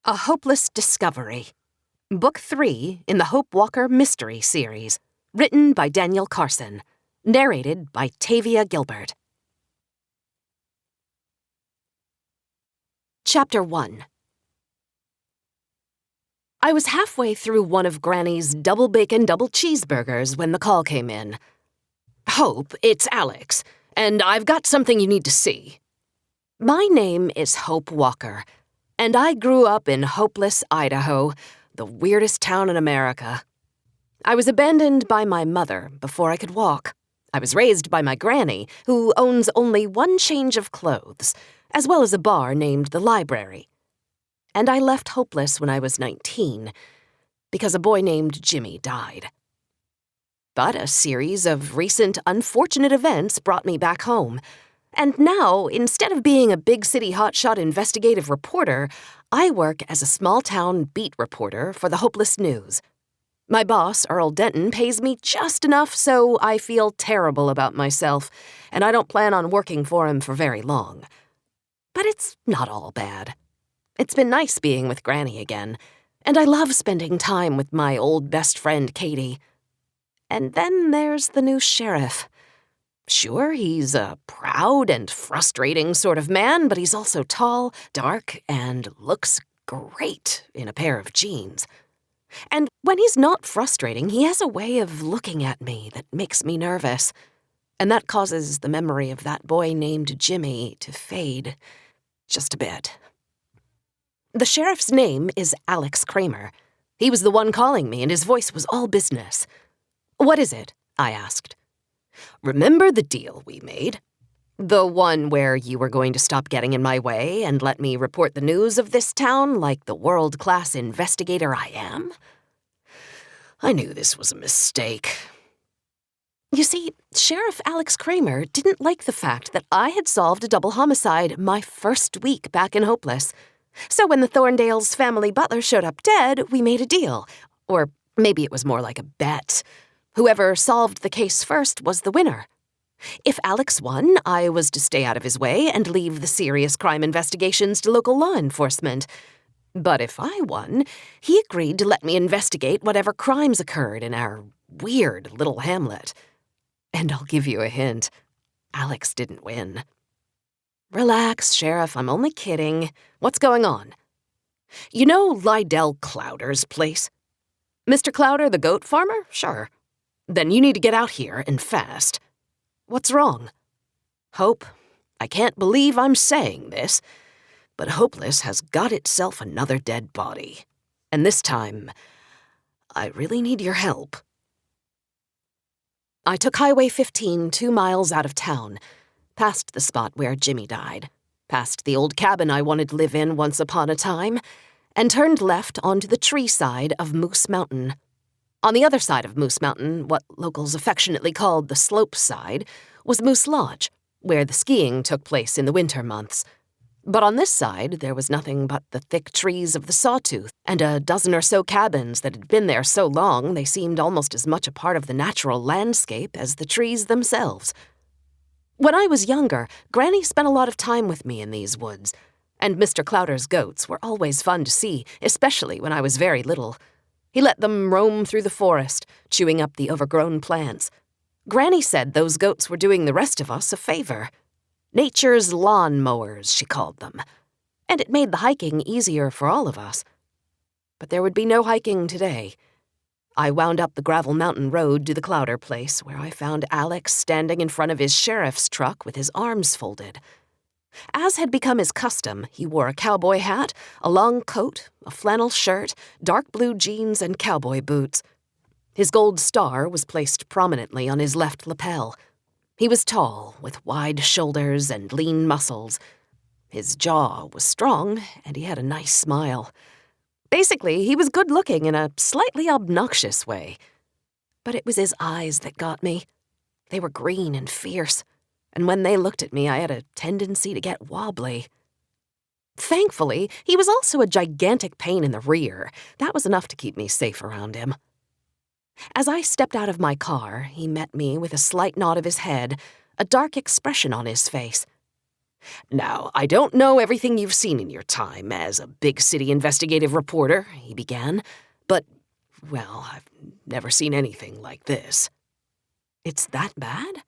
A Hopeless Discovery. Book 3 in the Hope Walker Mystery Series. Written by Daniel Carson. Narrated by Tavia Gilbert. Chapter 1. I was halfway through one of Granny's double bacon double cheeseburgers when the call came in. "Hope, it's Alex, and I've got something you need to see." My name is Hope Walker, and I grew up in hopeless Idaho, the weirdest town in America. I was abandoned by my mother before I could walk. I was raised by my granny, who owns only one change of clothes, as well as a bar named the Library. And I left hopeless when I was 19, because a boy named Jimmy died. But a series of recent unfortunate events brought me back home. And now, instead of being a big city hotshot investigative reporter, I work as a small-town beat reporter for the Hopeless News. My boss, Earl Denton, pays me just enough so I feel terrible about myself, and I don't plan on working for him for very long. But it's not all bad. It's been nice being with Granny again, and I love spending time with my old best friend Katie. And then there's the new sheriff. Sure, he's a proud and frustrating sort of man, but he's also tall, dark, and looks great in a pair of jeans. And when he's not frustrating, he has a way of looking at me that makes me nervous. And that causes the memory of that boy named Jimmy to fade just a bit. The sheriff's name is Alex Kramer. He was the one calling me, and his voice was all business. "What is it?" I asked. "Remember the deal we made? The one where you were going to stop getting in my way and let me report the news of this town like the world-class investigator I am? I knew this was a mistake." You see, Sheriff Alex Kramer didn't like the fact that I had solved a double homicide my first week back in Hopeless. So when the Thorndales' family butler showed up dead, we made a deal. Or maybe it was more like a bet. Whoever solved the case first was the winner. If Alex won, I was to stay out of his way and leave the serious crime investigations to local law enforcement. But if I won, he agreed to let me investigate whatever crimes occurred in our weird little hamlet. And I'll give you a hint. Alex didn't win. "Relax, Sheriff, I'm only kidding. What's going on?" "You know Lydell Clowder's place?" "Mr. Clowder, the goat farmer? Sure. Then you need to get out here, and fast." "What's wrong?" "Hope, I can't believe I'm saying this, but Hopeless has got itself another dead body. And this time, I really need your help." I took Highway 15 2 miles out of town, past the spot where Jimmy died, past the old cabin I wanted to live in once upon a time, and turned left onto the tree side of Moose Mountain. On the other side of Moose Mountain, what locals affectionately called the slope side, was Moose Lodge, where the skiing took place in the winter months. But on this side, there was nothing but the thick trees of the Sawtooth and a dozen or so cabins that had been there so long they seemed almost as much a part of the natural landscape as the trees themselves. When I was younger, Granny spent a lot of time with me in these woods, and Mr. Clowder's goats were always fun to see, especially when I was very little. He let them roam through the forest, chewing up the overgrown plants. Granny said those goats were doing the rest of us a favor. Nature's lawn mowers, she called them. And it made the hiking easier for all of us. But there would be no hiking today. I wound up the gravel mountain road to the Clowder place, where I found Alex standing in front of his sheriff's truck with his arms folded. As had become his custom, he wore a cowboy hat, a long coat, a flannel shirt, dark blue jeans, and cowboy boots. His gold star was placed prominently on his left lapel. He was tall, with wide shoulders and lean muscles. His jaw was strong, and he had a nice smile. Basically, he was good-looking in a slightly obnoxious way. But it was his eyes that got me. They were green and fierce, and when they looked at me, I had a tendency to get wobbly. Thankfully, he was also a gigantic pain in the rear. That was enough to keep me safe around him. As I stepped out of my car, he met me with a slight nod of his head, a dark expression on his face. Now, I don't know everything you've seen in your time as a big city investigative reporter, he began, but, well, I've never seen anything like this. It's that bad?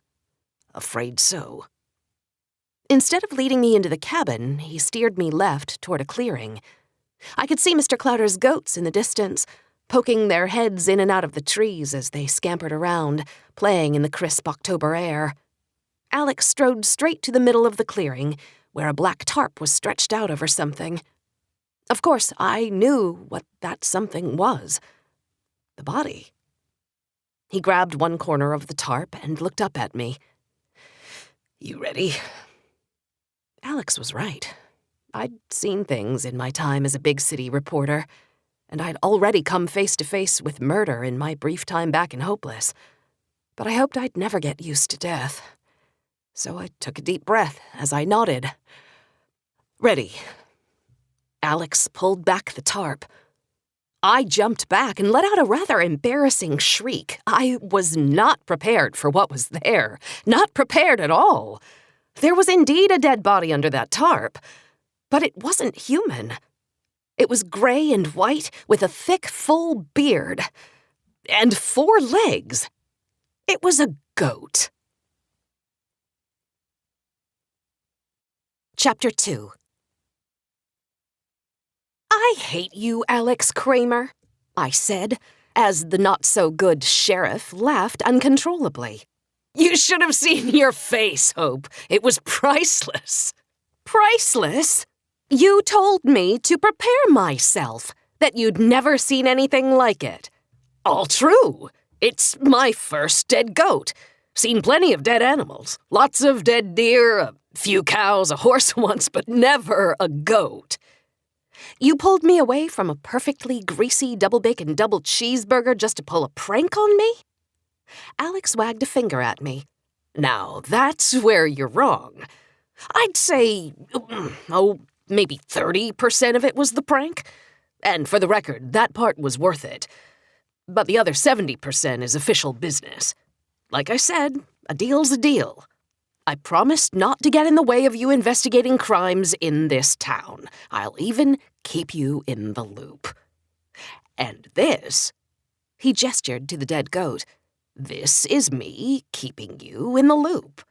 Afraid so. Instead of leading me into the cabin, he steered me left toward a clearing. I could see Mr. Clowder's goats in the distance, poking their heads in and out of the trees as they scampered around, playing in the crisp October air. Alex strode straight to the middle of the clearing, where a black tarp was stretched out over something. Of course, I knew what that something was. The body. He grabbed one corner of the tarp and looked up at me. You ready? Alex was right. I'd seen things in my time as a big city reporter, and I'd already come face to face with murder in my brief time back in Hopeless. But I hoped I'd never get used to death. So I took a deep breath as I nodded. Ready. Alex pulled back the tarp. I jumped back and let out a rather embarrassing shriek. I was not prepared for what was there. Not prepared at all. There was indeed a dead body under that tarp, but it wasn't human. It was gray and white with a thick, full beard and 4 legs. It was a goat. Chapter 2. I hate you, Alex Kramer, I said, as the not-so-good sheriff laughed uncontrollably. You should have seen your face, Hope. It was priceless. Priceless? You told me to prepare myself, that you'd never seen anything like it. All true. It's my first dead goat. Seen plenty of dead animals. Lots of dead deer, a few cows, a horse once, but never a goat. You pulled me away from a perfectly greasy double-bacon double cheeseburger just to pull a prank on me? Alex wagged a finger at me. Now, that's where you're wrong. I'd say, maybe 30% of it was the prank. And for the record, that part was worth it. But the other 70% is official business. Like I said, a deal's a deal. I promised not to get in the way of you investigating crimes in this town. I'll even keep you in the loop. And this, he gestured to the dead goat, this is me keeping you in the loop.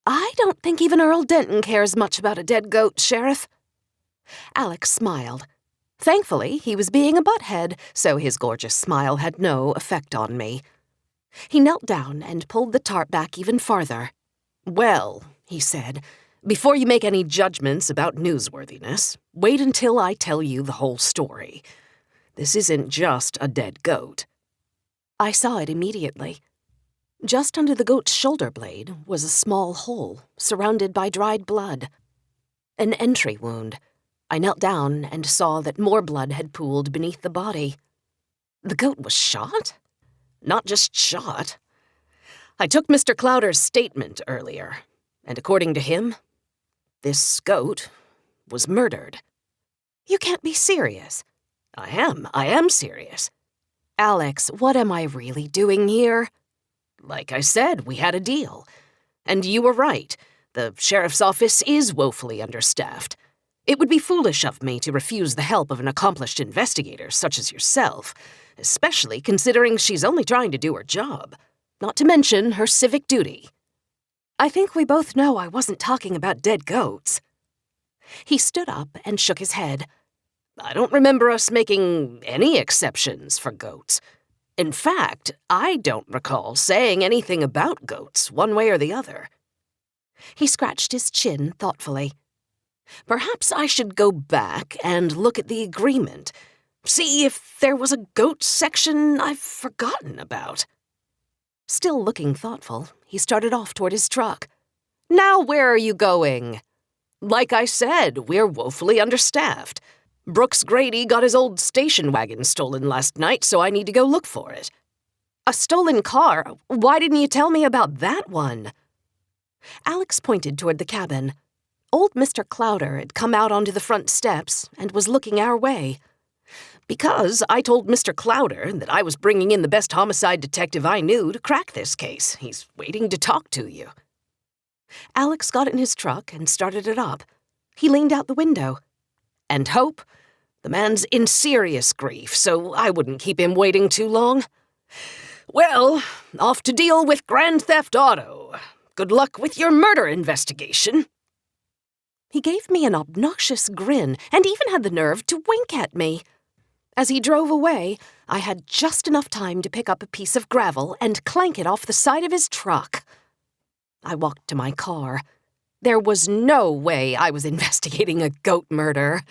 I don't think even Earl Denton cares much about a dead goat, Sheriff. Alex smiled. Thankfully, he was being a butthead, so his gorgeous smile had no effect on me. He knelt down and pulled the tarp back even farther. Well, he said, before you make any judgments about newsworthiness, wait until I tell you the whole story. This isn't just a dead goat. I saw it immediately. Just under the goat's shoulder blade was a small hole, surrounded by dried blood. An entry wound. I knelt down and saw that more blood had pooled beneath the body. The goat was shot? Not just shot. I took Mr. Clowder's statement earlier, and according to him, this goat was murdered. You can't be serious. I am serious. Alex, what am I really doing here? Like I said, we had a deal. And you were right. The sheriff's office is woefully understaffed. It would be foolish of me to refuse the help of an accomplished investigator such as yourself, especially considering she's only trying to do her job, not to mention her civic duty. I think we both know I wasn't talking about dead goats. He stood up and shook his head. I don't remember us making any exceptions for goats. In fact, I don't recall saying anything about goats one way or the other. He scratched his chin thoughtfully. Perhaps I should go back and look at the agreement, see if there was a goat section I've forgotten about. Still looking thoughtful, he started off toward his truck. Now where are you going? Like I said, we're woefully understaffed. Brooks Grady got his old station wagon stolen last night, so I need to go look for it. A stolen car? Why didn't you tell me about that one? Alex pointed toward the cabin. Old Mr. Clowder had come out onto the front steps and was looking our way. Because I told Mr. Clowder that I was bringing in the best homicide detective I knew to crack this case. He's waiting to talk to you. Alex got in his truck and started it up. He leaned out the window. And Hope? The man's in serious grief, so I wouldn't keep him waiting too long. Well, off to deal with Grand Theft Auto. Good luck with your murder investigation. He gave me an obnoxious grin and even had the nerve to wink at me. As he drove away, I had just enough time to pick up a piece of gravel and clank it off the side of his truck. I walked to my car. There was no way I was investigating a goat murder.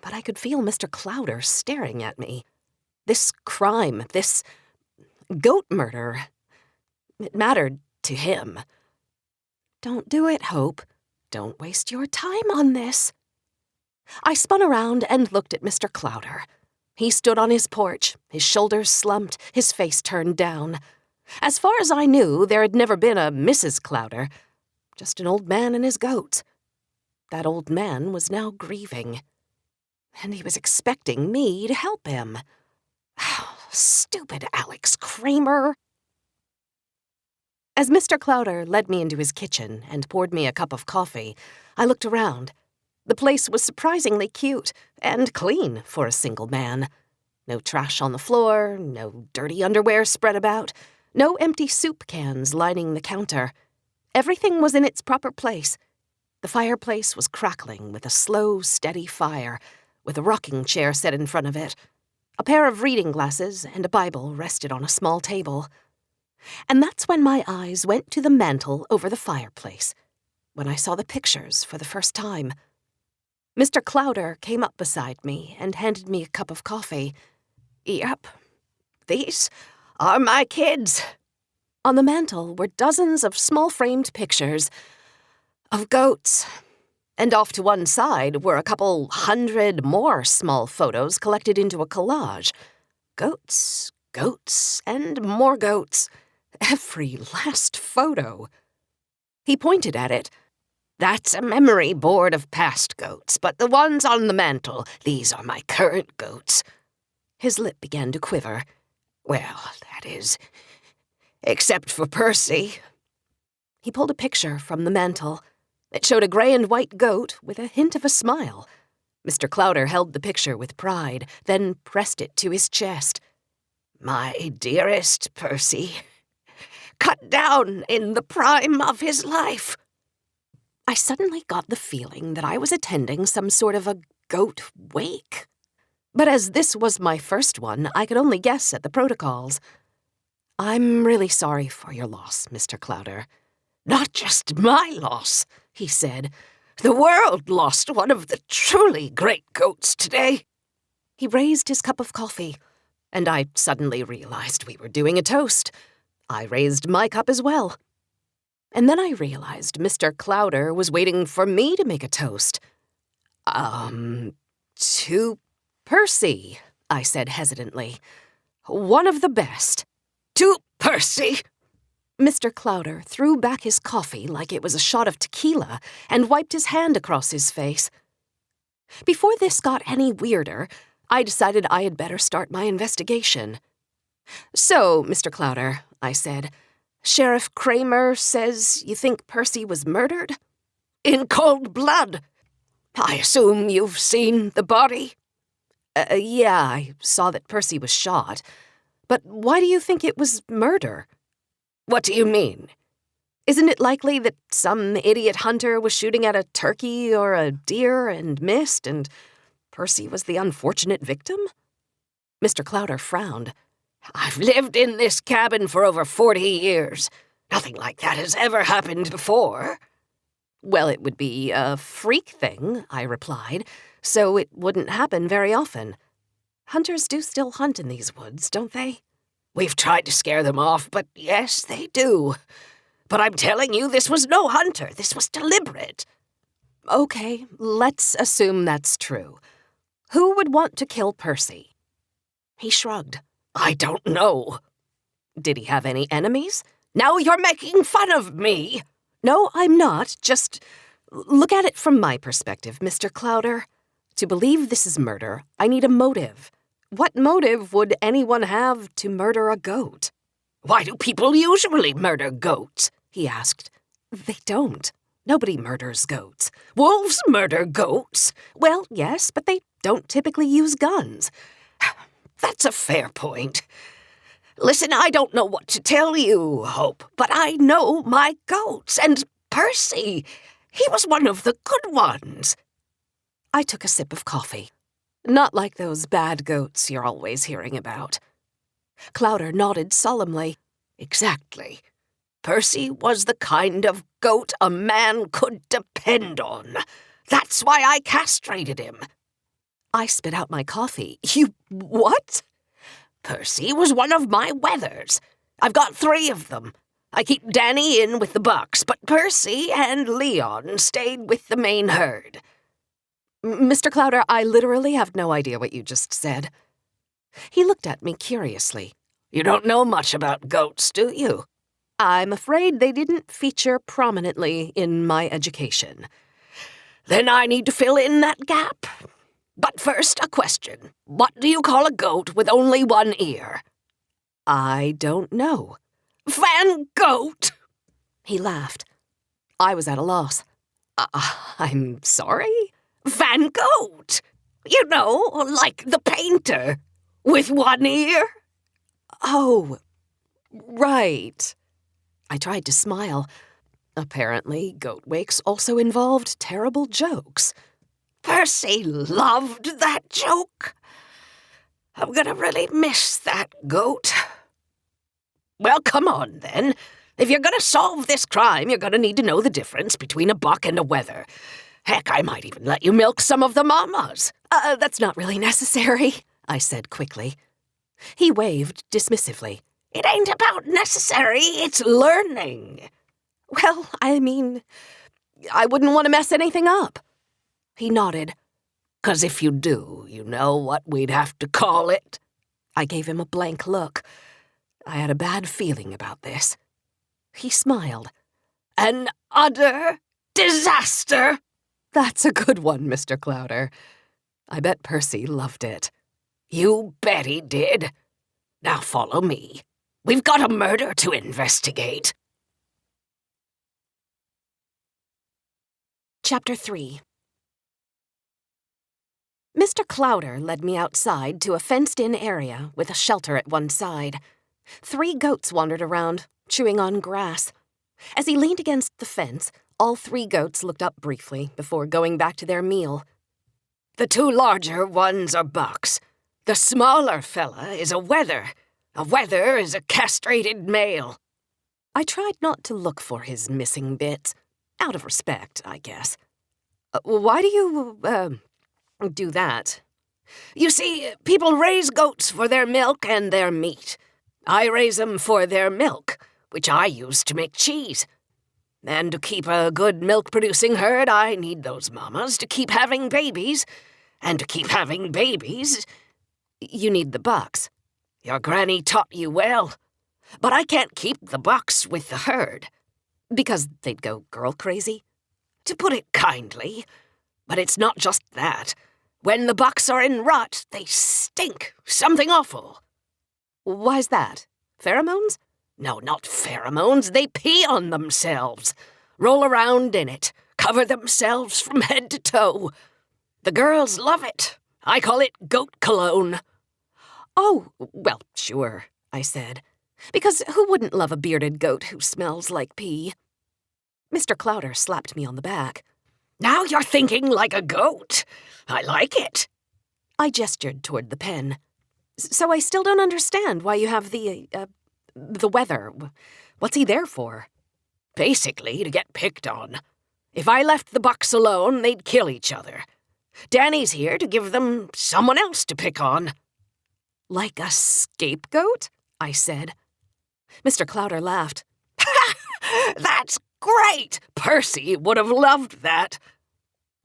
But I could feel Mr. Clowder staring at me. This crime, this goat murder, it mattered to him. Don't do it, Hope. Don't waste your time on this. I spun around and looked at Mr. Clowder. He stood on his porch, his shoulders slumped, his face turned down. As far as I knew, there had never been a Mrs. Clowder, just an old man and his goats. That old man was now grieving, and he was expecting me to help him. Stupid Alex Kramer. As Mr. Clowder led me into his kitchen and poured me a cup of coffee, I looked around. The place was surprisingly cute and clean for a single man. No trash on the floor, no dirty underwear spread about, no empty soup cans lining the counter. Everything was in its proper place. The fireplace was crackling with a slow, steady fire, with a rocking chair set in front of it. A pair of reading glasses and a Bible rested on a small table. And that's when my eyes went to the mantel over the fireplace, when I saw the pictures for the first time. Mr. Clowder came up beside me and handed me a cup of coffee. Yep, these are my kids. On the mantel were dozens of small-framed pictures of goats. And off to one side were a couple hundred more small photos collected into a collage. Goats, goats, and more goats. Every last photo. He pointed at it. That's a memory board of past goats, but the ones on the mantel, these are my current goats. His lip began to quiver. Well, that is, except for Percy. He pulled a picture from the mantel. It showed a gray and white goat with a hint of a smile. Mr. Clowder held the picture with pride, then pressed it to his chest. My dearest Percy, cut down in the prime of his life. I suddenly got the feeling that I was attending some sort of a goat wake. But as this was my first one, I could only guess at the protocols. I'm really sorry for your loss, Mr. Clowder. Not just my loss, he said. The world lost one of the truly great goats today. He raised his cup of coffee, and I suddenly realized we were doing a toast. I raised my cup as well. And then I realized Mr. Clowder was waiting for me to make a toast. To Percy, I said hesitantly. One of the best. To Percy! Mr. Clowder threw back his coffee like it was a shot of tequila and wiped his hand across his face. Before this got any weirder, I decided I had better start my investigation. So, Mr. Clowder, I said, Sheriff Kramer says you think Percy was murdered? In cold blood. I assume you've seen the body? Yeah, I saw that Percy was shot. But why do you think it was murder? What do you mean? Isn't it likely that some idiot hunter was shooting at a turkey or a deer and missed, and Percy was the unfortunate victim? Mr. Clowder frowned. I've lived in this cabin for over 40 years. Nothing like that has ever happened before. Well, it would be a freak thing, I replied, so it wouldn't happen very often. Hunters do still hunt in these woods, don't they? We've tried to scare them off, but yes, they do. But I'm telling you, this was no hunter. This was deliberate. Okay, let's assume that's true. Who would want to kill Percy? He shrugged. I don't know. Did he have any enemies? Now you're making fun of me. No, I'm not. Just look at it from my perspective, Mr. Clowder. To believe this is murder, I need a motive. What motive would anyone have to murder a goat? Why do people usually murder goats? He asked. They don't. Nobody murders goats. Wolves murder goats. Well, yes, but they don't typically use guns. That's a fair point. Listen, I don't know what to tell you, Hope, but I know my goats, and Percy, he was one of the good ones. I took a sip of coffee. Not like those bad goats you're always hearing about. Clowder nodded solemnly. Exactly. Percy was the kind of goat a man could depend on. That's why I castrated him. I spit out my coffee. You what? Percy was one of my wethers. I've got 3 of them. I keep Danny in with the bucks, but Percy and Leon stayed with the main herd. Mr. Clowder, I literally have no idea what you just said. He looked at me curiously. You don't know much about goats, do you? I'm afraid they didn't feature prominently in my education. Then I need to fill in that gap. But first, a question. What do you call a goat with only 1 ear? I don't know. Van Goat! He laughed. I was at a loss. I'm sorry? Van Goat! You know, like the painter. With 1 ear? Oh, right. I tried to smile. Apparently, goat wakes also involved terrible jokes. Percy loved that joke. I'm gonna really miss that goat. Well, come on, then. If you're gonna solve this crime, you're gonna need to know the difference between a buck and a wether. Heck, I might even let you milk some of the mamas. That's not really necessary, I said quickly. He waved dismissively. It ain't about necessary, it's learning. Well, I mean, I wouldn't want to mess anything up. He nodded. 'Cause if you do, you know what we'd have to call it? I gave him a blank look. I had a bad feeling about this. He smiled. An utter disaster. That's a good one, Mr. Clowder. I bet Percy loved it. You bet he did. Now follow me. We've got a murder to investigate. Chapter 3. Mr. Clowder led me outside to a fenced-in area with a shelter at one side. 3 goats wandered around, chewing on grass. As he leaned against the fence, all 3 goats looked up briefly before going back to their meal. The 2 larger ones are bucks. The smaller fella is a wether. A wether is a castrated male. I tried not to look for his missing bits, out of respect, I guess. Why do you, do that? You see, people raise goats for their milk and their meat. I raise them for their milk, which I use to make cheese. And to keep a good milk-producing herd, I need those mamas to keep having babies. And to keep having babies, you need the bucks. Your granny taught you well. But I can't keep the bucks with the herd. Because they'd go girl-crazy? To put it kindly. But it's not just that. When the bucks are in rut, they stink. Something awful. Why's that? Pheromones? No, not pheromones. They pee on themselves. Roll around in it. Cover themselves from head to toe. The girls love it. I call it goat cologne. Oh, well, sure, I said. Because who wouldn't love a bearded goat who smells like pee? Mr. Clowder slapped me on the back. Now you're thinking like a goat. I like it. I gestured toward the pen. So I still don't understand why you have the wether. What's he there for? Basically, to get picked on. If I left the bucks alone, they'd kill each other. Danny's here to give them someone else to pick on. Like a scapegoat? I said. Mr. Clowder laughed. That's great! Percy would have loved that.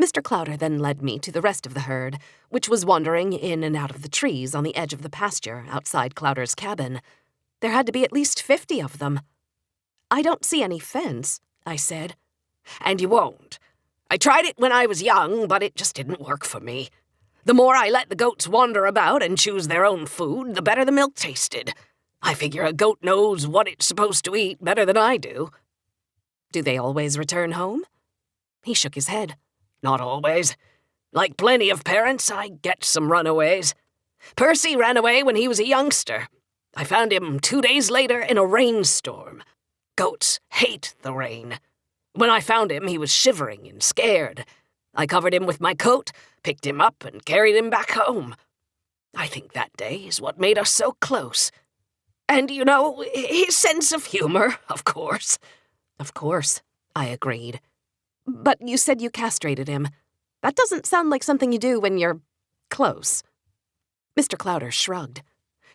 Mr. Clowder then led me to the rest of the herd, which was wandering in and out of the trees on the edge of the pasture outside Clowder's cabin. There had to be at least 50 of them. I don't see any fence, I said. And you won't. I tried it when I was young, but it just didn't work for me. The more I let the goats wander about and choose their own food, the better the milk tasted. I figure a goat knows what it's supposed to eat better than I do. Do they always return home? He shook his head. Not always. Like plenty of parents, I get some runaways. Percy ran away when he was a youngster. I found him 2 days later in a rainstorm. Goats hate the rain. When I found him, he was shivering and scared. I covered him with my coat, picked him up, and carried him back home. I think that day is what made us so close. And, his sense of humor, of course. Of course, I agreed. But you said you castrated him. That doesn't sound like something you do when you're close. Mr. Clowder shrugged.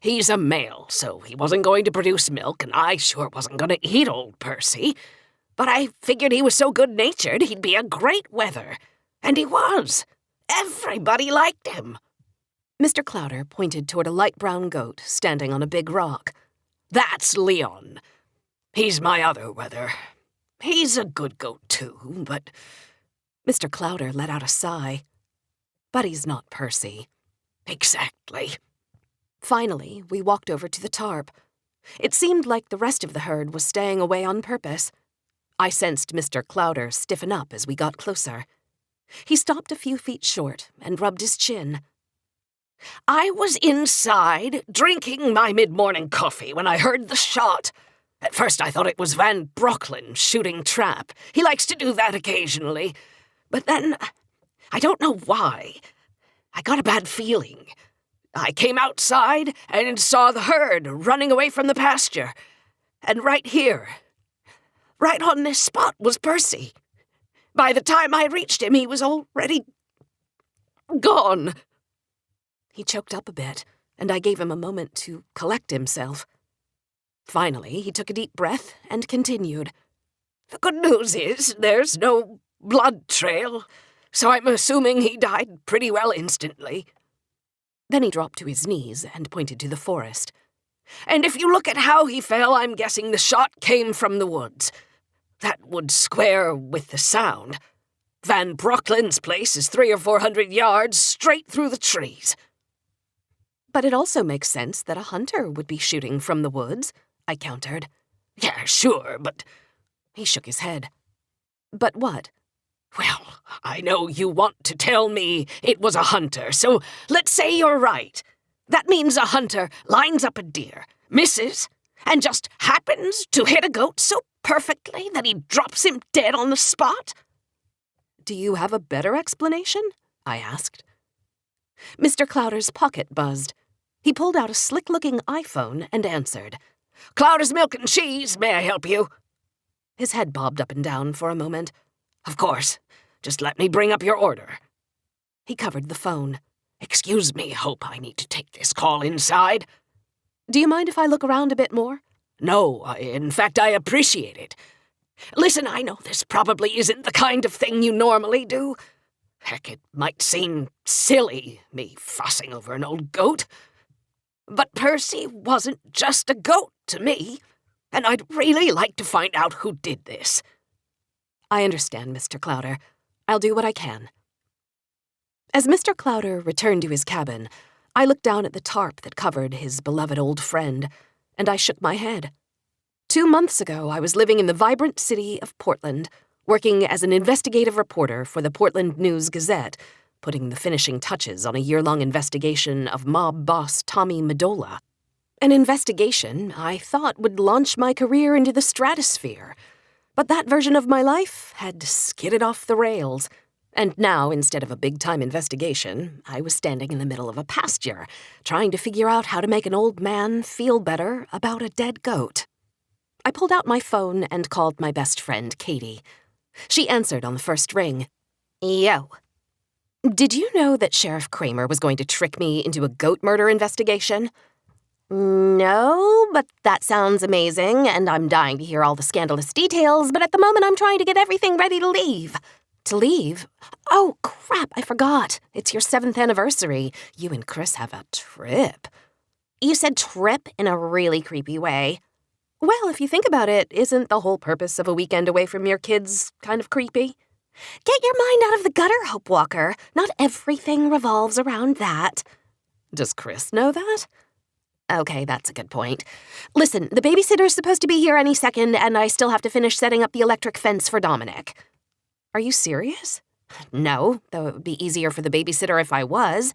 He's a male, so he wasn't going to produce milk, and I sure wasn't going to eat old Percy. But I figured he was so good-natured he'd be a great wether. And he was. Everybody liked him. Mr. Clowder pointed toward a light brown goat standing on a big rock. That's Leon. He's my other wether. He's a good goat, too, but... Mr. Clowder let out a sigh. But he's not Percy. Exactly. Finally, we walked over to the tarp. It seemed like the rest of the herd was staying away on purpose. I sensed Mr. Clowder stiffen up as we got closer. He stopped a few feet short and rubbed his chin. I was inside, drinking my mid-morning coffee when I heard the shot. At first I thought it was Van Brocklin shooting trap. He likes to do that occasionally. But then, I don't know why, I got a bad feeling. I came outside and saw the herd running away from the pasture. And right here, right on this spot, was Percy. By the time I reached him, he was already gone. He choked up a bit, and I gave him a moment to collect himself. Finally, he took a deep breath and continued. The good news is there's no blood trail, so I'm assuming he died pretty well instantly. Then he dropped to his knees and pointed to the forest. And if you look at how he fell, I'm guessing the shot came from the woods. That would square with the sound. Van Brocklin's place is 300 or 400 yards straight through the trees. But it also makes sense that a hunter would be shooting from the woods, I countered. Yeah, sure, but... He shook his head. But what? Well, I know you want to tell me it was a hunter, so let's say you're right. That means a hunter lines up a deer, misses, and just happens to hit a goat so perfectly that he drops him dead on the spot? Do you have a better explanation? I asked. Mr. Clowder's pocket buzzed. He pulled out a slick-looking iPhone and answered. Clowder's Milk and Cheese, may I help you? His head bobbed up and down for a moment. Of course. Just let me bring up your order. He covered the phone. Excuse me, Hope, I need to take this call inside. Do you mind if I look around a bit more? No, in fact, I appreciate it. Listen, I know this probably isn't the kind of thing you normally do. Heck, it might seem silly, me fussing over an old goat. But Percy wasn't just a goat to me, and I'd really like to find out who did this. I understand, Mr. Clowder. I'll do what I can. As Mr. Clowder returned to his cabin, I looked down at the tarp that covered his beloved old friend, and I shook my head. 2 months ago, I was living in the vibrant city of Portland, working as an investigative reporter for the Portland News-Gazette, putting the finishing touches on a year-long investigation of mob boss Tommy Medola. An investigation I thought would launch my career into the stratosphere. But that version of my life had skidded off the rails. And now, instead of a big-time investigation, I was standing in the middle of a pasture, trying to figure out how to make an old man feel better about a dead goat. I pulled out my phone and called my best friend, Katie. She answered on the first ring. Yo. Did you know that Sheriff Kramer was going to trick me into a goat murder investigation? No, but that sounds amazing, and I'm dying to hear all the scandalous details, but at the moment I'm trying to get everything ready to leave. To leave? Oh, crap, I forgot. It's your 7th anniversary. You and Chris have a trip. You said trip in a really creepy way. Well, if you think about it, isn't the whole purpose of a weekend away from your kids kind of creepy? Get your mind out of the gutter, Hope Walker. Not everything revolves around that. Does Chris know that? Okay, that's a good point. Listen, the babysitter's supposed to be here any second, and I still have to finish setting up the electric fence for Dominic. Are you serious? No, though it would be easier for the babysitter if I was.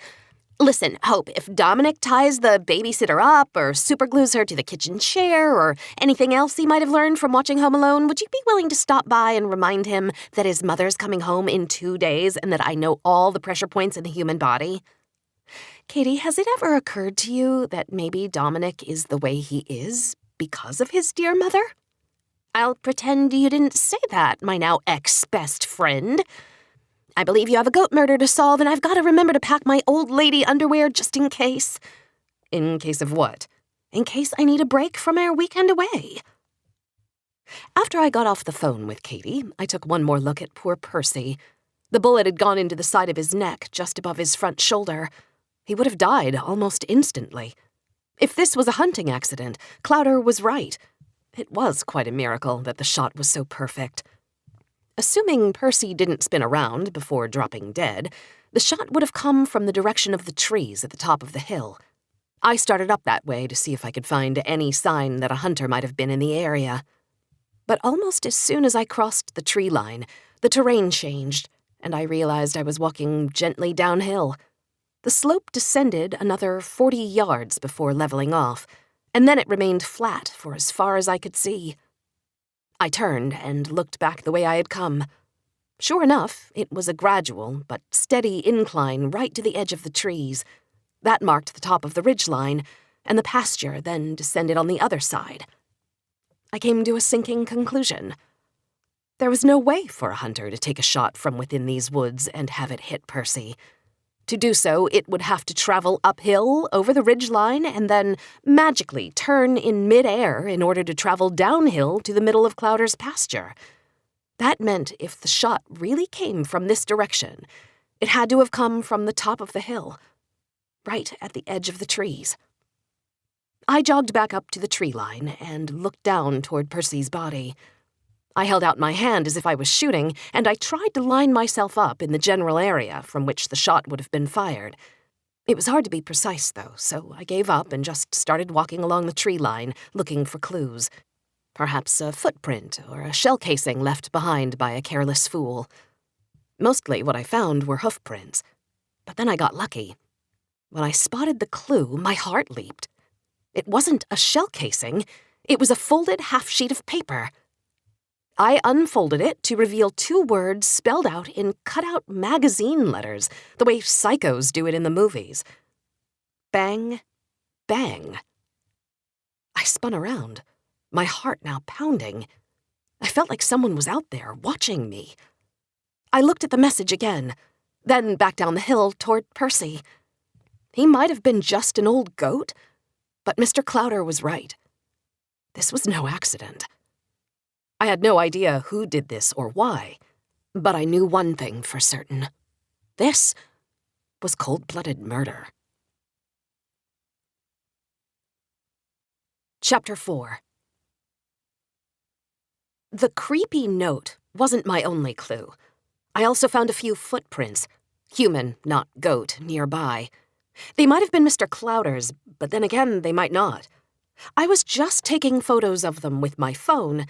Listen, Hope, if Dominic ties the babysitter up or superglues her to the kitchen chair or anything else he might have learned from watching Home Alone, would you be willing to stop by and remind him that his mother's coming home in 2 days and that I know all the pressure points in the human body? Katie, has it ever occurred to you that maybe Dominic is the way he is because of his dear mother? I'll pretend you didn't say that, my now ex-best friend. I believe you have a goat murder to solve, and I've got to remember to pack my old lady underwear just in case. In case of what? In case I need a break from our weekend away. After I got off the phone with Katie, I took one more look at poor Percy. The bullet had gone into the side of his neck, just above his front shoulder. He would have died almost instantly. If this was a hunting accident, Clowder was right. It was quite a miracle that the shot was so perfect. Assuming Percy didn't spin around before dropping dead, the shot would have come from the direction of the trees at the top of the hill. I started up that way to see if I could find any sign that a hunter might have been in the area. But almost as soon as I crossed the tree line, the terrain changed, and I realized I was walking gently downhill. The slope descended another 40 yards before leveling off, and then it remained flat for as far as I could see. I turned and looked back the way I had come. Sure enough, it was a gradual but steady incline right to the edge of the trees. That marked the top of the ridgeline, and the pasture then descended on the other side. I came to a sinking conclusion. There was no way for a hunter to take a shot from within these woods and have it hit Percy. To do so, it would have to travel uphill over the ridgeline and then magically turn in midair in order to travel downhill to the middle of Clowder's pasture. That meant if the shot really came from this direction, it had to have come from the top of the hill, right at the edge of the trees. I jogged back up to the tree line and looked down toward Percy's body. I held out my hand as if I was shooting, and I tried to line myself up in the general area from which the shot would have been fired. It was hard to be precise, though, so I gave up and just started walking along the tree line, looking for clues. Perhaps a footprint or a shell casing left behind by a careless fool. Mostly what I found were hoof prints. But then I got lucky. When I spotted the clue, my heart leaped. It wasn't a shell casing. It was a folded half-sheet of paper. I unfolded it to reveal 2 words spelled out in cut-out magazine letters, the way psychos do it in the movies. Bang, bang. I spun around, my heart now pounding. I felt like someone was out there watching me. I looked at the message again, then back down the hill toward Percy. He might have been just an old goat, but Mr. Clowder was right. This was no accident. I had no idea who did this or why, but I knew one thing for certain. This was cold-blooded murder. Chapter 4. The creepy note wasn't my only clue. I also found a few footprints, human, not goat, nearby. They might have been Mr. Clowder's, but then again, they might not. I was just taking photos of them with my phone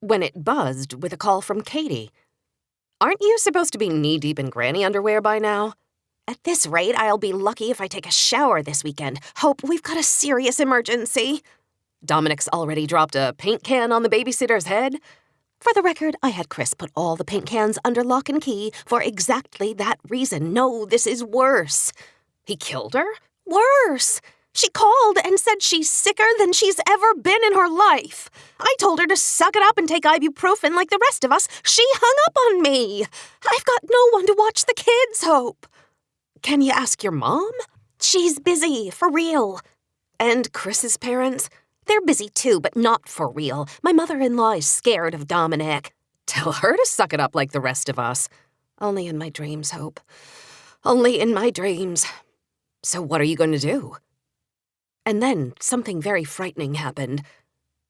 when it buzzed with a call from Katie. Aren't you supposed to be knee-deep in granny underwear by now? At this rate, I'll be lucky if I take a shower this weekend. Hope, we've got a serious emergency. Dominic's already dropped a paint can on the babysitter's head. For the record, I had Chris put all the paint cans under lock and key for exactly that reason. No, this is worse. He killed her? Worse. She called and said she's sicker than she's ever been in her life. I told her to suck it up and take ibuprofen like the rest of us. She hung up on me. I've got no one to watch the kids, Hope. Can you ask your mom? She's busy, for real. And Chris's parents? They're busy too, but not for real. My mother-in-law is scared of Dominic. Tell her to suck it up like the rest of us. Only in my dreams, Hope. Only in my dreams. So what are you going to do? And then something very frightening happened.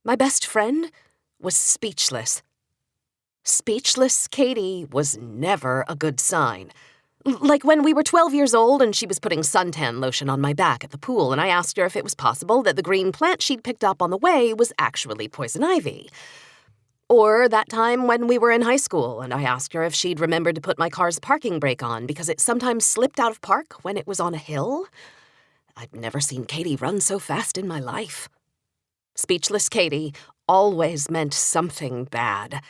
My best friend was speechless. Speechless Katie was never a good sign. Like when we were 12 years old and she was putting suntan lotion on my back at the pool, and I asked her if it was possible that the green plant she'd picked up on the way was actually poison ivy. Or that time when we were in high school and I asked her if she'd remembered to put my car's parking brake on because it sometimes slipped out of park when it was on a hill. I'd never seen Katie run so fast in my life. Speechless Katie always meant something bad.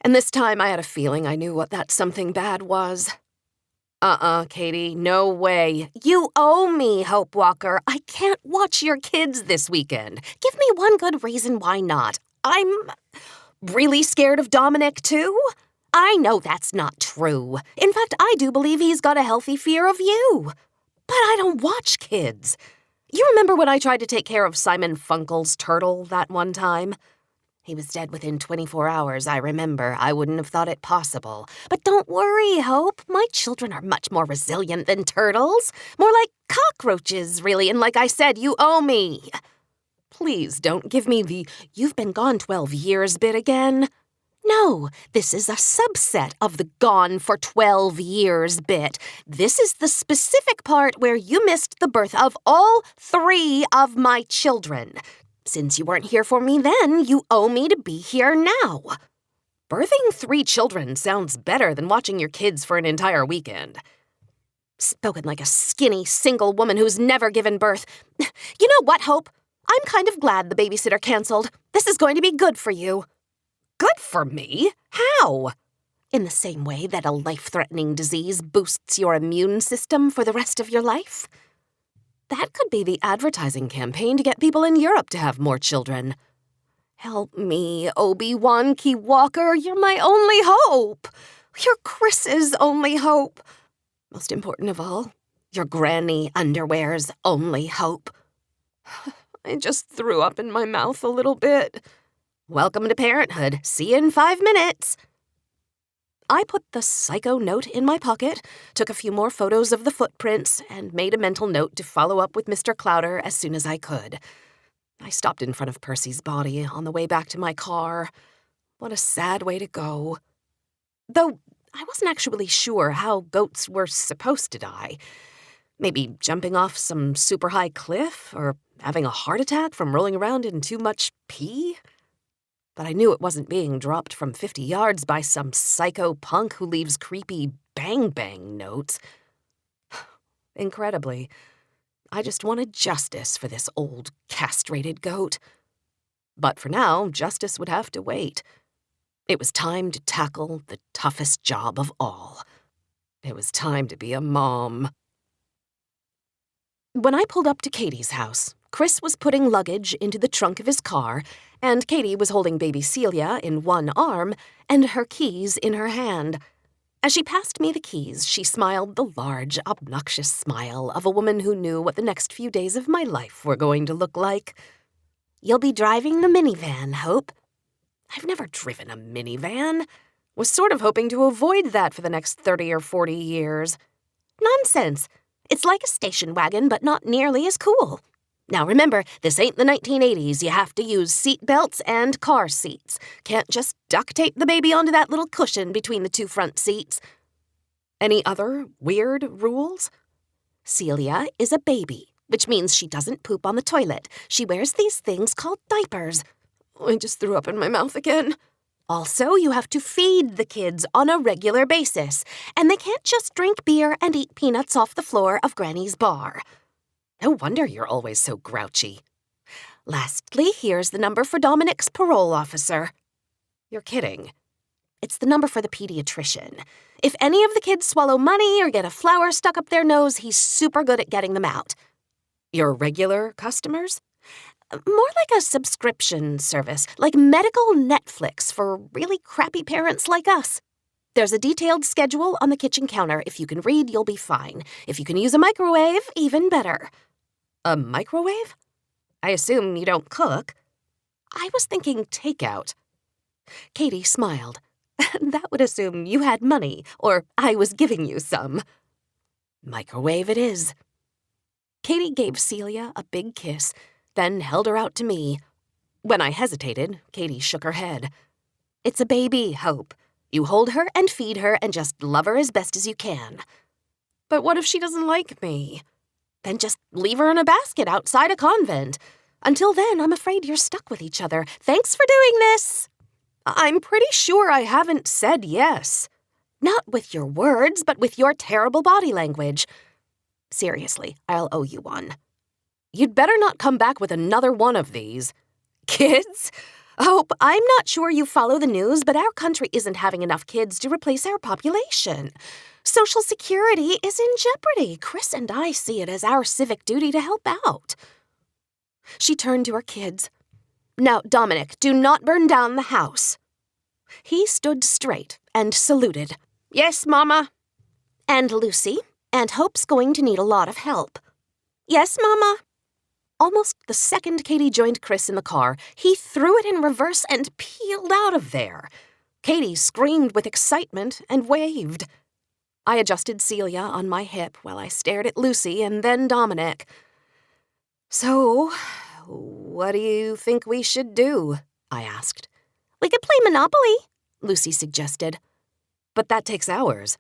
And this time I had a feeling I knew what that something bad was. Katie, no way. You owe me, Hope Walker. I can't watch your kids this weekend. Give me one good reason why not. I'm really scared of Dominic, too? I know that's not true. In fact, I do believe he's got a healthy fear of you. But I don't watch kids. You remember when I tried to take care of Simon Funkel's turtle that one time? He was dead within 24 hours, I remember. I wouldn't have thought it possible. But don't worry, Hope. My children are much more resilient than turtles. More like cockroaches, really, and like I said, you owe me. Please don't give me the "you've been gone 12 years" bit again. No, this is a subset of the "gone for 12 years" bit. This is the specific part where you missed the birth of all 3 of my children. Since you weren't here for me then, you owe me to be here now. Birthing 3 children sounds better than watching your kids for an entire weekend. Spoken like a skinny, single woman who's never given birth. You know what, Hope? I'm kind of glad the babysitter canceled. This is going to be good for you. Good for me? How? In the same way that a life-threatening disease boosts your immune system for the rest of your life. That could be the advertising campaign to get people in Europe to have more children. Help me, Obi-Wan Key Walker. You're my only hope. You're Chris's only hope. Most important of all, your granny underwear's only hope. I just threw up in my mouth a little bit. Welcome to parenthood. See you in 5 minutes. I put the psycho note in my pocket, took a few more photos of the footprints, and made a mental note to follow up with Mr. Clowder as soon as I could. I stopped in front of Percy's body on the way back to my car. What a sad way to go. Though I wasn't actually sure how goats were supposed to die. Maybe jumping off some super high cliff, or having a heart attack from rolling around in too much pee? But I knew it wasn't being dropped from 50 yards by some psycho punk who leaves creepy bang-bang notes. Incredibly, I just wanted justice for this old, castrated goat. But for now, justice would have to wait. It was time to tackle the toughest job of all. It was time to be a mom. When I pulled up to Katie's house, Chris was putting luggage into the trunk of his car, and Katie was holding baby Celia in one arm and her keys in her hand. As she passed me the keys, she smiled the large, obnoxious smile of a woman who knew what the next few days of my life were going to look like. "You'll be driving the minivan, Hope." I've never driven a minivan. Was sort of hoping to avoid that for the next 30 or 40 years. Nonsense. It's like a station wagon, but not nearly as cool. Now remember, this ain't the 1980s. You have to use seat belts and car seats. Can't just duct tape the baby onto that little cushion between the 2 front seats. Any other weird rules? Celia is a baby, which means she doesn't poop on the toilet. She wears these things called diapers. I just threw up in my mouth again. Also, you have to feed the kids on a regular basis, and they can't just drink beer and eat peanuts off the floor of Granny's bar. No wonder you're always so grouchy. Lastly, here's the number for Dominic's parole officer. You're kidding. It's the number for the pediatrician. If any of the kids swallow money or get a flower stuck up their nose, he's super good at getting them out. Your regular customers? More like a subscription service, like medical Netflix for really crappy parents like us. There's a detailed schedule on the kitchen counter. If you can read, you'll be fine. If you can use a microwave, even better. A microwave? I assume you don't cook. I was thinking takeout. Katie smiled. That would assume you had money, or I was giving you some. Microwave it is. Katie gave Celia a big kiss, then held her out to me. When I hesitated, Katie shook her head. It's a baby, Hope. You hold her and feed her and just love her as best as you can. But what if she doesn't like me? Then just leave her in a basket outside a convent. Until then, I'm afraid you're stuck with each other. Thanks for doing this. I'm pretty sure I haven't said yes. Not with your words, but with your terrible body language. Seriously, I'll owe you one. You'd better not come back with another one of these. Kids? Hope, I'm not sure you follow the news, but our country isn't having enough kids to replace our population. Social Security is in jeopardy. Chris and I see it as our civic duty to help out. She turned to her kids. Now, Dominic, do not burn down the house. He stood straight and saluted. Yes, Mama. And Lucy, and Hope's going to need a lot of help. Yes, Mama. Almost the second Katie joined Chris in the car, he threw it in reverse and peeled out of there. Katie screamed with excitement and waved. I adjusted Celia on my hip while I stared at Lucy and then Dominic. So, what do you think we should do? I asked. We could play Monopoly, Lucy suggested. But that takes hours.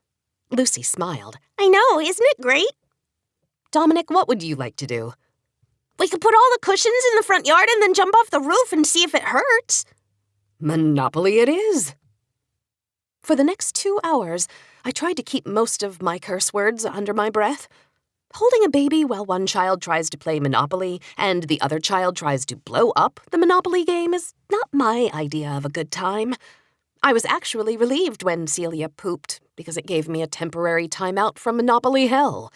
Lucy smiled. I know, isn't it great? Dominic, what would you like to do? We could put all the cushions in the front yard and then jump off the roof and see if it hurts. Monopoly it is. For the next 2 hours, I tried to keep most of my curse words under my breath. Holding a baby while one child tries to play Monopoly and the other child tries to blow up the Monopoly game is not my idea of a good time. I was actually relieved when Celia pooped because it gave me a temporary timeout from Monopoly hell.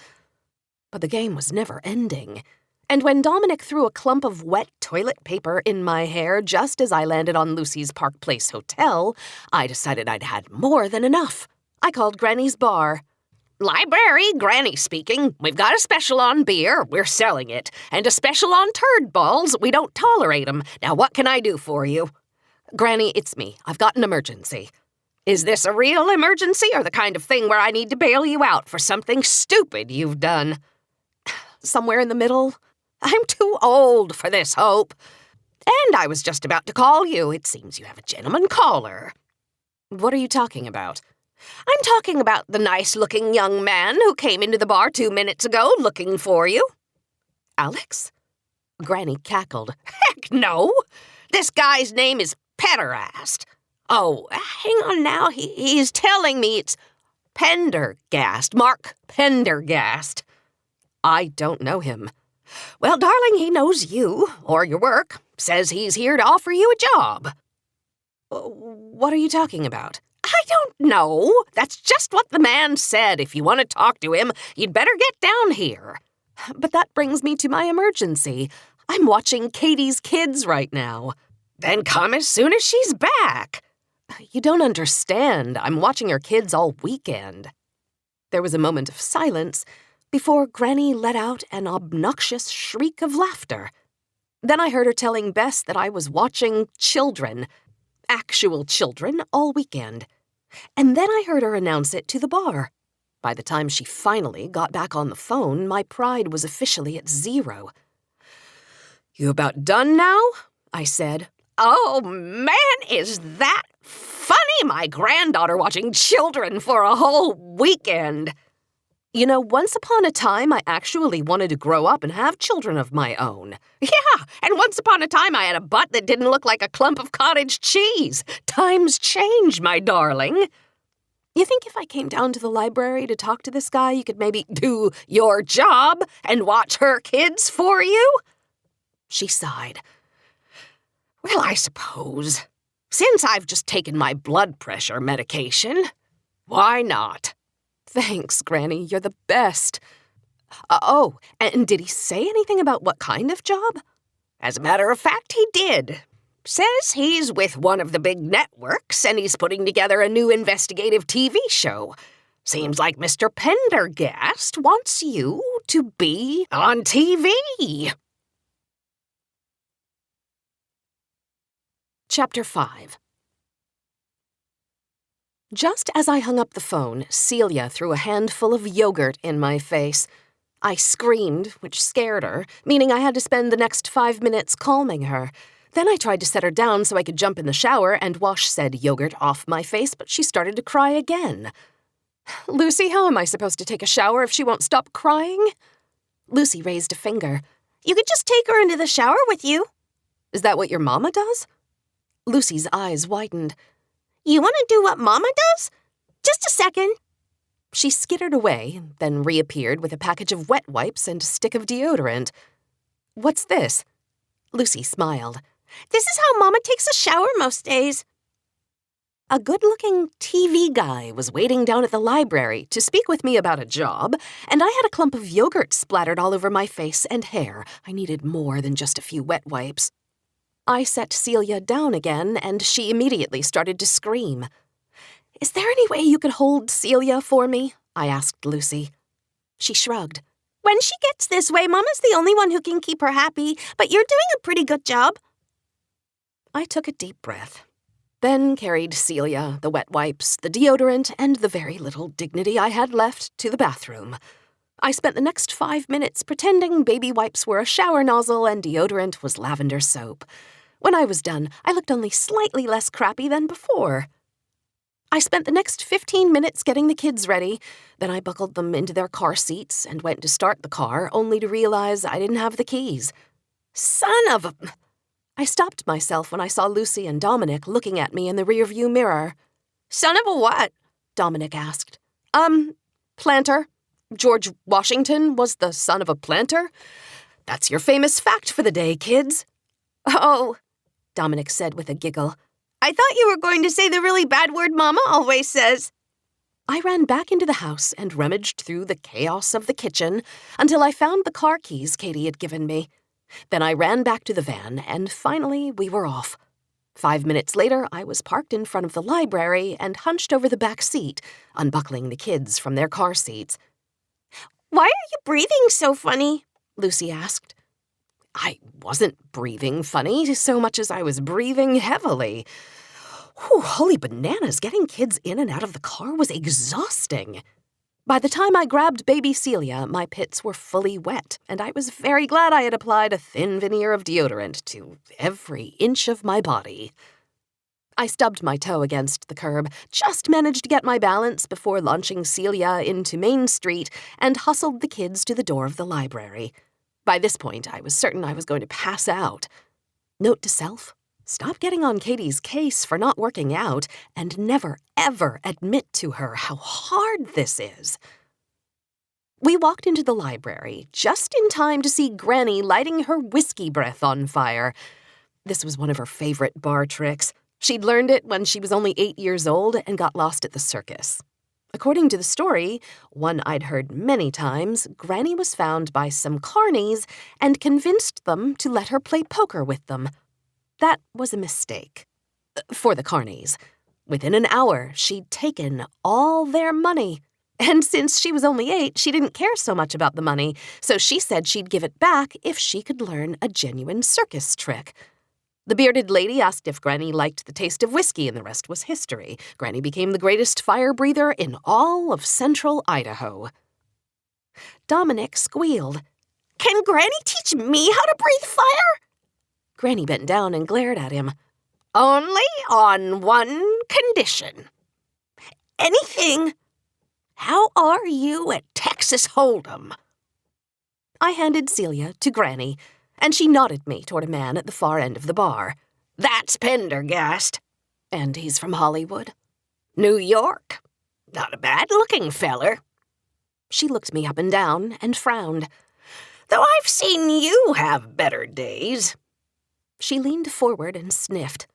But the game was never ending. And when Dominic threw a clump of wet toilet paper in my hair just as I landed on Lucy's Park Place Hotel, I decided I'd had more than enough. I called Granny's bar. Library, Granny speaking. We've got a special on beer. We're selling it. And a special on turd balls. We don't tolerate 'em. Now, what can I do for you? Granny, it's me. I've got an emergency. Is this a real emergency or the kind of thing where I need to bail you out for something stupid you've done? Somewhere in the middle. I'm too old for this, Hope. And I was just about to call you. It seems you have a gentleman caller. What are you talking about? I'm talking about the nice-looking young man who came into the bar 2 minutes ago looking for you. Alex? Granny cackled. Heck no! This guy's name is Pederast. Oh, hang on now. He's telling me it's Pendergast. Mark Pendergast. I don't know him. Well, darling, he knows you, or your work. Says he's here to offer you a job. What are you talking about? I don't know. That's just what the man said. If you want to talk to him, you'd better get down here. But that brings me to my emergency. I'm watching Katie's kids right now. Then come as soon as she's back. You don't understand. I'm watching her kids all weekend. There was a moment of silence before Granny let out an obnoxious shriek of laughter. Then I heard her telling Bess that I was watching children, actual children, all weekend. And then I heard her announce it to the bar. By the time she finally got back on the phone, my pride was officially at 0. You about done now? I said. Oh, man, is that funny, my granddaughter watching children for a whole weekend. You know, once upon a time, I actually wanted to grow up and have children of my own. Yeah, and once upon a time, I had a butt that didn't look like a clump of cottage cheese. Times change, my darling. You think if I came down to the library to talk to this guy, you could maybe do your job and watch her kids for you? She sighed. Well, I suppose. Since I've just taken my blood pressure medication, why not? Thanks, Granny. You're the best. Oh, and did he say anything about what kind of job? As a matter of fact, he did. Says he's with one of the big networks and he's putting together a new investigative TV show. Seems like Mr. Pendergast wants you to be on TV. Chapter 5. Just as I hung up the phone, Celia threw a handful of yogurt in my face. I screamed, which scared her, meaning I had to spend the next 5 minutes calming her. Then I tried to set her down so I could jump in the shower and wash said yogurt off my face, but she started to cry again. Lucy, how am I supposed to take a shower if she won't stop crying? Lucy raised a finger. You could just take her into the shower with you. Is that what your mama does? Lucy's eyes widened. You want to do what Mama does? Just a second. She skittered away, then reappeared with a package of wet wipes and a stick of deodorant. What's this? Lucy smiled. This is how Mama takes a shower most days. A good-looking TV guy was waiting down at the library to speak with me about a job, and I had a clump of yogurt splattered all over my face and hair. I needed more than just a few wet wipes. I set Celia down again, and she immediately started to scream. Is there any way you could hold Celia for me? I asked Lucy. She shrugged. When she gets this way, Mama's the only one who can keep her happy, but you're doing a pretty good job. I took a deep breath, then carried Celia, the wet wipes, the deodorant, and the very little dignity I had left to the bathroom. I spent the next 5 minutes pretending baby wipes were a shower nozzle and deodorant was lavender soap. When I was done, I looked only slightly less crappy than before. I spent the next 15 minutes getting the kids ready. Then I buckled them into their car seats and went to start the car, only to realize I didn't have the keys. Son of a... I stopped myself when I saw Lucy and Dominic looking at me in the rearview mirror. Son of a what? Dominic asked. Planter. George Washington was the son of a planter. That's your famous fact for the day, kids. Oh, Dominic said with a giggle. I thought you were going to say the really bad word Mama always says. I ran back into the house and rummaged through the chaos of the kitchen until I found the car keys Katie had given me. Then I ran back to the van, and finally we were off. 5 minutes later, I was parked in front of the library and hunched over the back seat, unbuckling the kids from their car seats. Why are you breathing so funny? Lucy asked. I wasn't breathing funny so much as I was breathing heavily. Whew, holy bananas, getting kids in and out of the car was exhausting. By the time I grabbed baby Celia, my pits were fully wet, and I was very glad I had applied a thin veneer of deodorant to every inch of my body. I stubbed my toe against the curb, just managed to get my balance before launching Celia into Main Street and hustled the kids to the door of the library. By this point, I was certain I was going to pass out. Note to self, stop getting on Katie's case for not working out and never, ever admit to her how hard this is. We walked into the library just in time to see Granny lighting her whiskey breath on fire. This was one of her favorite bar tricks. She'd learned it when she was only 8 years old and got lost at the circus. According to the story, one I'd heard many times, Granny was found by some carnies and convinced them to let her play poker with them. That was a mistake. For the carnies. Within an hour, she'd taken all their money. And since she was only 8, she didn't care so much about the money, so she said she'd give it back if she could learn a genuine circus trick. The bearded lady asked if Granny liked the taste of whiskey, and the rest was history. Granny became the greatest fire breather in all of central Idaho. Dominic squealed. Can Granny teach me how to breathe fire? Granny bent down and glared at him. Only on one condition. Anything. How are you at Texas Hold'em? I handed Celia to Granny, and she nodded me toward a man at the far end of the bar. That's Pendergast. And he's from Hollywood? New York. Not a bad-looking feller. She looked me up and down and frowned. Though I've seen you have better days. She leaned forward and sniffed.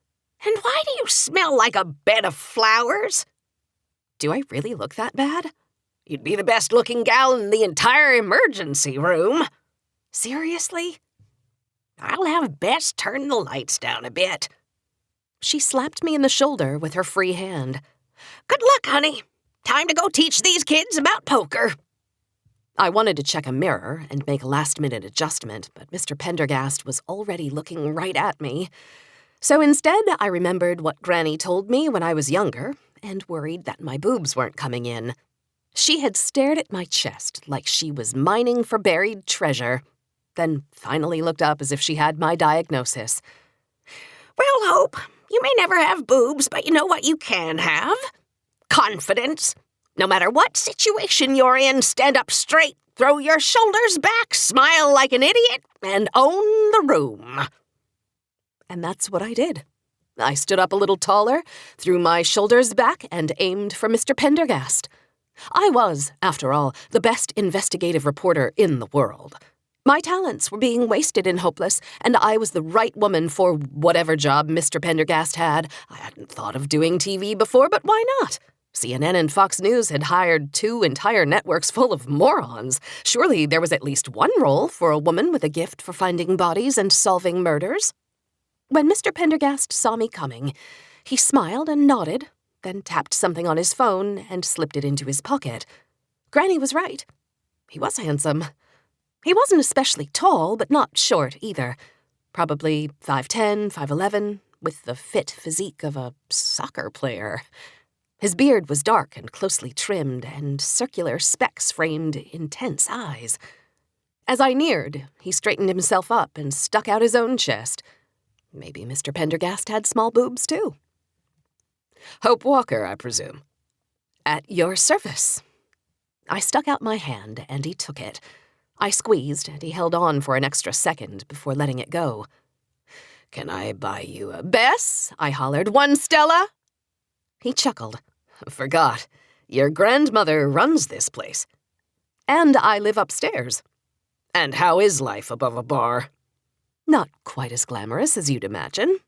And why do you smell like a bed of flowers? Do I really look that bad? You'd be the best-looking gal in the entire emergency room. Seriously? I'll have Bess turn the lights down a bit. She slapped me in the shoulder with her free hand. Good luck, honey. Time to go teach these kids about poker. I wanted to check a mirror and make a last-minute adjustment, but Mr. Pendergast was already looking right at me. So instead, I remembered what Granny told me when I was younger and worried that my boobs weren't coming in. She had stared at my chest like she was mining for buried treasure, then finally looked up as if she had my diagnosis. Well, Hope, you may never have boobs, but you know what you can have? Confidence. No matter what situation you're in, stand up straight, throw your shoulders back, smile like an idiot, and own the room." And that's what I did. I stood up a little taller, threw my shoulders back, and aimed for Mr. Pendergast. I was, after all, the best investigative reporter in the world. My talents were being wasted in Hopeless, and I was the right woman for whatever job Mr. Pendergast had. I hadn't thought of doing TV before, but why not? CNN and Fox News had hired 2 entire networks full of morons. Surely there was at least one role for a woman with a gift for finding bodies and solving murders. When Mr. Pendergast saw me coming, he smiled and nodded, then tapped something on his phone and slipped it into his pocket. Granny was right. He was handsome. He wasn't especially tall, but not short either. Probably 5'10", 5'11", with the fit physique of a soccer player. His beard was dark and closely trimmed, and circular specks framed intense eyes. As I neared, he straightened himself up and stuck out his own chest. Maybe Mr. Pendergast had small boobs, too. "Hope Walker, I presume." "At your service." I stuck out my hand, and he took it. I squeezed, and he held on for an extra second before letting it go. "Can I buy you a Bess?" I hollered. "One Stella?" He chuckled. "Forgot. Your grandmother runs this place." "And I live upstairs." "And how is life above a bar?" "Not quite as glamorous as you'd imagine."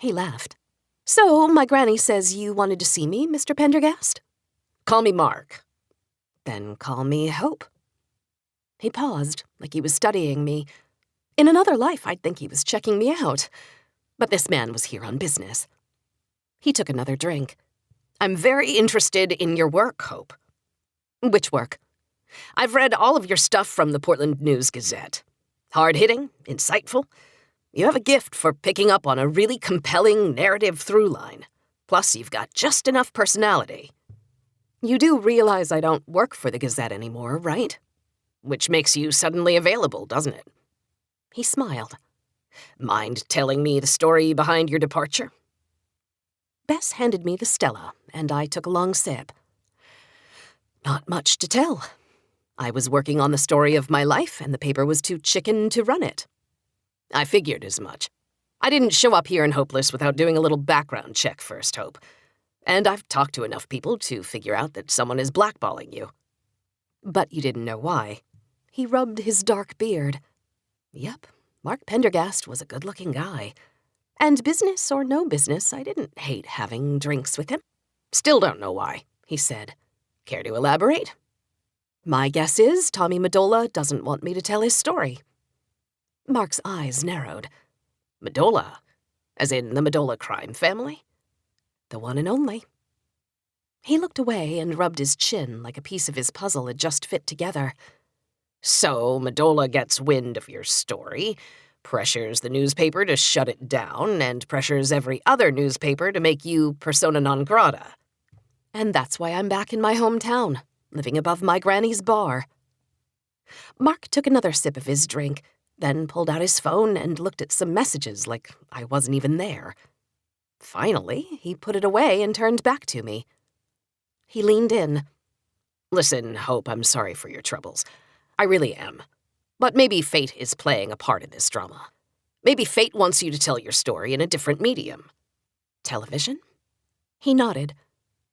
He laughed. "So, my granny says you wanted to see me, Mr. Pendergast?" "Call me Mark." "Then call me Hope." He paused, like he was studying me. In another life, I'd think he was checking me out. But this man was here on business. He took another drink. "I'm very interested in your work, Hope." "Which work?" "I've read all of your stuff from the Portland News-Gazette. Hard-hitting, insightful. You have a gift for picking up on a really compelling narrative through line. Plus, you've got just enough personality." "You do realize I don't work for the Gazette anymore, right?" "Which makes you suddenly available, doesn't it?" He smiled. "Mind telling me the story behind your departure?" Bess handed me the Stella, and I took a long sip. Not much to tell. I was working on the story of my life, and the paper was too chicken to run it. "I figured as much. I didn't show up here in Hopeless without doing a little background check first, Hope. And I've talked to enough people to figure out that someone is blackballing you." "But you didn't know why." He rubbed his dark beard. Yep, Mark Pendergast was a good-looking guy. And business or no business, I didn't hate having drinks with him. "Still don't know why," he said. "Care to elaborate?" "My guess is Tommy Medola doesn't want me to tell his story." Mark's eyes narrowed. "Medola? As in the Medola crime family?" "The one and only." He looked away and rubbed his chin like a piece of his puzzle had just fit together. "So Medola gets wind of your story, pressures the newspaper to shut it down, and pressures every other newspaper to make you persona non grata." "And that's why I'm back in my hometown, living above my granny's bar." Mark took another sip of his drink, then pulled out his phone and looked at some messages like I wasn't even there. Finally, he put it away and turned back to me. He leaned in. "Listen, Hope, I'm sorry for your troubles. I really am. But maybe fate is playing a part in this drama. Maybe fate wants you to tell your story in a different medium." "Television?" He nodded.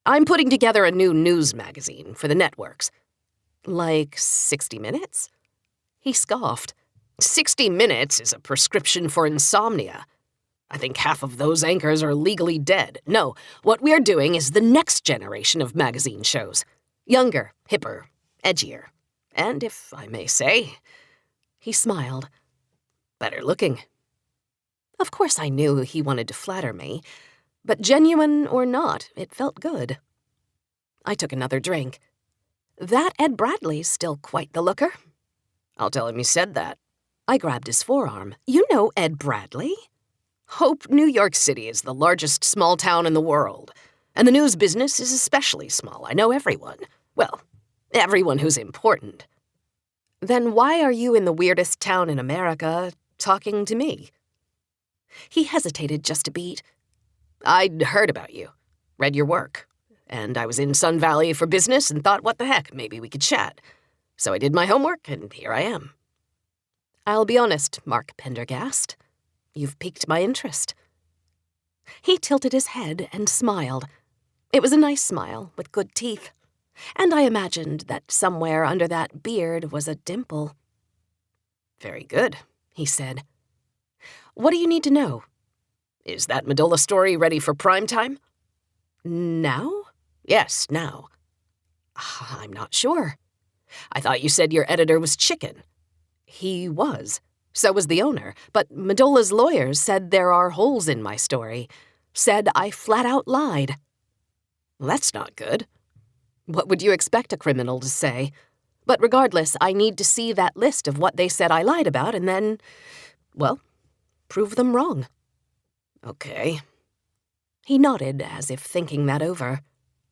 "I'm putting together a new news magazine for the networks." "Like 60 Minutes?" He scoffed. 60 Minutes is a prescription for insomnia. I think half of those anchors are legally dead. No, what we're doing is the next generation of magazine shows. Younger, hipper, edgier. And if I may say," he smiled, "better looking." Of course I knew he wanted to flatter me, but genuine or not, it felt good. I took another drink. That Ed Bradley's still quite the looker. "I'll tell him you said that." I grabbed his forearm. "You know Ed Bradley?" "Hope, New York City is the largest small town in the world, and the news business is especially small. I know everyone. Well, everyone who's important." "Then why are you in the weirdest town in America talking to me?" He hesitated just a beat. "I'd heard about you, read your work, and I was in Sun Valley for business and thought, what the heck, maybe we could chat. So I did my homework, and here I am. I'll be honest, Mark Pendergast. You've piqued my interest. He tilted his head and smiled. It was a nice smile with good teeth, and I imagined that somewhere under that beard was a dimple. Very good, he said. What do you need to know? Is that Medulla story ready for prime time? Now? Yes, now. I'm not sure. I thought you said your editor was chicken. He was. So was the owner. But Medulla's lawyers said there are holes in my story. Said I flat out lied. Well, that's not good. What would you expect a criminal to say? But regardless, I need to see that list of what they said I lied about and then, well, prove them wrong. Okay. He nodded as if thinking that over.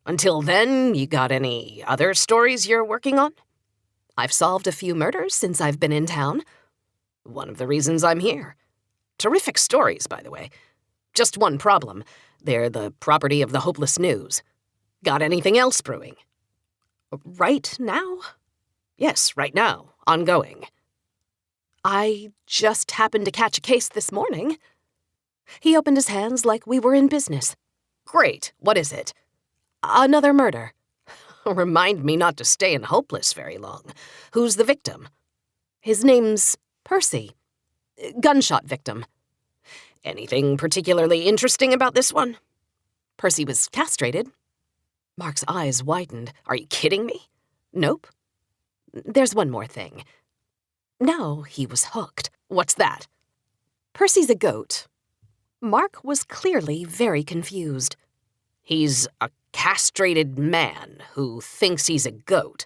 Until then, you got any other stories you're working on? I've solved a few murders since I've been in town. One of the reasons I'm here. Terrific stories, by the way. Just one problem. They're the property of the Hopeless News. Got anything else brewing? Right now? Yes, right now. Ongoing. I just happened to catch a case this morning. He opened his hands like we were in business. Great. What is it? Another murder. Remind me not to stay in Hopeless very long. Who's the victim? His name's Percy. Gunshot victim. Anything particularly interesting about this one? Percy was castrated. Mark's eyes widened. Are you kidding me? Nope. There's one more thing. Now he was hooked. What's that? Percy's a goat. Mark was clearly very confused. He's a castrated man who thinks he's a goat.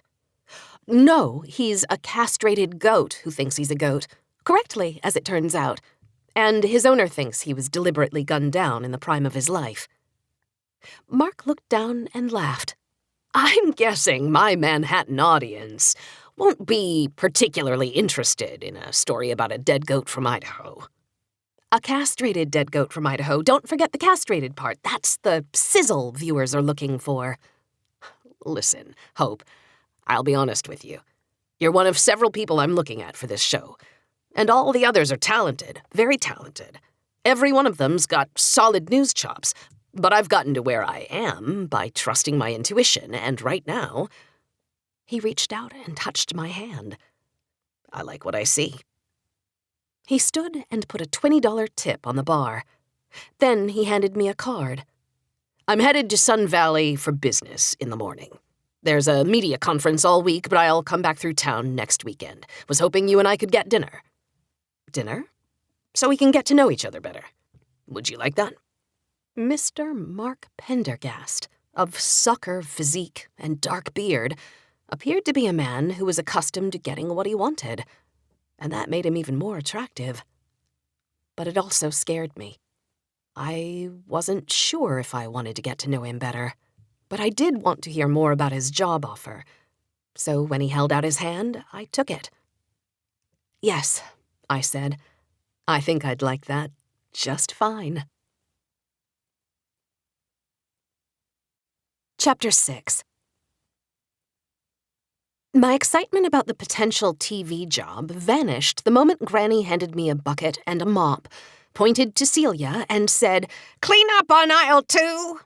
No, he's a castrated goat who thinks he's a goat. Correctly, as it turns out. And his owner thinks he was deliberately gunned down in the prime of his life. Mark looked down and laughed. I'm guessing my Manhattan audience won't be particularly interested in a story about a dead goat from Idaho. A castrated dead goat from Idaho. Don't forget the castrated part. That's the sizzle viewers are looking for. Listen, Hope, I'll be honest with you. You're one of several people I'm looking at for this show. And all the others are talented, very talented. Every one of them's got solid news chops, but I've gotten to where I am by trusting my intuition, and right now... He reached out and touched my hand. I like what I see. He stood and put a $20 tip on the bar. Then he handed me a card. I'm headed to Sun Valley for business in the morning. There's a media conference all week, but I'll come back through town next weekend. Was hoping you and I could get dinner. Dinner? So we can get to know each other better. Would you like that? Mr. Mark Pendergast, of sucker physique and dark beard, appeared to be a man who was accustomed to getting what he wanted, and that made him even more attractive. But it also scared me. I wasn't sure if I wanted to get to know him better, but I did want to hear more about his job offer. So when he held out his hand, I took it. Yes, I said. I think I'd like that just fine. Chapter 6. My excitement about the potential TV job vanished the moment Granny handed me a bucket and a mop, pointed to Celia, and said, "Clean up on aisle 2."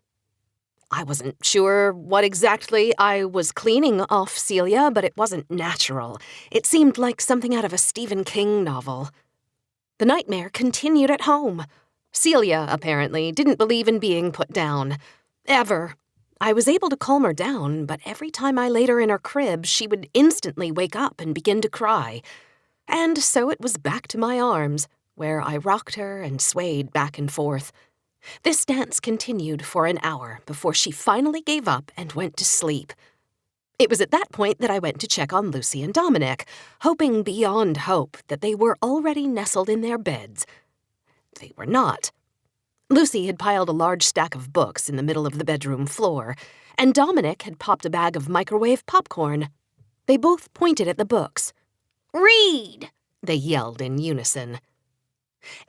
I wasn't sure what exactly I was cleaning off Celia, but it wasn't natural. It seemed like something out of a Stephen King novel. The nightmare continued at home. Celia, apparently, didn't believe in being put down. Ever. I was able to calm her down, but every time I laid her in her crib, she would instantly wake up and begin to cry. And so it was back to my arms, where I rocked her and swayed back and forth. This dance continued for an hour before she finally gave up and went to sleep. It was at that point that I went to check on Lucy and Dominic, hoping beyond hope that they were already nestled in their beds. They were not. Lucy had piled a large stack of books in the middle of the bedroom floor, and Dominic had popped a bag of microwave popcorn. They both pointed at the books. "Read!" they yelled in unison.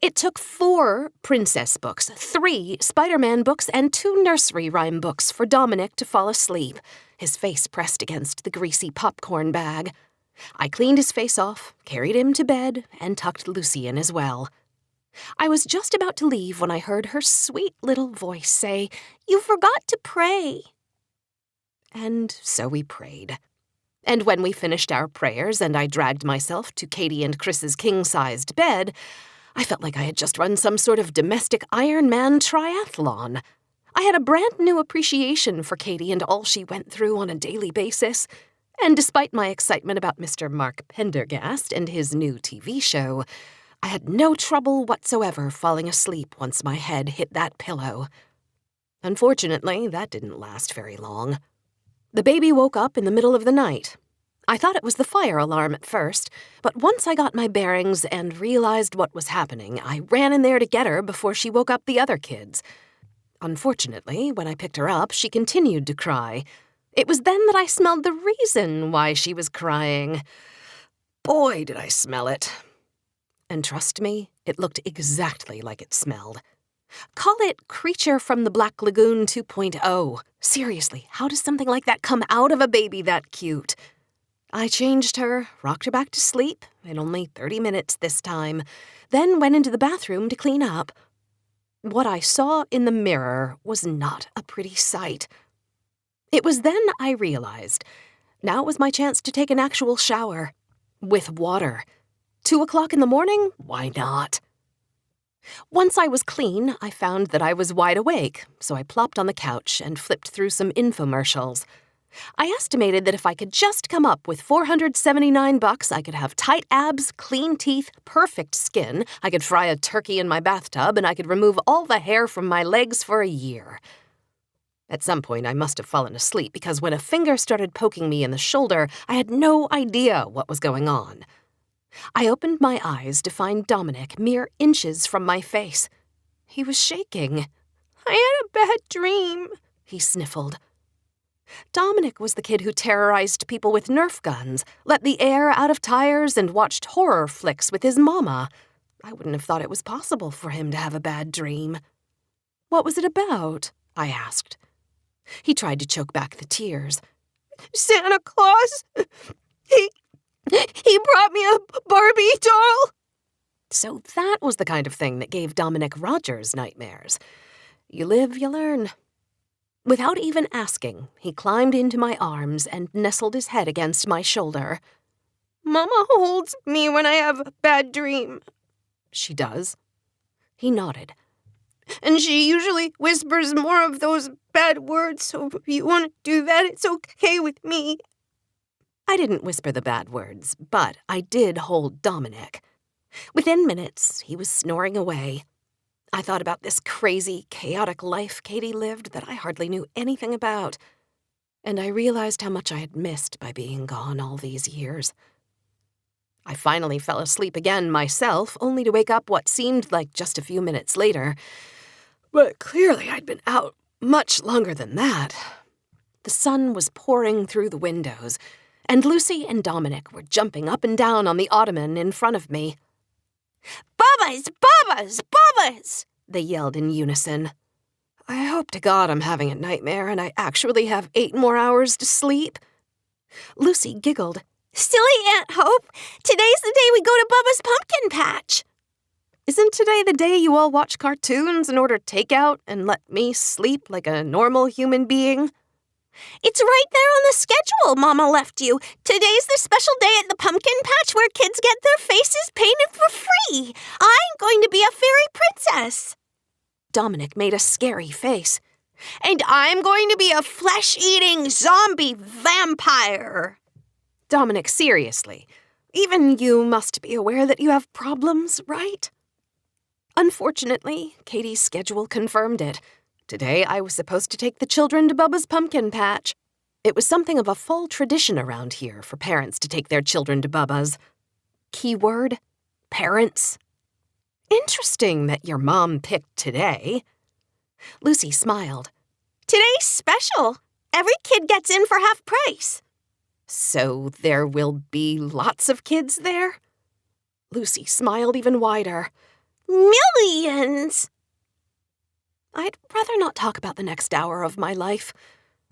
It took 4 princess books, 3 Spider-Man books, and 2 nursery rhyme books for Dominic to fall asleep, his face pressed against the greasy popcorn bag. I cleaned his face off, carried him to bed, and tucked Lucy in as well. I was just about to leave when I heard her sweet little voice say, "You forgot to pray." And so we prayed. And when we finished our prayers and I dragged myself to Katie and Chris's king-sized bed, I felt like I had just run some sort of domestic Ironman triathlon. I had a brand new appreciation for Katie and all she went through on a daily basis. And despite my excitement about Mr. Mark Pendergast and his new TV show, I had no trouble whatsoever falling asleep once my head hit that pillow. Unfortunately, that didn't last very long. The baby woke up in the middle of the night. I thought it was the fire alarm at first, but once I got my bearings and realized what was happening, I ran in there to get her before she woke up the other kids. Unfortunately, when I picked her up, she continued to cry. It was then that I smelled the reason why she was crying. Boy, did I smell it. And trust me, it looked exactly like it smelled. Call it Creature from the Black Lagoon 2.0. Seriously, how does something like that come out of a baby that cute? I changed her, rocked her back to sleep, in only 30 minutes this time, then went into the bathroom to clean up. What I saw in the mirror was not a pretty sight. It was then I realized now was my chance to take an actual shower. With water. 2 o'clock in the morning? Why not? Once I was clean, I found that I was wide awake, so I plopped on the couch and flipped through some infomercials. I estimated that if I could just come up with $479, I could have tight abs, clean teeth, perfect skin, I could fry a turkey in my bathtub, and I could remove all the hair from my legs for a year. At some point, I must have fallen asleep because when a finger started poking me in the shoulder, I had no idea what was going on. I opened my eyes to find Dominic mere inches from my face. He was shaking. "I had a bad dream," he sniffled. Dominic was the kid who terrorized people with Nerf guns, let the air out of tires, and watched horror flicks with his mama. I wouldn't have thought it was possible for him to have a bad dream. What was it about? I asked. He tried to choke back the tears. "Santa Claus, he brought me a Barbie doll." So that was the kind of thing that gave Dominic Rogers nightmares. You live, you learn. Without even asking, he climbed into my arms and nestled his head against my shoulder. "Mama holds me when I have a bad dream." She does? He nodded. "And she usually whispers more of those bad words, so if you want to do that, it's okay with me." I didn't whisper the bad words, but I did hold Dominic. Within minutes, he was snoring away. I thought about this crazy, chaotic life Katie lived that I hardly knew anything about, and I realized how much I had missed by being gone all these years. I finally fell asleep again myself, only to wake up what seemed like just a few minutes later. But clearly I'd been out much longer than that. The sun was pouring through the windows, and Lucy and Dominic were jumping up and down on the ottoman in front of me. "Bubba's! Bubba's! Bubba's!" they yelled in unison. I hope to God I'm having a nightmare and I actually have 8 more hours to sleep. Lucy giggled. "Silly Aunt Hope, today's the day we go to Bubba's pumpkin patch." Isn't today the day you all watch cartoons and order takeout and let me sleep like a normal human being? "It's right there on the schedule Mama left you. Today's the special day at the pumpkin patch where kids get their faces painted for free. I'm going to be a fairy princess." Dominic made a scary face. "And I'm going to be a flesh-eating zombie vampire." Dominic, seriously, even you must be aware that you have problems, right? Unfortunately, Katie's schedule confirmed it. Today, I was supposed to take the children to Bubba's pumpkin patch. It was something of a fall tradition around here for parents to take their children to Bubba's. Keyword, parents. Interesting that your mom picked today. Lucy smiled. "Today's special. Every kid gets in for half price." So there will be lots of kids there? Lucy smiled even wider. Millions! I'd rather not talk about the next hour of my life,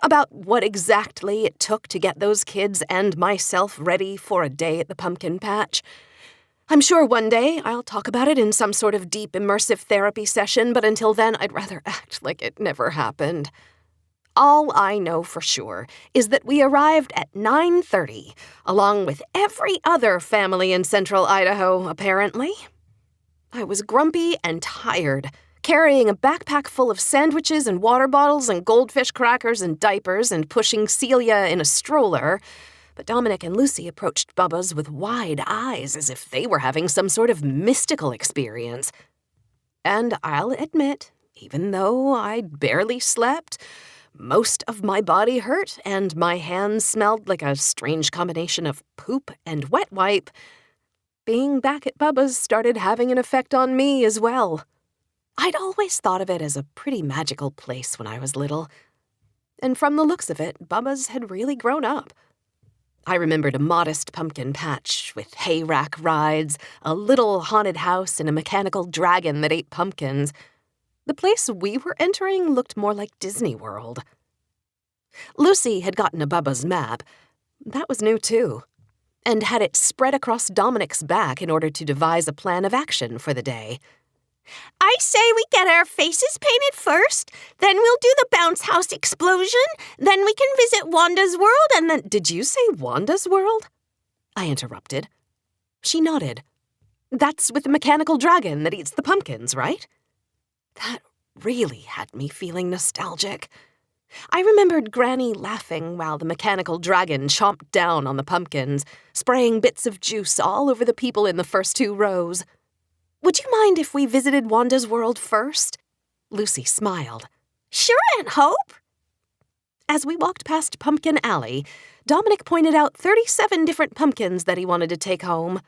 about what exactly it took to get those kids and myself ready for a day at the pumpkin patch. I'm sure one day I'll talk about it in some sort of deep immersive therapy session, but until then I'd rather act like it never happened. All I know for sure is that we arrived at 9:30, along with every other family in central Idaho, apparently. I was grumpy and tired, carrying a backpack full of sandwiches and water bottles and goldfish crackers and diapers and pushing Celia in a stroller, but Dominic and Lucy approached Bubba's with wide eyes as if they were having some sort of mystical experience. And I'll admit, even though I'd barely slept, most of my body hurt and my hands smelled like a strange combination of poop and wet wipe, being back at Bubba's started having an effect on me as well. I'd always thought of it as a pretty magical place when I was little. And from the looks of it, Bubba's had really grown up. I remembered a modest pumpkin patch with hay rack rides, a little haunted house, and a mechanical dragon that ate pumpkins. The place we were entering looked more like Disney World. Lucy had gotten a Bubba's map. That was new, too, and had it spread across Dominic's back in order to devise a plan of action for the day. I say we get our faces painted first, then we'll do the bounce house explosion, then we can visit Wanda's world, and then— Did you say Wanda's world? I interrupted. She nodded. That's with the mechanical dragon that eats the pumpkins, right? That really had me feeling nostalgic. I remembered Granny laughing while the mechanical dragon chomped down on the pumpkins, spraying bits of juice all over the people in the first 2 rows. Would you mind if we visited Wanda's world first? Lucy smiled. Sure, Aunt Hope. As we walked past Pumpkin Alley, Dominic pointed out 37 different pumpkins that he wanted to take home.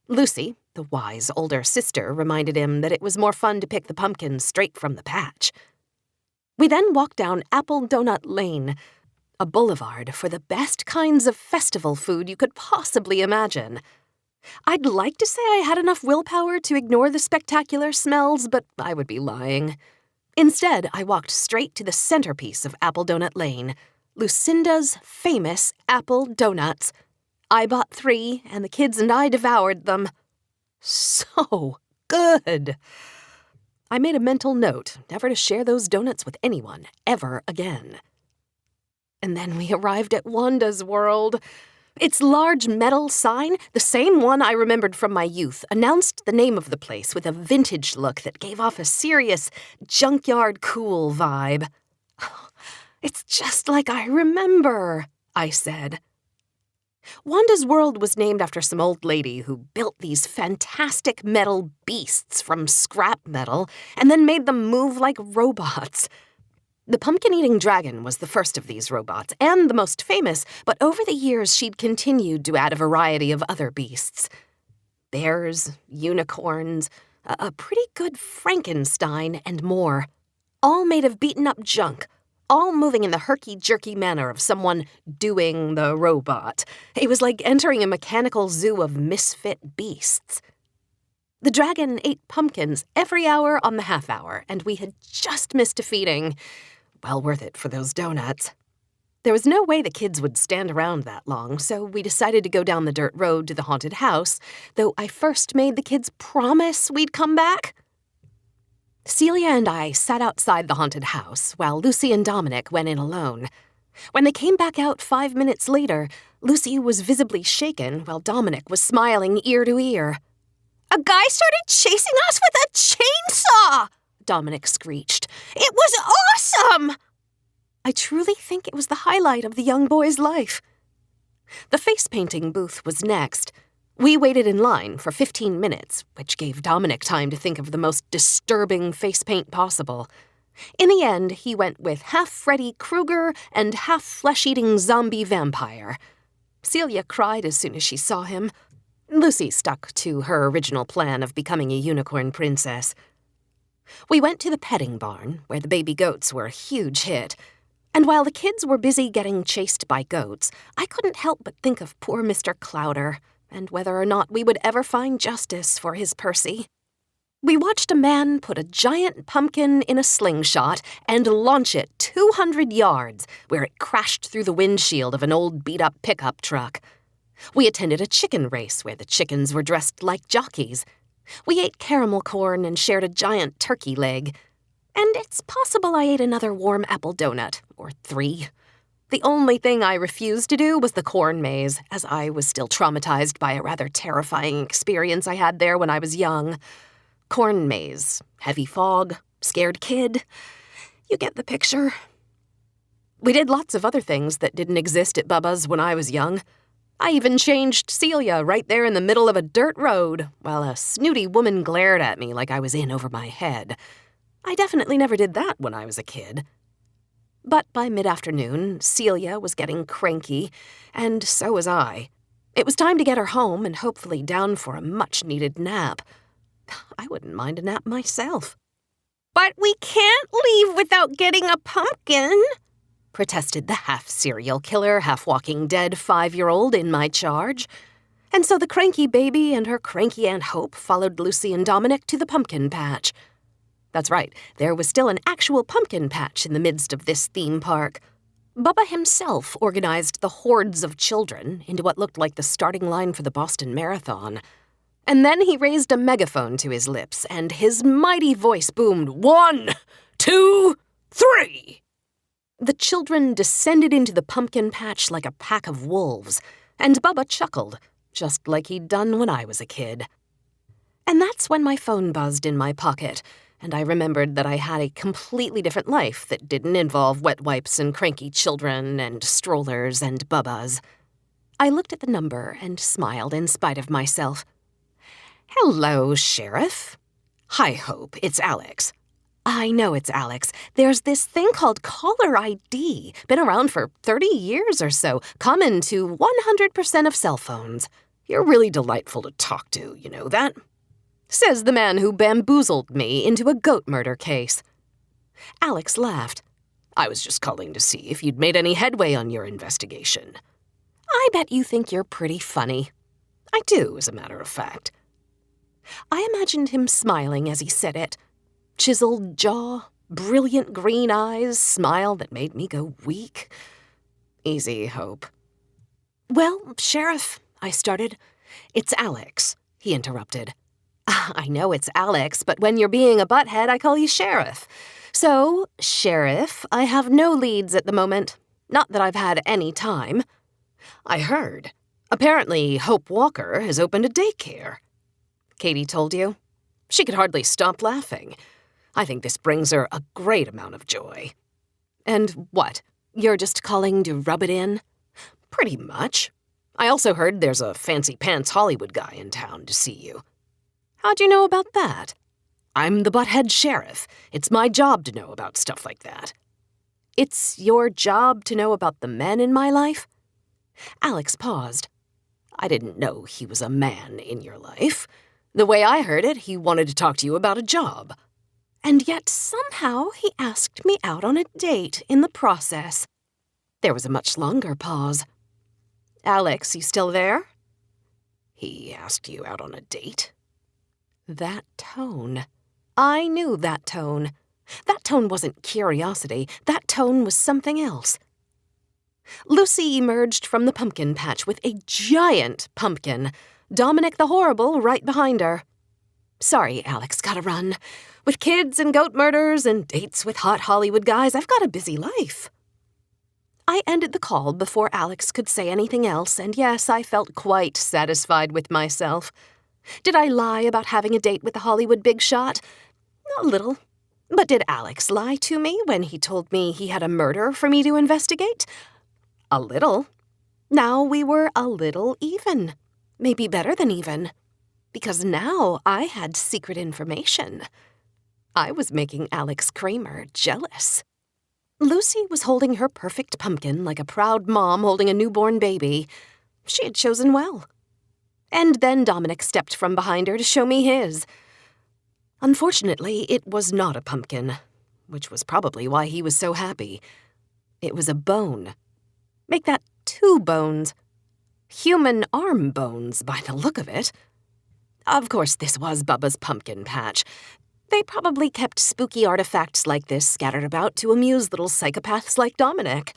Lucy, the wise older sister, reminded him that it was more fun to pick the pumpkins straight from the patch. We then walked down Apple Donut Lane, a boulevard for the best kinds of festival food you could possibly imagine. I'd like to say I had enough willpower to ignore the spectacular smells, but I would be lying. Instead, I walked straight to the centerpiece of Apple Donut Lane, Lucinda's famous apple donuts. I bought 3, and the kids and I devoured them. So good! I made a mental note never to share those donuts with anyone ever again. And then we arrived at Wanda's world. Its large metal sign, the same one I remembered from my youth, announced the name of the place with a vintage look that gave off a serious, junkyard cool vibe. It's just like I remember, I said. Wanda's world was named after some old lady who built these fantastic metal beasts from scrap metal and then made them move like robots. The pumpkin-eating dragon was the first of these robots, and the most famous, but over the years she'd continued to add a variety of other beasts. Bears, unicorns, a pretty good Frankenstein, and more. All made of beaten-up junk, all moving in the herky-jerky manner of someone doing the robot. It was like entering a mechanical zoo of misfit beasts. The dragon ate pumpkins every hour on the half-hour, and we had just missed defeating— well worth it for those donuts. There was no way the kids would stand around that long, so we decided to go down the dirt road to the haunted house, though I first made the kids promise we'd come back. Celia and I sat outside the haunted house, while Lucy and Dominic went in alone. When they came back out 5 minutes later, Lucy was visibly shaken, while Dominic was smiling ear to ear. A guy started chasing us with a chainsaw! Dominic screeched. It was awesome! I truly think it was the highlight of the young boy's life. The face-painting booth was next. We waited in line for 15 minutes, which gave Dominic time to think of the most disturbing face paint possible. In the end, he went with half Freddy Krueger and half flesh-eating zombie vampire. Celia cried as soon as she saw him. Lucy stuck to her original plan of becoming a unicorn princess. We went to the petting barn, where the baby goats were a huge hit. And while the kids were busy getting chased by goats, I couldn't help but think of poor Mr. Clowder, and whether or not we would ever find justice for his Percy. We watched a man put a giant pumpkin in a slingshot and launch it 200 yards, where it crashed through the windshield of an old beat-up pickup truck. We attended a chicken race where the chickens were dressed like jockeys. We ate caramel corn and shared a giant turkey leg. And it's possible I ate another warm apple donut, or 3. The only thing I refused to do was the corn maze, as I was still traumatized by a rather terrifying experience I had there when I was young. Corn maze, heavy fog, scared kid. You get the picture. We did lots of other things that didn't exist at Bubba's when I was young. I even changed Celia right there in the middle of a dirt road, while a snooty woman glared at me like I was in over my head. I definitely never did that when I was a kid. But by mid-afternoon, Celia was getting cranky, and so was I. It was time to get her home and hopefully down for a much-needed nap. I wouldn't mind a nap myself. But we can't leave without getting a pumpkin, protested the half-serial killer, half-walking dead 5-year-old in my charge. And so the cranky baby and her cranky Aunt Hope followed Lucy and Dominic to the pumpkin patch. That's right, there was still an actual pumpkin patch in the midst of this theme park. Bubba himself organized the hordes of children into what looked like the starting line for the Boston Marathon. And then he raised a megaphone to his lips, and his mighty voice boomed, 1, 2, 3! The children descended into the pumpkin patch like a pack of wolves, and Bubba chuckled, just like he'd done when I was a kid. And that's when my phone buzzed in my pocket, and I remembered that I had a completely different life that didn't involve wet wipes and cranky children and strollers and Bubbas. I looked at the number and smiled in spite of myself. Hello, Sheriff. Hi, Hope. It's Alex. I know it's Alex. There's this thing called caller ID. Been around for 30 years or so. Common to 100% of cell phones. You're really delightful to talk to, you know that? Says the man who bamboozled me into a goat murder case. Alex laughed. I was just calling to see if you'd made any headway on your investigation. I bet you think you're pretty funny. I do, as a matter of fact. I imagined him smiling as he said it. Chiseled jaw, brilliant green eyes, smile that made me go weak. Easy, Hope. Well, Sheriff, I started. It's Alex, he interrupted. I know it's Alex, but when you're being a butthead, I call you Sheriff. So, Sheriff, I have no leads at the moment. Not that I've had any time. I heard. Apparently, Hope Walker has opened a daycare. Katie told you? She could hardly stop laughing. I think this brings her a great amount of joy. And what? You're just calling to rub it in? Pretty much. I also heard there's a fancy-pants Hollywood guy in town to see you. How'd you know about that? I'm the butthead sheriff. It's my job to know about stuff like that. It's your job to know about the men in my life? Alex paused. I didn't know he was a man in your life. The way I heard it, he wanted to talk to you about a job. And yet somehow he asked me out on a date in the process. There was a much longer pause. Alex, you still there? He asked you out on a date? That tone. I knew that tone. That tone wasn't curiosity. That tone was something else. Lucy emerged from the pumpkin patch with a giant pumpkin. Dominic the Horrible right behind her. Sorry, Alex, gotta run. With kids and goat murders and dates with hot Hollywood guys, I've got a busy life. I ended the call before Alex could say anything else, and yes, I felt quite satisfied with myself. Did I lie about having a date with the Hollywood big shot? A little. But did Alex lie to me when he told me he had a murder for me to investigate? A little. Now we were a little even. Maybe better than even. Because now I had secret information. I was making Alex Kramer jealous. Lucy was holding her perfect pumpkin like a proud mom holding a newborn baby. She had chosen well. And then Dominic stepped from behind her to show me his. Unfortunately, it was not a pumpkin, which was probably why he was so happy. It was a bone. Make that 2 bones. Human arm bones, by the look of it. Of course, this was Bubba's pumpkin patch. They probably kept spooky artifacts like this scattered about to amuse little psychopaths like Dominic.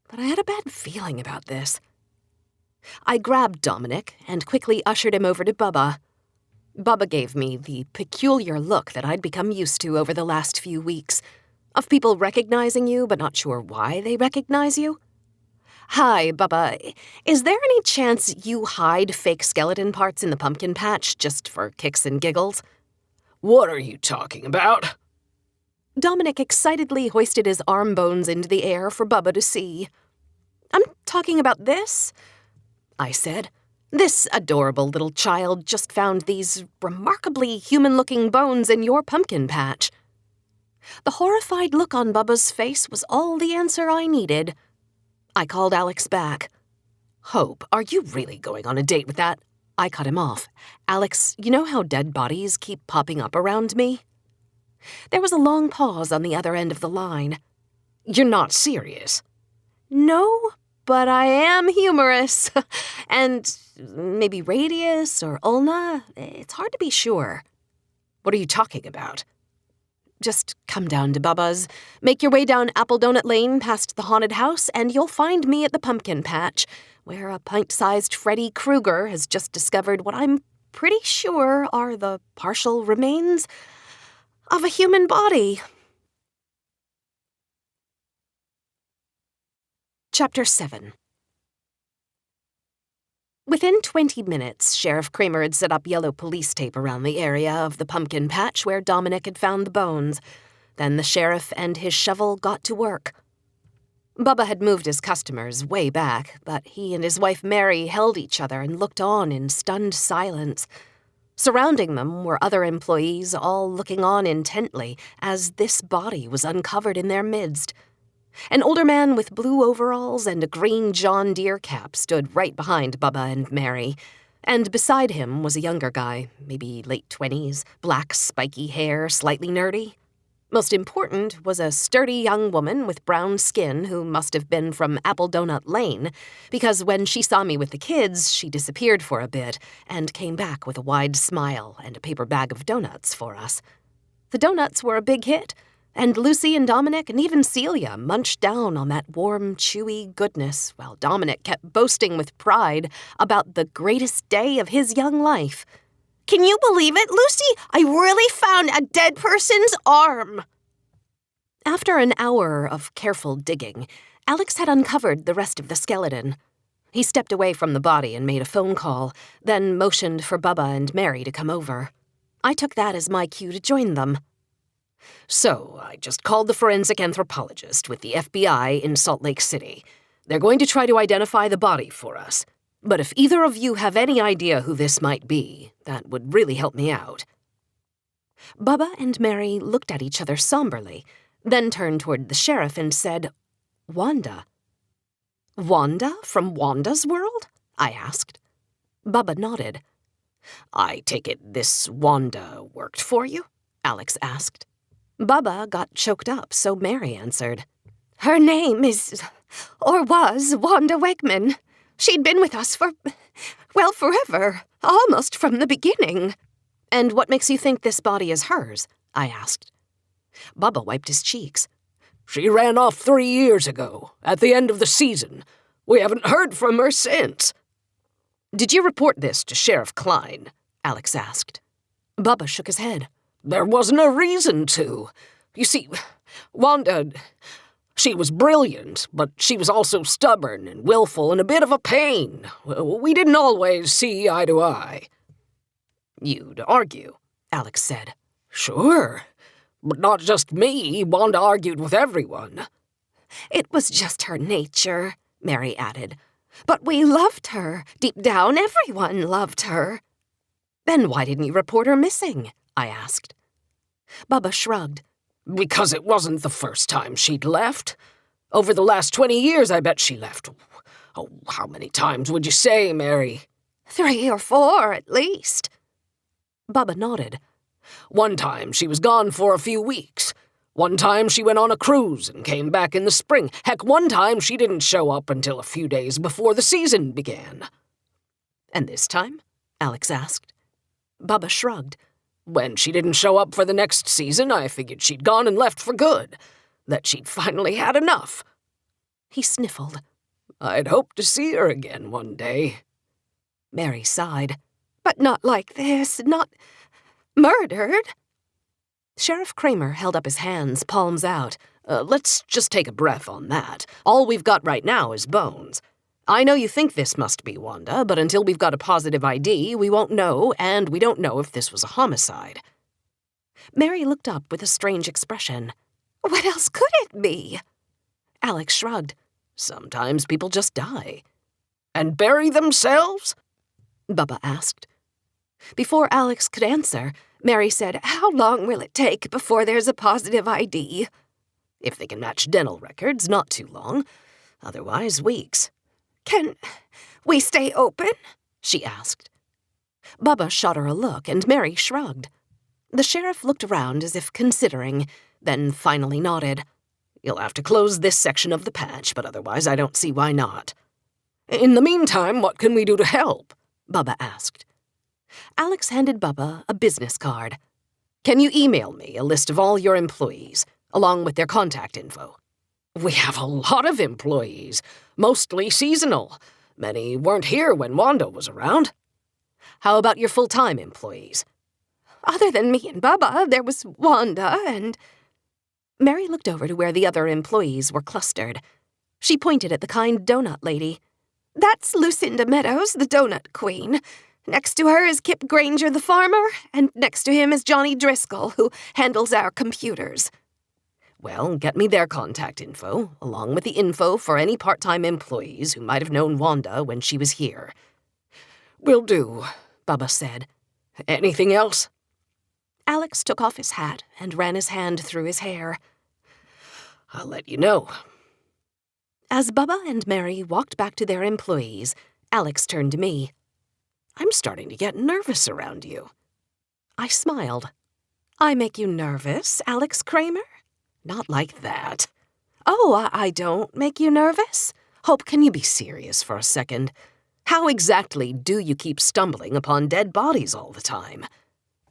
But I had a bad feeling about this. I grabbed Dominic and quickly ushered him over to Bubba. Bubba gave me the peculiar look that I'd become used to over the last few weeks, of people recognizing you but not sure why they recognize you. Hi, Bubba. Is there any chance you hide fake skeleton parts in the pumpkin patch just for kicks and giggles? What are you talking about? Dominic excitedly hoisted his arm bones into the air for Bubba to see. I'm talking about this, I said. This adorable little child just found these remarkably human-looking bones in your pumpkin patch. The horrified look on Bubba's face was all the answer I needed. I called Alex back. Hope, are you really going on a date with that? I cut him off. Alex, you know how dead bodies keep popping up around me? There was a long pause on the other end of the line. You're not serious? No, but I am humorous. And maybe Radius or Ulna. It's hard to be sure. What are you talking about? Just come down to Bubba's, make your way down Apple Donut Lane past the haunted house, and you'll find me at the pumpkin patch, where a pint-sized Freddy Krueger has just discovered what I'm pretty sure are the partial remains of a human body. Chapter 7. Within 20 minutes, Sheriff Kramer had set up yellow police tape around the area of the pumpkin patch where Dominic had found the bones. Then the sheriff and his shovel got to work. Bubba had moved his customers way back, but he and his wife Mary held each other and looked on in stunned silence. Surrounding them were other employees, all looking on intently as this body was uncovered in their midst. An older man with blue overalls and a green John Deere cap stood right behind Bubba and Mary, and beside him was a younger guy, maybe late 20s, black spiky hair, slightly nerdy. Most important was a sturdy young woman with brown skin who must have been from Apple Donut Lane, because when she saw me with the kids, she disappeared for a bit and came back with a wide smile and a paper bag of donuts for us. The donuts were a big hit, and Lucy and Dominic and even Celia munched down on that warm, chewy goodness while Dominic kept boasting with pride about the greatest day of his young life. Can you believe it, Lucy? I really found a dead person's arm. After an hour of careful digging, Alex had uncovered the rest of the skeleton. He stepped away from the body and made a phone call, then motioned for Bubba and Mary to come over. I took that as my cue to join them. So, I just called the forensic anthropologist with the FBI in Salt Lake City. They're going to try to identify the body for us. But if either of you have any idea who this might be, that would really help me out. Bubba and Mary looked at each other somberly, then turned toward the sheriff and said, "Wanda." "Wanda from Wanda's world?" I asked. Bubba nodded. "I take it this Wanda worked for you?" Alex asked. Bubba got choked up, so Mary answered. "Her name is, or was, Wanda Wegman. She'd been with us for, well, forever, almost from the beginning." "And what makes you think this body is hers?" I asked. Bubba wiped his cheeks. "She ran off 3 years ago, at the end of the season. We haven't heard from her since." "Did you report this to Sheriff Klein?" Alex asked. Bubba shook his head. "There wasn't a reason to. You see, Wanda, she was brilliant, but she was also stubborn and willful and a bit of a pain. We didn't always see eye to eye." "You'd argue," Alex said. "Sure, but not just me. Wanda argued with everyone." "It was just her nature," Mary added. "But we loved her. Deep down, everyone loved her." "Then why didn't you report her missing?" I asked. Bubba shrugged. "Because it wasn't the first time she'd left. Over the last 20 years, I bet she left. Oh, how many times would you say, Mary?" 3 or 4, at least." Bubba nodded. "One time she was gone for a few weeks. One time she went on a cruise and came back in the spring. Heck, one time she didn't show up until a few days before the season began." "And this time?" Alex asked. Bubba shrugged. When she didn't show up for the next season, I figured she'd gone and left for good. That she'd finally had enough. He sniffled. I'd hoped to see her again one day. Mary sighed. But not like this, not murdered. Sheriff Kramer held up his hands, palms out. Let's just take a breath on that. All we've got right now is bones. I know you think this must be Wanda, but until we've got a positive ID, we won't know, and we don't know if this was a homicide. Mary looked up with a strange expression. What else could it be? Alex shrugged. Sometimes people just die. And bury themselves? Bubba asked. Before Alex could answer, Mary said, How long will it take before there's a positive ID? If they can match dental records, not too long. Otherwise, weeks. Can we stay open? She asked. Bubba shot her a look, and Mary shrugged. The sheriff looked around as if considering, then finally nodded. You'll have to close this section of the patch, but otherwise I don't see why not. In the meantime, what can we do to help? Bubba asked. Alex handed Bubba a business card. Can you email me a list of all your employees, along with their contact info? We have a lot of employees, mostly seasonal. Many weren't here when Wanda was around. How about your full-time employees? Other than me and Bubba, there was Wanda and... Mary looked over to where the other employees were clustered. She pointed at the kind donut lady. That's Lucinda Meadows, the donut queen. Next to her is Kip Granger, the farmer, and next to him is Johnny Driscoll, who handles our computers. Well, get me their contact info, along with the info for any part-time employees who might have known Wanda when she was here. Will do, Bubba said. Anything else? Alex took off his hat and ran his hand through his hair. I'll let you know. As Bubba and Mary walked back to their employees, Alex turned to me. I'm starting to get nervous around you. I smiled. I make you nervous, Alex Kramer? Not like that. Oh, I don't make you nervous? Hope, can you be serious for a second? How exactly do you keep stumbling upon dead bodies all the time?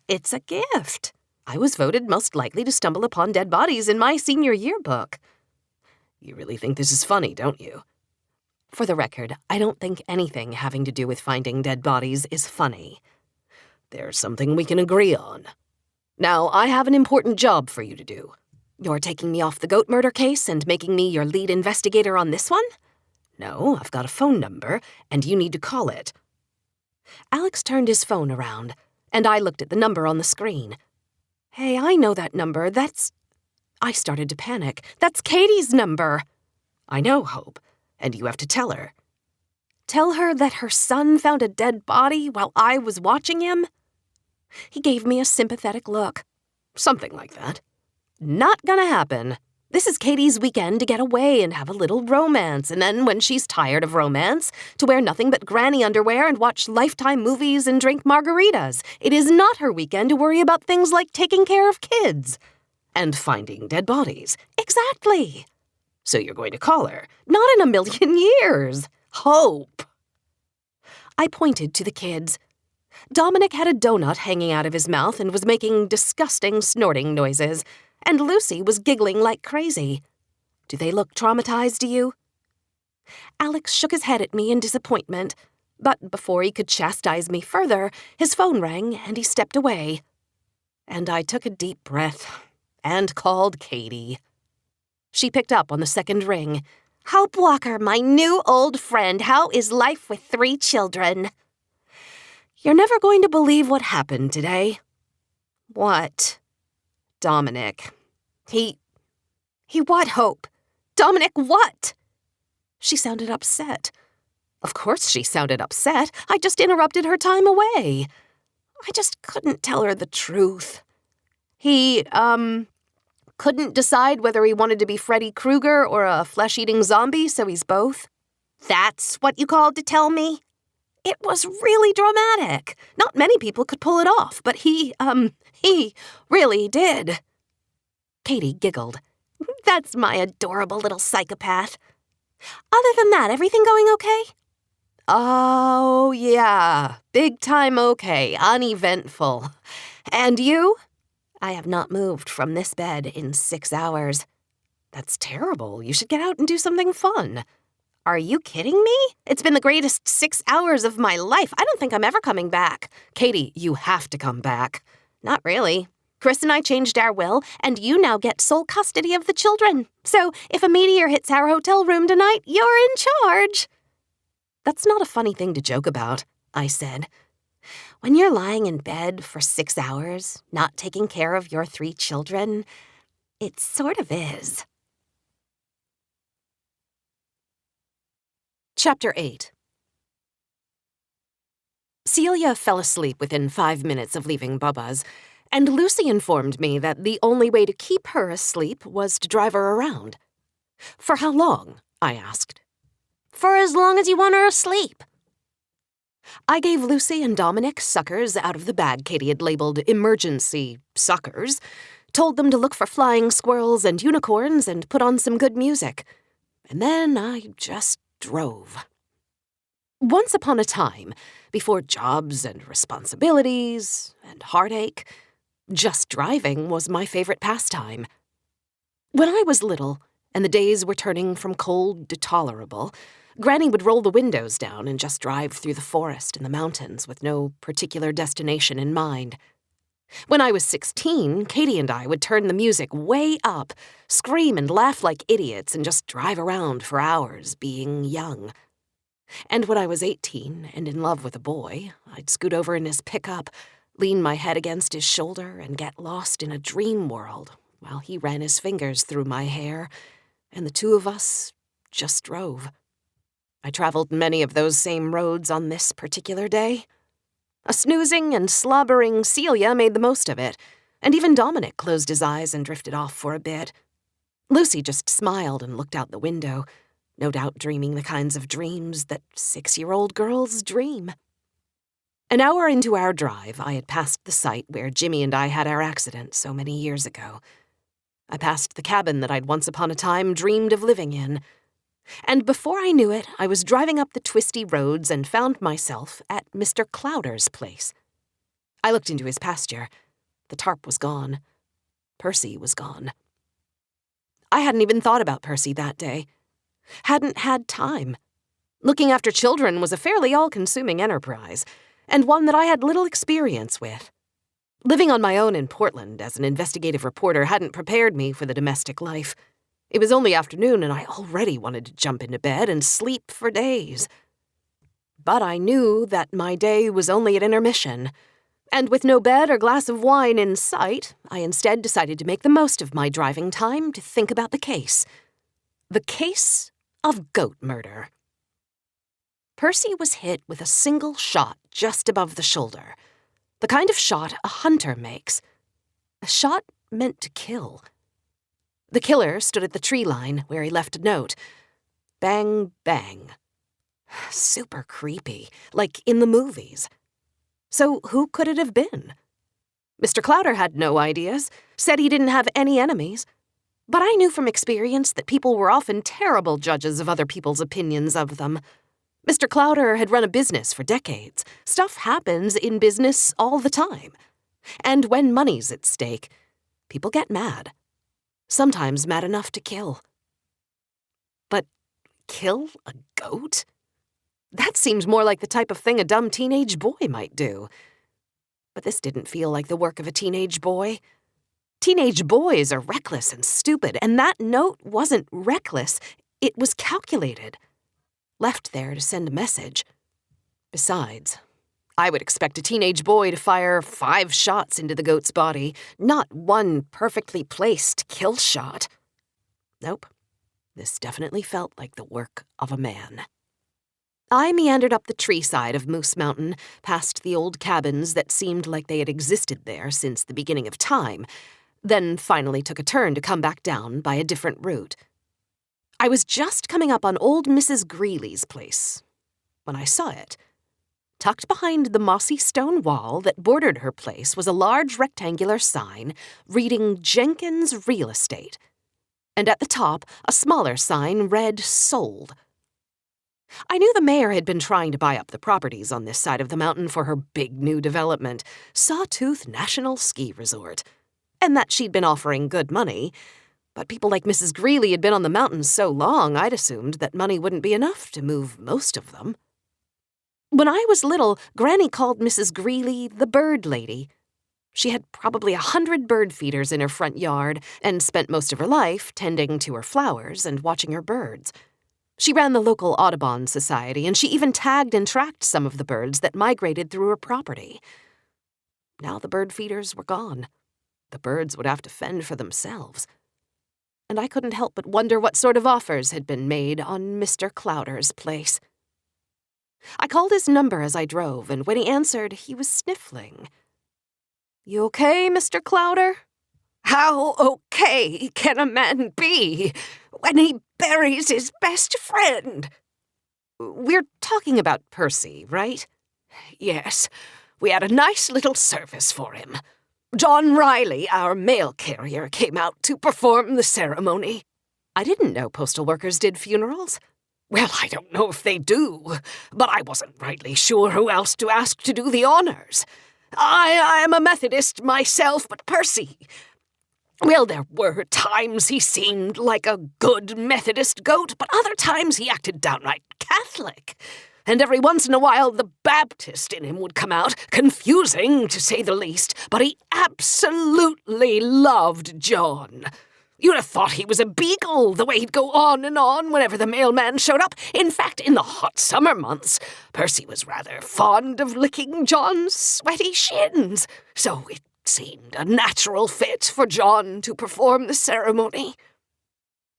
It's a gift. I was voted most likely to stumble upon dead bodies in my senior yearbook. You really think this is funny, don't you? For the record, I don't think anything having to do with finding dead bodies is funny. There's something we can agree on. Now, I have an important job for you to do. You're taking me off the goat murder case and making me your lead investigator on this one? No, I've got a phone number, and you need to call it. Alex turned his phone around, and I looked at the number on the screen. Hey, I know that number. I started to panic. That's Katie's number. I know, Hope, and you have to tell her. Tell her that her son found a dead body while I was watching him? He gave me a sympathetic look. Something like that. Not gonna happen. This is Katie's weekend to get away and have a little romance, and then when she's tired of romance, to wear nothing but granny underwear and watch Lifetime movies and drink margaritas. It is not her weekend to worry about things like taking care of kids. And finding dead bodies. Exactly. So you're going to call her? Not in a million years. Hope. I pointed to the kids. Dominic had a donut hanging out of his mouth and was making disgusting snorting noises, and Lucy was giggling like crazy. Do they look traumatized to you? Alex shook his head at me in disappointment, but before he could chastise me further, his phone rang and he stepped away. And I took a deep breath and called Katie. She picked up on the second ring. Hope Walker, my new old friend, how is life with 3 children? You're never going to believe what happened today. What? Dominic. He what, Hope? Dominic what? She sounded upset. Of course she sounded upset. I just interrupted her time away. I just couldn't tell her the truth. He, couldn't decide whether he wanted to be Freddy Krueger or a flesh-eating zombie, so he's both. That's what you called to tell me? It was really dramatic. Not many people could pull it off, but he really did. Katie giggled. That's my adorable little psychopath. Other than that, everything going okay? Oh, yeah. Big time okay. Uneventful. And you? I have not moved from this bed in 6 hours. That's terrible. You should get out and do something fun. Are you kidding me? It's been the greatest 6 hours of my life. I don't think I'm ever coming back. Katie, you have to come back. Not really. Chris and I changed our will, and you now get sole custody of the children. So if a meteor hits our hotel room tonight, you're in charge. That's not a funny thing to joke about, I said. When you're lying in bed for 6 hours, not taking care of your 3 children, it sort of is. Chapter 8. Celia fell asleep within 5 minutes of leaving Bubba's, and Lucy informed me that the only way to keep her asleep was to drive her around. For how long? I asked. For as long as you want her asleep. I gave Lucy and Dominic suckers out of the bag Katie had labeled emergency suckers, told them to look for flying squirrels and unicorns and put on some good music. And then I just drove. Once upon a time, before jobs and responsibilities and heartache, just driving was my favorite pastime. When I was little, and the days were turning from cold to tolerable, Granny would roll the windows down and just drive through the forest and the mountains with no particular destination in mind. When I was 16, Katie and I would turn the music way up, scream and laugh like idiots, and just drive around for hours, being young. And when I was 18 and in love with a boy, I'd scoot over in his pickup, lean my head against his shoulder, and get lost in a dream world while he ran his fingers through my hair, and the two of us just drove. I traveled many of those same roads on this particular day. A snoozing and slobbering Celia made the most of it, and even Dominic closed his eyes and drifted off for a bit. Lucy just smiled and looked out the window, no doubt dreaming the kinds of dreams that 6-year-old girls dream. An hour into our drive, I had passed the site where Jimmy and I had our accident so many years ago. I passed the cabin that I'd once upon a time dreamed of living in. And before I knew it, I was driving up the twisty roads and found myself at Mr. Clowder's place. I looked into his pasture. The tarp was gone. Percy was gone. I hadn't even thought about Percy that day. Hadn't had time. Looking after children was a fairly all-consuming enterprise, and one that I had little experience with. Living on my own in Portland as an investigative reporter hadn't prepared me for the domestic life. It was only afternoon, and I already wanted to jump into bed and sleep for days. But I knew that my day was only at intermission, and with no bed or glass of wine in sight, I instead decided to make the most of my driving time to think about the case. The case of goat murder. Percy was hit with a single shot just above the shoulder, the kind of shot a hunter makes, a shot meant to kill. The killer stood at the tree line where he left a note. Bang, bang. Super creepy, like in the movies. So who could it have been? Mr. Clowder had no ideas, said he didn't have any enemies. But I knew from experience that people were often terrible judges of other people's opinions of them. Mr. Clowder had run a business for decades. Stuff happens in business all the time. And when money's at stake, people get mad. Sometimes mad enough to kill. But kill a goat? That seemed more like the type of thing a dumb teenage boy might do. But this didn't feel like the work of a teenage boy. Teenage boys are reckless and stupid, and that note wasn't reckless. It was calculated. Left there to send a message. Besides, I would expect a teenage boy to fire 5 shots into the goat's body, not one perfectly placed kill shot. Nope. This definitely felt like the work of a man. I meandered up the tree side of Moose Mountain, past the old cabins that seemed like they had existed there since the beginning of time, then finally took a turn to come back down by a different route. I was just coming up on old Mrs. Greeley's place when I saw it. Tucked behind the mossy stone wall that bordered her place was a large rectangular sign reading Jenkins Real Estate, and at the top a smaller sign read Sold. I knew the mayor had been trying to buy up the properties on this side of the mountain for her big new development, Sawtooth National Ski Resort, and that she'd been offering good money. But people like Mrs. Greeley had been on the mountain so long, I'd assumed that money wouldn't be enough to move most of them. When I was little, Granny called Mrs. Greeley the bird lady. She had probably 100 bird feeders in her front yard and spent most of her life tending to her flowers and watching her birds. She ran the local Audubon Society, and she even tagged and tracked some of the birds that migrated through her property. Now the bird feeders were gone. The birds would have to fend for themselves. And I couldn't help but wonder what sort of offers had been made on Mr. Clowder's place. I called his number as I drove, and when he answered, he was sniffling. "You okay, Mr. Clowder?" How okay can a man be when he buries his best friend? We're talking about Percy, right? Yes, we had a nice little service for him. John Riley, our mail carrier, came out to perform the ceremony. I didn't know postal workers did funerals. Well, I don't know if they do, but I wasn't rightly sure who else to ask to do the honors. I am a Methodist myself, but Percy... Well, there were times he seemed like a good Methodist goat, but other times he acted downright Catholic. And every once in a while the Baptist in him would come out, confusing to say the least, but he absolutely loved John. You'd have thought he was a beagle, the way he'd go on and on whenever the mailman showed up. In fact, in the hot summer months, Percy was rather fond of licking John's sweaty shins, so it seemed a natural fit for John to perform the ceremony.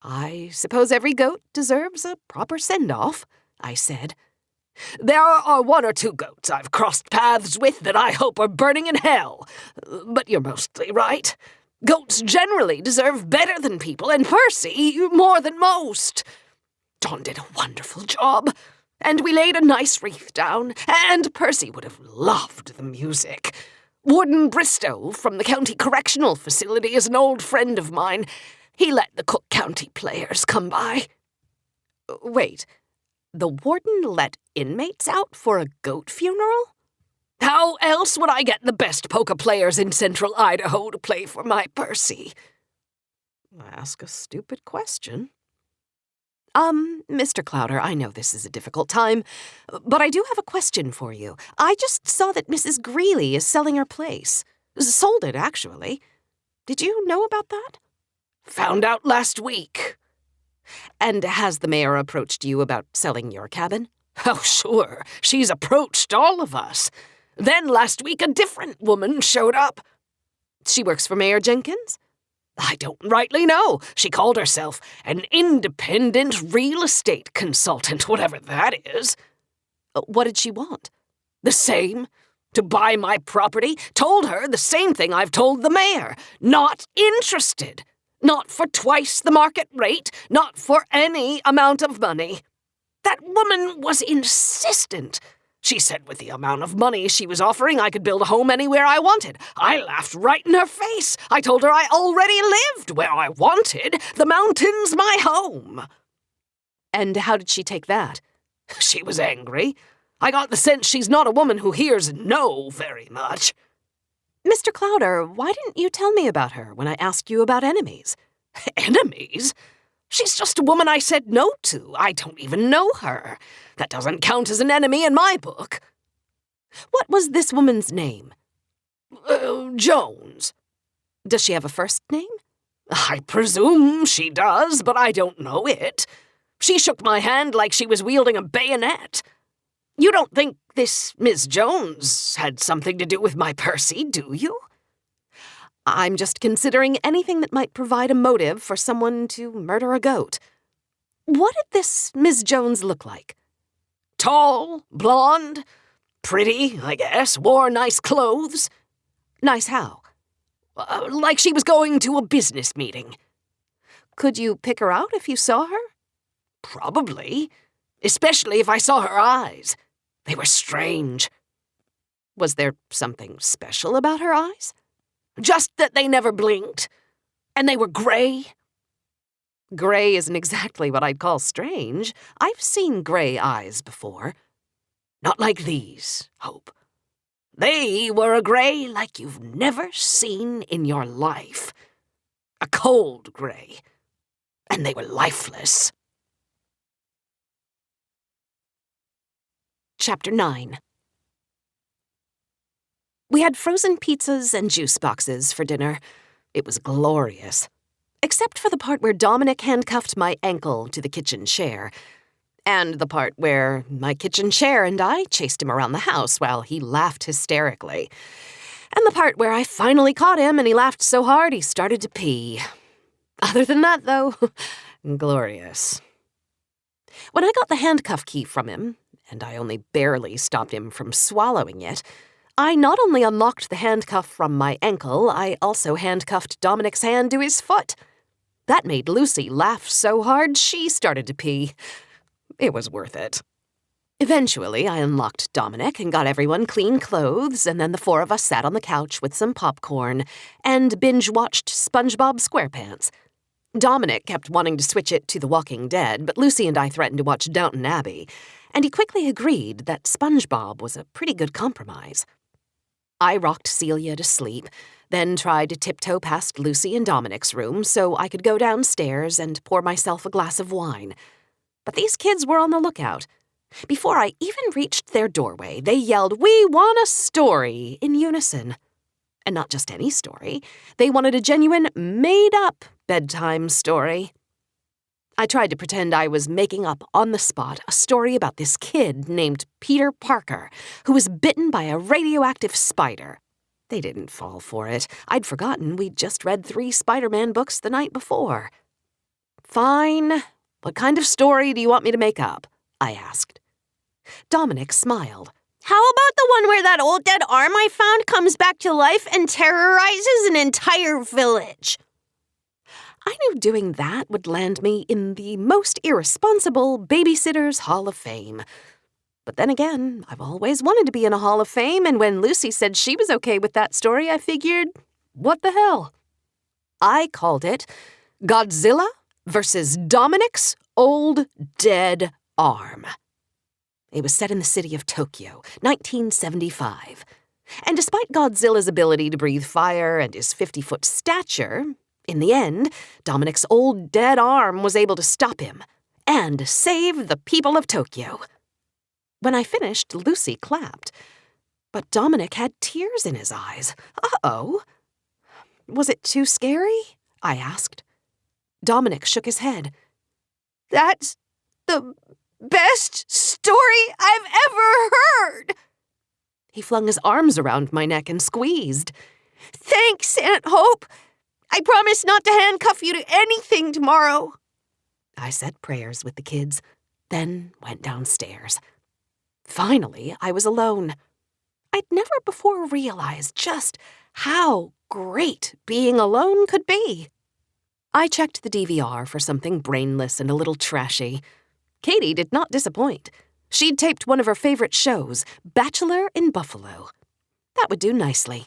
"I suppose every goat deserves a proper send-off," I said. There are one or two goats I've crossed paths with that I hope are burning in hell, but you're mostly right. Goats generally deserve better than people, and Percy more than most. John did a wonderful job, and we laid a nice wreath down, and Percy would have loved the music. Warden Bristow from the County Correctional Facility is an old friend of mine. He let the Cook County players come by. Wait, the warden let inmates out for a goat funeral? How else would I get the best polka players in central Idaho to play for my Percy? Ask a stupid question. Mr. Clowder, I know this is a difficult time, but I do have a question for you. I just saw that Mrs. Greeley is selling her place. Sold it, actually. Did you know about that? Found out last week. And has the mayor approached you about selling your cabin? Oh, sure. She's approached all of us. Then last week a different woman showed up. She works for Mayor Jenkins? I don't rightly know. She called herself an independent real estate consultant, whatever that is. What did she want? The same. To buy my property. Told her the same thing I've told the mayor. Not interested. Not for twice the market rate. Not for any amount of money. That woman was insistent. She said with the amount of money she was offering, I could build a home anywhere I wanted. I laughed right in her face. I told her I already lived where I wanted. The mountain's my home. And how did she take that? She was angry. I got the sense she's not a woman who hears no very much. Mr. Clowder, why didn't you tell me about her when I asked you about enemies? Enemies? She's just a woman I said no to. I don't even know her. That doesn't count as an enemy in my book. What was this woman's name? Jones. Does she have a first name? I presume she does, but I don't know it. She shook my hand like she was wielding a bayonet. You don't think this Miss Jones had something to do with my Percy, do you? I'm just considering anything that might provide a motive for someone to murder a goat. What did this Miss Jones look like? Tall, blonde, pretty, I guess, wore nice clothes. Nice how? Like she was going to a business meeting. Could you pick her out if you saw her? Probably, especially if I saw her eyes. They were strange. Was there something special about her eyes? Just that they never blinked, and they were gray. Gray isn't exactly what I'd call strange. I've seen gray eyes before. Not like these, Hope. They were a gray like you've never seen in your life. A cold gray. And they were lifeless. Chapter 9. We had frozen pizzas and juice boxes for dinner. It was glorious. Except for the part where Dominic handcuffed my ankle to the kitchen chair. And the part where my kitchen chair and I chased him around the house while he laughed hysterically. And the part where I finally caught him and he laughed so hard he started to pee. Other than that, though, glorious. When I got the handcuff key from him, and I only barely stopped him from swallowing it, I not only unlocked the handcuff from my ankle, I also handcuffed Dominic's hand to his foot. That made Lucy laugh so hard she started to pee. It was worth it. Eventually, I unlocked Dominic and got everyone clean clothes, and then the four of us sat on the couch with some popcorn and binge-watched SpongeBob SquarePants. Dominic kept wanting to switch it to The Walking Dead, but Lucy and I threatened to watch Downton Abbey, and he quickly agreed that SpongeBob was a pretty good compromise. I rocked Celia to sleep, then tried to tiptoe past Lucy and Dominic's room so I could go downstairs and pour myself a glass of wine. But these kids were on the lookout. Before I even reached their doorway, they yelled, "We want a story," in unison. And not just any story. They wanted a genuine, made-up bedtime story. I tried to pretend I was making up on the spot a story about this kid named Peter Parker, who was bitten by a radioactive spider. They didn't fall for it. I'd forgotten we'd just read 3 Spider-Man books the night before. Fine. What kind of story do you want me to make up? I asked. Dominic smiled. How about the one where that old dead arm I found comes back to life and terrorizes an entire village? I knew doing that would land me in the most irresponsible Babysitter's Hall of Fame. But then again, I've always wanted to be in a Hall of Fame, and when Lucy said she was okay with that story, I figured, what the hell? I called it Godzilla versus Dominic's Old Dead Arm. It was set in the city of Tokyo, 1975. And despite Godzilla's ability to breathe fire and his 50-foot stature, in the end, Dominic's old dead arm was able to stop him and save the people of Tokyo. When I finished, Lucy clapped. But Dominic had tears in his eyes. Uh-oh. Was it too scary? I asked. Dominic shook his head. That's the best story I've ever heard. He flung his arms around my neck and squeezed. Thanks, Aunt Hope. I promise not to handcuff you to anything tomorrow. I said prayers with the kids, then went downstairs. Finally, I was alone. I'd never before realized just how great being alone could be. I checked the DVR for something brainless and a little trashy. Katie did not disappoint. She'd taped one of her favorite shows, Bachelor in Buffalo. That would do nicely.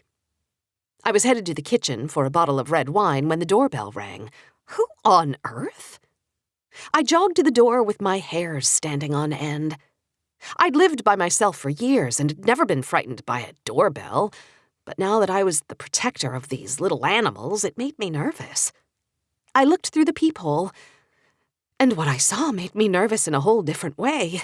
I was headed to the kitchen for a bottle of red wine when the doorbell rang. Who on earth? I jogged to the door with my hairs standing on end. I'd lived by myself for years and had never been frightened by a doorbell, but now that I was the protector of these little animals, it made me nervous. I looked through the peephole, and what I saw made me nervous in a whole different way.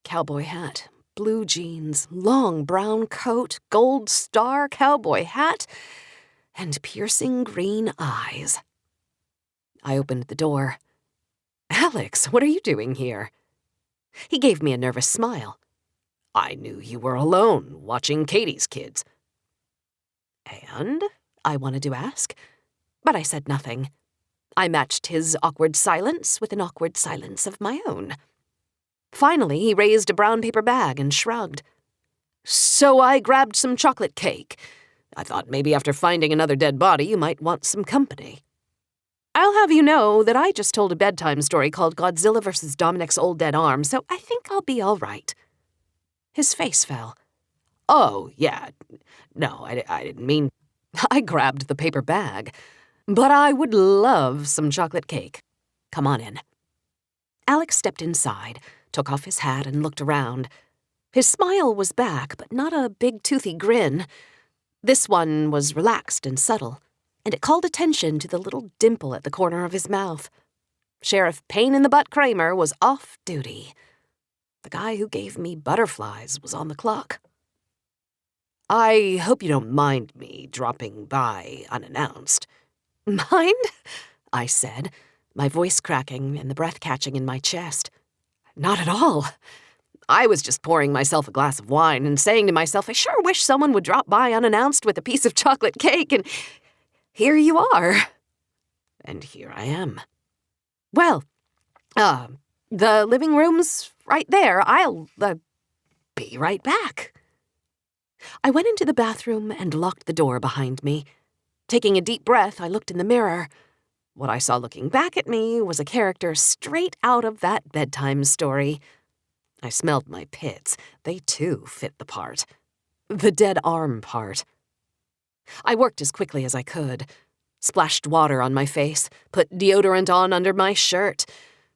Cowboy hat, blue jeans, long brown coat, gold star cowboy hat, and piercing green eyes. I opened the door. "Alex, what are you doing here?" He gave me a nervous smile. "I knew you were alone, watching Katie's kids." "And?" I wanted to ask, but I said nothing. I matched his awkward silence with an awkward silence of my own. Finally, he raised a brown paper bag and shrugged. "So I grabbed some chocolate cake. I thought maybe after finding another dead body, you might want some company. I'll have you know that I just told a bedtime story called Godzilla vs. Dominic's Old Dead Arm, so I think I'll be all right." His face fell. "Oh, yeah. No, I didn't mean..." I grabbed the paper bag. "But I would love some chocolate cake." Come on in." Alex stepped inside, took off his hat, and looked around. His smile was back, but not a big toothy grin. This one was relaxed and subtle, and it called attention to the little dimple at the corner of his mouth. Sheriff Pain-in-the-Butt Kramer was off duty. The guy who gave me butterflies was on the clock. "I hope you don't mind me dropping by unannounced." "Mind?" I said, my voice cracking and the breath catching in my chest. "Not at all. I was just pouring myself a glass of wine and saying to myself, I sure wish someone would drop by unannounced with a piece of chocolate cake, and here you are." And here I am. "Well, the living room's right there. I'll, be right back." I went into the bathroom and locked the door behind me. Taking a deep breath, I looked in the mirror. What I saw looking back at me was a character straight out of that bedtime story. I smelled my pits. They, too, fit the part. The dead arm part. I worked as quickly as I could. Splashed water on my face, put deodorant on under my shirt,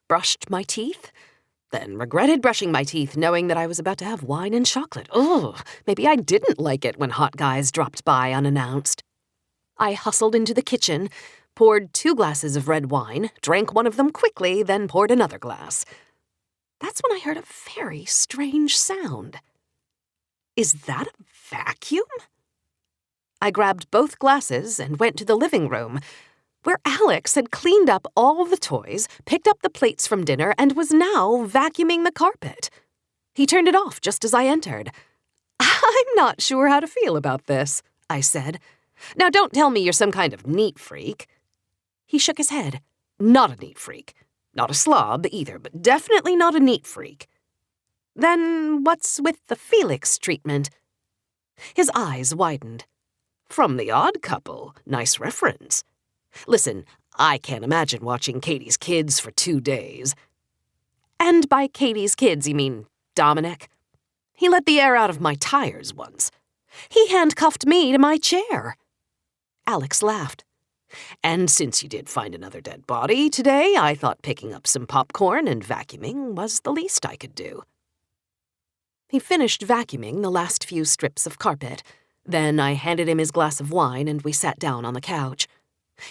brushed my teeth, then regretted brushing my teeth knowing that I was about to have wine and chocolate. Ugh, maybe I didn't like it when hot guys dropped by unannounced. I hustled into the kitchen, poured 2 glasses of red wine, drank one of them quickly, then poured another glass. That's when I heard a very strange sound. Is that a vacuum? I grabbed both glasses and went to the living room, where Alex had cleaned up all the toys, picked up the plates from dinner, and was now vacuuming the carpet. He turned it off just as I entered. "I'm not sure how to feel about this," I said. "Now don't tell me you're some kind of neat freak." He shook his head. "Not a neat freak. Not a slob either, but definitely not a neat freak." "Then what's with the Felix treatment?" His eyes widened. "From The Odd Couple. Nice reference. Listen, I can't imagine watching Katie's kids for 2 days. And by Katie's kids, you mean Dominic? He let the air out of my tires once. He handcuffed me to my chair." Alex laughed. "And since you did find another dead body today, I thought picking up some popcorn and vacuuming was the least I could do." He finished vacuuming the last few strips of carpet. Then I handed him his glass of wine and we sat down on the couch.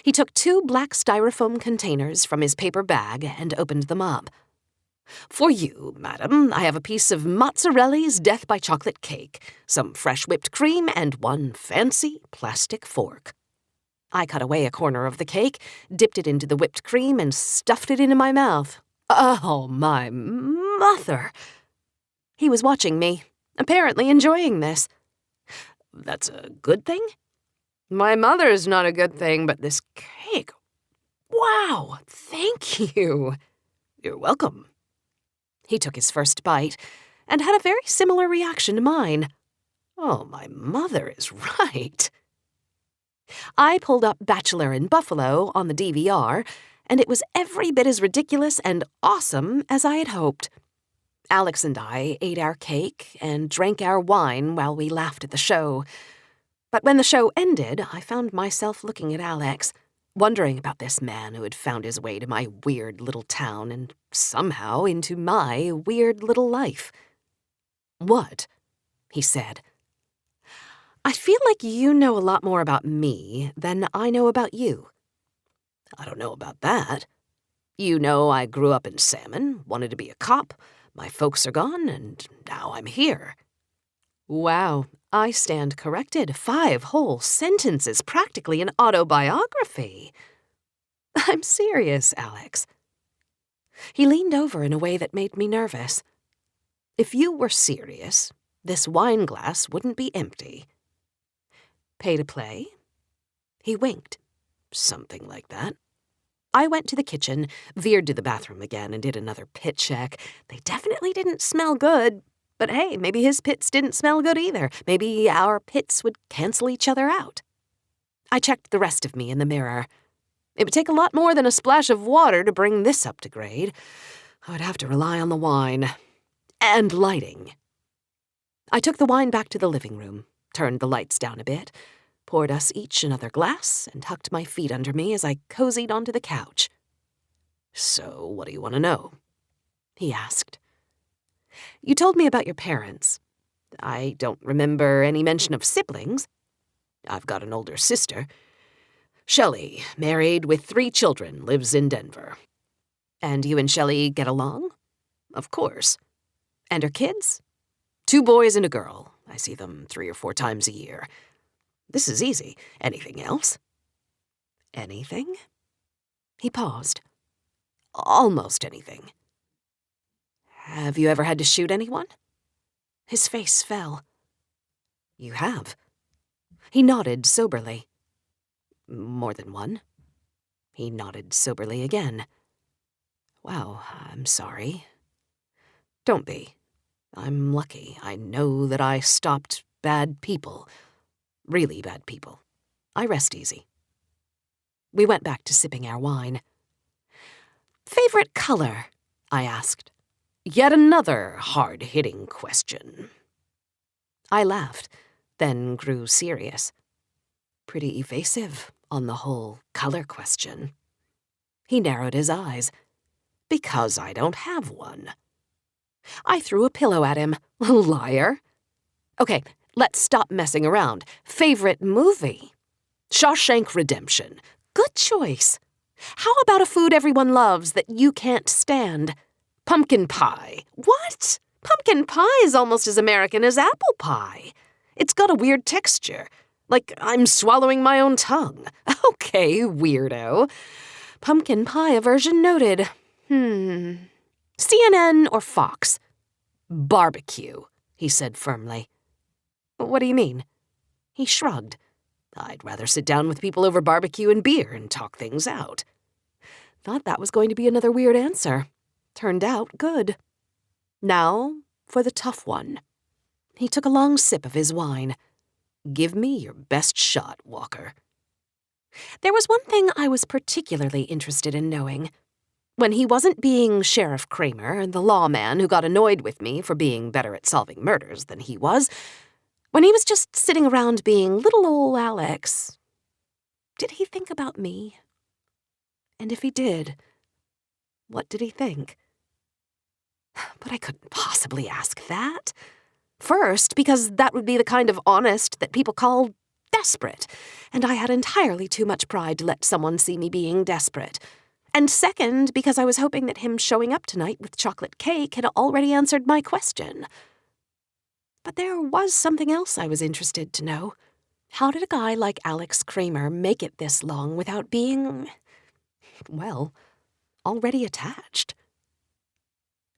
He took 2 black styrofoam containers from his paper bag and opened them up. "For you, madam, I have a piece of Mozzarella's Death by Chocolate cake, some fresh whipped cream, and 1 fancy plastic fork." I cut away a corner of the cake, dipped it into the whipped cream, and stuffed it into my mouth. Oh, my mother! He was watching me, apparently enjoying this. "That's a good thing?" "My mother's not a good thing, but this cake... Wow, thank you." "You're welcome." He took his first bite and had a very similar reaction to mine. Oh, my mother is right. I pulled up Bachelor in Buffalo on the DVR, and it was every bit as ridiculous and awesome as I had hoped. Alex and I ate our cake and drank our wine while we laughed at the show. But when the show ended, I found myself looking at Alex, wondering about this man who had found his way to my weird little town and somehow into my weird little life. "What?" he said. "I feel like you know a lot more about me than I know about you." "I don't know about that. You know I grew up in Salmon, wanted to be a cop, my folks are gone, and now I'm here." Wow, I stand corrected. 5 whole sentences, practically an autobiography. "I'm serious, Alex." He leaned over in a way that made me nervous. "If you were serious, this wine glass wouldn't be empty." "Pay to play?" He winked. "Something like that." I went to the kitchen, veered to the bathroom again, and did another pit check. They definitely didn't smell good. But hey, maybe his pits didn't smell good either. Maybe our pits would cancel each other out. I checked the rest of me in the mirror. It would take a lot more than a splash of water to bring this up to grade. I would have to rely on the wine. And lighting. I took the wine back to the living room, turned the lights down a bit, poured us each another glass, and hucked my feet under me as I cozied onto the couch. So, what do you want to know? He asked. You told me about your parents. I don't remember any mention of siblings. I've got an older sister. Shelley, married with 3 children, lives in Denver. And you and Shelley get along? Of course. And her kids? 2 boys and a girl. I see them 3 or 4 times a year. This is easy. Anything else? Anything? He paused. Almost anything. Have you ever had to shoot anyone? His face fell. You have? He nodded soberly. More than one? He nodded soberly again. Wow, I'm sorry. Don't be. I'm lucky. I know that I stopped bad people. Really bad people. I rest easy. We went back to sipping our wine. Favorite color? I asked. Yet another hard-hitting question. I laughed, then grew serious. Pretty evasive on the whole color question. He narrowed his eyes. Because I don't have one. I threw a pillow at him. Liar. Okay, let's stop messing around. Favorite movie? Shawshank Redemption. Good choice. How about a food everyone loves that you can't stand? Pumpkin pie. What? Pumpkin pie is almost as American as apple pie. It's got a weird texture, like I'm swallowing my own tongue. Okay, weirdo. Pumpkin pie aversion noted. CNN or Fox? Barbecue, he said firmly. What do you mean? He shrugged. I'd rather sit down with people over barbecue and beer and talk things out. Thought that was going to be another weird answer. Turned out good. Now for the tough one. He took a long sip of his wine. Give me your best shot, Walker. There was one thing I was particularly interested in knowing. When he wasn't being Sheriff Kramer, the lawman who got annoyed with me for being better at solving murders than he was, when he was just sitting around being little ol' Alex, did he think about me? And if he did, what did he think? But I couldn't possibly ask that. First, because that would be the kind of honest that people call desperate, and I had entirely too much pride to let someone see me being desperate. And second, because I was hoping that him showing up tonight with chocolate cake had already answered my question. But there was something else I was interested to know. How did a guy like Alex Kramer make it this long without being, well, already attached?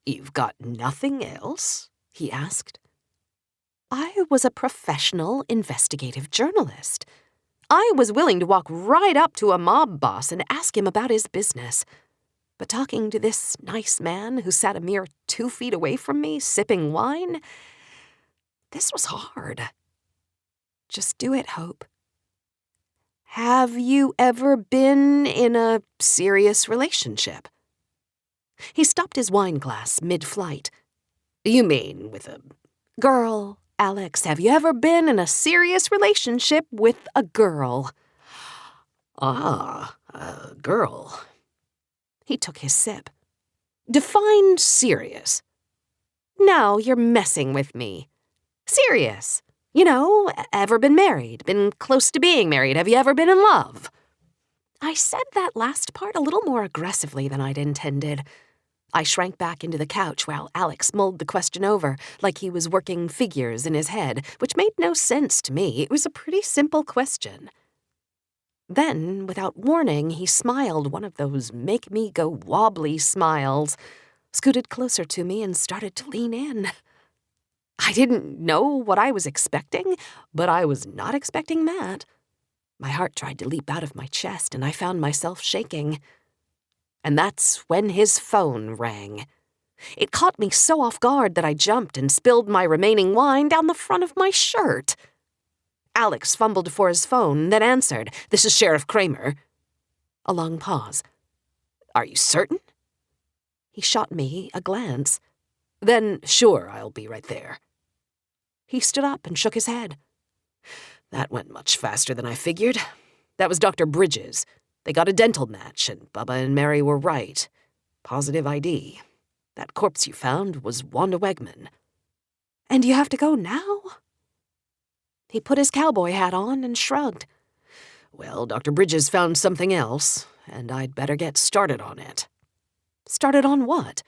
You've got nothing else? He asked. I was a professional investigative journalist. I was willing to walk right up to a mob boss and ask him about his business. But talking to this nice man who sat a mere 2 feet away from me, sipping wine, this was hard. Just do it, Hope. Have you ever been in a serious relationship? He stopped his wine glass mid-flight. You mean with a girl? Alex, have you ever been in a serious relationship with a girl? Ah, a girl. He took his sip. Define serious. Now you're messing with me. Serious. You know, ever been married, been close to being married, have you ever been in love? I said that last part a little more aggressively than I'd intended. I shrank back into the couch while Alex mulled the question over, like he was working figures in his head, which made no sense to me. It was a pretty simple question. Then, without warning, he smiled one of those make-me-go-wobbly smiles, scooted closer to me and started to lean in. I didn't know what I was expecting, but I was not expecting that. My heart tried to leap out of my chest, and I found myself shaking. And that's when his phone rang. It caught me so off guard that I jumped and spilled my remaining wine down the front of my shirt. Alex fumbled for his phone, then answered, "This is Sheriff Kramer." A long pause. "Are you certain?" He shot me a glance. "Then, sure, I'll be right there." He stood up and shook his head. "That went much faster than I figured. That was Dr. Bridges. They got a dental match, and Bubba and Mary were right. Positive ID. That corpse you found was Wanda Wegman. And you have to go now? He put his cowboy hat on and shrugged. Well, Dr. Bridges found something else, and I'd better get started on it. Started on what?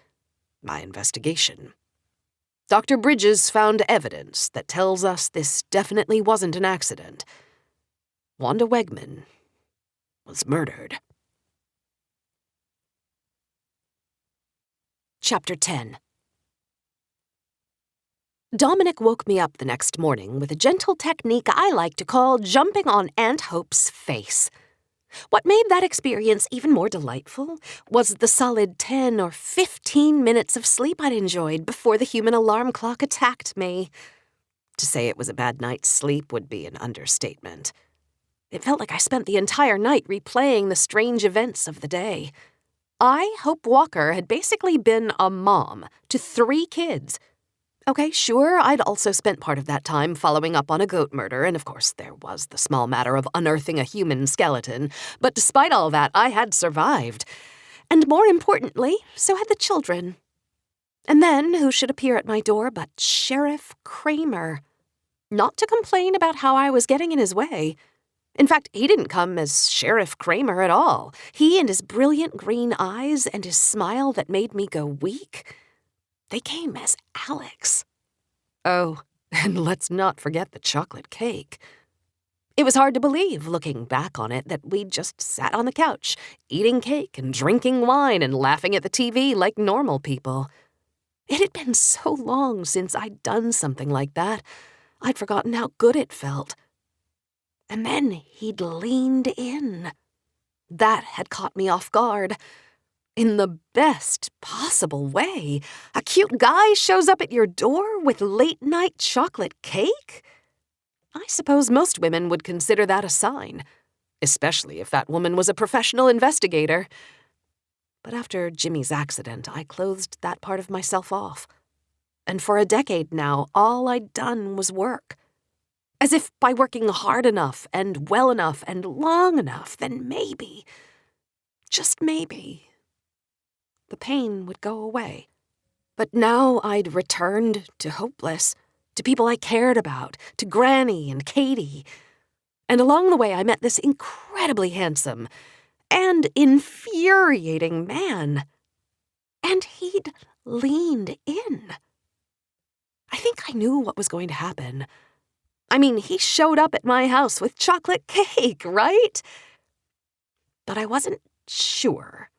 My investigation. Dr. Bridges found evidence that tells us this definitely wasn't an accident. Wanda Wegman was murdered. Chapter 10. Dominic woke me up the next morning with a gentle technique I like to call jumping on Aunt Hope's face. What made that experience even more delightful was the solid 10 or 15 minutes of sleep I'd enjoyed before the human alarm clock attacked me. To say it was a bad night's sleep would be an understatement. It felt like I spent the entire night replaying the strange events of the day. I, Hope Walker, had basically been a mom to 3 kids. Okay, sure, I'd also spent part of that time following up on a goat murder, and of course there was the small matter of unearthing a human skeleton, but despite all that, I had survived. And more importantly, so had the children. And then, who should appear at my door but Sheriff Kramer? Not to complain about how I was getting in his way. In fact, he didn't come as Sheriff Kramer at all. He and his brilliant green eyes and his smile that made me go weak, they came as Alex. Oh, and let's not forget the chocolate cake. It was hard to believe, looking back on it, that we'd just sat on the couch, eating cake and drinking wine and laughing at the TV like normal people. It had been so long since I'd done something like that, I'd forgotten how good it felt. And then he'd leaned in. That had caught me off guard. In the best possible way, a cute guy shows up at your door with late-night chocolate cake? I suppose most women would consider that a sign, especially if that woman was a professional investigator. But after Jimmy's accident, I closed that part of myself off. And for a decade now, all I'd done was work. As if by working hard enough and well enough and long enough, then maybe, just maybe, the pain would go away. But now I'd returned to hopeless, to people I cared about, to Granny and Katie. And along the way I met this incredibly handsome and infuriating man. And he'd leaned in. I think I knew what was going to happen. I mean, he showed up at my house with chocolate cake, right? But I wasn't sure.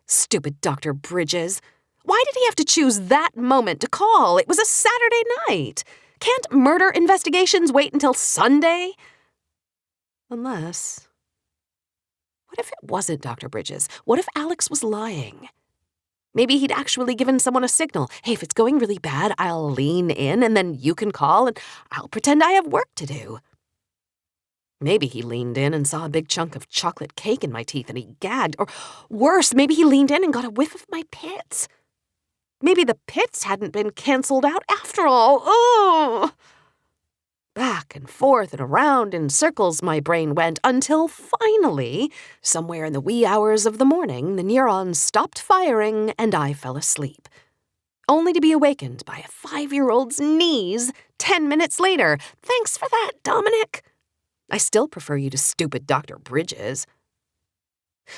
Stupid Dr. Bridges. Why did he have to choose that moment to call? It was a Saturday night. Can't murder investigations wait until Sunday? Unless... what if it wasn't Dr. Bridges? What if Alex was lying? Maybe he'd actually given someone a signal. Hey, if it's going really bad, I'll lean in and then you can call and I'll pretend I have work to do. Maybe he leaned in and saw a big chunk of chocolate cake in my teeth and he gagged. Or worse, maybe he leaned in and got a whiff of my pits. Maybe the pits hadn't been canceled out after all. Oh! Back and forth and around in circles my brain went until finally, somewhere in the wee hours of the morning, the neurons stopped firing and I fell asleep. Only to be awakened by a 5-year-old's knees 10 minutes later. Thanks for that, Dominic. I still prefer you to stupid Dr. Bridges.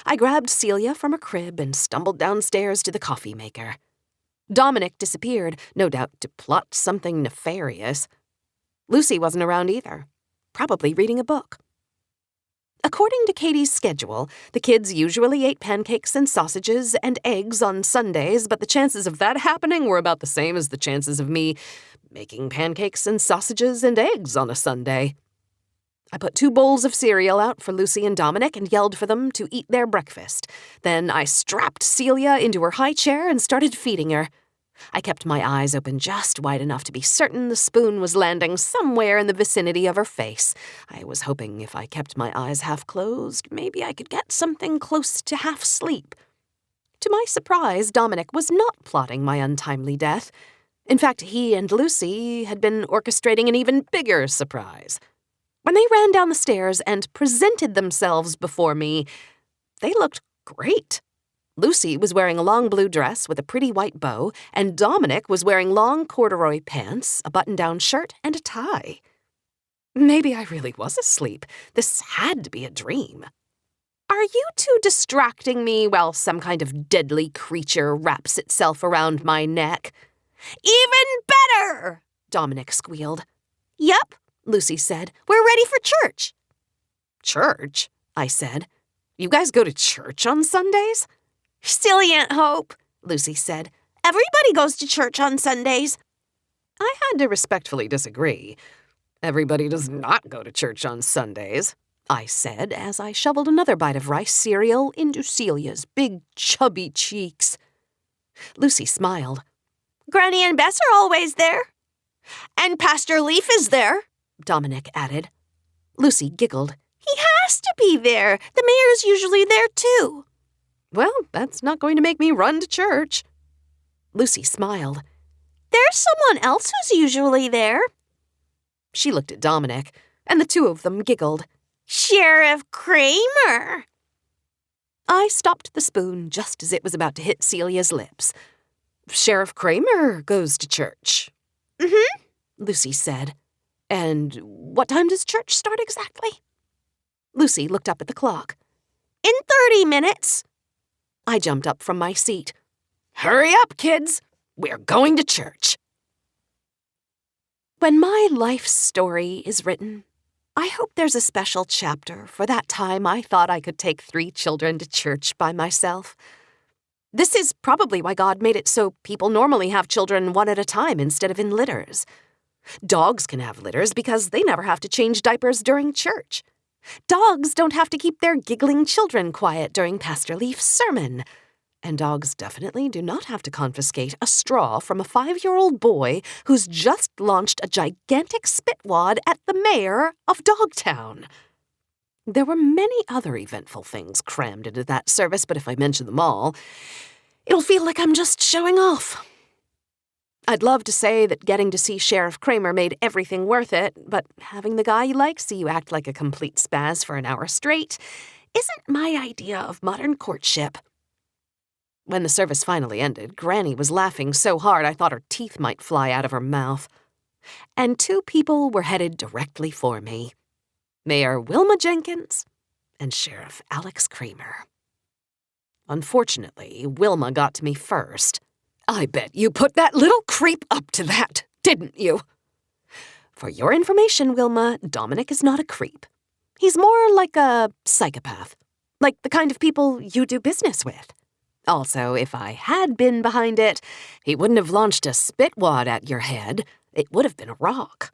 I grabbed Celia from her crib and stumbled downstairs to the coffee maker. Dominic disappeared, no doubt to plot something nefarious. Lucy wasn't around either, probably reading a book. According to Katie's schedule, the kids usually ate pancakes and sausages and eggs on Sundays, but the chances of that happening were about the same as the chances of me making pancakes and sausages and eggs on a Sunday. I put 2 bowls of cereal out for Lucy and Dominic and yelled for them to eat their breakfast. Then I strapped Celia into her high chair and started feeding her. I kept my eyes open just wide enough to be certain the spoon was landing somewhere in the vicinity of her face. I was hoping if I kept my eyes half closed, maybe I could get something close to half sleep. To my surprise, Dominic was not plotting my untimely death. In fact, he and Lucy had been orchestrating an even bigger surprise. When they ran down the stairs and presented themselves before me, they looked great. Lucy was wearing a long blue dress with a pretty white bow, and Dominic was wearing long corduroy pants, a button-down shirt, and a tie. Maybe I really was asleep. This had to be a dream. Are you two distracting me while some kind of deadly creature wraps itself around my neck? Even better! Dominic squealed. Yep, Lucy said. We're ready for church. Church? I said. You guys go to church on Sundays? Silly Aunt Hope, Lucy said. Everybody goes to church on Sundays. I had to respectfully disagree. Everybody does not go to church on Sundays, I said as I shoveled another bite of rice cereal into Celia's big, chubby cheeks. Lucy smiled. Granny and Bess are always there. And Pastor Leaf is there, Dominic added. Lucy giggled. He has to be there. The mayor's usually there, too. Well, that's not going to make me run to church. Lucy smiled. There's someone else who's usually there. She looked at Dominic, and the two of them giggled. Sheriff Kramer. I stopped the spoon just as it was about to hit Celia's lips. Sheriff Kramer goes to church. Mm-hmm, Lucy said. And what time does church start exactly? Lucy looked up at the clock. In 30 minutes. I jumped up from my seat. Hurry up, kids. We're going to church. When my life story is written, I hope there's a special chapter for that time I thought I could take 3 children to church by myself. This is probably why God made it so people normally have children one at a time instead of in litters. Dogs can have litters because they never have to change diapers during church. Dogs don't have to keep their giggling children quiet during Pastor Leaf's sermon. And dogs definitely do not have to confiscate a straw from a 5-year-old boy who's just launched a gigantic spitwad at the mayor of Dogtown. There were many other eventful things crammed into that service, but if I mention them all, it'll feel like I'm just showing off. I'd love to say that getting to see Sheriff Kramer made everything worth it, but having the guy you like see you act like a complete spaz for an hour straight isn't my idea of modern courtship. When the service finally ended, Granny was laughing so hard I thought her teeth might fly out of her mouth. And 2 people were headed directly for me. Mayor Wilma Jenkins and Sheriff Alex Kramer. Unfortunately, Wilma got to me first. I bet you put that little creep up to that, didn't you? For your information, Wilma, Dominic is not a creep. He's more like a psychopath, like the kind of people you do business with. Also, if I had been behind it, he wouldn't have launched a spitwad at your head. It would have been a rock.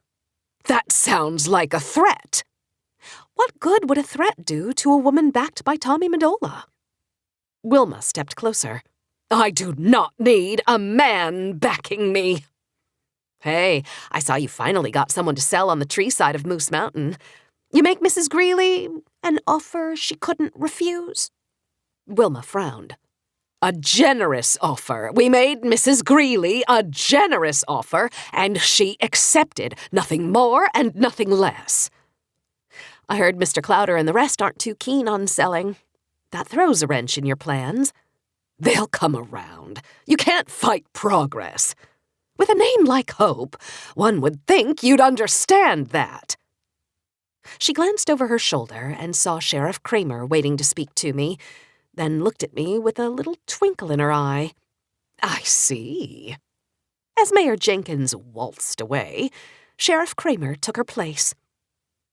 That sounds like a threat. What good would a threat do to a woman backed by Tommy Medola? Wilma stepped closer. I do not need a man backing me. Hey, I saw you finally got someone to sell on the tree side of Moose Mountain. You make Mrs. Greeley an offer she couldn't refuse? Wilma frowned. A generous offer. We made Mrs. Greeley a generous offer, and she accepted, nothing more and nothing less. I heard Mr. Clowder and the rest aren't too keen on selling. That throws a wrench in your plans. They'll come around. You can't fight progress. With a name like Hope, one would think you'd understand that. She glanced over her shoulder and saw Sheriff Kramer waiting to speak to me, then looked at me with a little twinkle in her eye. I see. As Mayor Jenkins waltzed away, Sheriff Kramer took her place.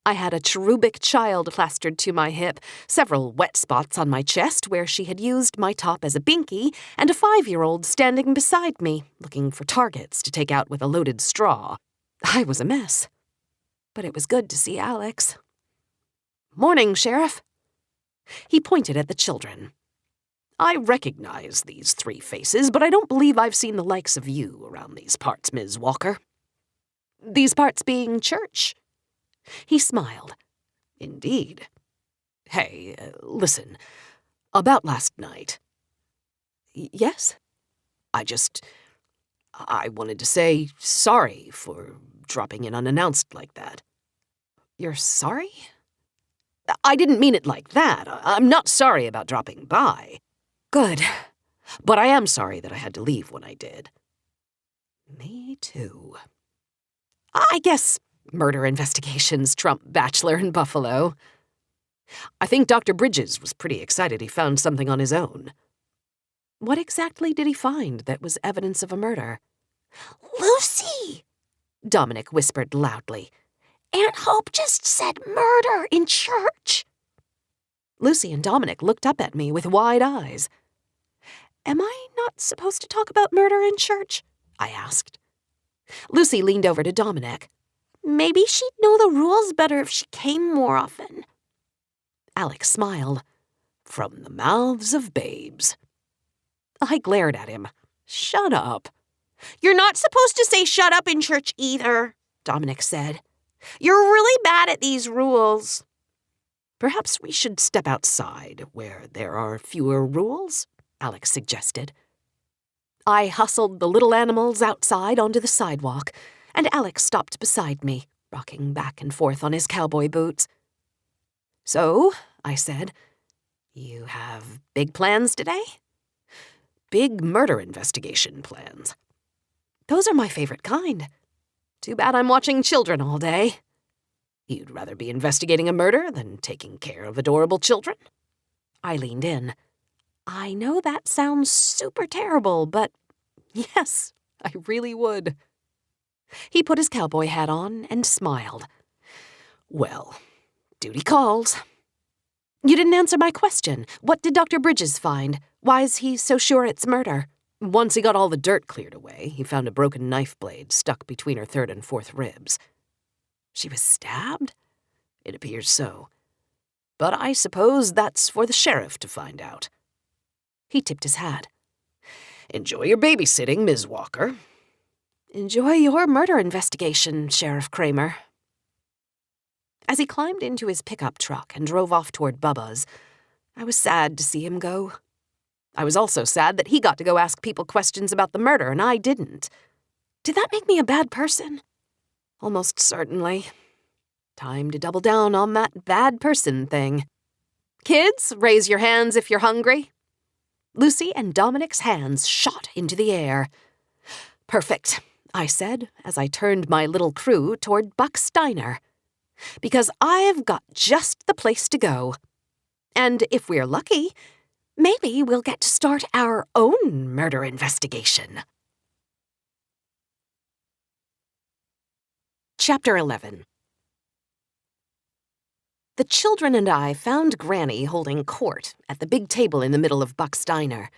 I had a cherubic child plastered to my hip, several wet spots on my chest where she had used my top as a binky, and a 5-year-old standing beside me, looking for targets to take out with a loaded straw. I was a mess. But it was good to see Alex. Morning, Sheriff. He pointed at the children. I recognize these 3 faces, but I don't believe I've seen the likes of you around these parts, Ms. Walker. These parts being church. He smiled. Indeed. Hey, listen. About last night. Yes? I wanted to say sorry for dropping in unannounced like that. You're sorry? I didn't mean it like that. I'm not sorry about dropping by. Good. But I am sorry that I had to leave when I did. Me too. I guess murder investigations trump Bachelor in Buffalo. I think Dr. Bridges was pretty excited he found something on his own. What exactly did he find that was evidence of a murder? Lucy! Dominic whispered loudly. Aunt Hope just said murder in church. Lucy and Dominic looked up at me with wide eyes. Am I not supposed to talk about murder in church? I asked. Lucy leaned over to Dominic. Maybe she'd know the rules better if she came more often. Alex smiled. From the mouths of babes. I glared at him. Shut up. You're not supposed to say shut up in church either, Dominic said. You're really bad at these rules. Perhaps we should step outside where there are fewer rules, Alex suggested. I hustled the little animals outside onto the sidewalk, and Alex stopped beside me, rocking back and forth on his cowboy boots. So, I said, you have big plans today? Big murder investigation plans. Those are my favorite kind. Too bad I'm watching children all day. You'd rather be investigating a murder than taking care of adorable children? I leaned in. I know that sounds super terrible, but yes, I really would. He put his cowboy hat on and smiled. Well, duty calls. You didn't answer my question. What did Dr. Bridges find? Why is he so sure it's murder? Once he got all the dirt cleared away, he found a broken knife blade stuck between her third and fourth ribs. She was stabbed? It appears so. But I suppose that's for the sheriff to find out. He tipped his hat. Enjoy your babysitting, Ms. Walker. Enjoy your murder investigation, Sheriff Kramer. As he climbed into his pickup truck and drove off toward Bubba's, I was sad to see him go. I was also sad that he got to go ask people questions about the murder and I didn't. Did that make me a bad person? Almost certainly. Time to double down on that bad person thing. Kids, raise your hands if you're hungry. Lucy and Dominic's hands shot into the air. Perfect, I said as I turned my little crew toward Buck's Diner. Because I've got just the place to go. And if we're lucky, maybe we'll get to start our own murder investigation. Chapter 11. The children and I found Granny holding court at the big table in the middle of Buck's Diner.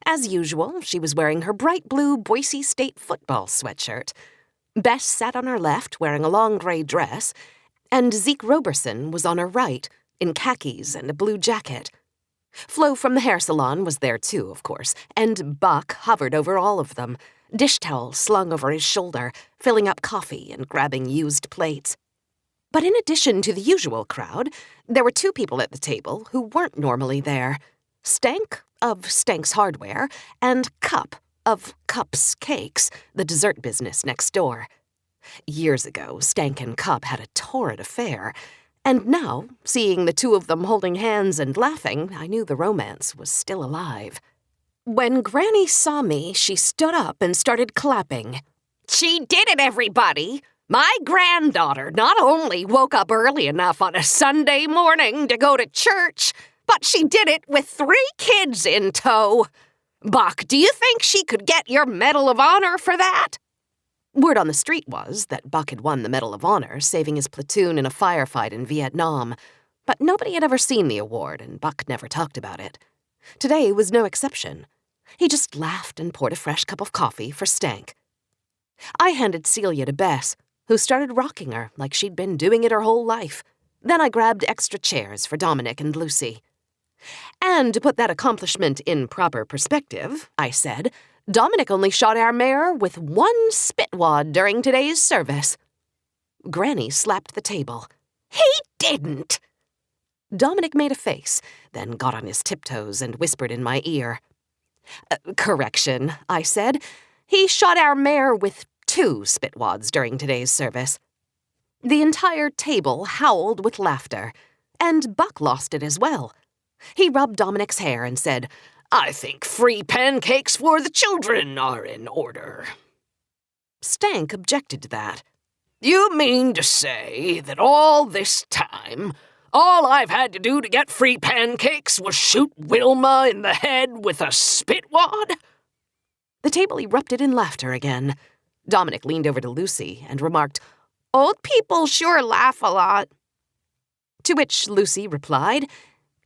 As usual, she was wearing her bright blue Boise State football sweatshirt. Bess sat on her left wearing a long gray dress, and Zeke Roberson was on her right, in khakis and a blue jacket. Flo from the hair salon was there too, of course, and Buck hovered over all of them, dish towel slung over his shoulder, filling up coffee and grabbing used plates. But in addition to the usual crowd, there were two people at the table who weren't normally there. Stank, of Stank's Hardware, and Cup, of Cup's Cakes, the dessert business next door. Years ago, Stank and Cup had a torrid affair, and now, seeing the two of them holding hands and laughing, I knew the romance was still alive. When Granny saw me, she stood up and started clapping. She did it, everybody! My granddaughter not only woke up early enough on a Sunday morning to go to church, but she did it with 3 kids in tow. Buck, do you think she could get your Medal of Honor for that? Word on the street was that Buck had won the Medal of Honor, saving his platoon in a firefight in Vietnam. But nobody had ever seen the award, and Buck never talked about it. Today was no exception. He just laughed and poured a fresh cup of coffee for Stank. I handed Celia to Bess, who started rocking her like she'd been doing it her whole life. Then I grabbed extra chairs for Dominic and Lucy. And to put that accomplishment in proper perspective, I said, Dominic only shot our mare with 1 spitwad during today's service. Granny slapped the table. He didn't! Dominic made a face, then got on his tiptoes and whispered in my ear. Correction, I said. He shot our mare with 2 spitwads during today's service. The entire table howled with laughter, and Buck lost it as well. He rubbed Dominic's hair and said, I think free pancakes for the children are in order." Stank objected to that. "You mean to say that all this time, all I've had to do to get free pancakes was shoot Wilma in the head with a spitwad?" The table erupted in laughter again. Dominic leaned over to Lucy and remarked, "Old people sure laugh a lot." To which Lucy replied,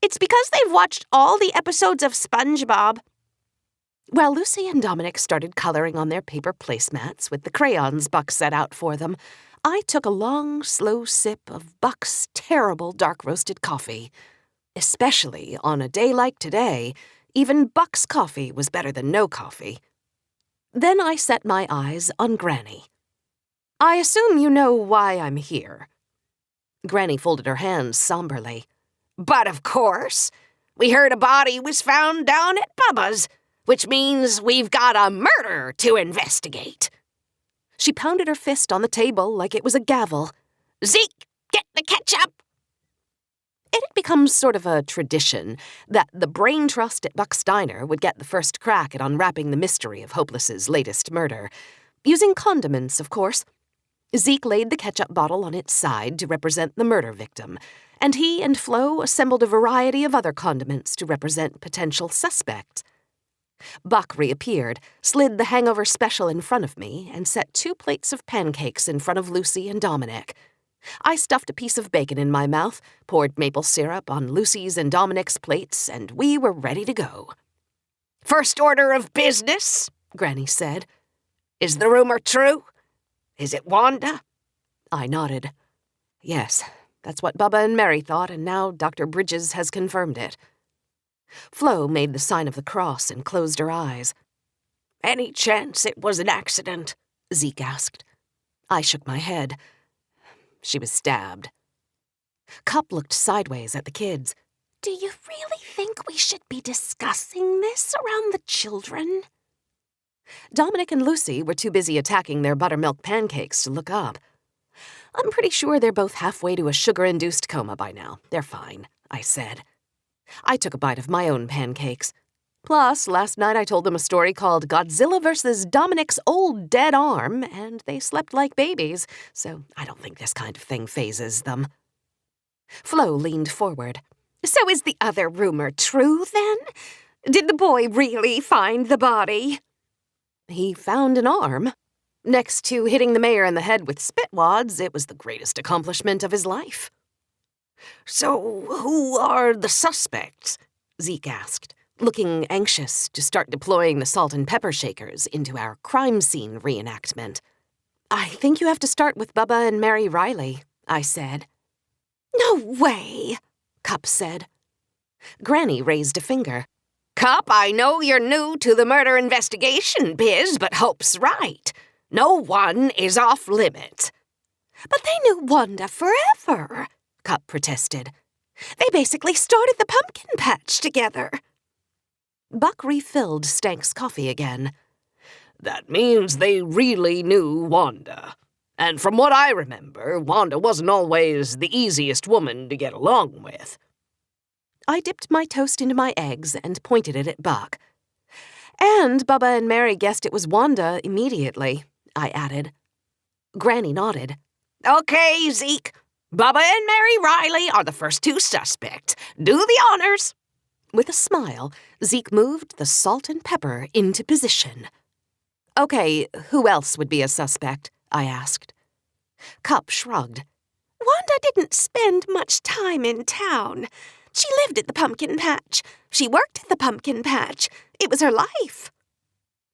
"It's because they've watched all the episodes of SpongeBob." While Lucy and Dominic started coloring on their paper placemats with the crayons Buck set out for them, I took a long, slow sip of Buck's terrible dark-roasted coffee. Especially on a day like today, even Buck's coffee was better than no coffee. Then I set my eyes on Granny. "I assume you know why I'm here." Granny folded her hands somberly. "But of course, we heard a body was found down at Bubba's, which means we've got a murder to investigate." She pounded her fist on the table like it was a gavel. "Zeke, get the ketchup!" It had become sort of a tradition that the brain trust at Buck's Diner would get the first crack at unwrapping the mystery of Hopeless's latest murder. Using condiments, of course. Zeke laid the ketchup bottle on its side to represent the murder victim, and he and Flo assembled a variety of other condiments to represent potential suspects. Buck reappeared, slid the hangover special in front of me, and set 2 plates of pancakes in front of Lucy and Dominic. I stuffed a piece of bacon in my mouth, poured maple syrup on Lucy's and Dominic's plates, and we were ready to go. "First order of business," Granny said. "Is the rumor true? Is it Wanda?" I nodded. Yes, that's what Bubba and Mary thought, and now Dr. Bridges has confirmed it. Flo made the sign of the cross and closed her eyes. "Any chance it was an accident?" Zeke asked. I shook my head. She was stabbed. Cup looked sideways at the kids. "Do you really think we should be discussing this around the children?" Dominic and Lucy were too busy attacking their buttermilk pancakes to look up. "I'm pretty sure they're both halfway to a sugar-induced coma by now. They're fine," I said. I took a bite of my own pancakes. Plus, last night I told them a story called Godzilla vs. Dominic's Old Dead Arm, and they slept like babies, so I don't think this kind of thing phases them. Flo leaned forward. "So is the other rumor true, then? Did the boy really find the body?" He found an arm. Next to hitting the mayor in the head with spitwads, it was the greatest accomplishment of his life. "So who are the suspects?" Zeke asked, looking anxious to start deploying the salt and pepper shakers into our crime scene reenactment. "I think you have to start with Bubba and Mary Riley," I said. "No way," Cup said. Granny raised a finger. "Cup, I know you're new to the murder investigation biz, but Hope's right. No one is off limits." "But they knew Wanda forever," Cup protested. "They basically started the pumpkin patch together." Buck refilled Stank's coffee again. "That means they really knew Wanda. And from what I remember, Wanda wasn't always the easiest woman to get along with." I dipped my toast into my eggs and pointed it at Buck. "And Bubba and Mary guessed it was Wanda immediately," I added. Granny nodded. "Okay, Zeke. Bubba and Mary Riley are the first 2 suspects. Do the honors." With a smile, Zeke moved the salt and pepper into position. "Okay, who else would be a suspect?" I asked. Cup shrugged. "Wanda didn't spend much time in town. She lived at the pumpkin patch. She worked at the pumpkin patch. It was her life."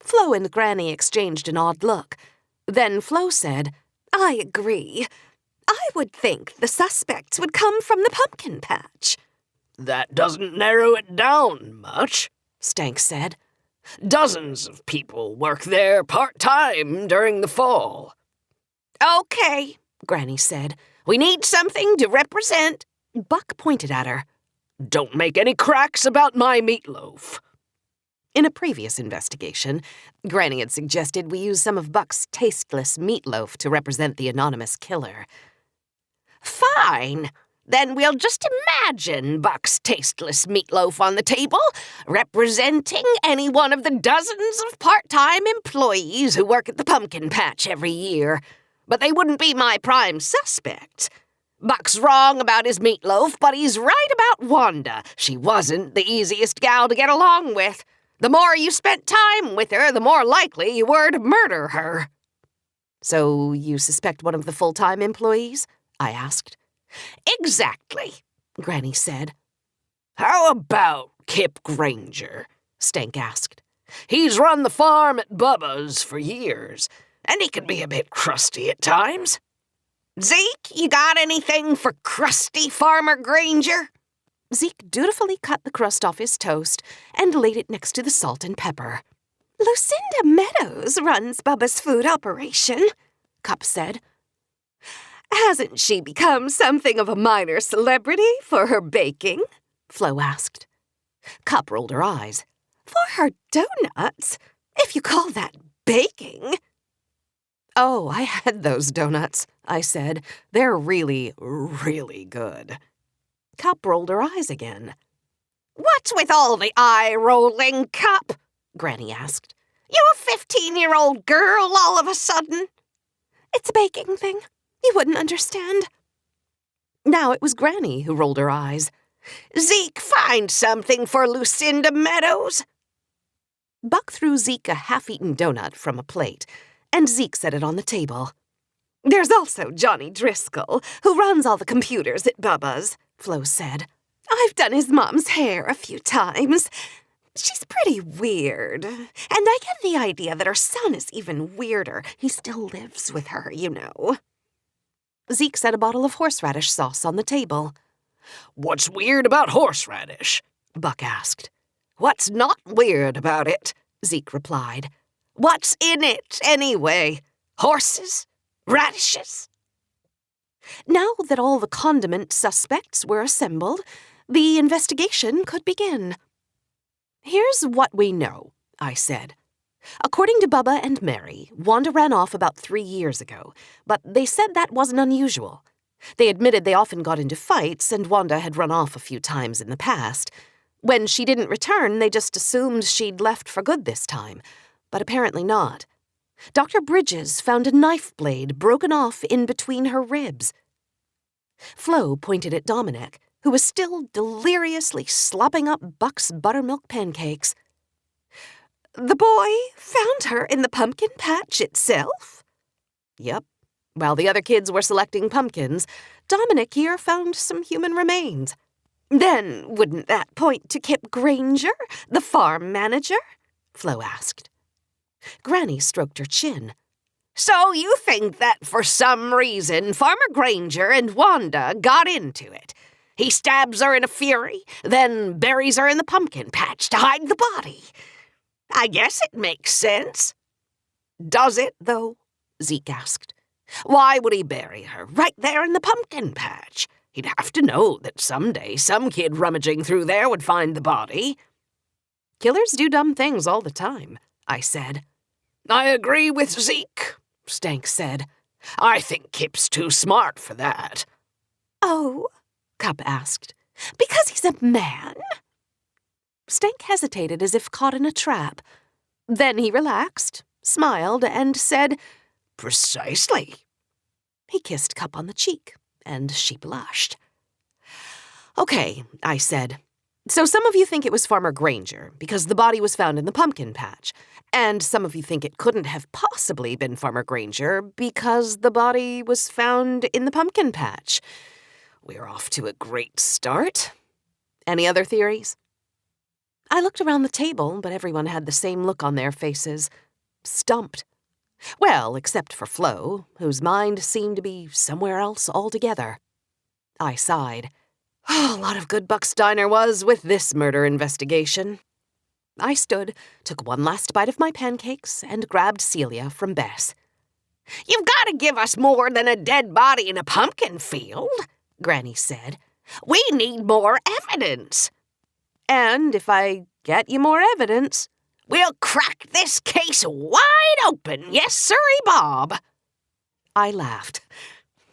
Flo and Granny exchanged an odd look. Then Flo said, "I agree. I would think the suspects would come from the pumpkin patch." "That doesn't narrow it down much," Stank said. "Dozens of people work there part-time during the fall." "Okay," Granny said. "We need something to represent." Buck pointed at her. "Don't make any cracks about my meatloaf." In a previous investigation, Granny had suggested we use some of Buck's tasteless meatloaf to represent the anonymous killer. "Fine. Then we'll just imagine Buck's tasteless meatloaf on the table, representing any one of the dozens of part-time employees who work at the pumpkin patch every year. But they wouldn't be my prime suspects. Buck's wrong about his meatloaf, but he's right about Wanda. She wasn't the easiest gal to get along with. The more you spent time with her, the more likely you were to murder her. So you suspect one of the full-time employees? I asked. Exactly, Granny said. How about Kip Granger? Stank asked. He's run the farm at Bubba's for years, and he can be a bit crusty at times. Zeke, you got anything for crusty Farmer Granger? Zeke dutifully cut the crust off his toast and laid it next to the salt and pepper. Lucinda Meadows runs Bubba's food operation, Cup said. Hasn't she become something of a minor celebrity for her baking? Flo asked. Cup rolled her eyes. For her donuts? If you call that baking. Oh, I had those donuts, I said. They're really, really good. Cup rolled her eyes again. What's with all the eye-rolling, Cup? Granny asked. You a 15-year-old girl all of a sudden? It's a baking thing. You wouldn't understand. Now it was Granny who rolled her eyes. Zeke, find something for Lucinda Meadows. Buck threw Zeke a half-eaten donut from a plate, and Zeke set it on the table. There's also Johnny Driscoll, who runs all the computers at Bubba's, Flo said. I've done his mom's hair a few times. She's pretty weird, and I get the idea that her son is even weirder. He still lives with her, you know. Zeke set a bottle of horseradish sauce on the table. What's weird about horseradish? Buck asked. What's not weird about it? Zeke replied. What's in it, anyway? Horses? Radishes? Now that all the condiment suspects were assembled, the investigation could begin. Here's what we know, I said. According to Bubba and Mary, Wanda ran off about 3 years ago, but they said that wasn't unusual. They admitted they often got into fights, and Wanda had run off a few times in the past. When she didn't return, they just assumed she'd left for good this time, but apparently not. Dr. Bridges found a knife blade broken off in between her ribs. Flo pointed at Dominic, who was still deliriously slopping up Buck's buttermilk pancakes. The boy found her in the pumpkin patch itself? Yep. While the other kids were selecting pumpkins, Dominic here found some human remains. Then wouldn't that point to Kip Granger, the farm manager? Flo asked. Granny stroked her chin. So you think that for some reason Farmer Granger and Wanda got into it? He stabs her in a fury, then buries her in the pumpkin patch to hide the body. I guess it makes sense. Does it, though? Zeke asked. Why would he bury her right there in the pumpkin patch? He'd have to know that someday some kid rummaging through there would find the body. Killers do dumb things all the time, I said. I agree with Zeke, Stank said. I think Kip's too smart for that. Oh, Cup asked. Because he's a man? Stank hesitated as if caught in a trap. Then he relaxed, smiled, and said, Precisely. He kissed Cup on the cheek, and she blushed. Okay, I said. So some of you think it was Farmer Granger, because the body was found in the pumpkin patch, and some of you think it couldn't have possibly been Farmer Granger because the body was found in the pumpkin patch. We're off to a great start. Any other theories? I looked around the table, but everyone had the same look on their faces. Stumped. Well, except for Flo, whose mind seemed to be somewhere else altogether. I sighed. Oh, a lot of good Buck's Diner was with this murder investigation. I stood, took one last bite of my pancakes, and grabbed Celia from Bess. You've got to give us more than a dead body in a pumpkin field, Granny said. We need more evidence. And if I get you more evidence, we'll crack this case wide open, yes, sirree, Bob. I laughed.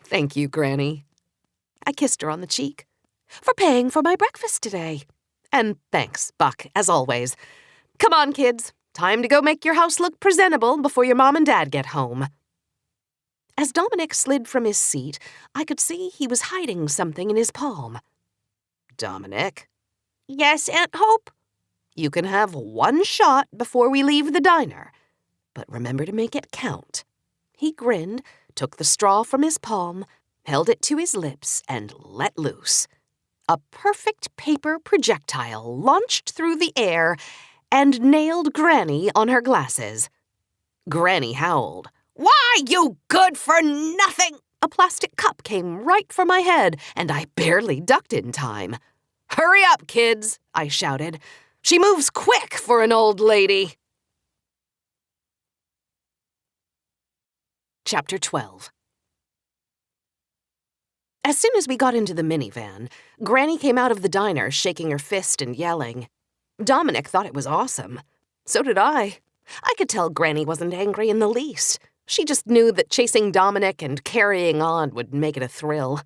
Thank you, Granny. I kissed her on the cheek. "For paying for my breakfast today. And thanks, Buck, as always. Come on, kids. Time to go make your house look presentable before your mom and dad get home." As Dominic slid from his seat, I could see he was hiding something in his palm. "Dominic?" Yes, Aunt Hope? "You can have one shot before we leave the diner, but remember to make it count." He grinned, took the straw from his palm, held it to his lips, and let loose. A perfect paper projectile launched through the air and nailed Granny on her glasses. Granny howled. Why, you good-for-nothing! A plastic cup came right for my head, and I barely ducked in time. "Hurry up, kids," I shouted. "She moves quick for an old lady." Chapter 12. As soon as we got into the minivan, Granny came out of the diner shaking her fist and yelling. Dominic thought it was awesome. So did I. I could tell Granny wasn't angry in the least. She just knew that chasing Dominic and carrying on would make it a thrill.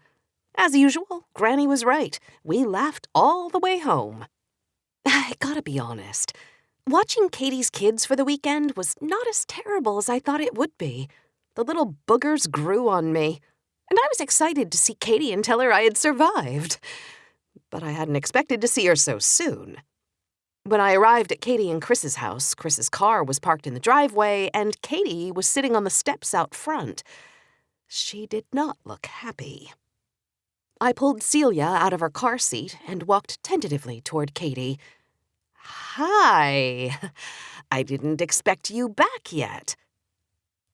As usual, Granny was right. We laughed all the way home. I gotta be honest. Watching Katie's kids for the weekend was not as terrible as I thought it would be. The little boogers grew on me, and I was excited to see Katie and tell her I had survived. But I hadn't expected to see her so soon. When I arrived at Katie and Chris's house, Chris's car was parked in the driveway, and Katie was sitting on the steps out front. She did not look happy. I pulled Celia out of her car seat and walked tentatively toward Katie. "Hi. I didn't expect you back yet."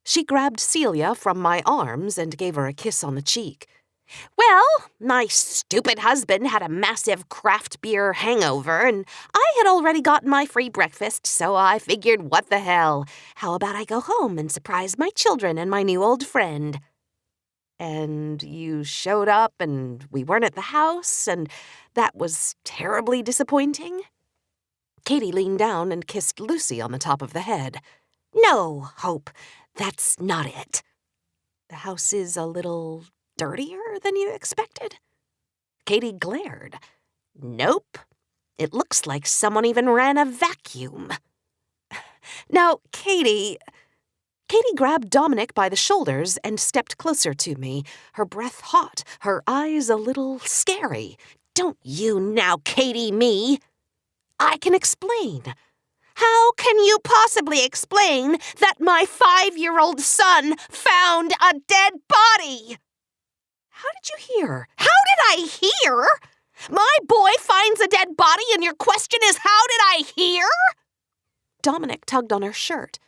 She grabbed Celia from my arms and gave her a kiss on the cheek. Well, my stupid husband had a massive craft beer hangover, and I had already gotten my free breakfast, so I figured, what the hell? How about I go home and surprise my children and my new old friend? And you showed up and we weren't at the house, and that was terribly disappointing? Katie leaned down and kissed Lucy on the top of the head. No, Hope, that's not it. The house is a little dirtier than you expected? Katie glared. Nope. It looks like someone even ran a vacuum. Now, Katie grabbed Dominic by the shoulders and stepped closer to me, her breath hot, her eyes a little scary. Don't you now, Katie, me. I can explain. How can you possibly explain that my 5-year-old son found a dead body? How did you hear? How did I hear? My boy finds a dead body and your question is, how did I hear? Dominic tugged on her shirt.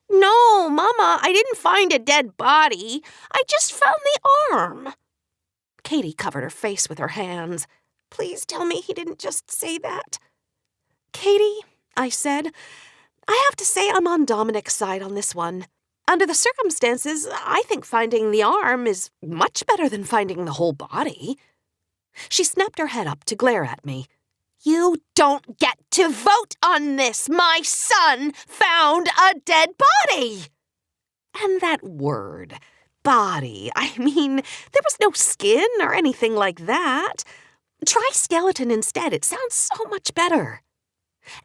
No, Mama, I didn't find a dead body. I just found the arm. Katie covered her face with her hands. Please tell me he didn't just say that. Katie, I said, I have to say I'm on Dominic's side on this one. Under the circumstances, I think finding the arm is much better than finding the whole body. She snapped her head up to glare at me. You don't get to vote on this. My son found a dead body. And that word, body, I mean, there was no skin or anything like that. Try skeleton instead. It sounds so much better.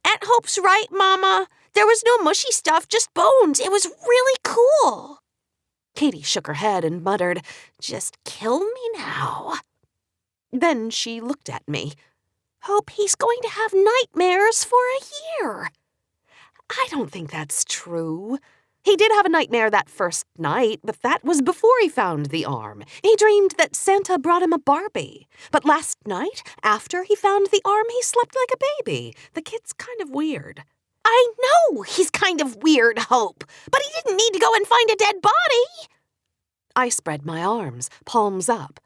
Aunt Hope's right, Mama. There was no mushy stuff, just bones. It was really cool. Katie shook her head and muttered, Just kill me now. Then she looked at me. Hope he's going to have nightmares for a year. I don't think that's true. He did have a nightmare that first night, but that was before he found the arm. He dreamed that Santa brought him a Barbie. But last night, after he found the arm, he slept like a baby. The kid's kind of weird. I know he's kind of weird, Hope, but he didn't need to go and find a dead body. I spread my arms, palms up.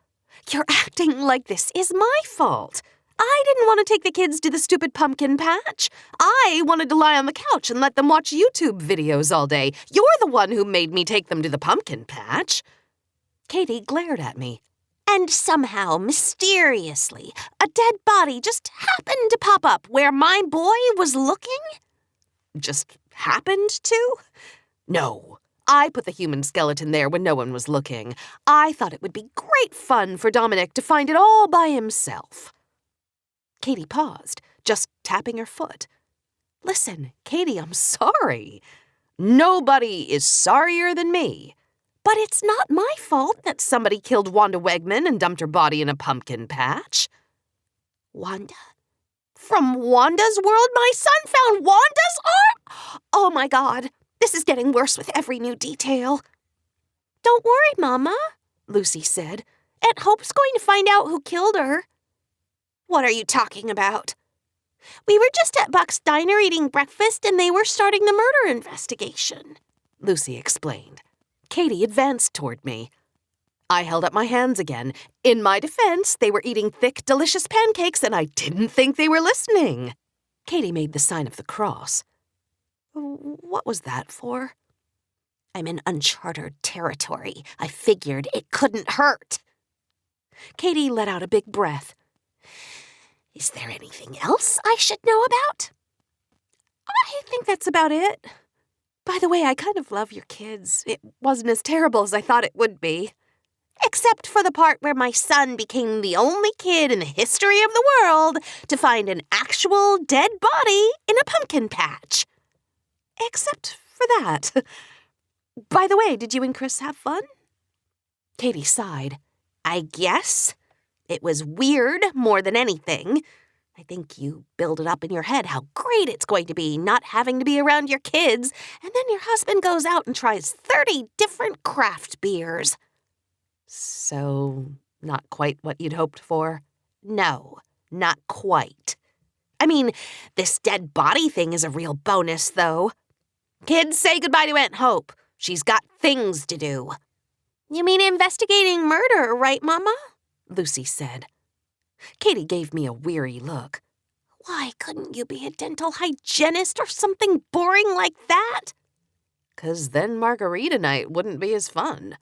You're acting like this is my fault. I didn't want to take the kids to the stupid pumpkin patch. I wanted to lie on the couch and let them watch YouTube videos all day. You're the one who made me take them to the pumpkin patch. Katie glared at me. And somehow, mysteriously, a dead body just happened to pop up where my boy was looking? Just happened to? No, I put the human skeleton there when no one was looking. I thought it would be great fun for Dominic to find it all by himself. Katie paused, just tapping her foot. Listen, Katie, I'm sorry. Nobody is sorrier than me. But it's not my fault that somebody killed Wanda Wegman and dumped her body in a pumpkin patch. Wanda? From Wanda's world? My son found Wanda's arm? Oh my God, this is getting worse with every new detail. Don't worry, Mama, Lucy said. Aunt Hope's going to find out who killed her. What are you talking about? We were just at Buck's Diner eating breakfast and they were starting the murder investigation, Lucy explained. Katie advanced toward me. I held up my hands again. In my defense, they were eating thick, delicious pancakes and I didn't think they were listening. Katie made the sign of the cross. What was that for? I'm in uncharted territory. I figured it couldn't hurt. Katie let out a big breath. Is there anything else I should know about? I think that's about it. By the way, I kind of love your kids. It wasn't as terrible as I thought it would be. Except for the part where my son became the only kid in the history of the world to find an actual dead body in a pumpkin patch. Except for that. By the way, did you and Chris have fun? Katie sighed. I guess. It was weird more than anything. I think you build it up in your head how great it's going to be not having to be around your kids, and then your husband goes out and tries 30 different craft beers. So, not quite what you'd hoped for? No, not quite. I mean, this dead body thing is a real bonus, though. Kids, say goodbye to Aunt Hope. She's got things to do. You mean investigating murder, right, Mama? Lucy said. Katie gave me a weary look. Why couldn't you be a dental hygienist or something boring like that? 'Cause then margarita night wouldn't be as fun.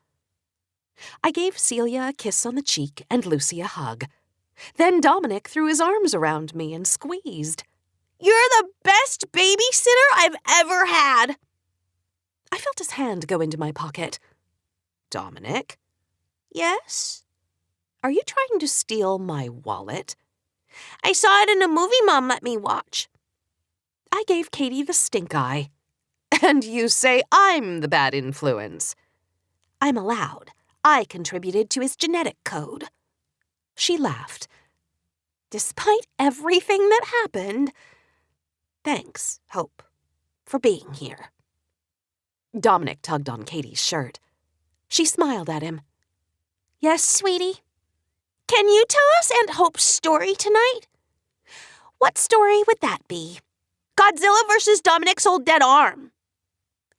I gave Celia a kiss on the cheek and Lucy a hug. Then Dominic threw his arms around me and squeezed. You're the best babysitter I've ever had. I felt his hand go into my pocket. Dominic? Yes? Are you trying to steal my wallet? I saw it in a movie Mom let me watch. I gave Katie the stink eye. And you say I'm the bad influence. I'm allowed. I contributed to his genetic code. She laughed. Despite everything that happened, thanks, Hope, for being here. Dominic tugged on Katie's shirt. She smiled at him. Yes, sweetie? Can you tell us Aunt Hope's story tonight? What story would that be? Godzilla versus Dominic's old dead arm.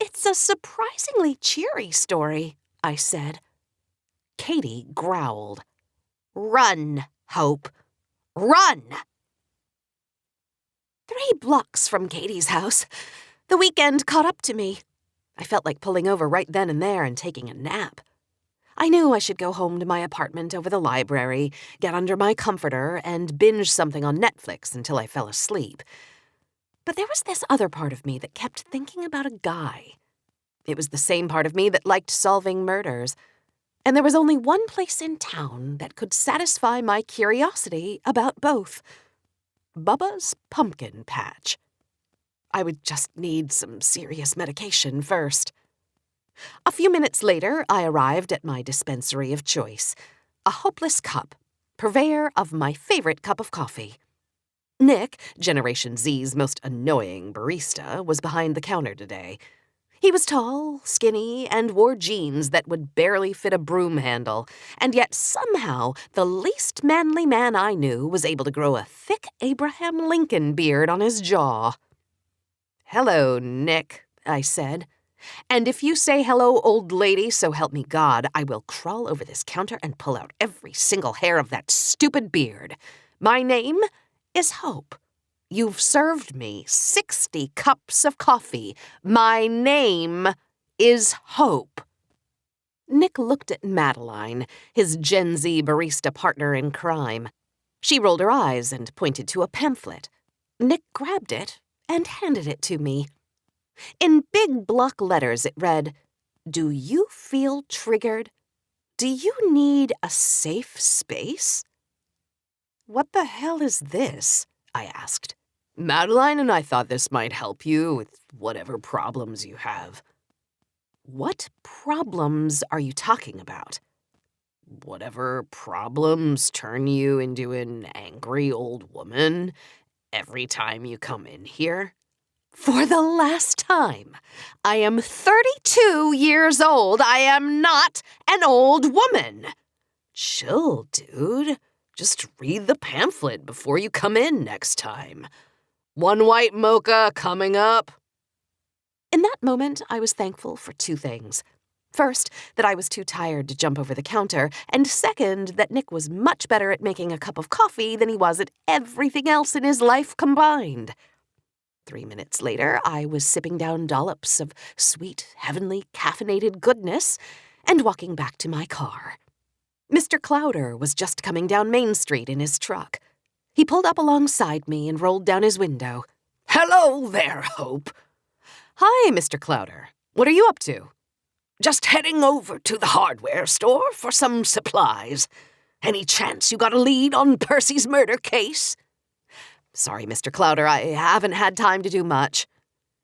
It's a surprisingly cheery story, I said. Katie growled. Run, Hope. Run! 3 blocks from Katie's house. The weekend caught up to me. I felt like pulling over right then and there and taking a nap. I knew I should go home to my apartment over the library, get under my comforter, and binge something on Netflix until I fell asleep. But there was this other part of me that kept thinking about a guy. It was the same part of me that liked solving murders. And there was only one place in town that could satisfy my curiosity about both. Bubba's pumpkin patch. I would just need some serious medication first. A few minutes later, I arrived at my dispensary of choice, a hopeless cup, purveyor of my favorite cup of coffee. Nick, Generation Z's most annoying barista, was behind the counter today. He was tall, skinny, and wore jeans that would barely fit a broom handle, and yet somehow the least manly man I knew was able to grow a thick Abraham Lincoln beard on his jaw. Hello, Nick, I said. And if you say hello, old lady, so help me God, I will crawl over this counter and pull out every single hair of that stupid beard. My name is Hope. You've served me 60 cups of coffee. My name is Hope. Nick looked at Madeline, his Gen Z barista partner in crime. She rolled her eyes and pointed to a pamphlet. Nick grabbed it and handed it to me. In big block letters it read, Do you feel triggered? Do you need a safe space? What the hell is this? I asked. Madeline and I thought this might help you with whatever problems you have. What problems are you talking about? Whatever problems turn you into an angry old woman every time you come in here. For the last time, I am 32 years old. I am not an old woman. Chill, dude. Just read the pamphlet before you come in next time. One white mocha coming up. In that moment, I was thankful for two things. First, that I was too tired to jump over the counter, and second, that Nick was much better at making a cup of coffee than he was at everything else in his life combined. 3 minutes later, I was sipping down dollops of sweet, heavenly, caffeinated goodness and walking back to my car. Mr. Clowder was just coming down Main Street in his truck. He pulled up alongside me and rolled down his window. Hello there, Hope. Hi, Mr. Clowder. What are you up to? Just heading over to the hardware store for some supplies. Any chance you got a lead on Percy's murder case? Sorry, Mr. Clowder, I haven't had time to do much.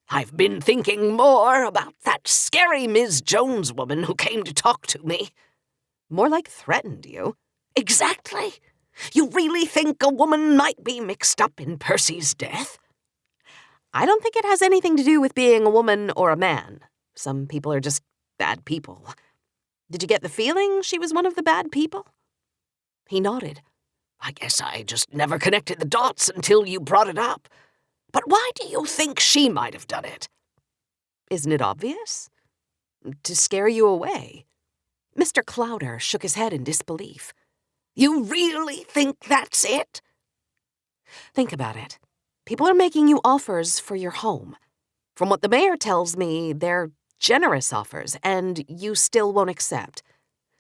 I've been thinking more about that scary Ms. Jones woman who came to talk to me. More like threatened you. Exactly. You really think a woman might be mixed up in Percy's death? I don't think it has anything to do with being a woman or a man. Some people are just bad people. Did you get the feeling she was one of the bad people? He nodded. I guess I just never connected the dots until you brought it up. But why do you think she might have done it? Isn't it obvious? To scare you away. Mr. Clowder shook his head in disbelief. You really think that's it? Think about it. People are making you offers for your home. From what the mayor tells me, they're generous offers, and you still won't accept.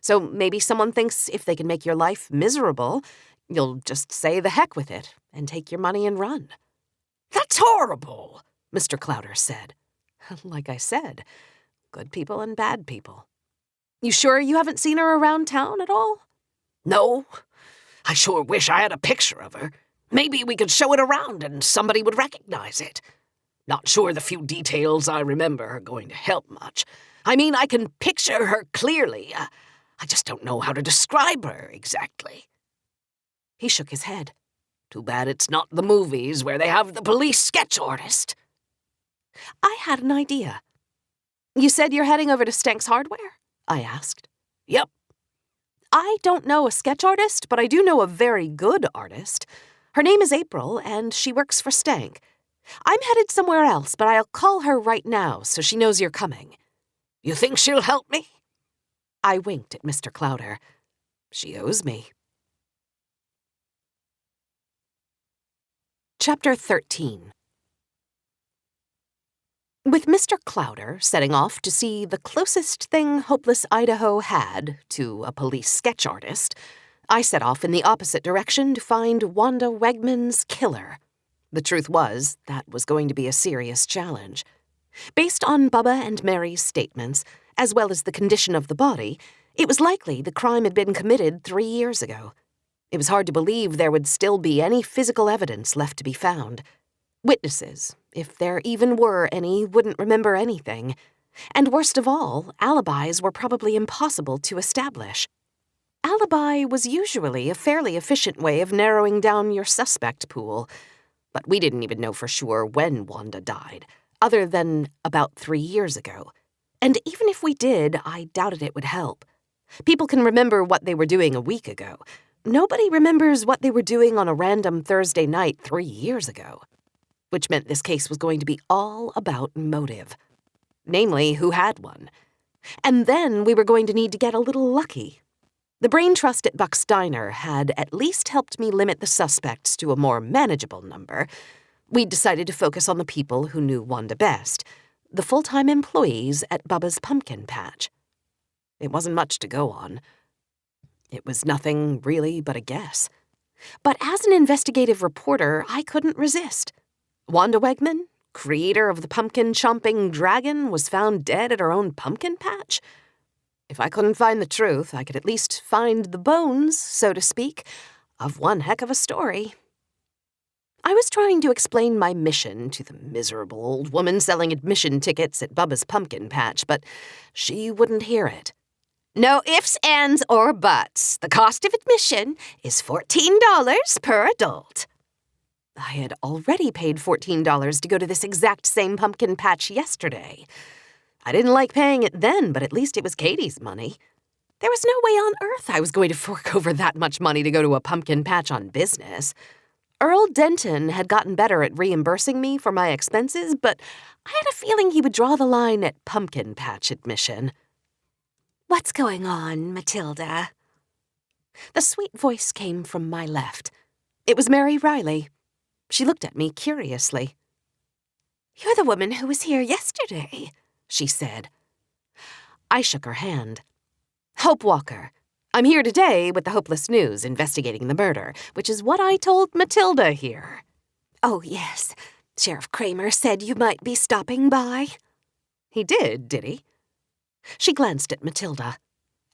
So maybe someone thinks if they can make your life miserable, you'll just say the heck with it and take your money and run. That's horrible, Mr. Clowder said. Like I said, good people and bad people. You sure you haven't seen her around town at all? No. I sure wish I had a picture of her. Maybe we could show it around and somebody would recognize it. Not sure the few details I remember are going to help much. I mean, I can picture her clearly. I just don't know how to describe her exactly. He shook his head. Too bad it's not the movies where they have the police sketch artist. I had an idea. You said you're heading over to Stank's Hardware? I asked. Yep. I don't know a sketch artist, but I do know a very good artist. Her name is April, and she works for Stank. I'm headed somewhere else, but I'll call her right now so she knows you're coming. You think she'll help me? I winked at Mr. Clowder. She owes me. Chapter 13. With Mr. Clowder setting off to see the closest thing hopeless Idaho had to a police sketch artist, I set off in the opposite direction to find Wanda Wegman's killer. The truth was, that was going to be a serious challenge. Based on Bubba and Mary's statements, as well as the condition of the body, it was likely the crime had been committed 3 years ago. It was hard to believe there would still be any physical evidence left to be found. Witnesses, if there even were any, wouldn't remember anything. And worst of all, alibis were probably impossible to establish. Alibi was usually a fairly efficient way of narrowing down your suspect pool. But we didn't even know for sure when Wanda died, other than about 3 years ago. And even if we did, I doubted it would help. People can remember what they were doing a week ago. Nobody remembers what they were doing on a random Thursday night 3 years ago. Which meant this case was going to be all about motive. Namely, who had one. And then we were going to need to get a little lucky. The brain trust at Buck's Diner had at least helped me limit the suspects to a more manageable number. We'd decided to focus on the people who knew Wanda best, the full-time employees at Bubba's Pumpkin Patch. It wasn't much to go on. It was nothing really but a guess. But as an investigative reporter, I couldn't resist. Wanda Wegman, creator of the pumpkin chomping dragon, was found dead at her own pumpkin patch? If I couldn't find the truth, I could at least find the bones, so to speak, of one heck of a story. I was trying to explain my mission to the miserable old woman selling admission tickets at Bubba's pumpkin patch, but she wouldn't hear it. No ifs, ands, or buts. The cost of admission is $14 per adult. I had already paid $14 to go to this exact same pumpkin patch yesterday. I didn't like paying it then, but at least it was Katie's money. There was no way on earth I was going to fork over that much money to go to a pumpkin patch on business. Earl Denton had gotten better at reimbursing me for my expenses, but I had a feeling he would draw the line at pumpkin patch admission. What's going on, Matilda? The sweet voice came from my left. It was Mary Riley. She looked at me curiously. You're the woman who was here yesterday, she said. I shook her hand. Hope Walker. I'm here today with the Hopeless News investigating the murder, which is what I told Matilda here. Oh, yes. Sheriff Kramer said you might be stopping by. He did he? She glanced at Matilda.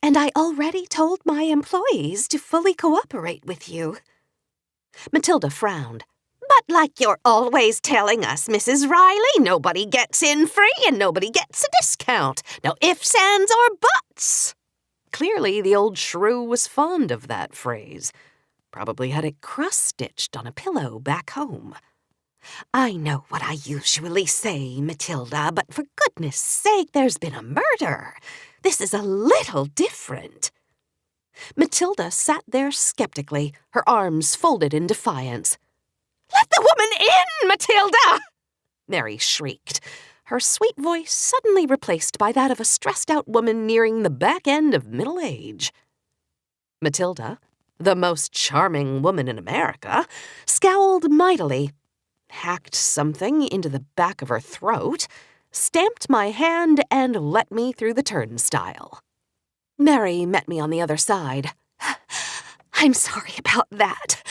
And I already told my employees to fully cooperate with you. Matilda frowned. But like you're always telling us, Mrs. Riley, nobody gets in free and nobody gets a discount. No ifs, ands, or buts. Clearly, the old shrew was fond of that phrase. Probably had it cross-stitched on a pillow back home. I know what I usually say, Matilda, but for goodness sake, there's been a murder. This is a little different. Matilda sat there skeptically, her arms folded in defiance. Let the woman in, Matilda! Mary shrieked, her sweet voice suddenly replaced by that of a stressed-out woman nearing the back end of middle age. Matilda, the most charming woman in America, scowled mightily, hacked something into the back of her throat, stamped my hand, and let me through the turnstile. Mary met me on the other side. I'm sorry about that.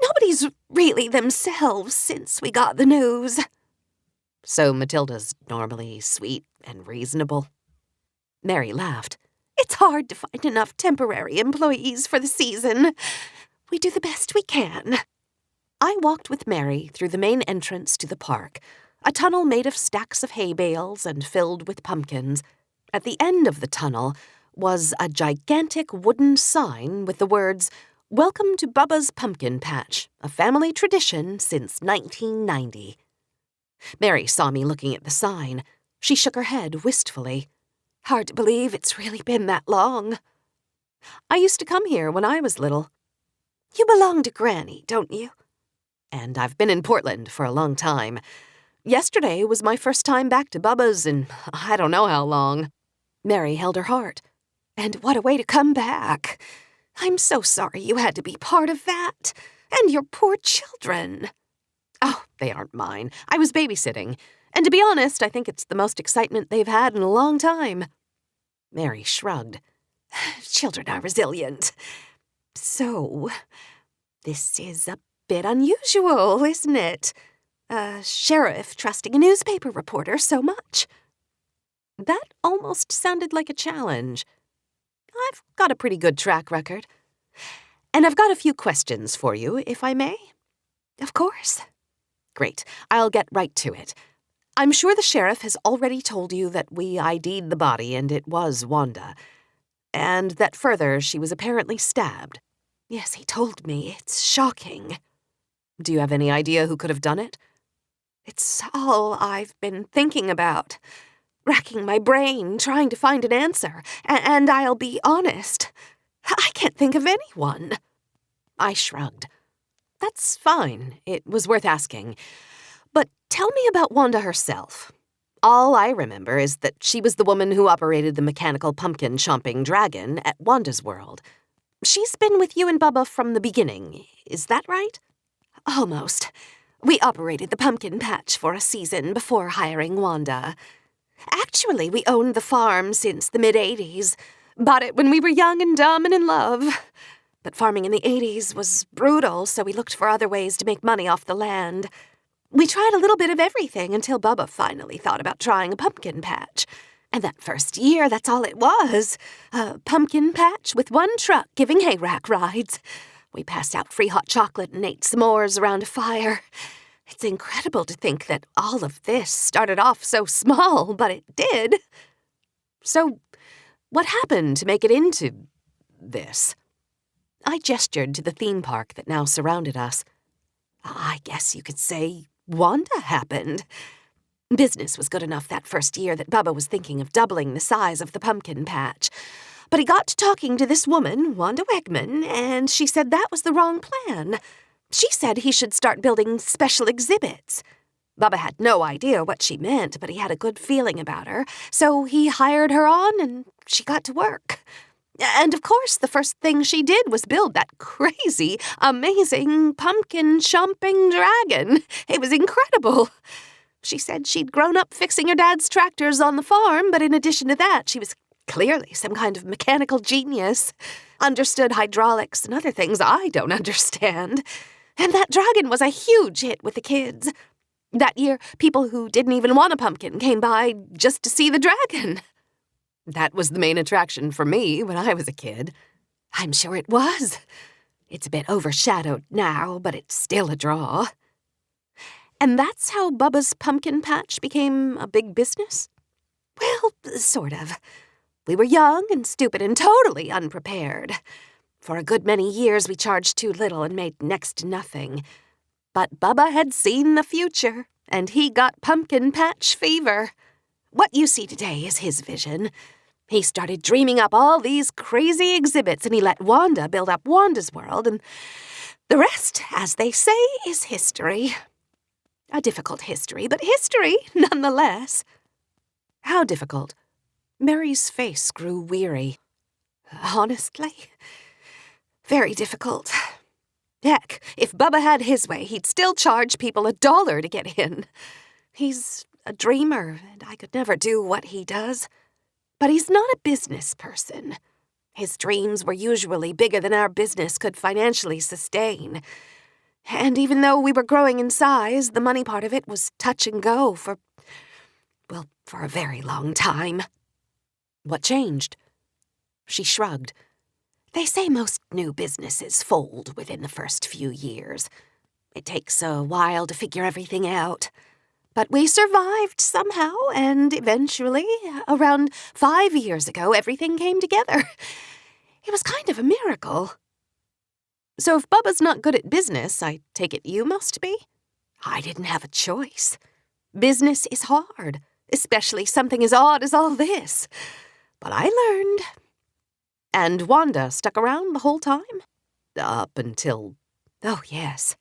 Nobody's really themselves since we got the news. So Matilda's normally sweet and reasonable? Mary laughed. It's hard to find enough temporary employees for the season. We do the best we can. I walked with Mary through the main entrance to the park, a tunnel made of stacks of hay bales and filled with pumpkins. At the end of the tunnel was a gigantic wooden sign with the words, "Welcome to Bubba's Pumpkin Patch, a family tradition since 1990. Mary saw me looking at the sign. She shook her head wistfully. Hard to believe it's really been that long. I used to come here when I was little. You belong to Granny, don't you? And I've been in Portland for a long time. Yesterday was my first time back to Bubba's in I don't know how long. Mary held her heart. And what a way to come back. I'm so sorry you had to be part of that. And your poor children. Oh, they aren't mine. I was babysitting. And to be honest, I think it's the most excitement they've had in a long time. Mary shrugged. Children are resilient. So, this is a bit unusual, isn't it? A sheriff trusting a newspaper reporter so much. That almost sounded like a challenge. I've got a pretty good track record. And I've got a few questions for you, if I may. Of course. Great. I'll get right to it. I'm sure the sheriff has already told you that we ID'd the body and it was Wanda. And that further, she was apparently stabbed. Yes, he told me. It's shocking. Do you have any idea who could have done it? It's all I've been thinking about. Racking my brain, trying to find an answer. And I'll be honest, I can't think of anyone. I shrugged. That's fine. It was worth asking. But tell me about Wanda herself. All I remember is that she was the woman who operated the mechanical pumpkin chomping dragon at Wanda's World. She's been with you and Bubba from the beginning. Is that right? Almost. We operated the pumpkin patch for a season before hiring Wanda. Actually, we owned the farm since the mid-'80s. Bought it when we were young and dumb and in love. But farming in the '80s was brutal, so we looked for other ways to make money off the land. We tried a little bit of everything until Bubba finally thought about trying a pumpkin patch. And that first year, that's all it was. A pumpkin patch with one truck giving hayrack rides. We passed out free hot chocolate and ate s'mores around a fire. It's incredible to think that all of this started off so small, but it did. So, what happened to make it into this? I gestured to the theme park that now surrounded us. I guess you could say Wanda happened. Business was good enough that first year that Bubba was thinking of doubling the size of the pumpkin patch. But he got to talking to this woman, Wanda Wegman, and she said that was the wrong plan. She said he should start building special exhibits. Bubba had no idea what she meant, but he had a good feeling about her, so he hired her on and she got to work. And of course, the first thing she did was build that crazy, amazing pumpkin chomping dragon. It was incredible. She said she'd grown up fixing her dad's tractors on the farm, but in addition to that, she was clearly some kind of mechanical genius. Understood hydraulics and other things I don't understand. And that dragon was a huge hit with the kids. That year, people who didn't even want a pumpkin came by just to see the dragon. That was the main attraction for me when I was a kid. I'm sure it was. It's a bit overshadowed now, but it's still a draw. And that's how Bubba's pumpkin patch became a big business? Well, sort of. We were young and stupid and totally unprepared. For a good many years, we charged too little and made next to nothing. But Bubba had seen the future, and he got pumpkin patch fever. What you see today is his vision. He started dreaming up all these crazy exhibits, and he let Wanda build up Wanda's world, and the rest, as they say, is history. A difficult history, but history nonetheless. How difficult? Mary's face grew weary. Honestly, very difficult. Heck, if Bubba had his way, he'd still charge people $1 to get in. He's a dreamer, and I could never do what he does. But he's not a business person. His dreams were usually bigger than our business could financially sustain. And even though we were growing in size, the money part of it was touch and go for a very long time. What changed? She shrugged. They say most new businesses fold within the first few years. It takes a while to figure everything out. But we survived somehow, and eventually, around 5 years ago, everything came together. It was kind of a miracle. So if Bubba's not good at business, I take it you must be? I didn't have a choice. Business is hard, especially something as odd as all this. But I learned. And Wanda stuck around the whole time? Up until... Oh, yes.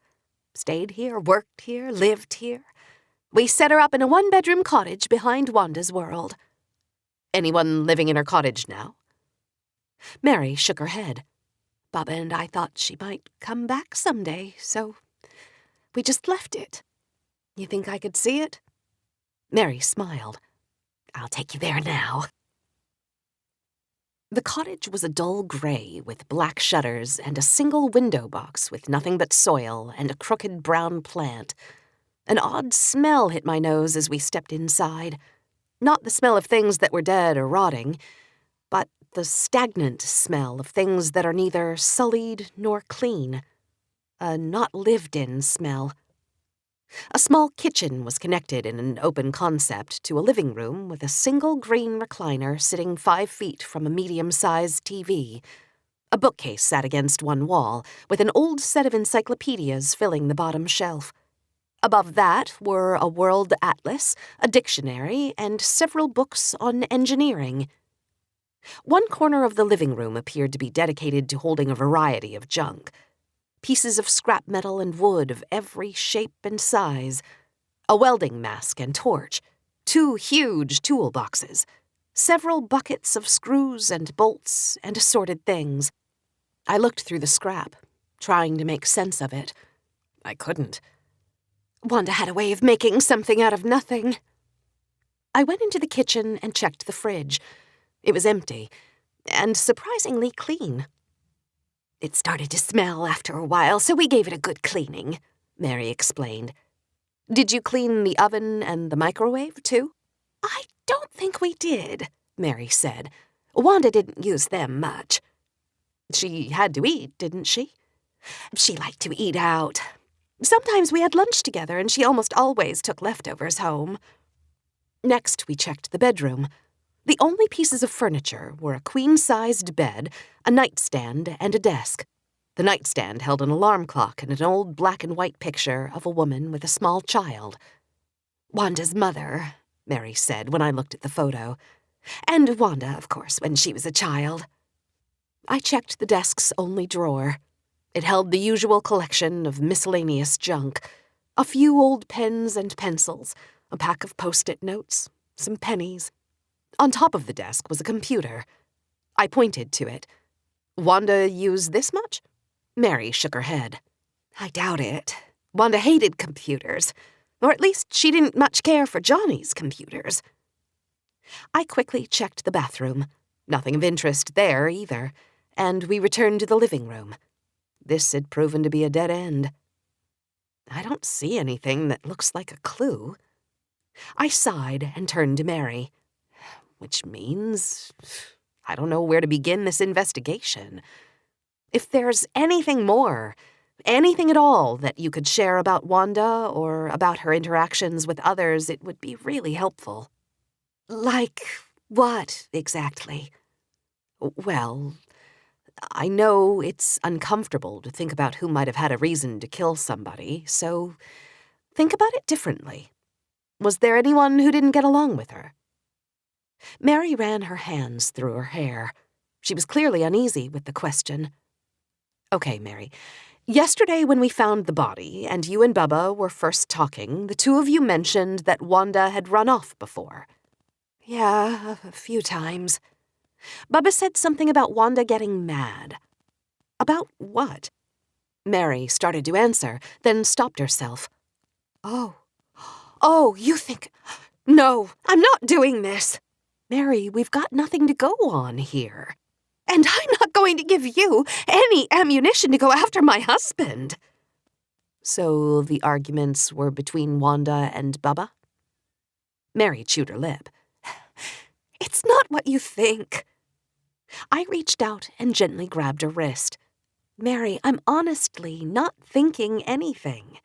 Stayed here, worked here, lived here. We set her up in a one-bedroom cottage behind Wanda's world. Anyone living in her cottage now? Mary shook her head. Bubba and I thought she might come back someday, so we just left it. You think I could see it? Mary smiled. I'll take you there now. The cottage was a dull gray with black shutters and a single window box with nothing but soil and a crooked brown plant. An odd smell hit my nose as we stepped inside. Not the smell of things that were dead or rotting, but the stagnant smell of things that are neither sullied nor clean. A not-lived-in smell. A small kitchen was connected in an open concept to a living room with a single green recliner sitting 5 feet from a medium-sized TV. A bookcase sat against one wall, with an old set of encyclopedias filling the bottom shelf. Above that were a world atlas, a dictionary, and several books on engineering. One corner of the living room appeared to be dedicated to holding a variety of junk. Pieces of scrap metal and wood of every shape and size, a welding mask and torch, 2 huge toolboxes, several buckets of screws and bolts and assorted things. I looked through the scrap, trying to make sense of it. I couldn't. Wanda had a way of making something out of nothing. I went into the kitchen and checked the fridge. It was empty, and surprisingly clean. It started to smell after a while, so we gave it a good cleaning, Mary explained. Did you clean the oven and the microwave, too? I don't think we did, Mary said. Wanda didn't use them much. She had to eat, didn't she? She liked to eat out. Sometimes we had lunch together, and she almost always took leftovers home. Next, we checked the bedroom. The only pieces of furniture were a queen-sized bed, a nightstand, and a desk. The nightstand held an alarm clock and an old black-and-white picture of a woman with a small child. Wanda's mother, Mary said when I looked at the photo. And Wanda, of course, when she was a child. I checked the desk's only drawer. It held the usual collection of miscellaneous junk. A few old pens and pencils, a pack of post-it notes, some pennies. On top of the desk was a computer. I pointed to it. Wanda used this much? Mary shook her head. I doubt it. Wanda hated computers. Or at least she didn't much care for Johnny's computers. I quickly checked the bathroom. Nothing of interest there either. And we returned to the living room. This had proven to be a dead end. I don't see anything that looks like a clue. I sighed and turned to Mary. Which means I don't know where to begin this investigation. If there's anything more, anything at all that you could share about Wanda or about her interactions with others, it would be really helpful. Like what, exactly? Well, I know it's uncomfortable to think about who might have had a reason to kill somebody, so think about it differently. Was there anyone who didn't get along with her? Mary ran her hands through her hair. She was clearly uneasy with the question. Okay, Mary. Yesterday when we found the body and you and Bubba were first talking, the two of you mentioned that Wanda had run off before. Yeah, a few times. Bubba said something about Wanda getting mad. About what? Mary started to answer, then stopped herself. Oh, you think... No, I'm not doing this. Mary, we've got nothing to go on here. And I'm not going to give you any ammunition to go after my husband. So the arguments were between Wanda and Bubba? Mary chewed her lip. It's not what you think. I reached out and gently grabbed her wrist. Mary, I'm honestly not thinking anything.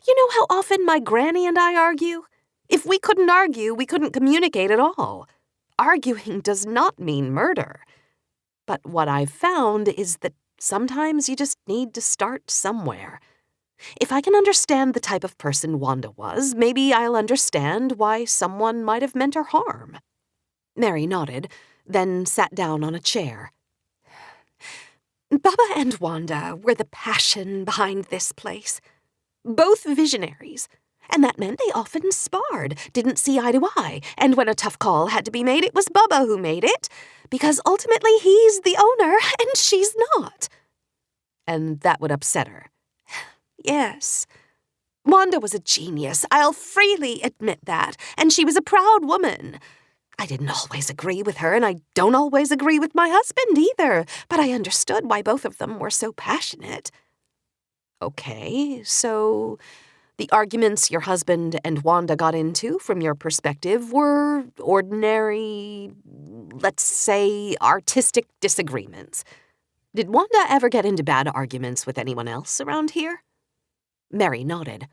You know how often my granny and I argue? If we couldn't argue, we couldn't communicate at all. Arguing does not mean murder. But what I've found is that sometimes you just need to start somewhere. If I can understand the type of person Wanda was, maybe I'll understand why someone might have meant her harm. Mary nodded, then sat down on a chair. Bubba and Wanda were the passion behind this place. Both visionaries. And that meant they often sparred, didn't see eye to eye, and when a tough call had to be made, it was Bubba who made it, because ultimately he's the owner and she's not. And that would upset her. Yes. Wanda was a genius, I'll freely admit that, and she was a proud woman. I didn't always agree with her, and I don't always agree with my husband either, but I understood why both of them were so passionate. Okay, so the arguments your husband and Wanda got into, from your perspective, were ordinary, let's say, artistic disagreements. Did Wanda ever get into bad arguments with anyone else around here? Mary nodded.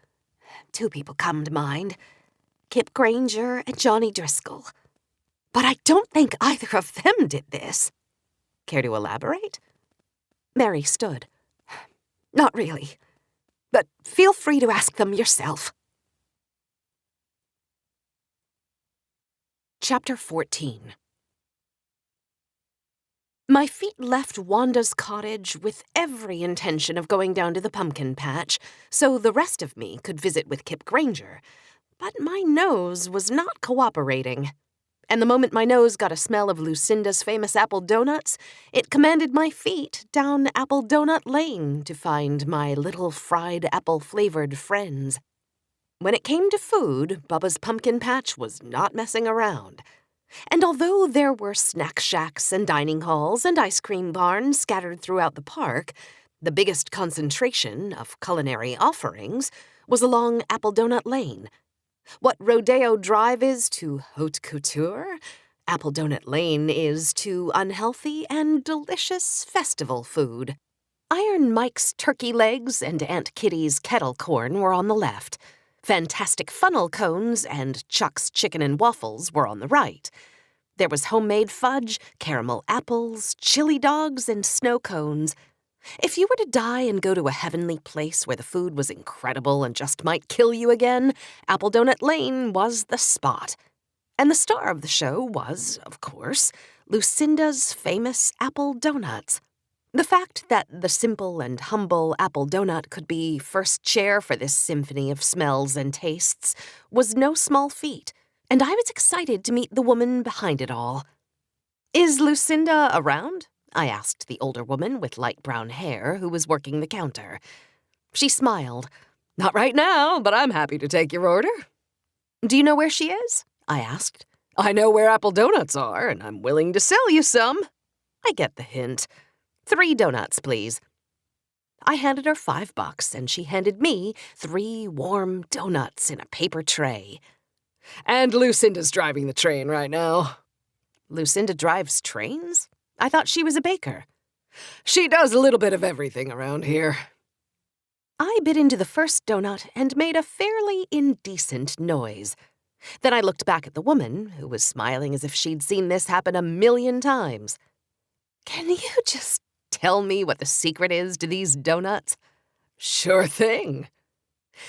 2 people come to mind. Kip Granger and Johnny Driscoll. But I don't think either of them did this. Care to elaborate? Mary stood. Not really. But feel free to ask them yourself. Chapter 14. My feet left Wanda's cottage with every intention of going down to the pumpkin patch, so the rest of me could visit with Kip Granger. But my nose was not cooperating. And the moment my nose got a smell of Lucinda's famous apple donuts, it commanded my feet down Apple Donut Lane to find my little fried apple-flavored friends. When it came to food, Bubba's pumpkin patch was not messing around. And although there were snack shacks and dining halls and ice cream barns scattered throughout the park, the biggest concentration of culinary offerings was along Apple Donut Lane. What Rodeo Drive is to haute couture, Apple Donut Lane is to unhealthy and delicious festival food. Iron Mike's turkey legs and Aunt Kitty's kettle corn were on the left. Fantastic funnel cones and Chuck's chicken and waffles were on the right. There was homemade fudge, caramel apples, chili dogs, and snow cones. If you were to die and go to a heavenly place where the food was incredible and just might kill you again, Apple Donut Lane was the spot. And the star of the show was, of course, Lucinda's famous apple donuts. The fact that the simple and humble apple donut could be first chair for this symphony of smells and tastes was no small feat, and I was excited to meet the woman behind it all. "Is Lucinda around?" I asked the older woman with light brown hair who was working the counter. She smiled. "Not right now, but I'm happy to take your order." "Do you know where she is?" I asked. "I know where apple donuts are, and I'm willing to sell you some." I get the hint. 3 donuts, please. I handed her $5, and she handed me 3 warm donuts in a paper tray. "And Lucinda's driving the train right now." "Lucinda drives trains? I thought she was a baker." "She does a little bit of everything around here." I bit into the first donut and made a fairly indecent noise. Then I looked back at the woman, who was smiling as if she'd seen this happen 1,000,000 times. "Can you just tell me what the secret is to these donuts?" "Sure thing."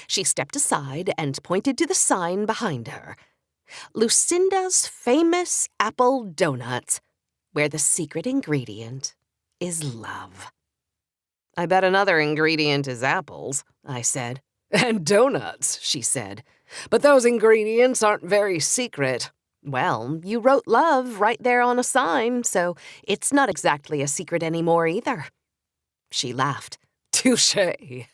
She stepped aside and pointed to the sign behind her. "Lucinda's famous apple donuts, where the secret ingredient is love." "I bet another ingredient is apples," I said. "And donuts," she said. "But those ingredients aren't very secret." "Well, you wrote love right there on a sign, so it's not exactly a secret anymore either." She laughed. "Touché."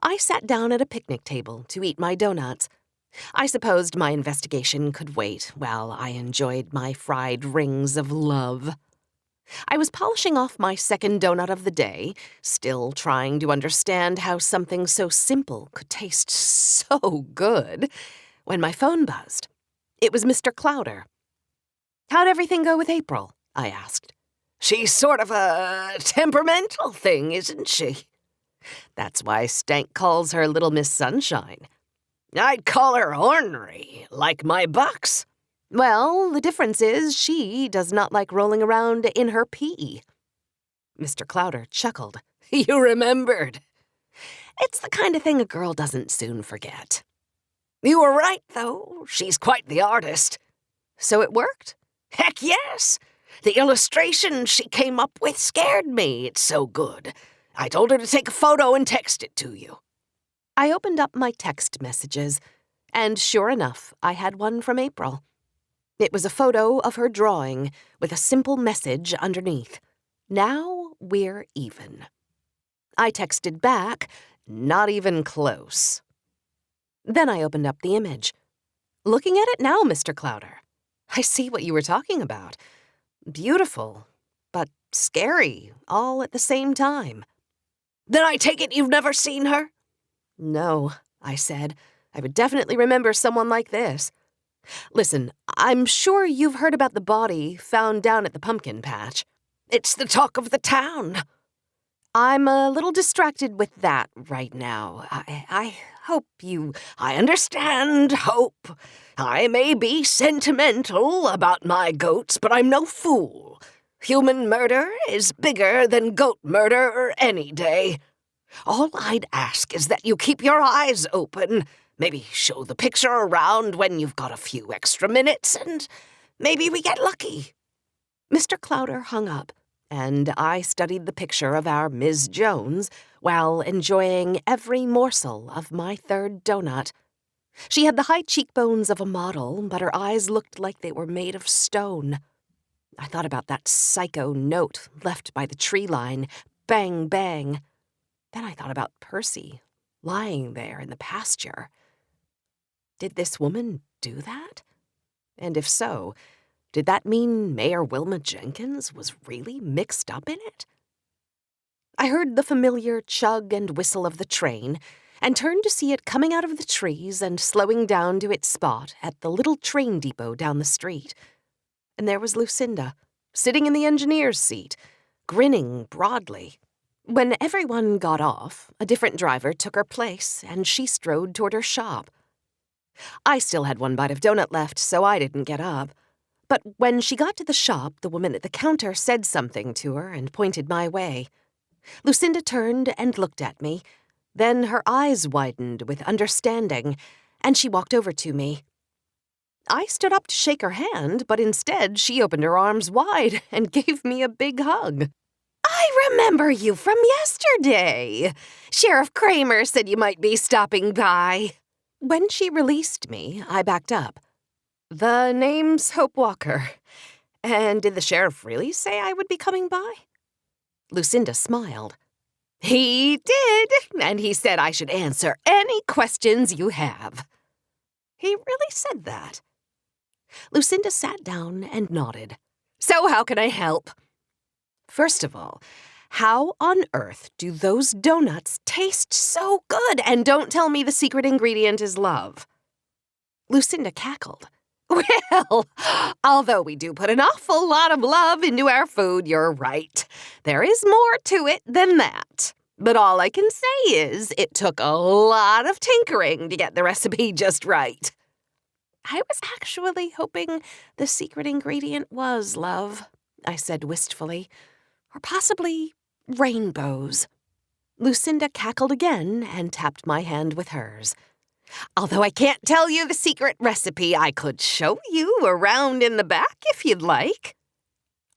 I sat down at a picnic table to eat my donuts. I supposed my investigation could wait while I enjoyed my fried rings of love. I was polishing off my second donut of the day, still trying to understand how something so simple could taste so good, when my phone buzzed. It was Mr. Clowder. "How'd everything go with April?" I asked. "She's sort of a temperamental thing, isn't she?" "That's why Stank calls her Little Miss Sunshine." "I'd call her ornery, like my bucks." "Well, the difference is she does not like rolling around in her pee." Mr. Clowder chuckled. "You remembered." "It's the kind of thing a girl doesn't soon forget." "You were right, though. She's quite the artist." "So it worked?" "Heck yes. The illustration she came up with scared me. It's so good. I told her to take a photo and text it to you." I opened up my text messages, and sure enough, I had one from April. It was a photo of her drawing with a simple message underneath. "Now we're even." I texted back, "Not even close." Then I opened up the image. "Looking at it now, Mr. Clowder, I see what you were talking about. Beautiful, but scary, all at the same time." "Then I take it you've never seen her?" "No," I said. "I would definitely remember someone like this. Listen, I'm sure you've heard about the body found down at the pumpkin patch." "It's the talk of the town." "I'm a little distracted with that right now. I hope you—" "I understand, Hope. I may be sentimental about my goats, but I'm no fool. Human murder is bigger than goat murder any day. All I'd ask is that you keep your eyes open, maybe show the picture around when you've got a few extra minutes, and maybe we get lucky." Mr. Clowder hung up, and I studied the picture of our Ms. Jones while enjoying every morsel of my third donut. She had the high cheekbones of a model, but her eyes looked like they were made of stone. I thought about that psycho note left by the tree line, bang, bang. Then I thought about Percy, lying there in the pasture. Did this woman do that? And if so, did that mean Mayor Wilma Jenkins was really mixed up in it? I heard the familiar chug and whistle of the train, and turned to see it coming out of the trees and slowing down to its spot at the little train depot down the street. And there was Lucinda, sitting in the engineer's seat, grinning broadly. When everyone got off, a different driver took her place, and she strode toward her shop. I still had one bite of donut left, so I didn't get up. But when she got to the shop, the woman at the counter said something to her and pointed my way. Lucinda turned and looked at me. Then her eyes widened with understanding, and she walked over to me. I stood up to shake her hand, but instead she opened her arms wide and gave me a big hug. "I remember you from yesterday. Sheriff Kramer said you might be stopping by." When she released me, I backed up. "The name's Hope Walker. And did the sheriff really say I would be coming by?" Lucinda smiled. "He did, and he said I should answer any questions you have." "He really said that?" Lucinda sat down and nodded. "So how can I help?" "First of all, how on earth do those donuts taste so good? And don't tell me the secret ingredient is love." Lucinda cackled. "Well, although we do put an awful lot of love into our food, you're right. There is more to it than that. But all I can say is it took a lot of tinkering to get the recipe just right." "I was actually hoping the secret ingredient was love," I said wistfully. "Or possibly rainbows." Lucinda cackled again and tapped my hand with hers. "Although I can't tell you the secret recipe, I could show you around in the back if you'd like."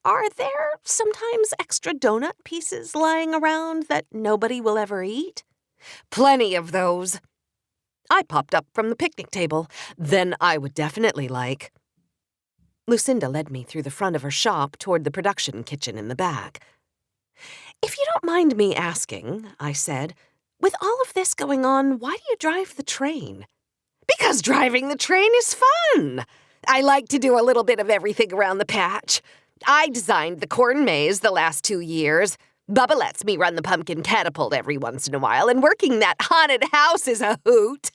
"Are there sometimes extra donut pieces lying around that nobody will ever eat?" "Plenty of those." I popped up from the picnic table. "Then I would definitely like." Lucinda led me through the front of her shop toward the production kitchen in the back. "If you don't mind me asking," I said, "with all of this going on, why do you drive the train?" "Because driving the train is fun. I like to do a little bit of everything around the patch. I designed the corn maze the last 2 years. Bubba lets me run the pumpkin catapult every once in a while, and working that haunted house is a hoot.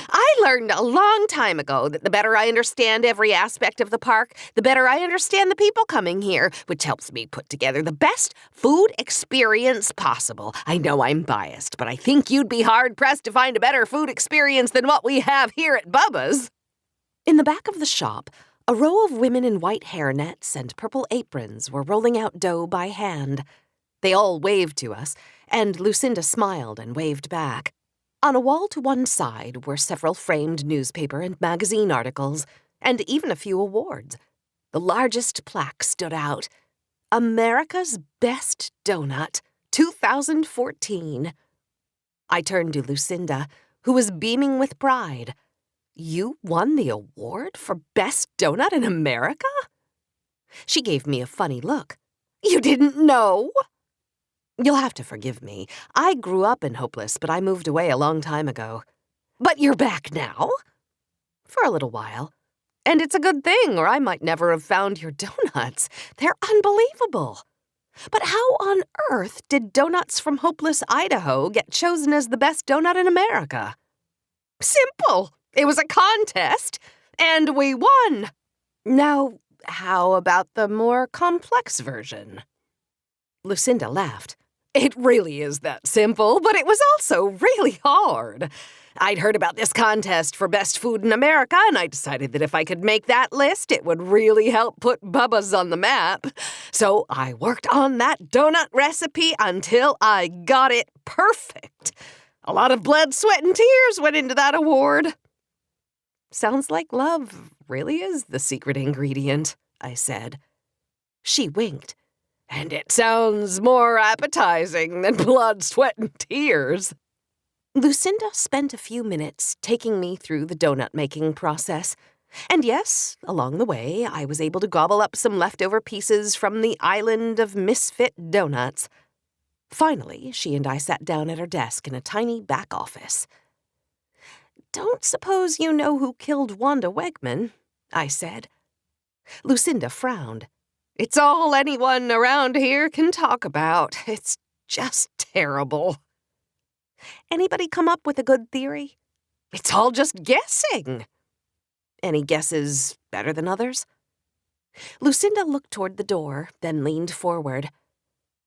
I learned a long time ago that the better I understand every aspect of the park, the better I understand the people coming here, which helps me put together the best food experience possible. I know I'm biased, but I think you'd be hard-pressed to find a better food experience than what we have here at Bubba's." In the back of the shop, a row of women in white hairnets and purple aprons were rolling out dough by hand. They all waved to us, and Lucinda smiled and waved back. On a wall to one side were several framed newspaper and magazine articles, and even a few awards. The largest plaque stood out. "America's Best Donut, 2014. I turned to Lucinda, who was beaming with pride. "You won the award for Best Donut in America?" She gave me a funny look. "You didn't know?" "You'll have to forgive me. I grew up in Hopeless, but I moved away a long time ago." "But you're back now?" "For a little while. And it's a good thing, or I might never have found your donuts. They're unbelievable. But how on earth did donuts from Hopeless, Idaho get chosen as the best donut in America?" "Simple. It was a contest, and we won." "Now, how about the more complex version?" Lucinda laughed. "It really is that simple, but it was also really hard. I'd heard about this contest for best food in America, and I decided that if I could make that list, it would really help put Bubba's on the map. So I worked on that donut recipe until I got it perfect. A lot of blood, sweat, and tears went into that award." "Sounds like love really is the secret ingredient," I said. She winked. "And it sounds more appetizing than blood, sweat, and tears." Lucinda spent a few minutes taking me through the donut-making process. And yes, along the way, I was able to gobble up some leftover pieces from the island of misfit donuts. Finally, she and I sat down at her desk in a tiny back office. "Don't suppose you know who killed Wanda Wegman?" I said. Lucinda frowned. "It's all anyone around here can talk about. It's just terrible." Anybody come up with a good theory? It's all just guessing. Any guesses better than others? Lucinda looked toward the door, then leaned forward.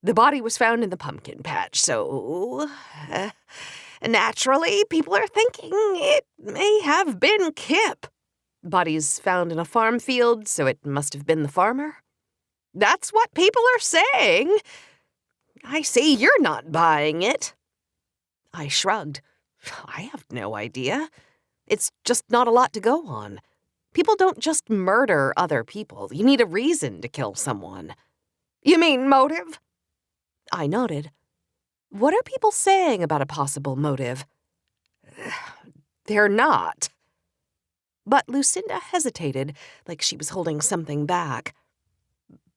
The body was found in the pumpkin patch, so naturally people are thinking it may have been Kip. Body's found in a farm field, so it must have been the farmer? That's what people are saying. I see you're not buying it. I shrugged. I have no idea. It's just not a lot to go on. People don't just murder other people. You need a reason to kill someone. You mean motive? I nodded. What are people saying about a possible motive? They're not. But Lucinda hesitated, like she was holding something back.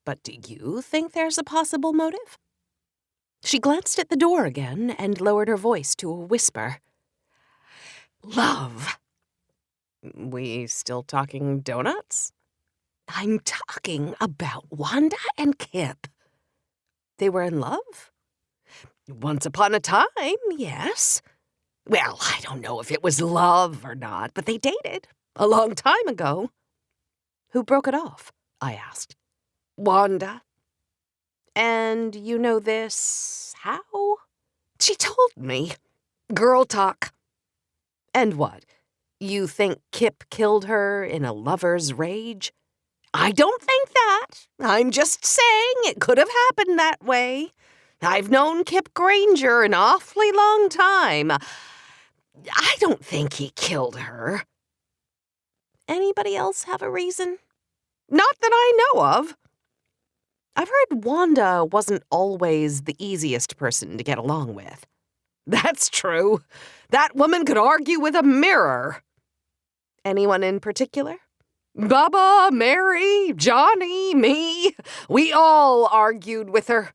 But do you think there's a possible motive? She glanced at the door again and lowered her voice to a whisper. Love. We still talking donuts? I'm talking about Wanda and Kip. They were in love? Once upon a time, yes. Well, I don't know if it was love or not, but they dated a long time ago. Who broke it off? I asked. Wanda. And you know this how? She told me. Girl talk. And what? You think Kip killed her in a lover's rage? I don't think that. I'm just saying it could have happened that way. I've known Kip Granger an awfully long time. I don't think he killed her. Anybody else have a reason? Not that I know of. I've heard Wanda wasn't always the easiest person to get along with. That's true. That woman could argue with a mirror. Anyone in particular? Bubba, Mary, Johnny, me. We all argued with her.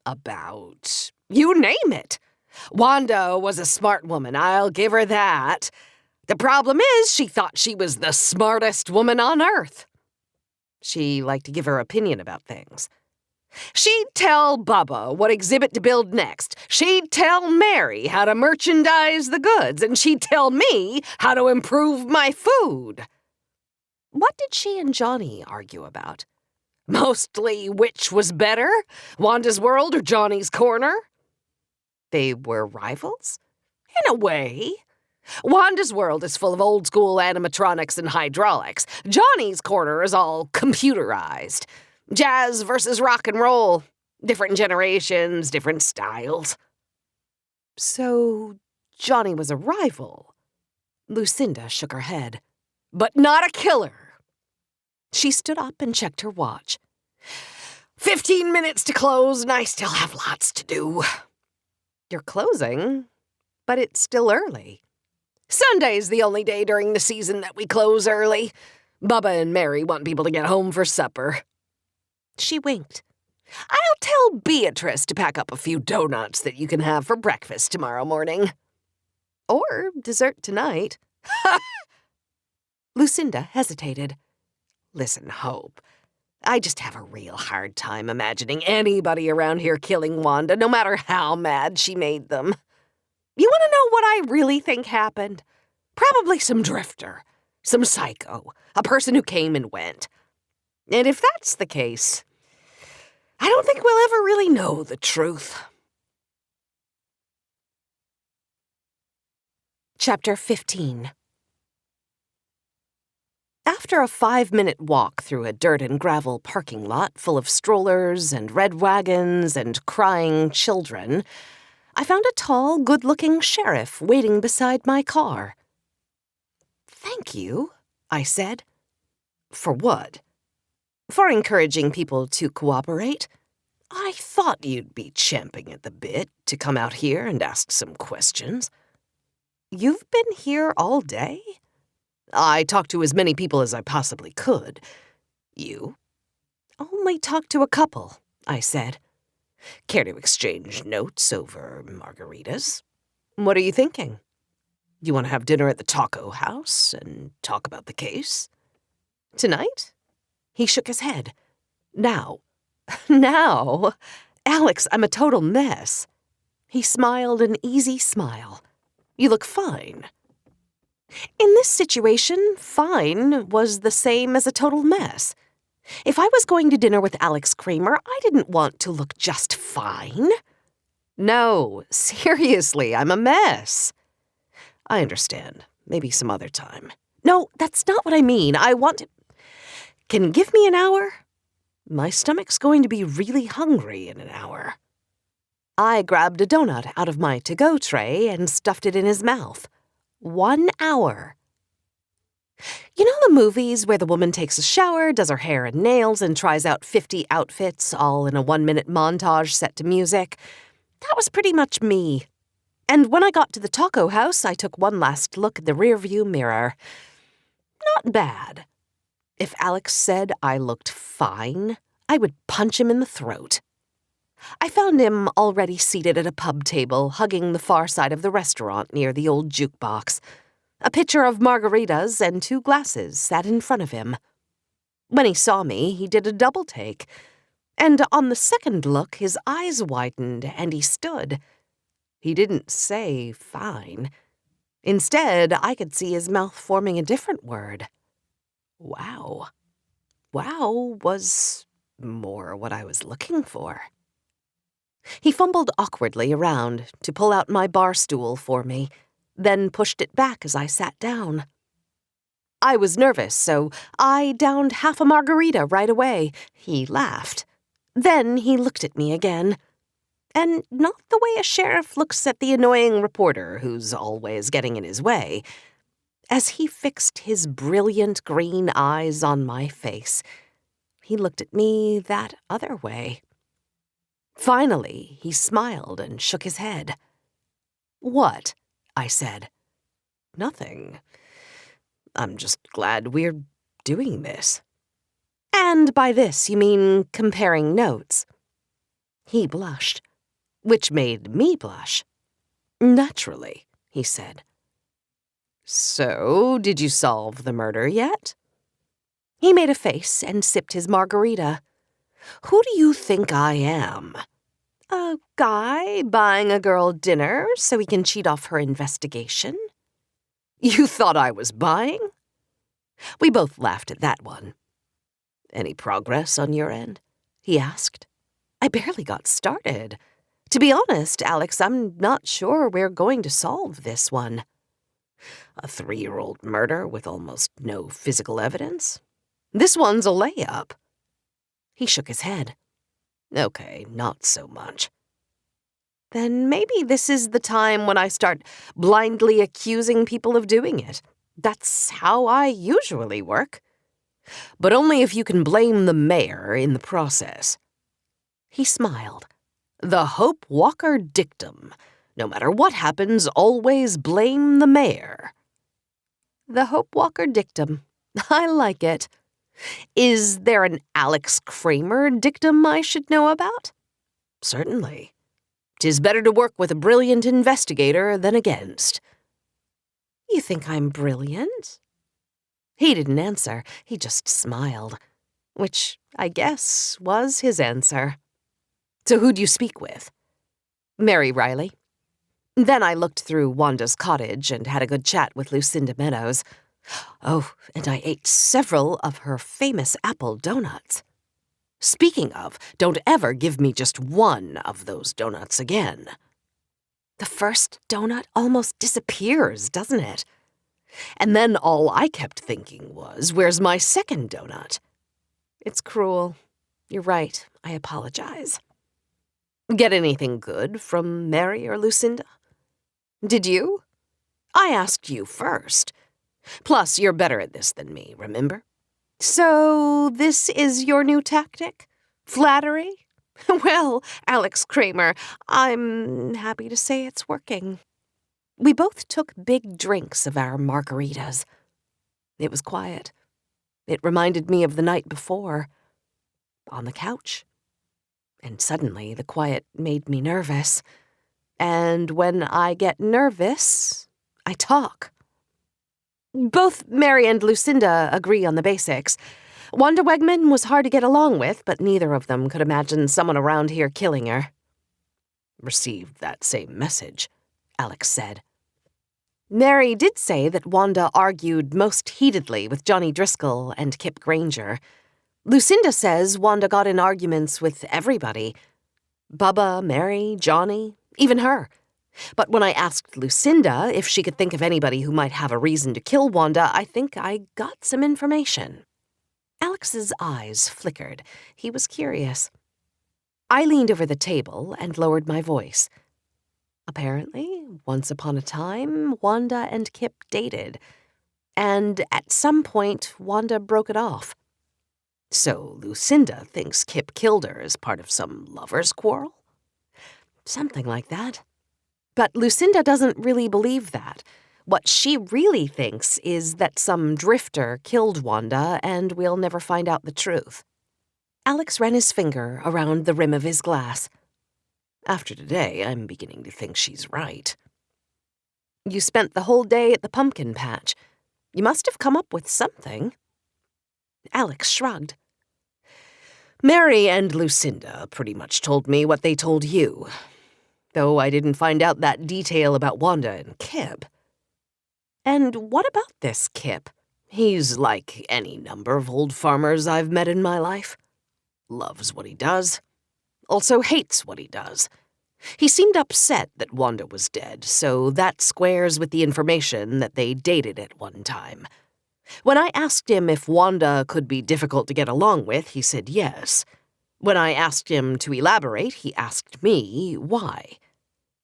About you name it. Wanda was a smart woman, I'll give her that. The problem is she thought she was the smartest woman on earth. She liked to give her opinion about things. She'd tell Bubba what exhibit to build next. She'd tell Mary how to merchandise the goods, and she'd tell me how to improve my food. What did she and Johnny argue about? Mostly which was better, Wanda's World or Johnny's Corner. They were rivals? In a way. Wanda's World is full of old-school animatronics and hydraulics. Johnny's Corner is all computerized. Jazz versus rock and roll. Different generations, different styles. So, Johnny was a rival. Lucinda shook her head. But not a killer. She stood up and checked her watch. 15 minutes to close, and I still have lots to do. You're closing, but it's still early. Sunday's the only day during the season that we close early. Bubba and Mary want people to get home for supper. She winked. I'll tell Beatrice to pack up a few donuts that you can have for breakfast tomorrow morning. Or dessert tonight. Lucinda hesitated. Listen, Hope, I just have a real hard time imagining anybody around here killing Wanda, no matter how mad she made them. You want to know what I really think happened? Probably some drifter, some psycho, a person who came and went. And if that's the case, I don't think we'll ever really know the truth. Chapter 15. After a 5-minute walk through a dirt and gravel parking lot full of strollers and red wagons and crying children, I found a tall, good-looking sheriff waiting beside my car. "Thank you," I said. "For what?" "For encouraging people to cooperate. I thought you'd be champing at the bit to come out here and ask some questions." "You've been here all day?" "I talked to as many people as I possibly could. You?" "Only talked to a couple," I said. "Care to exchange notes over margaritas?" "What are you thinking?" "You want to have dinner at the taco house and talk about the case?" "Tonight?" He shook his head. "Now." "Now? Alex, I'm a total mess." He smiled an easy smile. You look fine. In this situation, fine was the same as a total mess. If I was going to dinner with Alex Kramer, I didn't want to look just fine. No, seriously, I'm a mess. I understand. Maybe some other time. No, that's not what I mean. I want to... Can you give me an hour? My stomach's going to be really hungry in an hour. I grabbed a donut out of my to-go tray and stuffed it in his mouth. 1 hour. You know the movies where the woman takes a shower, does her hair and nails, and tries out 50 outfits, all in a 1-minute montage set to music? That was pretty much me. And when I got to the taco house, I took one last look at the rearview mirror. Not bad. If Alex said I looked fine, I would punch him in the throat. I found him already seated at a pub table, hugging the far side of the restaurant near the old jukebox. A pitcher of margaritas and 2 glasses sat in front of him. When he saw me, he did a double take, and on the second look, his eyes widened and he stood. He didn't say fine. Instead, I could see his mouth forming a different word. Wow. Wow was more what I was looking for. He fumbled awkwardly around to pull out my bar stool for me, then pushed it back as I sat down. I was nervous, so I downed half a margarita right away. He laughed. Then he looked at me again. And not the way a sheriff looks at the annoying reporter who's always getting in his way. As he fixed his brilliant green eyes on my face, he looked at me that other way. Finally, he smiled and shook his head. "What?" I said. "Nothing. I'm just glad we're doing this." "And by this you mean comparing notes?" He blushed, which made me blush. "Naturally," he said. "So, did you solve the murder yet?" He made a face and sipped his margarita. "Who do you think I am? A guy buying a girl dinner so he can cheat off her investigation? You thought I was buying?" We both laughed at that one. "Any progress on your end?" he asked. "I barely got started. To be honest, Alex, I'm not sure we're going to solve this one." "A 3-year-old murder with almost no physical evidence? This one's a layup." He shook his head. "Okay, not so much." "Then maybe this is the time when I start blindly accusing people of doing it. That's how I usually work." "But only if you can blame the mayor in the process." He smiled. "The Hope Walker dictum. No matter what happens, always blame the mayor." The Hope Walker dictum. I like it. Is there an Alex Kramer dictum I should know about? Certainly. 'Tis better to work with a brilliant investigator than against. You think I'm brilliant? He didn't answer. He just smiled, which I guess was his answer. So who'd you speak with? Mary Riley. Then I looked through Wanda's cottage and had a good chat with Lucinda Meadows. Oh, and I ate several of her famous apple donuts. Speaking of, don't ever give me just one of those donuts again. The first donut almost disappears, doesn't it? And then all I kept thinking was, where's my second donut? It's cruel. You're right. I apologize. Get anything good from Mary or Lucinda? Did you? I asked you first. Plus, you're better at this than me, remember? So, this is your new tactic? Flattery? Well, Alex Kramer, I'm happy to say it's working. We both took big drinks of our margaritas. It was quiet. It reminded me of the night before, on the couch. And suddenly, the quiet made me nervous. And when I get nervous, I talk. Both Mary and Lucinda agree on the basics. Wanda Wegman was hard to get along with, but neither of them could imagine someone around here killing her. received that same message, Alex said. Mary did say that Wanda argued most heatedly with Johnny Driscoll and Kip Granger. Lucinda says Wanda got in arguments with everybody. Bubba, Mary, Johnny, even her. But when I asked Lucinda if she could think of anybody who might have a reason to kill Wanda, I think I got some information. Alex's eyes flickered. He was curious. I leaned over the table and lowered my voice. Apparently, once upon a time, Wanda and Kip dated. And at some point, Wanda broke it off. So Lucinda thinks Kip killed her as part of some lover's quarrel? Something like that. But Lucinda doesn't really believe that. What she really thinks is that some drifter killed Wanda, and we'll never find out the truth. Alex ran his finger around the rim of his glass. After today, I'm beginning to think she's right. You spent the whole day at the pumpkin patch. You must have come up with something. Alex shrugged. Mary and Lucinda pretty much told me what they told you, though I didn't find out that detail about Wanda and Kip. And what about this Kip? He's like any number of old farmers I've met in my life. Loves what he does, also hates what he does. He seemed upset that Wanda was dead, so that squares with the information that they dated at one time. When I asked him if Wanda could be difficult to get along with, he said yes. When I asked him to elaborate, he asked me why.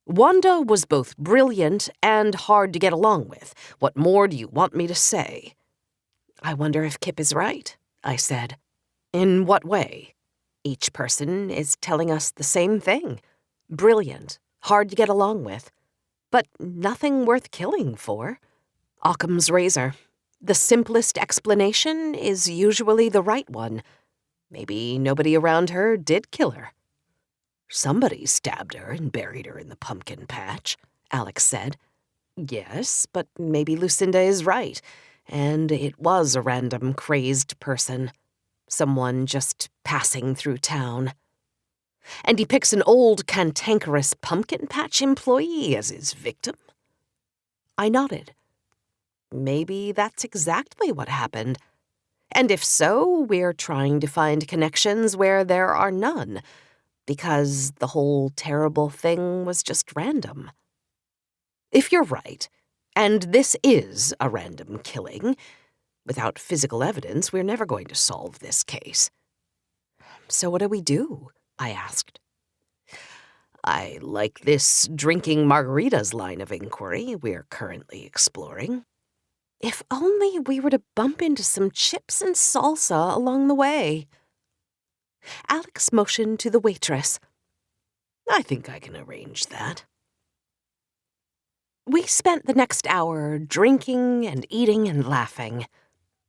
Wanda was both brilliant and hard to get along with. What more do you want me to say? I wonder if Kip is right, I said. In what way? Each person is telling us the same thing. Brilliant, hard to get along with, but nothing worth killing for. Occam's razor. The simplest explanation is usually the right one. Maybe nobody around her did kill her. Somebody stabbed her and buried her in the pumpkin patch, Alex said. Yes, but maybe Lucinda is right, and it was a random crazed person. Someone just passing through town. And he picks an old, cantankerous pumpkin patch employee as his victim? I nodded. Maybe that's exactly what happened. And if so, we're trying to find connections where there are none, because the whole terrible thing was just random. If you're right, and this is a random killing, without physical evidence, we're never going to solve this case. So what do we do? I asked. I like this drinking margaritas line of inquiry we're currently exploring. If only we were to bump into some chips and salsa along the way. Alex motioned to the waitress. I think I can arrange that. We spent the next hour drinking and eating and laughing.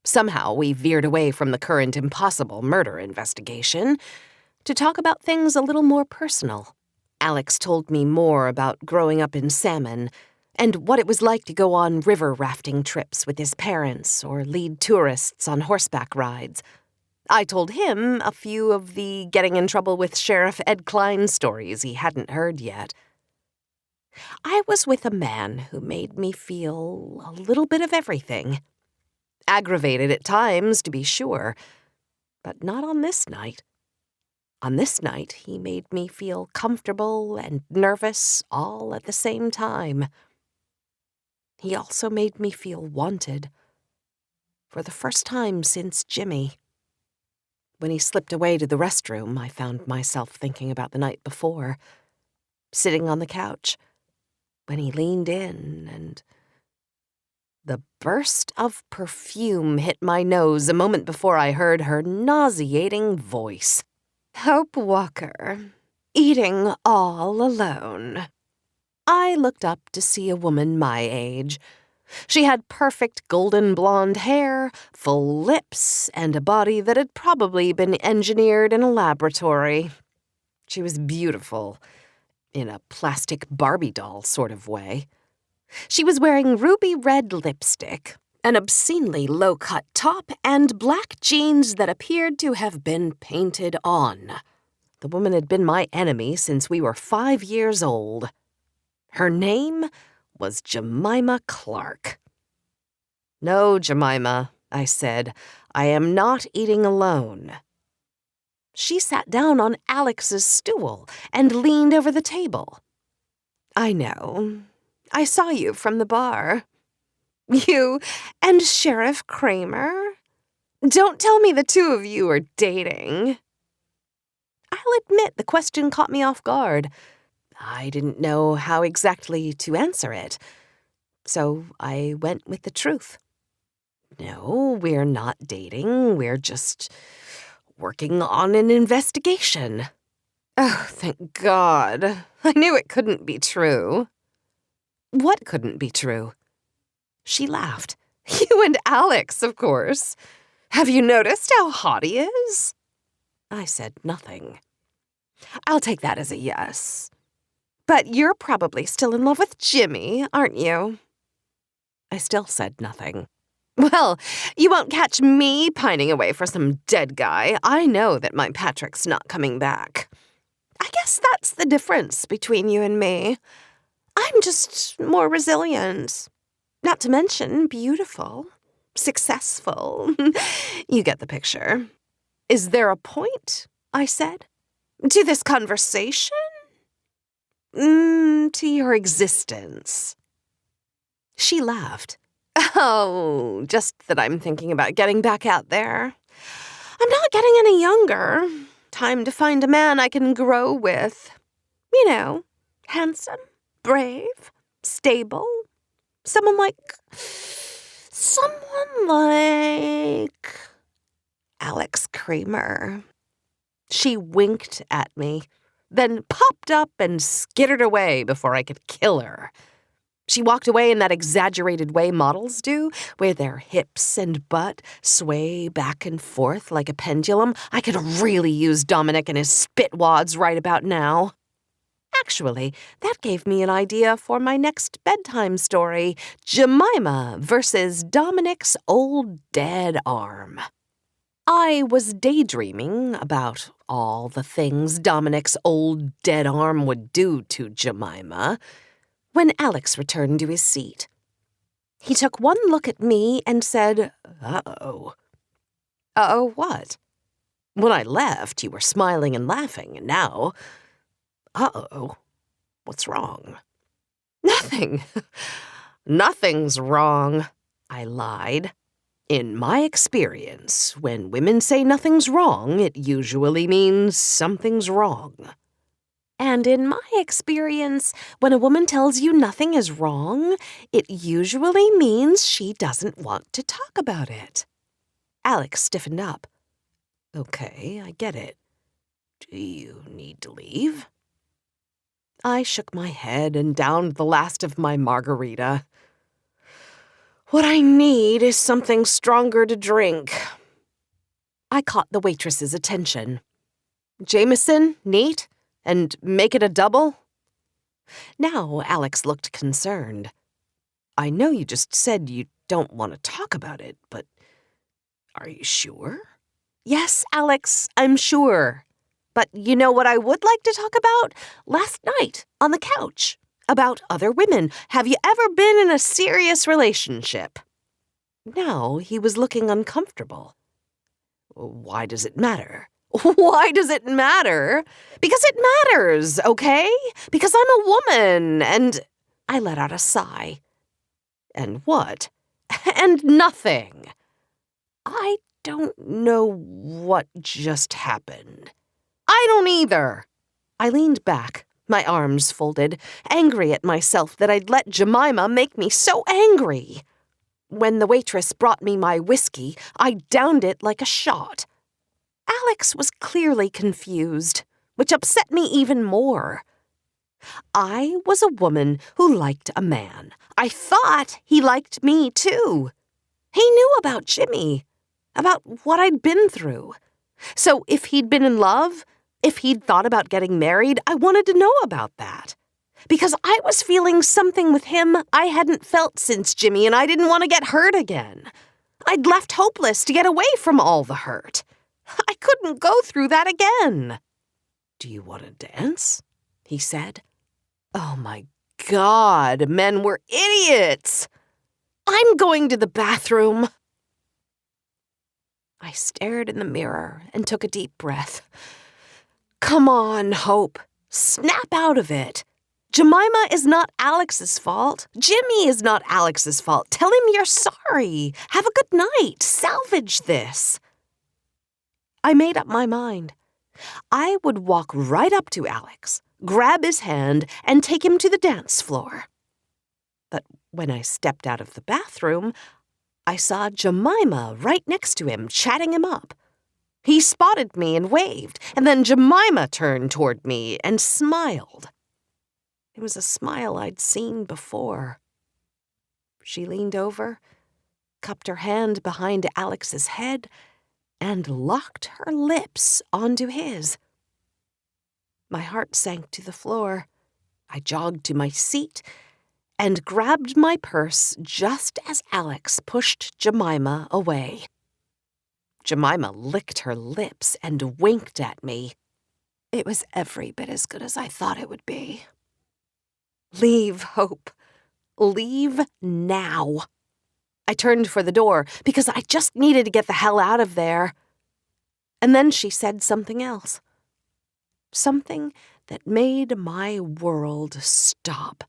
Somehow we veered away from the current impossible murder investigation to talk about things a little more personal. Alex told me more about growing up in Salmon and what it was like to go on river rafting trips with his parents or lead tourists on horseback rides. I told him a few of the getting in trouble with Sheriff Ed Klein stories he hadn't heard yet. I was with a man who made me feel a little bit of everything. Aggravated at times, to be sure, but not on this night. On this night, he made me feel comfortable and nervous all at the same time. He also made me feel wanted. For the first time since Jimmy. When he slipped away to the restroom, I found myself thinking about the night before, sitting on the couch, when he leaned in and... The burst of perfume hit my nose a moment before I heard her nauseating voice. Hope Walker, eating all alone. I looked up to see a woman my age. She had perfect golden blonde hair, full lips, and a body that had probably been engineered in a laboratory. She was beautiful, in a plastic Barbie doll sort of way. She was wearing ruby red lipstick, an obscenely low-cut top, and black jeans that appeared to have been painted on. The woman had been my enemy since we were 5 years old. Her name was Jemima Clark. "No, Jemima," I said, "I am not eating alone." She sat down on Alex's stool and leaned over the table. "I know. I saw you from the bar. You and Sheriff Kramer? Don't tell me the two of you are dating." I'll admit the question caught me off guard. I didn't know how exactly to answer it, so I went with the truth. "No, we're not dating. We're just working on an investigation." Oh, thank God. I knew it couldn't be true. What couldn't be true? She laughed. "You and Alex, of course. Have you noticed how hot he is?" I said nothing. "I'll take that as a yes. But you're probably still in love with Jimmy, aren't you?" I still said nothing. "Well, you won't catch me pining away for some dead guy. I know that my Patrick's not coming back. I guess that's the difference between you and me. I'm just more resilient. Not to mention beautiful, successful. You get the picture." "Is there a point?" I said. "To this conversation?" To your existence." She laughed. "Oh, just that I'm thinking about getting back out there. I'm not getting any younger. Time to find a man I can grow with. You know, handsome, brave, stable. Someone like Alex Kramer." She winked at me, then popped up and skittered away before I could kill her. She walked away in that exaggerated way models do, where their hips and butt sway back and forth like a pendulum. I could really use Dominic and his spitwads right about now. Actually, that gave me an idea for my next bedtime story, Jemima versus Dominic's old dead arm. I was daydreaming about all the things Dominic's old dead arm would do to Jemima when Alex returned to his seat. He took one look at me and said, "Uh-oh." "Uh-oh what?" "When I left, you were smiling and laughing, and now, uh-oh, what's wrong?" "Nothing. Nothing's wrong," I lied. "In my experience, when women say nothing's wrong, it usually means something's wrong." "And in my experience, when a woman tells you nothing is wrong, it usually means she doesn't want to talk about it." Alex stiffened up. "Okay, I get it. Do you need to leave?" I shook my head and downed the last of my margarita. "What I need is something stronger to drink." I caught the waitress's attention. "Jameson, neat, and make it a double?" Now Alex looked concerned. "I know you just said you don't want to talk about it, but are you sure?" "Yes, Alex, I'm sure. But you know what I would like to talk about? Last night, on the couch. About other women. Have you ever been in a serious relationship?" Now he was looking uncomfortable. "Why does it matter?" "Why does it matter? Because it matters, okay? Because I'm a woman, and..." I let out a sigh. "And what?" "And nothing." I don't know what just happened. "I don't either." I leaned back, my arms folded, angry at myself that I'd let Jemima make me so angry. When the waitress brought me my whiskey, I downed it like a shot. Alex was clearly confused, which upset me even more. I was a woman who liked a man. I thought he liked me, too. He knew about Jimmy, about what I'd been through. So if he'd been in love, if he'd thought about getting married, I wanted to know about that. Because I was feeling something with him I hadn't felt since Jimmy, and I didn't want to get hurt again. I'd left hopeless to get away from all the hurt. I couldn't go through that again. Do you want to dance? He said. Oh my God, men were idiots! I'm going to the bathroom. I stared in the mirror and took a deep breath. Come on, Hope. Snap out of it. Jemima is not Alex's fault. Jimmy is not Alex's fault. Tell him you're sorry. Have a good night. Salvage this. I made up my mind. I would walk right up to Alex, grab his hand, and take him to the dance floor. But when I stepped out of the bathroom, I saw Jemima right next to him, chatting him up. He spotted me and waved, and then Jemima turned toward me and smiled. It was a smile I'd seen before. She leaned over, cupped her hand behind Alex's head, and locked her lips onto his. My heart sank to the floor. I jogged to my seat and grabbed my purse just as Alex pushed Jemima away. Jemima licked her lips and winked at me. It was every bit as good as I thought it would be. Leave, Hope. Leave now. I turned for the door because I just needed to get the hell out of there. And then she said something else. Something that made my world stop.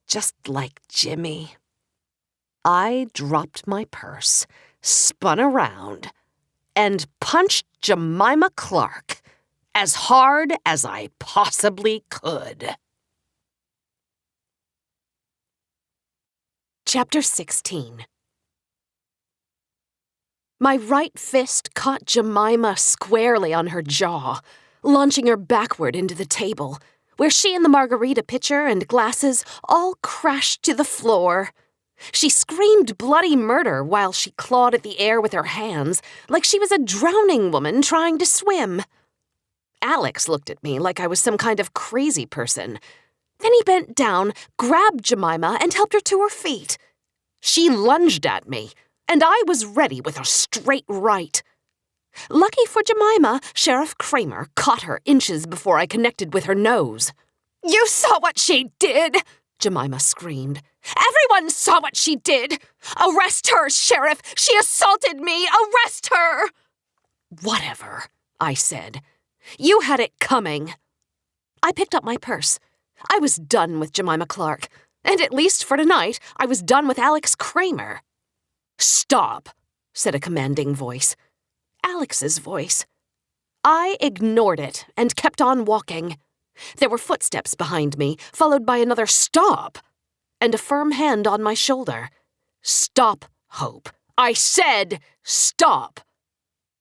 Just like Jimmy. I dropped my purse, spun around, and punched Jemima Clark as hard as I possibly could. Chapter 16. My right fist caught Jemima squarely on her jaw, launching her backward into the table, where she and the margarita pitcher and glasses all crashed to the floor. She screamed bloody murder while she clawed at the air with her hands, like she was a drowning woman trying to swim. Alex looked at me like I was some kind of crazy person. Then he bent down, grabbed Jemima, and helped her to her feet. She lunged at me, and I was ready with a straight right. Lucky for Jemima, Sheriff Kramer caught her inches before I connected with her nose. "You saw what she did!" Jemima screamed. "Everyone saw what she did! Arrest her, Sheriff! She assaulted me! Arrest her!" "Whatever," I said. "You had it coming." I picked up my purse. I was done with Jemima Clark, and at least for tonight, I was done with Alex Kramer. "Stop," said a commanding voice. Alex's voice. I ignored it and kept on walking. There were footsteps behind me, followed by another "stop" and a firm hand on my shoulder. "Stop, Hope. I said stop."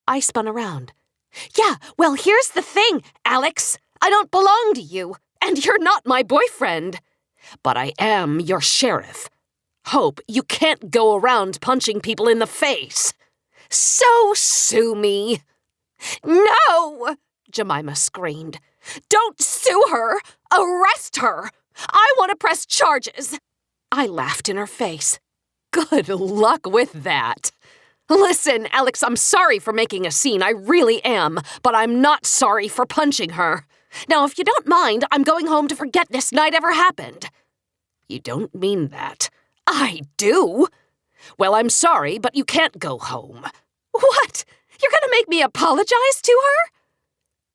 I spun around. "Yeah, well, here's the thing, Alex. I don't belong to you, and you're not my boyfriend. But I am your sheriff. Hope, you can't go around punching people in the face. So sue me." "No!" Jemima screamed. "Don't sue her! Arrest her! I want to press charges!" I laughed in her face. "Good luck with that. Listen, Alex, I'm sorry for making a scene, I really am, but I'm not sorry for punching her. Now, if you don't mind, I'm going home to forget this night ever happened." "You don't mean that." "I do." "Well, I'm sorry, but you can't go home." "What? You're going to make me apologize to her?"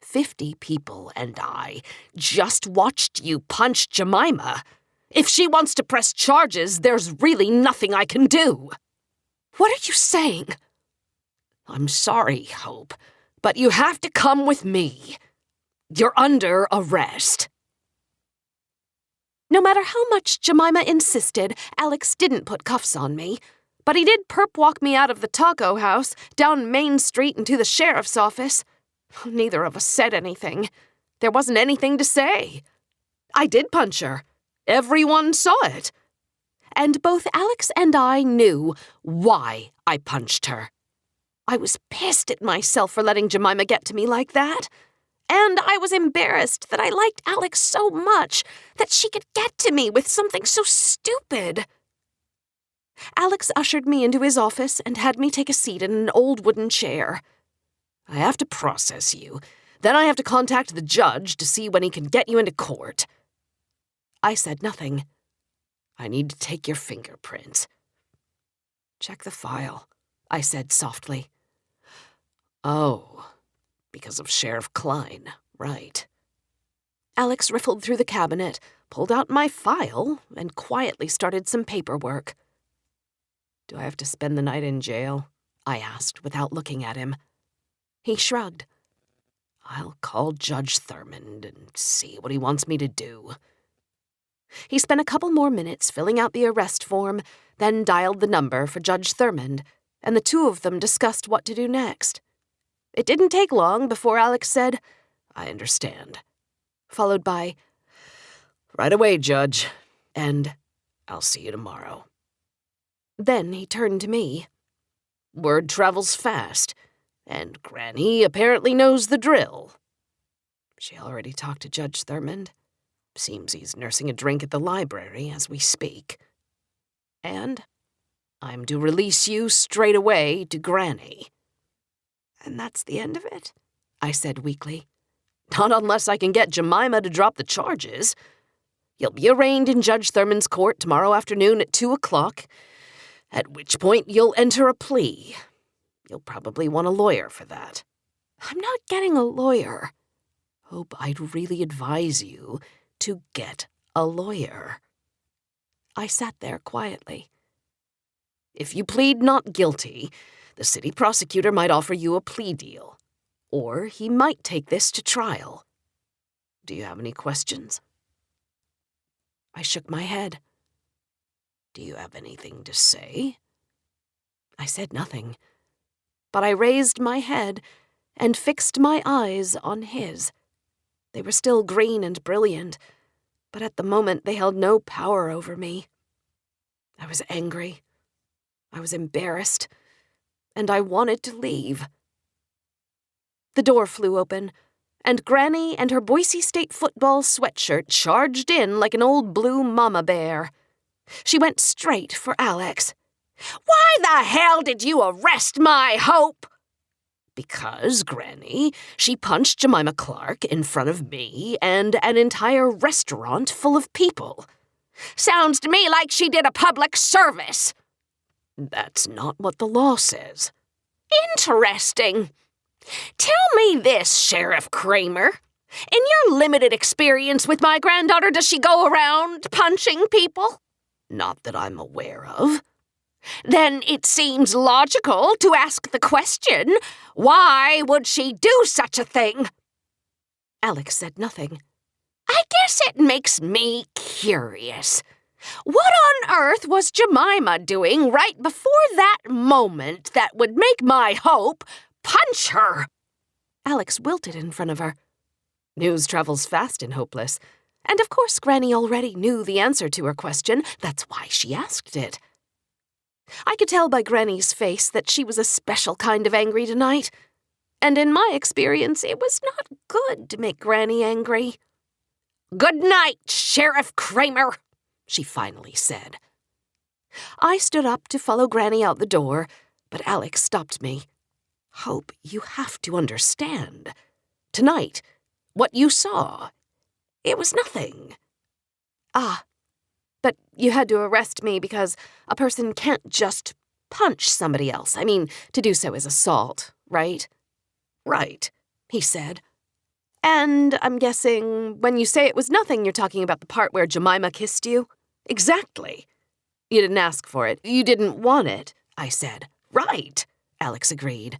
50 people and I just watched you punch Jemima. If she wants to press charges, there's really nothing I can do." "What are you saying?" "I'm sorry, Hope, but you have to come with me. You're under arrest." No matter how much Jemima insisted, Alex didn't put cuffs on me. But he did perp walk me out of the taco house, down Main Street and to the sheriff's office. Neither of us said anything. There wasn't anything to say. I did punch her. Everyone saw it. And both Alex and I knew why I punched her. I was pissed at myself for letting Jemima get to me like that. And I was embarrassed that I liked Alex so much that she could get to me with something so stupid. Alex ushered me into his office and had me take a seat in an old wooden chair. "I have to process you, Then I have to contact the judge to see when he can get you into court. I said nothing. I need to take your fingerprints. Check the file, I said softly. Oh, because of Sheriff Klein, right. Alex riffled through the cabinet, pulled out my file, and quietly started some paperwork. Do I have to spend the night in jail? I asked without looking at him. He shrugged. I'll call Judge Thurmond and see what he wants me to do. He spent a couple more minutes filling out the arrest form, then dialed the number for Judge Thurmond, and the two of them discussed what to do next. It didn't take long before Alex said, I understand. Followed by, right away, Judge, and I'll see you tomorrow. Then he turned to me. Word travels fast, and Granny apparently knows the drill. She already talked to Judge Thurmond. Seems he's nursing a drink at the library as we speak. And I'm to release you straight away to Granny. And that's the end of it? I said weakly. Not unless I can get Jemima to drop the charges. You'll be arraigned in Judge Thurmond's court tomorrow afternoon at 2:00, at which point you'll enter a plea. You'll probably want a lawyer for that. I'm not getting a lawyer. Hope I'd really advise you to get a lawyer. I sat there quietly. If you plead not guilty, the city prosecutor might offer you a plea deal, or he might take this to trial. Do you have any questions? I shook my head. Do you have anything to say? I said nothing, but I raised my head and fixed my eyes on his. They were still green and brilliant, but at the moment they held no power over me. I was angry. I was embarrassed, and I wanted to leave. The door flew open, and Granny and her Boise State football sweatshirt charged in like an old blue mama bear. She went straight for Alex. Why the hell did you arrest my Hope? Because, Granny, she punched Jemima Clark in front of me and an entire restaurant full of people. Sounds to me like she did a public service. That's not what the law says. Interesting. Tell me this, Sheriff Kramer. In your limited experience with my granddaughter, does she go around punching people? Not that I'm aware of. Then it seems logical to ask the question, why would she do such a thing? Alex said nothing. I guess it makes me curious. What on earth was Jemima doing right before that moment that would make my Hope punch her? Alex wilted in front of her. News travels fast and hopeless. And of course Granny already knew the answer to her question. That's why she asked it. I could tell by Granny's face that she was a special kind of angry tonight. And in my experience, it was not good to make Granny angry. Good night, Sheriff Kramer, she finally said. I stood up to follow Granny out the door, but Alex stopped me. Hope, you have to understand. Tonight, what you saw, it was nothing. Ah, but you had to arrest me because a person can't just punch somebody else. I mean, to do so is assault, right? Right, he said. And I'm guessing when you say it was nothing, you're talking about the part where Jemima kissed you? Exactly. You didn't ask for it. You didn't want it, I said. Right, Alex agreed.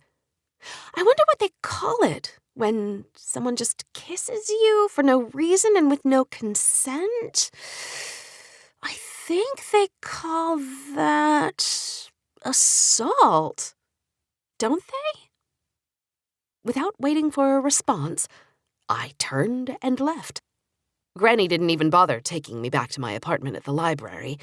I wonder what they call it when someone just kisses you for no reason and with no consent. I think they call that assault, don't they? Without waiting for a response, I turned and left. Granny didn't even bother taking me back to my apartment at the library.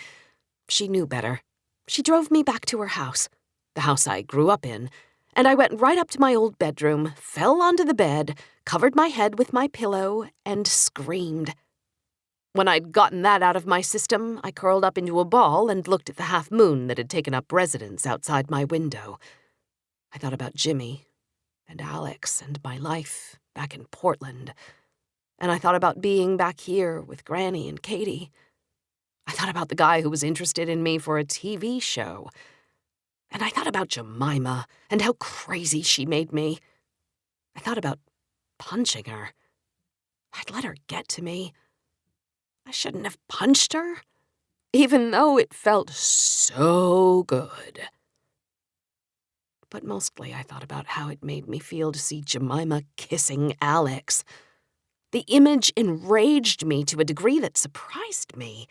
She knew better. She drove me back to her house, the house I grew up in, and I went right up to my old bedroom, fell onto the bed, covered my head with my pillow, and screamed. When I'd gotten that out of my system, I curled up into a ball and looked at the half moon that had taken up residence outside my window. I thought about Jimmy, and Alex and my life back in Portland. And I thought about being back here with Granny and Katie. I thought about the guy who was interested in me for a TV show. And I thought about Jemima and how crazy she made me. I thought about punching her. I'd let her get to me. I shouldn't have punched her, even though it felt so good. But mostly I thought about how it made me feel to see Jemima kissing Alex. The image enraged me to a degree that surprised me.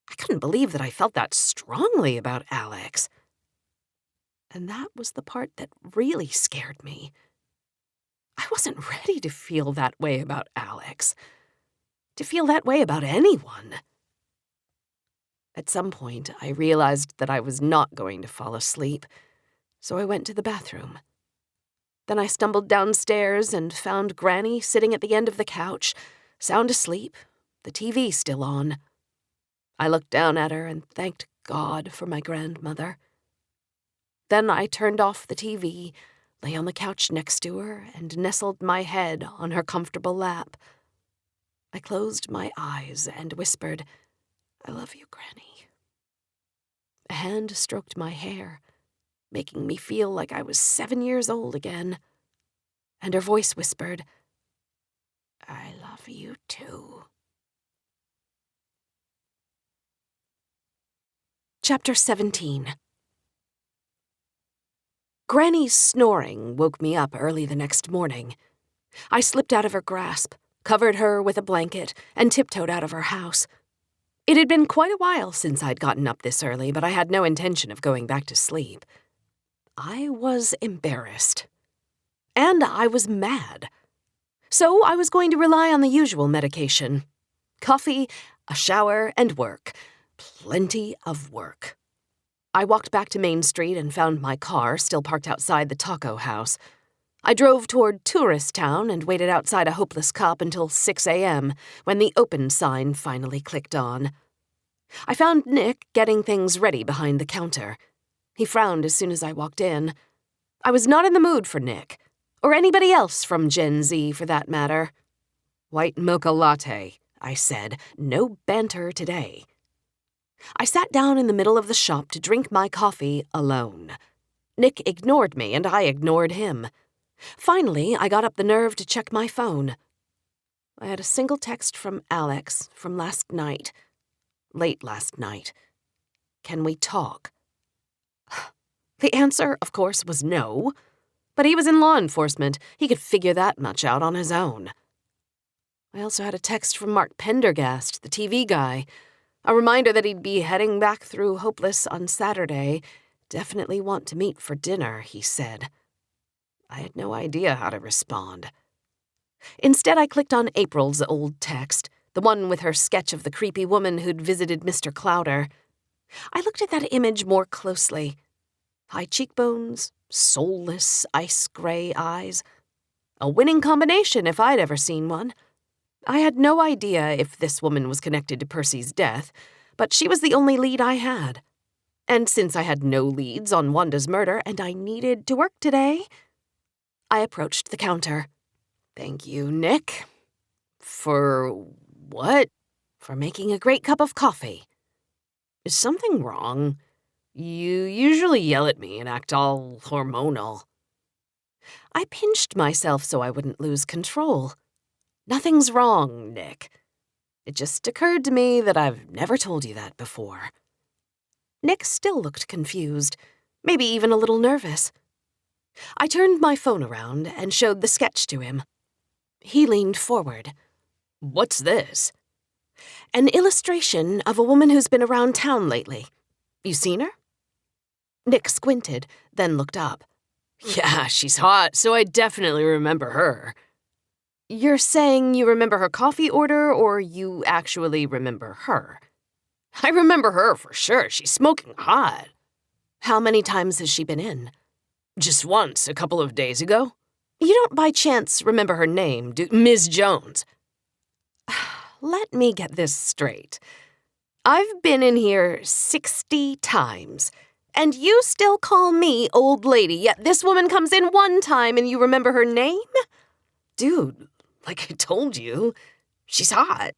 I couldn't believe that I felt that strongly about Alex. And that was the part that really scared me. I wasn't ready to feel that way about Alex, to feel that way about anyone. At some point, I realized that I was not going to fall asleep, so I went to the bathroom. Then I stumbled downstairs and found Granny sitting at the end of the couch, sound asleep, the TV still on. I looked down at her and thanked God for my grandmother. Then I turned off the TV, lay on the couch next to her, and nestled my head on her comfortable lap. I closed my eyes and whispered, "I love you, Granny." A hand stroked my hair, making me feel like I was 7 years old again. And her voice whispered, "I love you too." Chapter 17. Granny's snoring woke me up early the next morning. I slipped out of her grasp, covered her with a blanket, and tiptoed out of her house. It had been quite a while since I'd gotten up this early, but I had no intention of going back to sleep. I was embarrassed. And I was mad. So I was going to rely on the usual medication. Coffee, a shower, and work. Plenty of work. I walked back to Main Street and found my car still parked outside the taco house. I drove toward Tourist Town and waited outside a hopeless cop until 6 a.m., when the open sign finally clicked on. I found Nick getting things ready behind the counter. He frowned as soon as I walked in. I was not in the mood for Nick, or anybody else from Gen Z for that matter. "White mocha latte," I said. "No banter today." I sat down in the middle of the shop to drink my coffee alone. Nick ignored me, and I ignored him. Finally, I got up the nerve to check my phone. I had a single text from Alex from last night. Late last night. "Can we talk?" The answer, of course, was no. But he was in law enforcement. He could figure that much out on his own. I also had a text from Mark Pendergast, the TV guy. A reminder that he'd be heading back through Hopeless on Saturday. "Definitely want to meet for dinner," he said. I had no idea how to respond. Instead, I clicked on April's old text, the one with her sketch of the creepy woman who'd visited Mr. Clowder. I looked at that image more closely. High cheekbones, soulless, ice-gray eyes. A winning combination if I'd ever seen one. I had no idea if this woman was connected to Percy's death, but she was the only lead I had. And since I had no leads on Wanda's murder and I needed to work today, I approached the counter. "Thank you, Nick." "For what?" "For making a great cup of coffee." "Is something wrong? You usually yell at me and act all hormonal." I pinched myself so I wouldn't lose control. "Nothing's wrong, Nick. It just occurred to me that I've never told you that before." Nick still looked confused, maybe even a little nervous. I turned my phone around and showed the sketch to him. He leaned forward. "What's this?" "An illustration of a woman who's been around town lately. You seen her?" Nick squinted, then looked up. "Yeah, she's hot, so I definitely remember her." "You're saying you remember her coffee order, or you actually remember her?" "I remember her for sure. She's smoking hot." "How many times has she been in?" "Just once, a couple of days ago." "You don't by chance remember her name, do Ms. Jones?" Let me get this straight. I've been in here 60 times, And you still call me old lady, yet this woman comes in one time and you remember her name? Dude, like I told you, she's hot.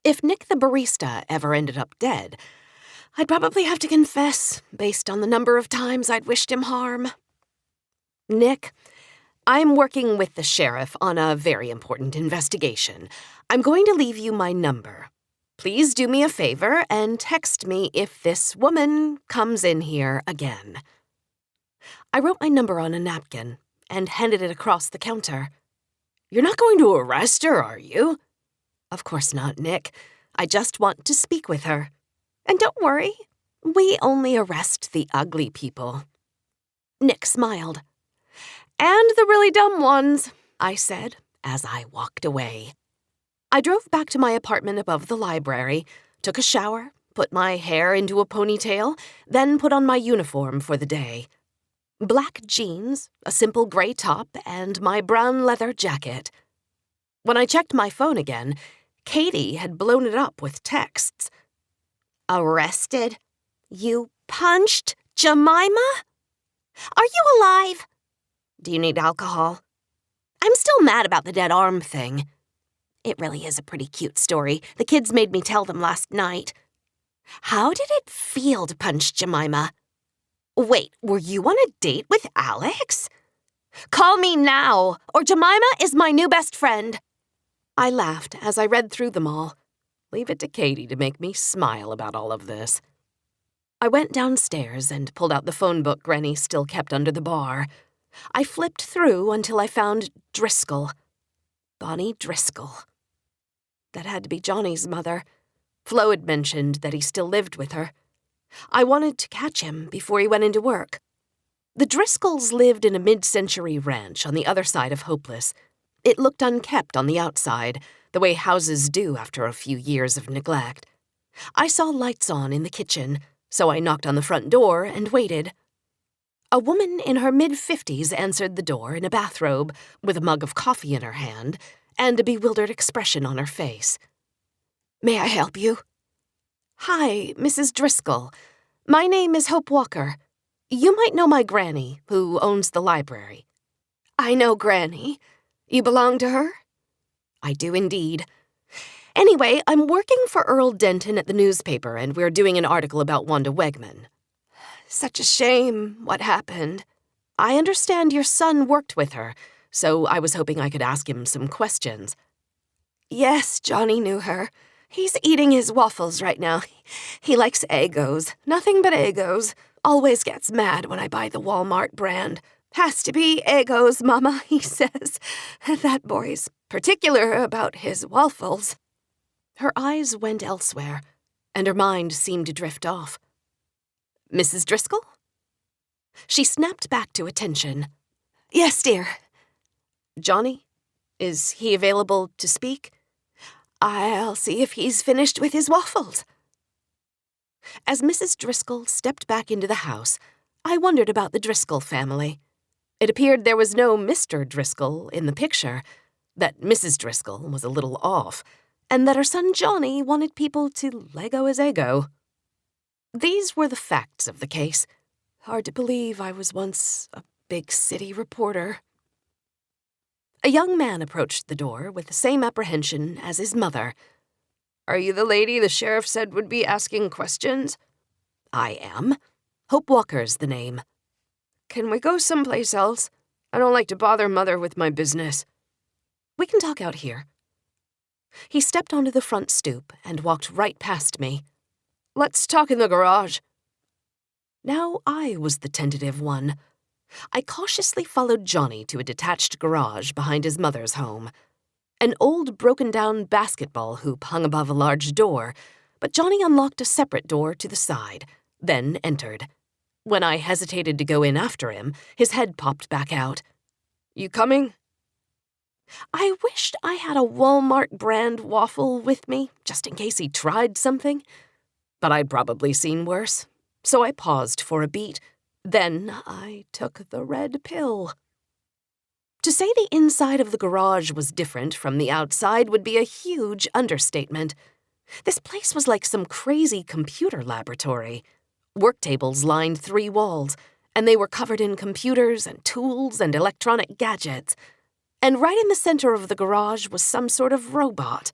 If Nick the barista ever ended up dead, I'd probably have to confess, based on the number of times I'd wished him harm. Nick, I'm working with the sheriff on a very important investigation. I'm going to leave you my number. Please do me a favor and text me if this woman comes in here again. I wrote my number on a napkin and handed it across the counter. You're not going to arrest her, are you? Of course not, Nick. I just want to speak with her. And don't worry, we only arrest the ugly people. Nick smiled. And the really dumb ones, I said as I walked away. I drove back to my apartment above the library, took a shower, put my hair into a ponytail, then put on my uniform for the day. Black jeans, a simple gray top, and my brown leather jacket. When I checked my phone again, Katie had blown it up with texts. Arrested? You punched Jemima? Are you alive? Do you need alcohol? I'm still mad about the dead arm thing. It really is a pretty cute story. The kids made me tell them last night. How did it feel to punch Jemima? Wait, were you on a date with Alex? Call me now, or Jemima is my new best friend. I laughed as I read through them all. Leave it to Katie to make me smile about all of this. I went downstairs and pulled out the phone book Granny still kept under the bar. I flipped through until I found Driscoll. Bonnie Driscoll. That had to be Johnny's mother. Flo had mentioned that he still lived with her. I wanted to catch him before he went into work. The Driscolls lived in a mid-century ranch on the other side of Hopeless. It looked unkept on the outside, the way houses do after a few years of neglect. I saw lights on in the kitchen, so I knocked on the front door and waited. A woman in her mid-50s answered the door in a bathrobe, with a mug of coffee in her hand, and a bewildered expression on her face. May I help you? Hi, Mrs. Driscoll. My name is Hope Walker. You might know my granny, who owns the library. I know Granny. You belong to her? I do indeed. Anyway, I'm working for Earl Denton at the newspaper, and we're doing an article about Wanda Wegman. Such a shame what happened. I understand your son worked with her, so I was hoping I could ask him some questions. Yes, Johnny knew her. He's eating his waffles right now. He likes Eggos. Nothing but Eggos. Always gets mad when I buy the Walmart brand. Has to be Eggos, Mama, he says. That boy's particular about his waffles. Her eyes went elsewhere, and her mind seemed to drift off. Mrs. Driscoll? She snapped back to attention. Yes, dear. Johnny? Is he available to speak? I'll see if he's finished with his waffles. As Mrs. Driscoll stepped back into the house, I wondered about the Driscoll family. It appeared there was no Mr. Driscoll in the picture, that Mrs. Driscoll was a little off, and that her son Johnny wanted people to Lego his ego. These were the facts of the case. Hard to believe I was once a big city reporter. A young man approached the door with the same apprehension as his mother. Are you the lady the sheriff said would be asking questions? I am. Hope Walker's the name. Can we go someplace else? I don't like to bother Mother with my business. We can talk out here. He stepped onto the front stoop and walked right past me. Let's talk in the garage. Now I was the tentative one. I cautiously followed Johnny to a detached garage behind his mother's home. An old broken-down basketball hoop hung above a large door, but Johnny unlocked a separate door to the side, then entered. When I hesitated to go in after him, his head popped back out. You coming? I wished I had a Walmart brand waffle with me, just in case he tried something. But I'd probably seen worse, so I paused for a beat. Then I took the red pill. To say the inside of the garage was different from the outside would be a huge understatement. This place was like some crazy computer laboratory. Work tables lined 3 walls, and they were covered in computers and tools and electronic gadgets. And right in the center of the garage was some sort of robot.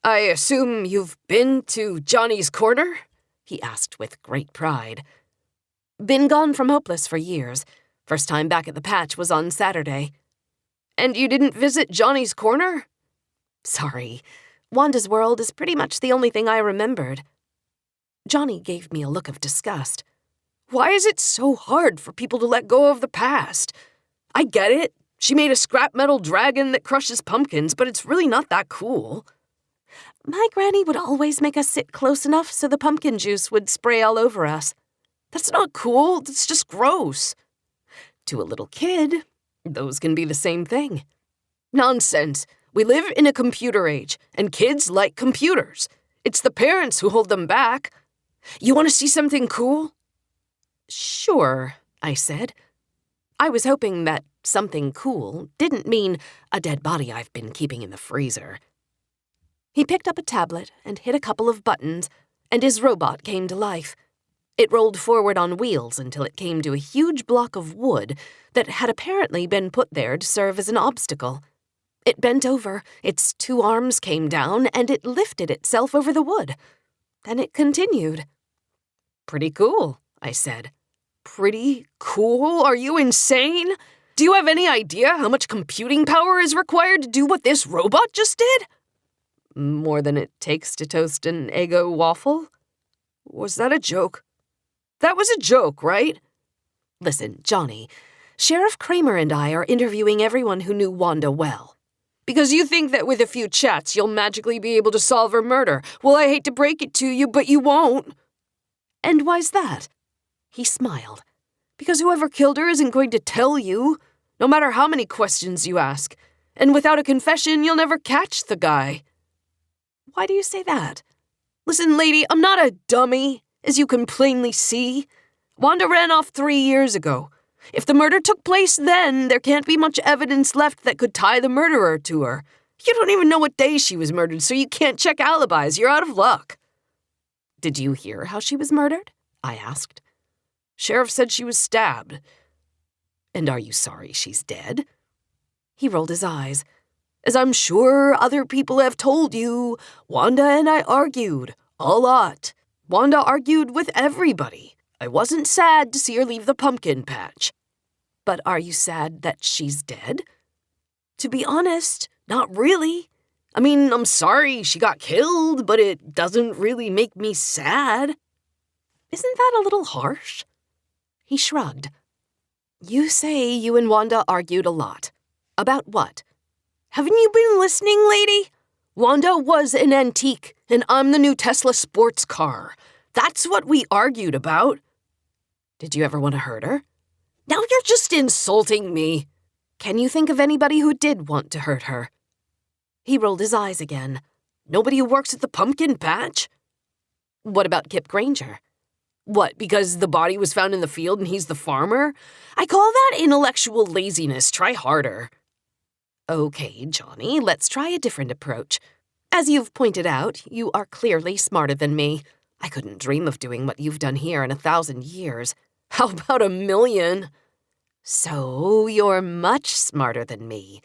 I assume you've been to Johnny's Corner? He asked with great pride. Been gone from Hopeless for years. First time back at the patch was on Saturday. And you didn't visit Johnny's Corner? Sorry. Wanda's World is pretty much the only thing I remembered. Johnny gave me a look of disgust. Why is it so hard for people to let go of the past? I get it. She made a scrap metal dragon that crushes pumpkins, but it's really not that cool. My granny would always make us sit close enough so the pumpkin juice would spray all over us. That's not cool. That's just gross. To a little kid, those can be the same thing. Nonsense. We live in a computer age, and kids like computers. It's the parents who hold them back. You want to see something cool? Sure, I said. I was hoping that something cool didn't mean a dead body I've been keeping in the freezer. He picked up a tablet and hit a couple of buttons, and his robot came to life. It rolled forward on wheels until it came to a huge block of wood that had apparently been put there to serve as an obstacle. It bent over, its 2 arms came down, and it lifted itself over the wood. Then it continued. Pretty cool, I said. Pretty cool? Are you insane? Do you have any idea how much computing power is required to do what this robot just did? More than it takes to toast an Eggo waffle? Was that a joke? That was a joke, right? Listen, Johnny, Sheriff Kramer and I are interviewing everyone who knew Wanda well. Because you think that with a few chats you'll magically be able to solve her murder. Well, I hate to break it to you, but you won't. And why's that? He smiled. Because whoever killed her isn't going to tell you, no matter how many questions you ask. And without a confession, you'll never catch the guy. Why do you say that? Listen, lady, I'm not a dummy, as you can plainly see. Wanda ran off 3 years ago. If the murder took place then, there can't be much evidence left that could tie the murderer to her. You don't even know what day she was murdered, so you can't check alibis. You're out of luck. Did you hear how she was murdered? I asked. Sheriff said she was stabbed. And are you sorry she's dead? He rolled his eyes. As I'm sure other people have told you, Wanda and I argued. A lot. Wanda argued with everybody. I wasn't sad to see her leave the pumpkin patch. But are you sad that she's dead? To be honest, not really. I mean, I'm sorry she got killed, but it doesn't really make me sad. Isn't that a little harsh? He shrugged. You say you and Wanda argued a lot. About what? Haven't you been listening, lady? Wanda was an antique, and I'm the new Tesla sports car. That's what we argued about. Did you ever want to hurt her? Now you're just insulting me. Can you think of anybody who did want to hurt her? He rolled his eyes again. Nobody who works at the pumpkin patch. What about Kip Granger? What, because the body was found in the field and he's the farmer? I call that intellectual laziness. Try harder. Okay, Johnny, let's try a different approach. As you've pointed out, you are clearly smarter than me. I couldn't dream of doing what you've done here in 1,000 years. How about 1,000,000? So you're much smarter than me.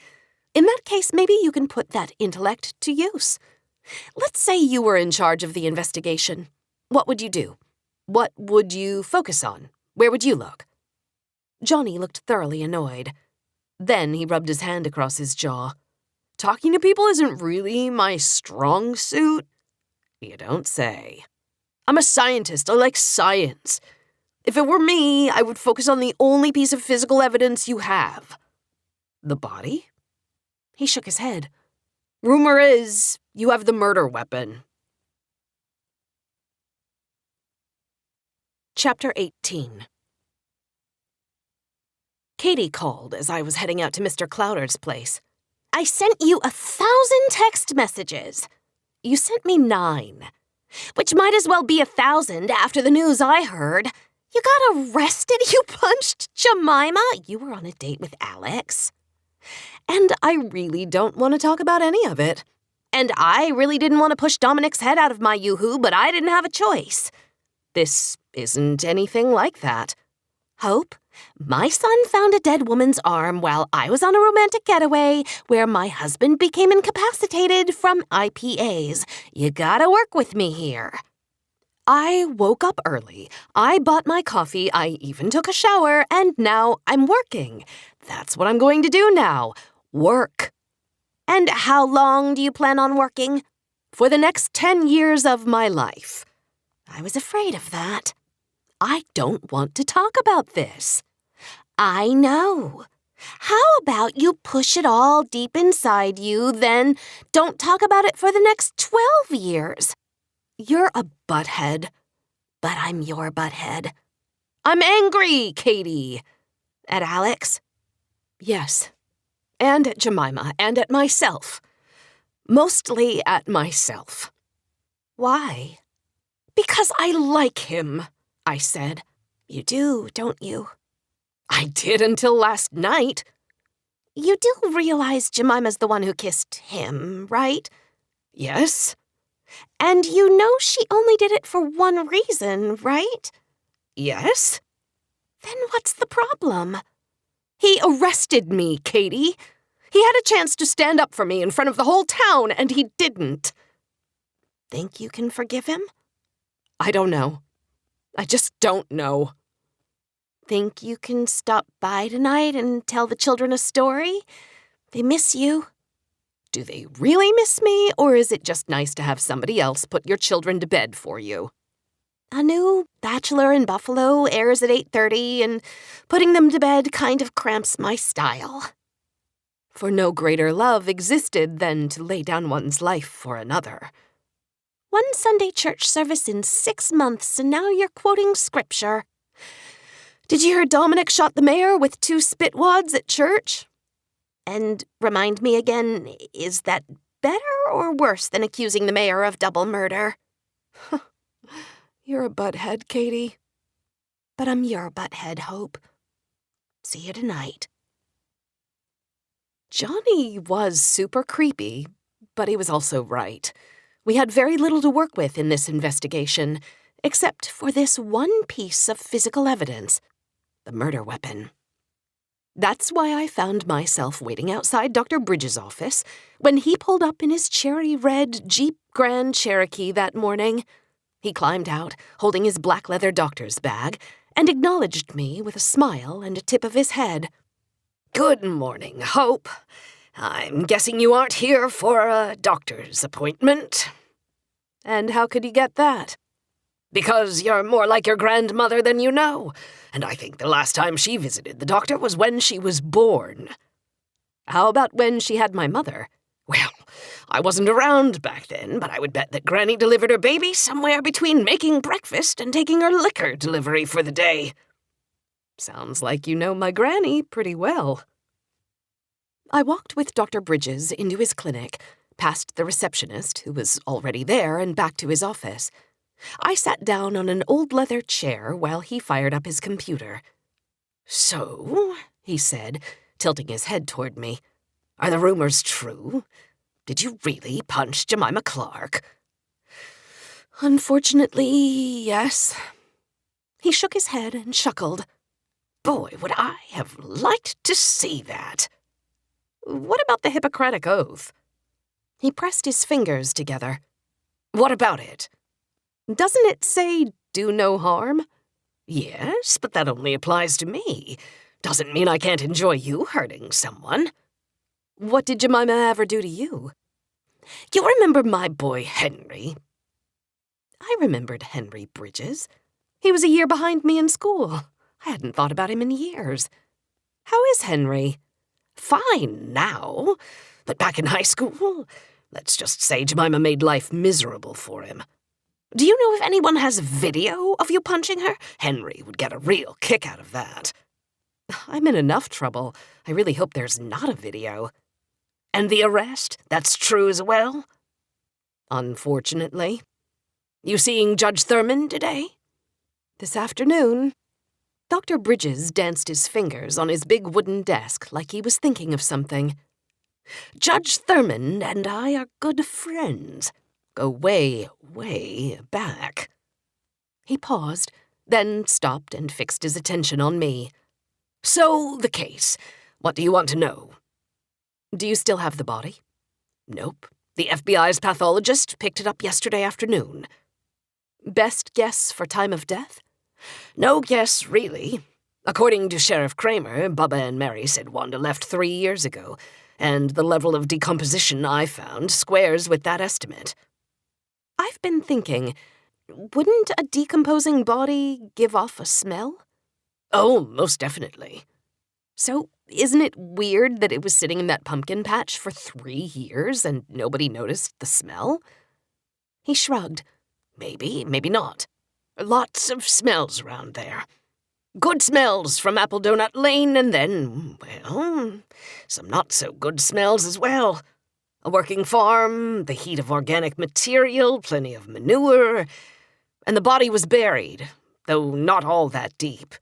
In that case, maybe you can put that intellect to use. Let's say you were in charge of the investigation. What would you do? What would you focus on? Where would you look? Johnny looked thoroughly annoyed. Then he rubbed his hand across his jaw. Talking to people isn't really my strong suit. You don't say. I'm a scientist. I like science. If it were me, I would focus on the only piece of physical evidence you have. The body? He shook his head. Rumor is you have the murder weapon. Chapter 18. Katie called as I was heading out to Mr. Clowder's place. I sent you 1,000 text messages. You sent me 9. Which might as well be 1,000 after the news I heard. You got arrested? You punched Jemima? You were on a date with Alex. And I really don't want to talk about any of it. And I really didn't want to push Dominic's head out of my yoo-hoo, but I didn't have a choice. This isn't anything like that. Hope, my son found a dead woman's arm while I was on a romantic getaway where my husband became incapacitated from IPAs. You gotta work with me here. I woke up early, I bought my coffee, I even took a shower, and now I'm working. That's what I'm going to do now. Work. And how long do you plan on working? For the next 10 years of my life. I was afraid of that. I don't want to talk about this. I know. How about you push it all deep inside you, then don't talk about it for the next 12 years? You're a butthead. But I'm your butthead. I'm angry, Katie. At Alex? Yes. And at Jemima, and at myself. Mostly at myself. Why? Because I like him, I said. You do, don't you? I did until last night. You do realize Jemima's the one who kissed him, right? Yes. And you know she only did it for one reason, right? Yes. Then what's the problem? He arrested me, Katie. He had a chance to stand up for me in front of the whole town, and he didn't. Think you can forgive him? I don't know. I just don't know. Think you can stop by tonight and tell the children a story? They miss you. Do they really miss me, or is it just nice to have somebody else put your children to bed for you? A new Bachelor in Buffalo airs at 8:30, and putting them to bed kind of cramps my style. For no greater love existed than to lay down one's life for another. One Sunday church service in 6 months, and now you're quoting scripture. Did you hear Dominic shot the mayor with 2 spitwads at church? And remind me again, is that better or worse than accusing the mayor of double murder? You're a butthead, Katie. But I'm your butthead, Hope. See you tonight. Johnny was super creepy, but he was also right. We had very little to work with in this investigation, except for this one piece of physical evidence, the murder weapon. That's why I found myself waiting outside Dr. Bridges' office when he pulled up in his cherry red Jeep Grand Cherokee that morning. He climbed out, holding his black leather doctor's bag, and acknowledged me with a smile and a tip of his head. Good morning, Hope. I'm guessing you aren't here for a doctor's appointment. And how could he get that? Because you're more like your grandmother than you know, and I think the last time she visited the doctor was when she was born. How about when she had my mother? Well, I wasn't around back then, but I would bet that Granny delivered her baby somewhere between making breakfast and taking her liquor delivery for the day. Sounds like you know my granny pretty well. I walked with Dr. Bridges into his clinic, past the receptionist, who was already there, and back to his office. I sat down on an old leather chair while he fired up his computer. So, he said, tilting his head toward me, are the rumors true? Did you really punch Jemima Clark? Unfortunately, yes. He shook his head and chuckled. Boy, would I have liked to see that. What about the Hippocratic Oath? He pressed his fingers together. What about it? Doesn't it say, do no harm? Yes, but that only applies to me. Doesn't mean I can't enjoy you hurting someone. What did Jemima ever do to you? You remember my boy Henry? I remembered Henry Bridges. He was a year behind me in school. I hadn't thought about him in years. How is Henry? Fine now, but back in high school, let's just say Jemima made life miserable for him. Do you know if anyone has video of you punching her? Henry would get a real kick out of that. I'm in enough trouble. I really hope there's not a video. And the arrest? That's true as well? Unfortunately. You seeing Judge Thurman today? This afternoon. Dr. Bridges danced his fingers on his big wooden desk like he was thinking of something. Judge Thurman and I are good friends. Go way, way back. He paused, then stopped and fixed his attention on me. So, the case. What do you want to know? Do you still have the body? Nope. The FBI's pathologist picked it up yesterday afternoon. Best guess for time of death? No guess, really. According to Sheriff Kramer, Bubba and Mary said Wanda left 3 years ago, and the level of decomposition I found squares with that estimate. I've been thinking, wouldn't a decomposing body give off a smell? Oh, most definitely. So, isn't it weird that it was sitting in that pumpkin patch for 3 years and nobody noticed the smell? He shrugged. Maybe, maybe not. Lots of smells around there. Good smells from Apple Donut Lane, and then, well, some not-so-good smells as well. A working farm, the heat of organic material, plenty of manure, and the body was buried, though not all that deep.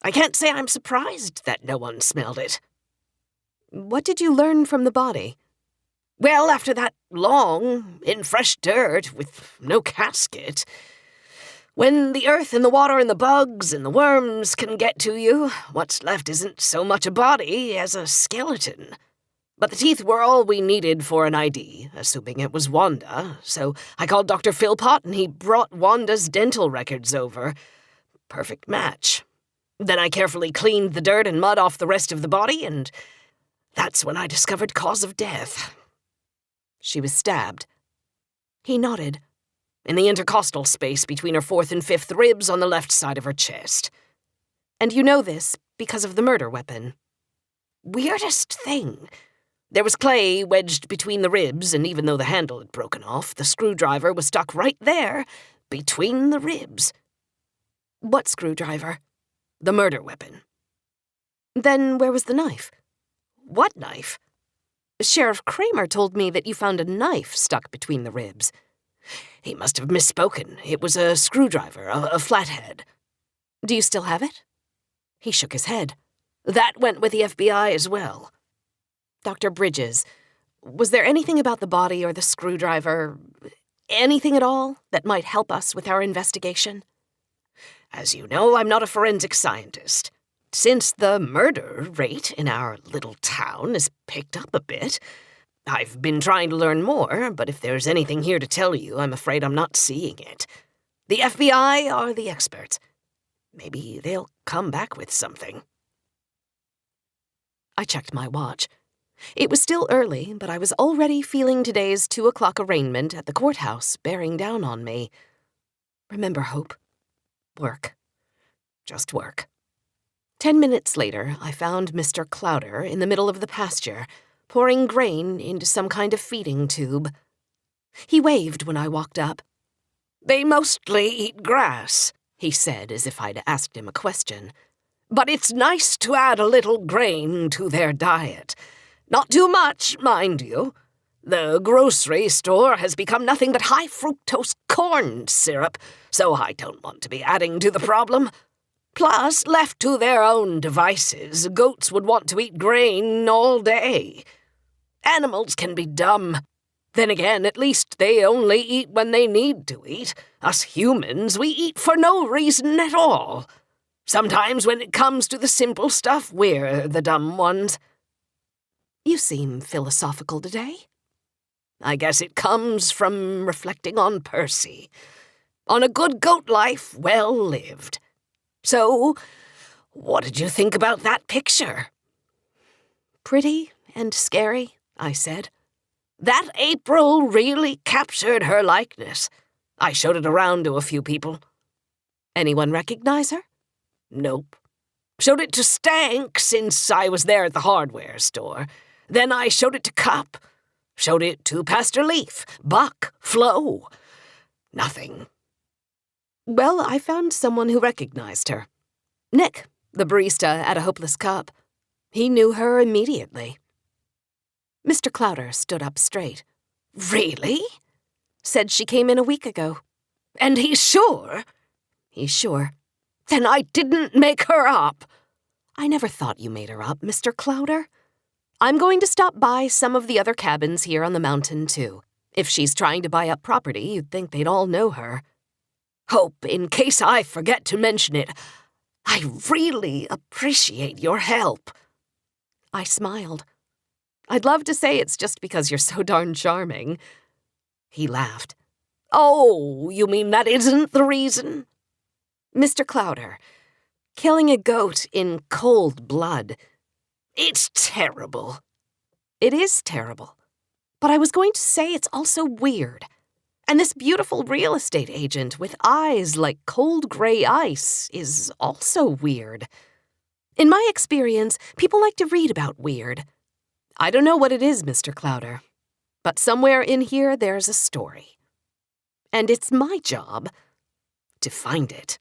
I can't say I'm surprised that no one smelled it. What did you learn from the body? Well, after that long, in fresh dirt, with no casket, when the earth and the water and the bugs and the worms can get to you, what's left isn't so much a body as a skeleton. But the teeth were all we needed for an ID, assuming it was Wanda, so I called Dr. Philpott and he brought Wanda's dental records over. Perfect match. Then I carefully cleaned the dirt and mud off the rest of the body, and that's when I discovered cause of death. She was stabbed. He nodded. In the intercostal space between her 4th and 5th ribs on the left side of her chest. And you know this because of the murder weapon. Weirdest thing. There was clay wedged between the ribs, and even though the handle had broken off, the screwdriver was stuck right there, between the ribs. What screwdriver? The murder weapon. Then where was the knife? What knife? Sheriff Kramer told me that you found a knife stuck between the ribs. He must have misspoken. It was a screwdriver, a flathead. Do you still have it? He shook his head. That went with the FBI as well. Dr. Bridges, was there anything about the body or the screwdriver, anything at all, that might help us with our investigation? As you know, I'm not a forensic scientist. Since the murder rate in our little town has picked up a bit, I've been trying to learn more, but if there's anything here to tell you, I'm afraid I'm not seeing it. The FBI are the experts. Maybe they'll come back with something. I checked my watch. It was still early, but I was already feeling today's 2 o'clock arraignment at the courthouse bearing down on me. Remember, Hope? Work. Just work. 10 minutes later, I found Mr. Clowder in the middle of the pasture, pouring grain into some kind of feeding tube. He waved when I walked up. They mostly eat grass, he said as if I'd asked him a question. But it's nice to add a little grain to their diet. Not too much, mind you. The grocery store has become nothing but high-fructose corn syrup, so I don't want to be adding to the problem. Plus, left to their own devices, goats would want to eat grain all day. Animals can be dumb. Then again, at least they only eat when they need to eat. Us humans, we eat for no reason at all. Sometimes when it comes to the simple stuff, we're the dumb ones. You seem philosophical today. I guess it comes from reflecting on Percy. On a good goat life well lived. So, what did you think about that picture? Pretty and scary, I said. That April really captured her likeness. I showed it around to a few people. Anyone recognize her? Nope. Showed it to Stank since I was there at the hardware store. Then I showed it to Cup. Showed it to Pastor Leaf, Buck, Flo. Nothing. Well, I found someone who recognized her. Nick, the barista at a Hopeless Cup. He knew her immediately. Mr. Clowder stood up straight. Really? Said she came in a week ago. And he's sure? He's sure. Then I didn't make her up. I never thought you made her up, Mr. Clowder. I'm going to stop by some of the other cabins here on the mountain, too. If she's trying to buy up property, you'd think they'd all know her. Hope, in case I forget to mention it, I really appreciate your help. I smiled. I'd love to say it's just because you're so darn charming. He laughed. Oh, you mean that isn't the reason? Mr. Clowder, killing a goat in cold blood. It's terrible. It is terrible. But I was going to say it's also weird. And this beautiful real estate agent with eyes like cold gray ice is also weird. In my experience, people like to read about weird. I don't know what it is, Mr. Clowder, but somewhere in here there's a story. And it's my job to find it.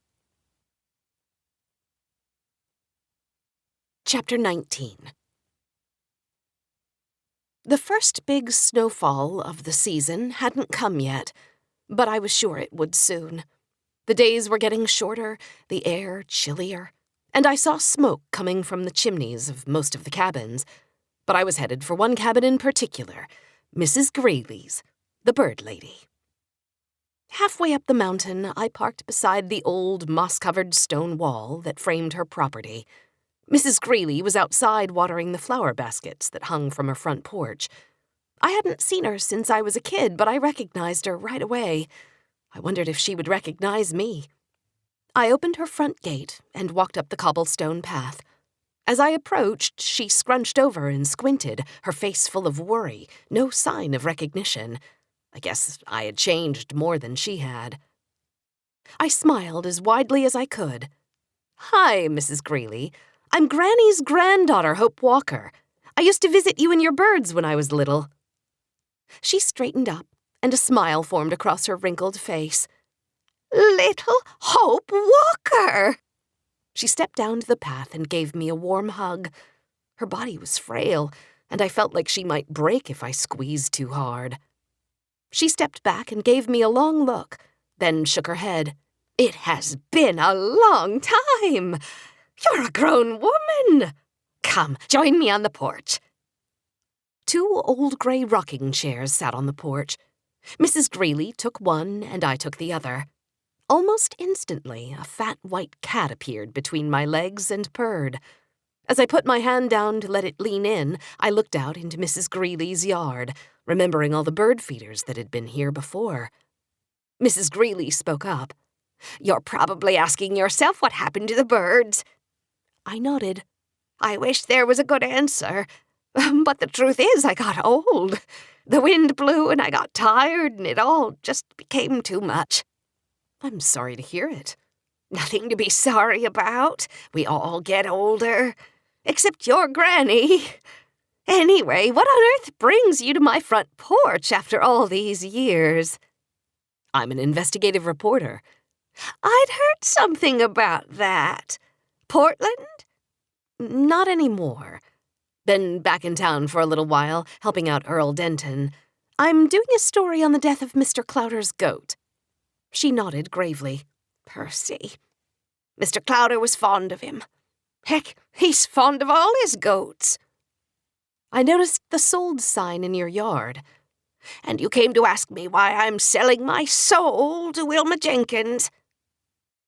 Chapter 19. The first big snowfall of the season hadn't come yet, but I was sure it would soon. The days were getting shorter, the air chillier, and I saw smoke coming from the chimneys of most of the cabins. But I was headed for one cabin in particular, Mrs. Greeley's, the bird lady. Halfway up the mountain, I parked beside the old moss-covered stone wall that framed her property. Mrs. Greeley was outside watering the flower baskets that hung from her front porch. I hadn't seen her since I was a kid, but I recognized her right away. I wondered if she would recognize me. I opened her front gate and walked up the cobblestone path. As I approached, she scrunched over and squinted, her face full of worry, no sign of recognition. I guess I had changed more than she had. I smiled as widely as I could. "Hi, Mrs. Greeley. I'm Granny's granddaughter, Hope Walker. I used to visit you and your birds when I was little." She straightened up, and a smile formed across her wrinkled face. Little Hope Walker! She stepped down to the path and gave me a warm hug. Her body was frail, and I felt like she might break if I squeezed too hard. She stepped back and gave me a long look, then shook her head. "It has been a long time. You're a grown woman. Come, join me on the porch." 2 old gray rocking chairs sat on the porch. Mrs. Greeley took one and I took the other. Almost instantly, a fat white cat appeared between my legs and purred. As I put my hand down to let it lean in, I looked out into Mrs. Greeley's yard, remembering all the bird feeders that had been here before. Mrs. Greeley spoke up. "You're probably asking yourself what happened to the birds." I nodded. "I wish there was a good answer. But the truth is, I got old. The wind blew and I got tired and it all just became too much." "I'm sorry to hear it." "Nothing to be sorry about. We all get older. Except your granny. Anyway, what on earth brings you to my front porch after all these years?" "I'm an investigative reporter." "I'd heard something about that. Portland?" "Not anymore. Been back in town for a little while, helping out Earl Denton. I'm doing a story on the death of Mr. Clowder's goat." She nodded gravely. "Percy. Mr. Clowder was fond of him. Heck, he's fond of all his goats." "I noticed the sold sign in your yard." "And you came to ask me why I'm selling my soul to Wilma Jenkins."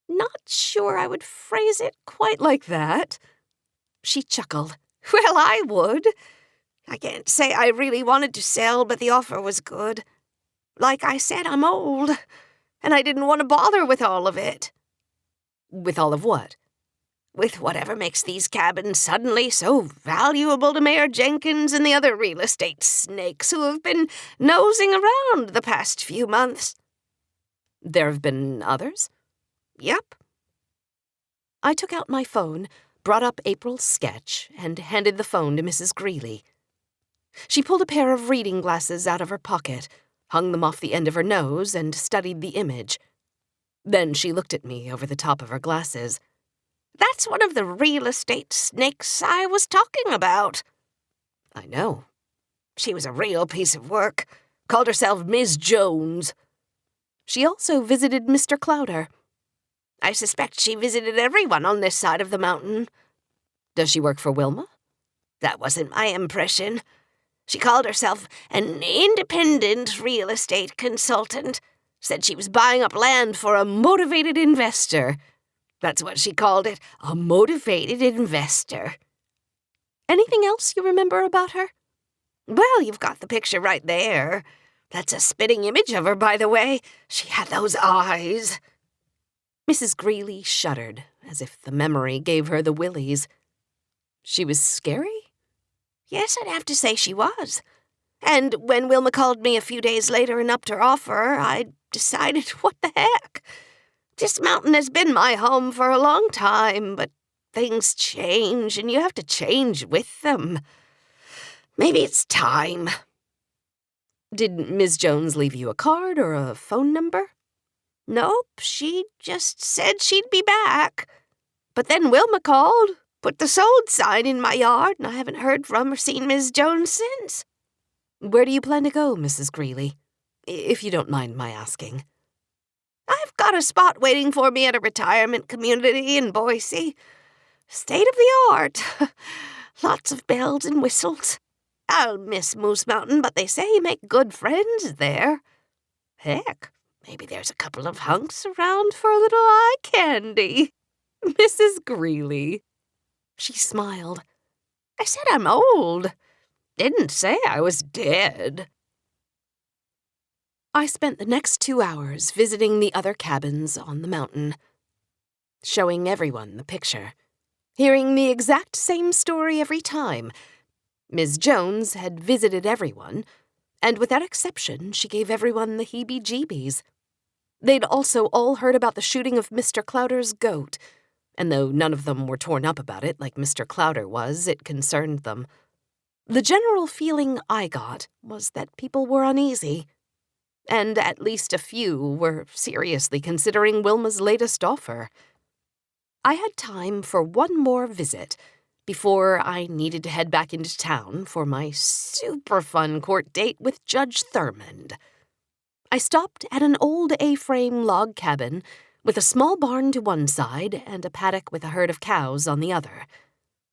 "Not sure I would phrase it quite like that." She chuckled. "Well, I would. I can't say I really wanted to sell, but the offer was good. Like I said, I'm old, and I didn't want to bother with all of it." "With all of what?" "With whatever makes these cabins suddenly so valuable to Mayor Jenkins and the other real estate snakes who have been nosing around the past few months." "There have been others?" "Yep." I took out my phone, brought up April's sketch, and handed the phone to Mrs. Greeley. She pulled a pair of reading glasses out of her pocket, hung them off the end of her nose, and studied the image. Then she looked at me over the top of her glasses. "That's one of the real estate snakes I was talking about." "I know." "She was a real piece of work. Called herself Miss Jones." "She also visited Mr. Clowder." "I suspect she visited everyone on this side of the mountain." "Does she work for Wilma?" "That wasn't my impression. She called herself an independent real estate consultant. Said she was buying up land for a motivated investor. That's what she called it, a motivated investor. Anything else you remember about her? Well, you've got the picture right there. That's a spitting image of her, by the way. She had those eyes. Mrs. Greeley shuddered, as if the memory gave her the willies. She was scary? Yes, I'd have to say she was. And when Wilma called me a few days later and upped her offer, I decided, what the heck? This mountain has been my home for a long time, but things change, and you have to change with them. Maybe it's time. Did Ms. Jones leave you a card or a phone number? Nope, she just said she'd be back. But then Wilma called, put the sold sign in my yard, and I haven't heard from or seen Ms. Jones since. Where do you plan to go, Mrs. Greeley? If you don't mind my asking. I've got a spot waiting for me at a retirement community in Boise. State of the art. Lots of bells and whistles. I'll miss Moose Mountain, but they say you make good friends there. Heck, maybe there's a couple of hunks around for a little eye candy. Mrs. Greeley. She smiled. I said I'm old. Didn't say I was dead. I spent the next 2 hours visiting the other cabins on the mountain, showing everyone the picture, hearing the exact same story every time. Ms. Jones had visited everyone, and without exception, she gave everyone the heebie-jeebies. They'd also all heard about the shooting of Mr. Clowder's goat, and though none of them were torn up about it like Mr. Clowder was, it concerned them. The general feeling I got was that people were uneasy, and at least a few were seriously considering Wilma's latest offer. I had time for one more visit before I needed to head back into town for my super fun court date with Judge Thurmond. I stopped at an old A-frame log cabin with a small barn to one side and a paddock with a herd of cows on the other.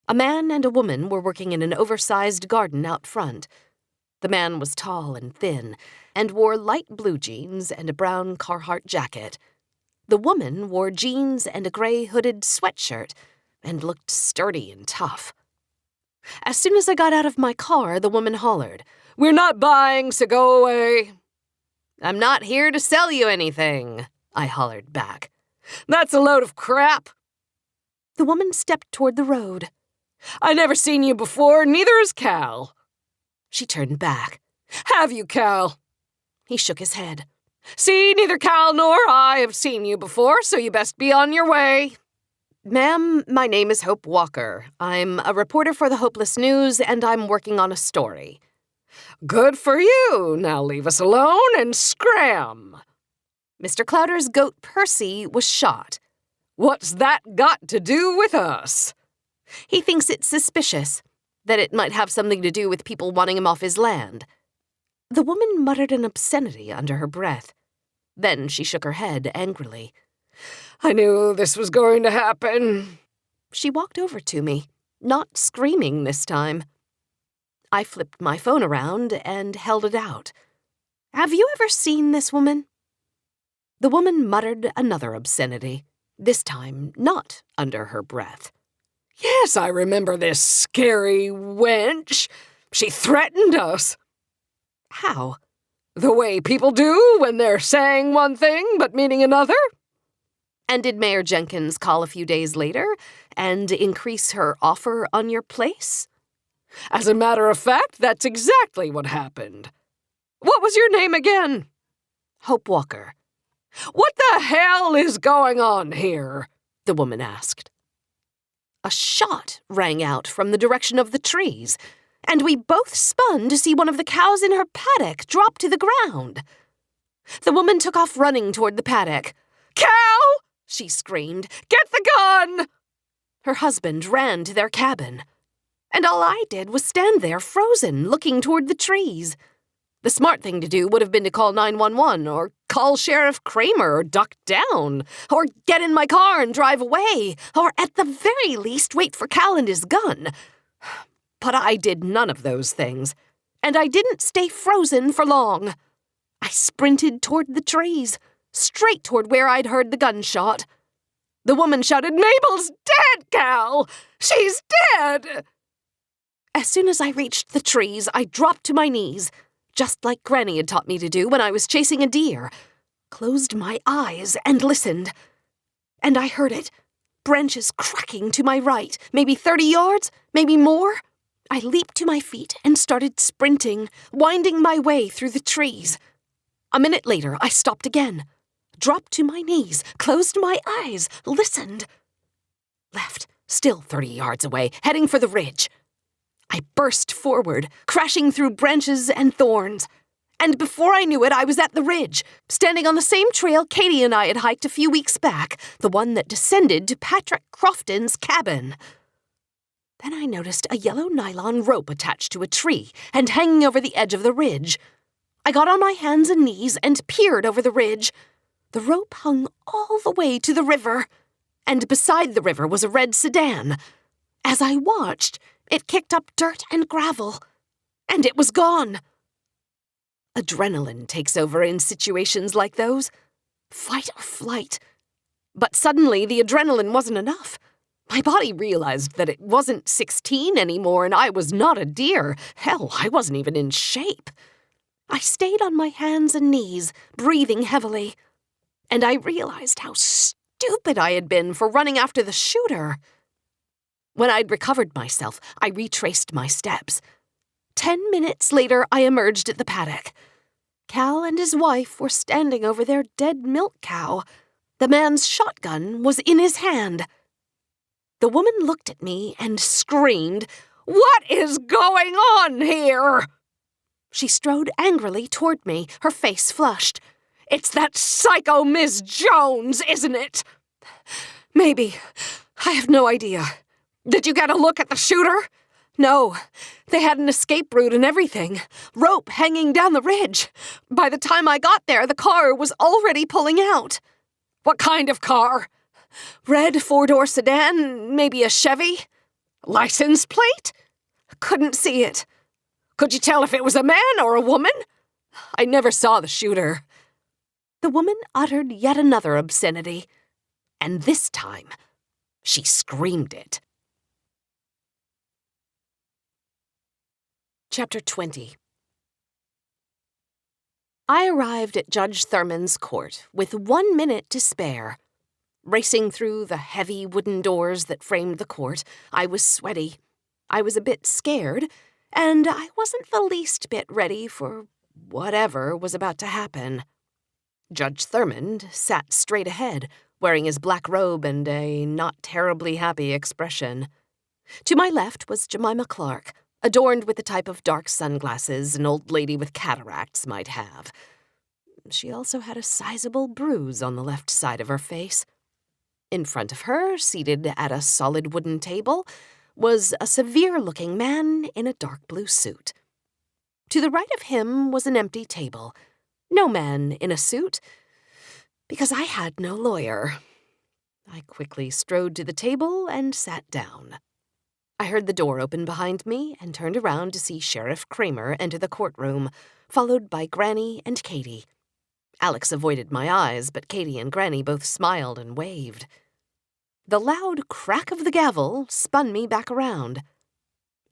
A man and a woman were working in an oversized garden out front. The man was tall and thin and wore light blue jeans and a brown Carhartt jacket. The woman wore jeans and a gray hooded sweatshirt and looked sturdy and tough. As soon as I got out of my car, the woman hollered, "We're not buying, so go away." "I'm not here to sell you anything," I hollered back. "That's a load of crap." The woman stepped toward the road. "I never seen you before, neither has Cal." She turned back. "Have you, Cal?" He shook his head. "See, neither Cal nor I have seen you before, so you best be on your way." "Ma'am, my name is Hope Walker. I'm a reporter for the Hopeless News, and I'm working on a story." "Good for you. Now leave us alone and scram." "Mr. Clowder's goat Percy was shot." "What's that got to do with us?" "He thinks it's suspicious, that it might have something to do with people wanting him off his land." The woman muttered an obscenity under her breath. Then she shook her head angrily. "I knew this was going to happen." She walked over to me, not screaming this time. I flipped my phone around and held it out. "Have you ever seen this woman?" The woman muttered another obscenity, this time not under her breath. "Yes, I remember this scary wench. She threatened us." "How?" "The way people do when they're saying one thing but meaning another." "And did Mayor Jenkins call a few days later and increase her offer on your place?" "As a matter of fact, that's exactly what happened." "What was your name again?" "Hope Walker." "What the hell is going on here?" the woman asked. A shot rang out from the direction of the trees, and we both spun to see one of the cows in her paddock drop to the ground. The woman took off running toward the paddock. "Cow!" she screamed. "Get the gun!" Her husband ran to their cabin, and all I did was stand there frozen, looking toward the trees. The smart thing to do would have been to call 911 or call Sheriff Kramer or duck down or get in my car and drive away or at the very least wait for Cal and his gun. But I did none of those things, and I didn't stay frozen for long. I sprinted toward the trees, straight toward where I'd heard the gunshot. The woman shouted, "Mabel's dead, Cal! She's dead!" As soon as I reached the trees, I dropped to my knees, just like Granny had taught me to do when I was chasing a deer, closed my eyes and listened. And I heard it, branches cracking to my right, maybe 30 yards, maybe more. I leaped to my feet and started sprinting, winding my way through the trees. A minute later, I stopped again, dropped to my knees, closed my eyes, listened. Left, still 30 yards away, heading for the ridge. I burst forward, crashing through branches and thorns. And before I knew it, I was at the ridge, standing on the same trail Katie and I had hiked a few weeks back, the one that descended to Patrick Crofton's cabin. Then I noticed a yellow nylon rope attached to a tree and hanging over the edge of the ridge. I got on my hands and knees and peered over the ridge. The rope hung all the way to the river, and beside the river was a red sedan. As I watched, it kicked up dirt and gravel, and it was gone. Adrenaline takes over in situations like those. Fight or flight. But suddenly the adrenaline wasn't enough. My body realized that it wasn't 16 anymore and I was not a deer. Hell, I wasn't even in shape. I stayed on my hands and knees, breathing heavily. And I realized how stupid I had been for running after the shooter. When I'd recovered myself, I retraced my steps. 10 minutes later, I emerged at the paddock. Cal and his wife were standing over their dead milk cow. The man's shotgun was in his hand. The woman looked at me and screamed, "What is going on here?" She strode angrily toward me, her face flushed. "It's that psycho Miss Jones, isn't it?" "Maybe. I have no idea." "Did you get a look at the shooter?" "No. They had an escape route and everything. Rope hanging down the ridge. By the time I got there, the car was already pulling out." "What kind of car?" "Red four-door sedan, maybe a Chevy." "License plate?" "Couldn't see it." "Could you tell if it was a man or a woman?" "I never saw the shooter." The woman uttered yet another obscenity, and this time she screamed it. Chapter 20. I arrived at Judge Thurman's court with 1 minute to spare. Racing through the heavy wooden doors that framed the court, I was sweaty. I was a bit scared, and I wasn't the least bit ready for whatever was about to happen. Judge Thurmond sat straight ahead, wearing his black robe and a not terribly happy expression. To my left was Jemima Clark, adorned with the type of dark sunglasses an old lady with cataracts might have. She also had a sizable bruise on the left side of her face. In front of her, seated at a solid wooden table, was a severe-looking man in a dark blue suit. To the right of him was an empty table. No man in a suit, because I had no lawyer. I quickly strode to the table and sat down. I heard the door open behind me and turned around to see Sheriff Kramer enter the courtroom, followed by Granny and Katie. Alex avoided my eyes, but Katie and Granny both smiled and waved. The loud crack of the gavel spun me back around.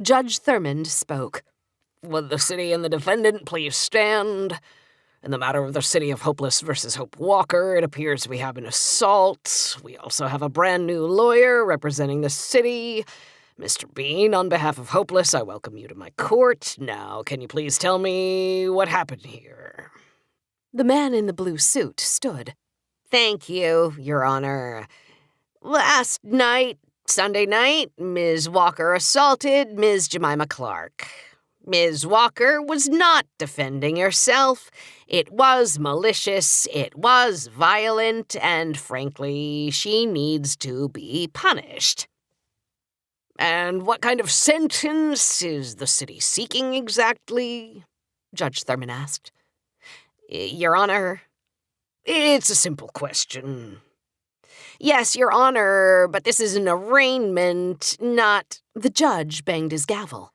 Judge Thurmond spoke. "Would the city and the defendant please stand? In the matter of the City of Hopeless versus Hope Walker, it appears we have an assault. We also have a brand new lawyer representing the city. Mr. Bean, on behalf of Hopeless, I welcome you to my court. Now, can you please tell me what happened here?" The man in the blue suit stood. "Thank you, Your Honor. Last night, Sunday night, Ms. Walker assaulted Ms. Jemima Clark. Ms. Walker was not defending herself. It was malicious, it was violent, and frankly, she needs to be punished." "And what kind of sentence is the city seeking exactly?" Judge Thurman asked. "Your Honor." "It's a simple question." "Yes, Your Honor, but this is an arraignment, not—" The judge banged his gavel.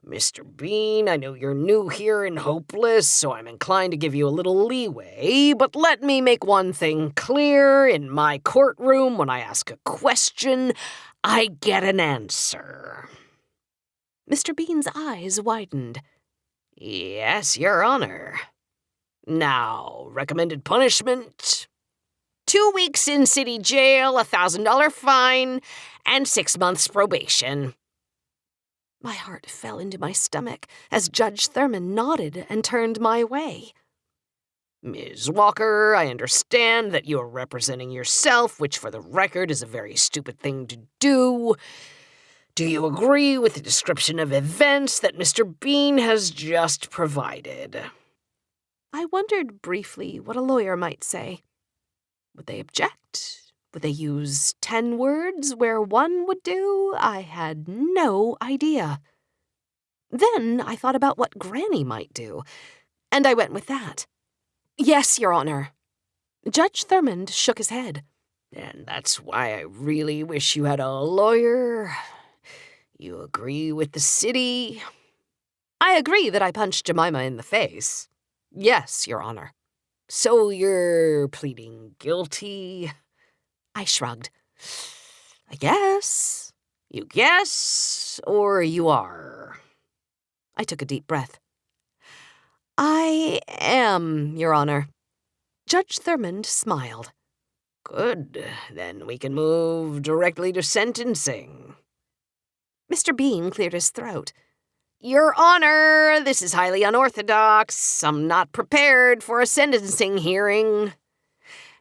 Mr. Bean, I know you're new here and hopeless, so I'm inclined to give you a little leeway, but let me make one thing clear. In my courtroom, when I ask a question, I get an answer." Mr. Bean's eyes widened. "Yes, Your Honor. Now, recommended punishment? 2 weeks in city jail, $1,000 fine, and 6 months probation." My heart fell into my stomach as Judge Thurman nodded and turned my way. "Ms. Walker, I understand that you are representing yourself, which for the record is a very stupid thing to do. Do you agree with the description of events that Mr. Bean has just provided?" I wondered briefly what a lawyer might say. Would they object? Would they use 10 words where 1 would do? I had no idea. Then I thought about what Granny might do, and I went with that. "Yes, Your Honor." Judge Thurmond shook his head. "And that's why I really wish you had a lawyer. You agree with the city?" I agree that I punched Jemima in the face. Yes, Your Honor. "So you're pleading guilty?" I shrugged. I guess. "You guess, or you are?" I took a deep breath. "I am, Your Honor." Judge Thurmond smiled. "Good. Then we can move directly to sentencing." Mr. Bean cleared his throat. "Your Honor, this is highly unorthodox. I'm not prepared for a sentencing hearing.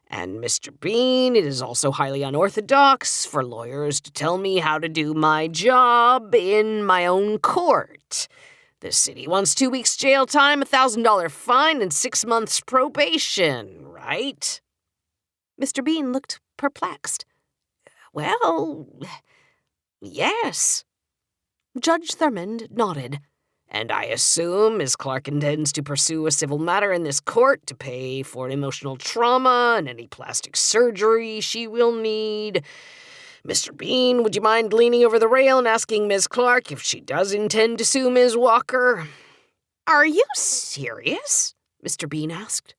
And Mr. Bean, it is also highly unorthodox for lawyers to tell me how to do my job in my own court. The city wants 2 weeks jail time, $1,000 fine, and 6 months probation, right?" Mr. Bean looked perplexed. "Well, yes." Judge Thurmond nodded. "And I assume Ms. Clark intends to pursue a civil matter in this court to pay for emotional trauma and any plastic surgery she will need. Mr. Bean, would you mind leaning over the rail and asking Ms. Clark if she does intend to sue Ms. Walker?" "Are you serious?" Mr. Bean asked.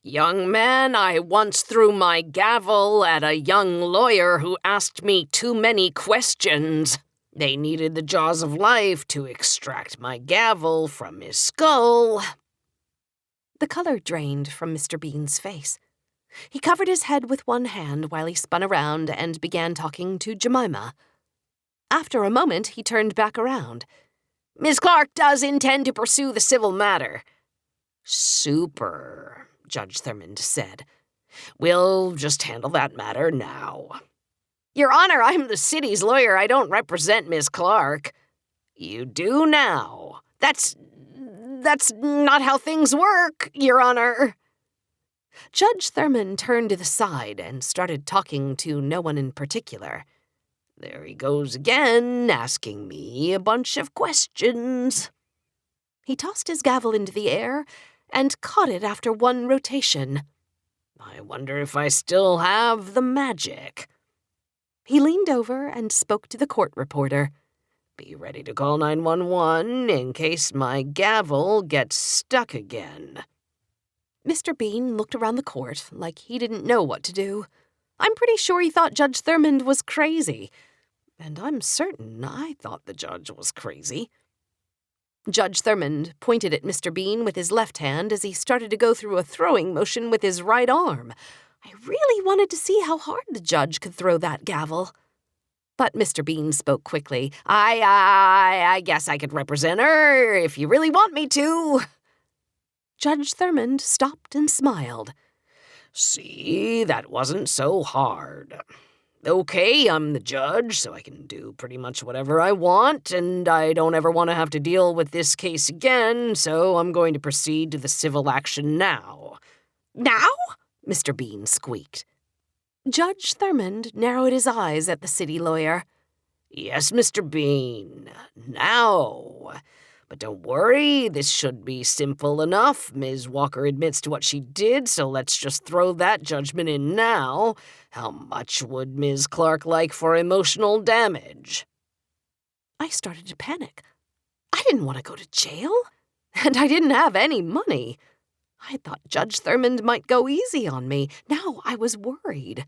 "Young man, I once threw my gavel at a young lawyer who asked me too many questions. They needed the jaws of life to extract my gavel from his skull." The color drained from Mr. Bean's face. He covered his head with one hand while he spun around and began talking to Jemima. After a moment, he turned back around. "Ms. Clark does intend to pursue the civil matter." "Super," Judge Thurmond said. "We'll just handle that matter now." "Your Honor, I'm the city's lawyer. I don't represent Miss Clark." "You do now. That's not how things work, Your Honor." Judge Thurmond turned to the side and started talking to no one in particular. "There he goes again, asking me a bunch of questions." He tossed his gavel into the air and caught it after one rotation. "I wonder if I still have the magic." He leaned over and spoke to the court reporter. "Be ready to call 911 in case my gavel gets stuck again." Mr. Bean looked around the court like he didn't know what to do. I'm pretty sure he thought Judge Thurmond was crazy. And I'm certain I thought the judge was crazy. Judge Thurmond pointed at Mr. Bean with his left hand as he started to go through a throwing motion with his right arm. I really wanted to see how hard the judge could throw that gavel. But Mr. Bean spoke quickly. I guess I could represent her if you really want me to." Judge Thurmond stopped and smiled. "See, that wasn't so hard. Okay, I'm the judge, so I can do pretty much whatever I want, and I don't ever want to have to deal with this case again, so I'm going to proceed to the civil action now." "Now?" Mr. Bean squeaked. Judge Thurmond narrowed his eyes at the city lawyer. "Yes, Mr. Bean, now. But don't worry, this should be simple enough. Ms. Walker admits to what she did, so let's just throw that judgment in now. How much would Ms. Clark like for emotional damage?" I started to panic. I didn't want to go to jail, and I didn't have any money. I thought Judge Thurmond might go easy on me. Now I was worried.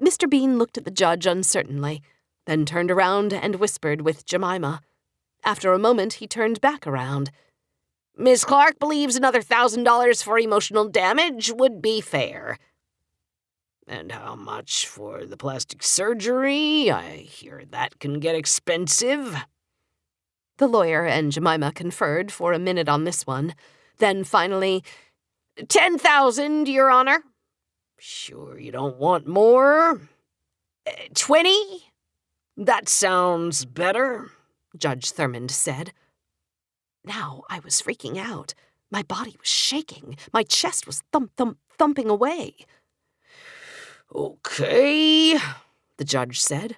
Mr. Bean looked at the judge uncertainly, then turned around and whispered with Jemima. After a moment, he turned back around. Miss Clark believes another $1,000 for emotional damage would be fair. And how much for the plastic surgery? I hear that can get expensive. The lawyer and Jemima conferred for a minute on this one. Then finally, 10,000, Your Honor. Sure you don't want more? 20? That sounds better, Judge Thurmond said. Now I was freaking out. My body was shaking. My chest was thumping away. Okay, the judge said.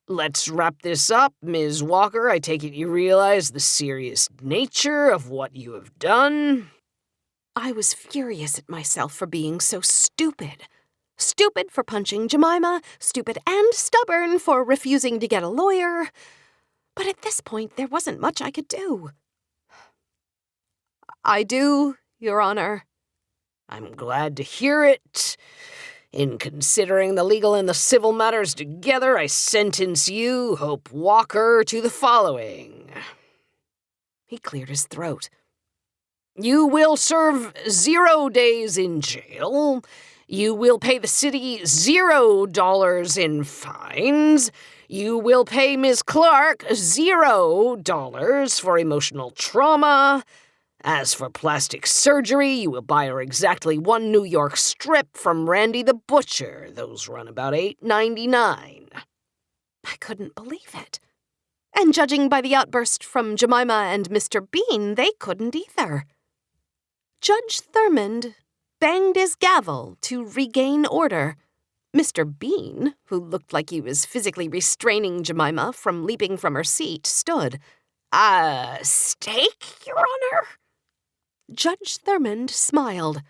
Let's wrap this up, Ms. Walker. I take it you realize the serious nature of what you have done. I was furious at myself for being so stupid. Stupid for punching Jemima, stupid and stubborn for refusing to get a lawyer. But at this point, there wasn't much I could do. I do, Your Honor. I'm glad to hear it. In considering the legal and the civil matters together, I sentence you, Hope Walker, to the following. He cleared his throat. You will serve 0 days in jail. You will pay the city $0 in fines. You will pay Ms. Clark $0 for emotional trauma. As for plastic surgery, you will buy her exactly 1 New York strip from Randy the Butcher. Those run about $8.99. I couldn't believe it. And judging by the outburst from Jemima and Mr. Bean, they couldn't either. Judge Thurmond banged his gavel to regain order. Mr. Bean, who looked like he was physically restraining Jemima from leaping from her seat, stood. Steak, Your Honor? Judge Thurmond smiled.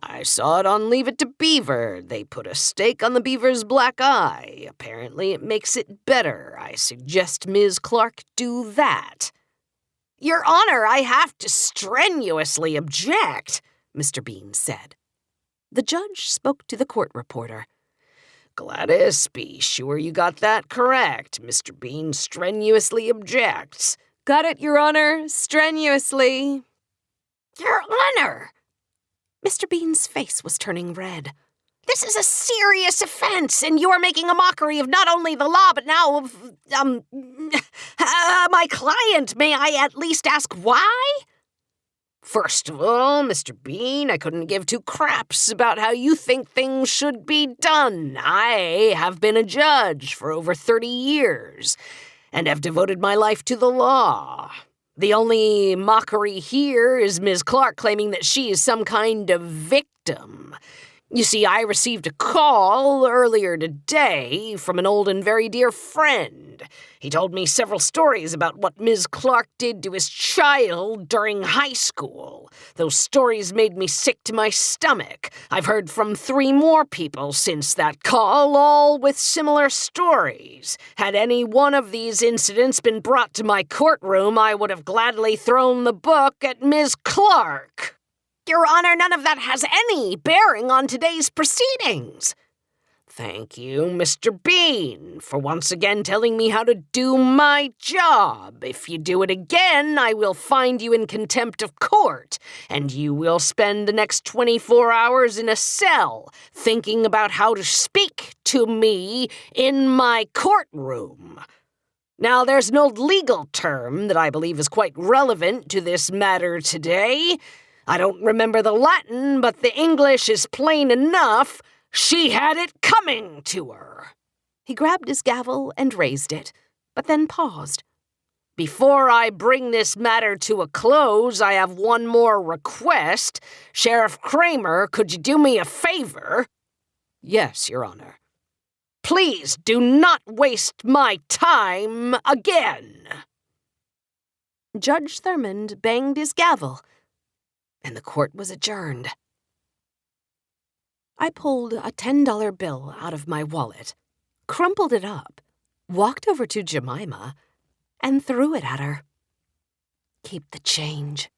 I saw it on Leave It to Beaver. They put a stake on the beaver's black eye. Apparently it makes it better. I suggest Ms. Clark do that. Your Honor, I have to strenuously object, Mr. Bean said. The judge spoke to the court reporter. Gladys, be sure you got that correct. Mr. Bean strenuously objects. Got it, Your Honor, strenuously. Your Honor! Mr. Bean's face was turning red. This is a serious offense, and you are making a mockery of not only the law, but now of, my client. May I at least ask why? First of all, Mr. Bean, I couldn't give two craps about how you think things should be done. I have been a judge for over 30 years, and have devoted my life to the law. The only mockery here is Ms. Clark claiming that she is some kind of victim. You see, I received a call earlier today from an old and very dear friend. He told me several stories about what Ms. Clark did to his child during high school. Those stories made me sick to my stomach. I've heard from 3 more people since that call, all with similar stories. Had any one of these incidents been brought to my courtroom, I would have gladly thrown the book at Ms. Clark. Your Honor, none of that has any bearing on today's proceedings. Thank you, Mr. Bean, for once again telling me how to do my job. If you do it again, I will find you in contempt of court, and you will spend the next 24 hours in a cell thinking about how to speak to me in my courtroom. Now, there's an old legal term that I believe is quite relevant to this matter today. I don't remember the Latin, but the English is plain enough. She had it coming to her. He grabbed his gavel and raised it, but then paused. Before I bring this matter to a close, I have one more request. Sheriff Kramer, could you do me a favor? Yes, Your Honor. Please do not waste my time again. Judge Thurmond banged his gavel, and the court was adjourned. I pulled a $10 bill out of my wallet, crumpled it up, walked over to Jemima, and threw it at her. "Keep the change."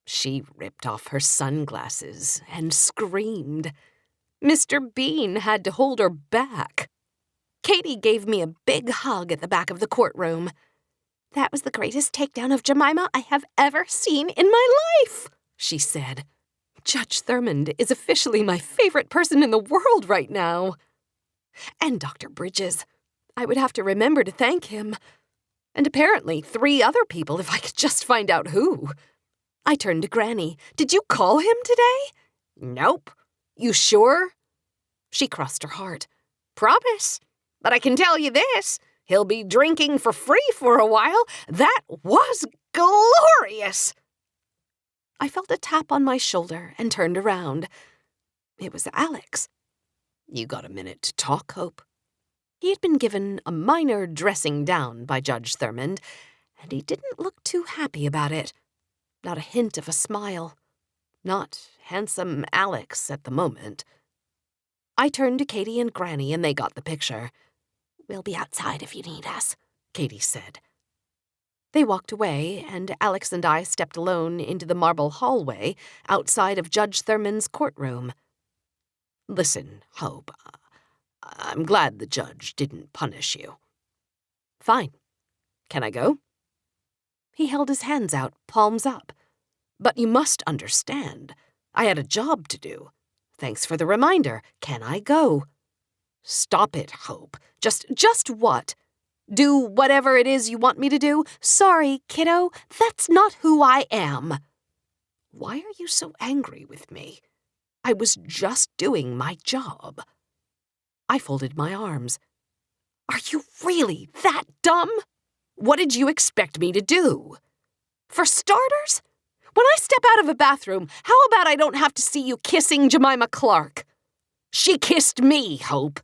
She ripped off her sunglasses and screamed. Mr. Bean had to hold her back. Katie gave me a big hug at the back of the courtroom. "That was the greatest takedown of Jemima I have ever seen in my life," she said. Judge Thurmond is officially my favorite person in the world right now. And Dr. Bridges. I would have to remember to thank him. And apparently 3 other people if I could just find out who. I turned to Granny. "Did you call him today?" Nope. "You sure?" She crossed her heart. Promise. But I can tell you this. He'll be drinking for free for a while. That was glorious. I felt a tap on my shoulder and turned around. It was Alex. "You got a minute to talk, Hope?" He had been given a minor dressing down by Judge Thurmond, and he didn't look too happy about it. Not a hint of a smile. Not handsome Alex at the moment. I turned to Katie and Granny, and they got the picture. "We'll be outside if you need us," Katie said. They walked away, and Alex and I stepped alone into the marble hallway outside of Judge Thurmond's courtroom. "Listen, Hope, I'm glad the judge didn't punish you." "Fine. Can I go?" He held his hands out, palms up. "But you must understand, I had a job to do. Thanks for the reminder. Can I go?" "Stop it, Hope." Just what? Do whatever it is you want me to do? "Sorry, kiddo, that's not who I am." Why are you so angry with me? I was just doing my job. I folded my arms. "Are you really that dumb? What did you expect me to do? For starters, when I step out of a bathroom, how about I don't have to see you kissing Jemima Clark?" She kissed me, Hope.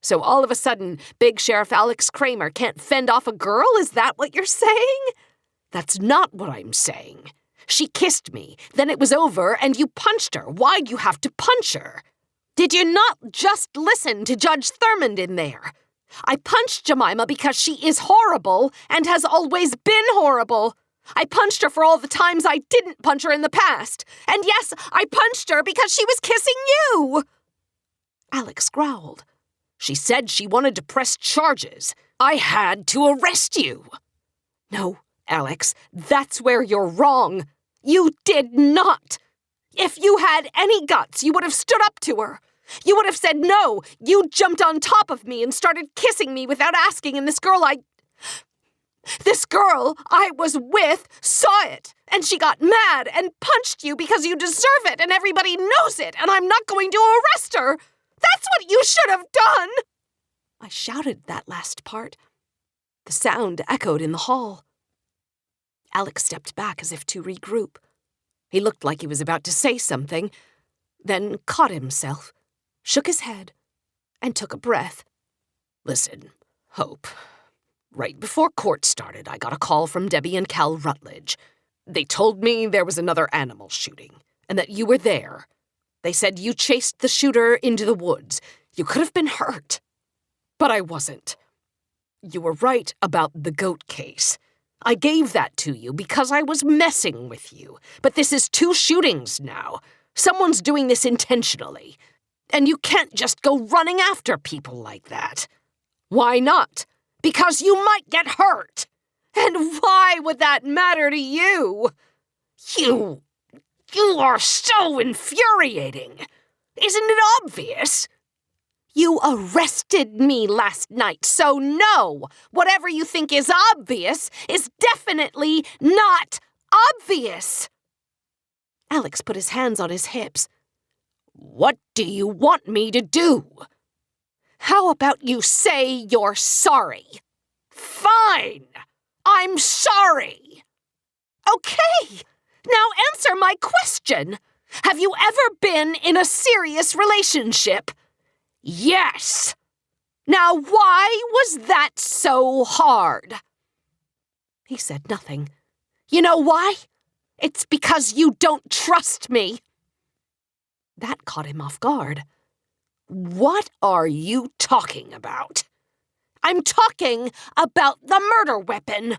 So all of a sudden, Big Sheriff Alex Kramer can't fend off a girl? Is that what you're saying? That's not what I'm saying. She kissed me, then it was over, and you punched her. Why'd you have to punch her? Did you not just listen to Judge Thurmond in there? I punched Jemima because she is horrible and has always been horrible. I punched her for all the times I didn't punch her in the past. And yes, I punched her because she was kissing you. Alex growled. She said she wanted to press charges. I had to arrest you. No, Alex, that's where you're wrong. You did not. If you had any guts, you would have stood up to her. You would have said no. You jumped on top of me and started kissing me without asking, and this girl I was with saw it, and she got mad and punched you because you deserve it and everybody knows it, and I'm not going to arrest her. That's what you should have done. I shouted that last part. The sound echoed in the hall. Alex stepped back as if to regroup. He looked like he was about to say something, then caught himself, shook his head, and took a breath. "Listen, Hope. Right before court started, I got a call from Debbie and Cal Rutledge. They told me there was another animal shooting, and that you were there. They said you chased the shooter into the woods. You could have been hurt. But I wasn't. You were right about the goat case. I gave that to you because I was messing with you. But this is 2 shootings now. Someone's doing this intentionally. And you can't just go running after people like that." Why not? Because you might get hurt. And why would that matter to you? You are so infuriating. Isn't it obvious? You arrested me last night, so no, whatever you think is obvious is definitely not obvious. Alex put his hands on his hips. What do you want me to do? How about you say you're sorry? Fine, I'm sorry. Okay, now answer my question. Have you ever been in a serious relationship? Yes. Now why was that so hard? He said nothing. You know why? It's because you don't trust me. That caught him off guard. What are you talking about? I'm talking about the murder weapon.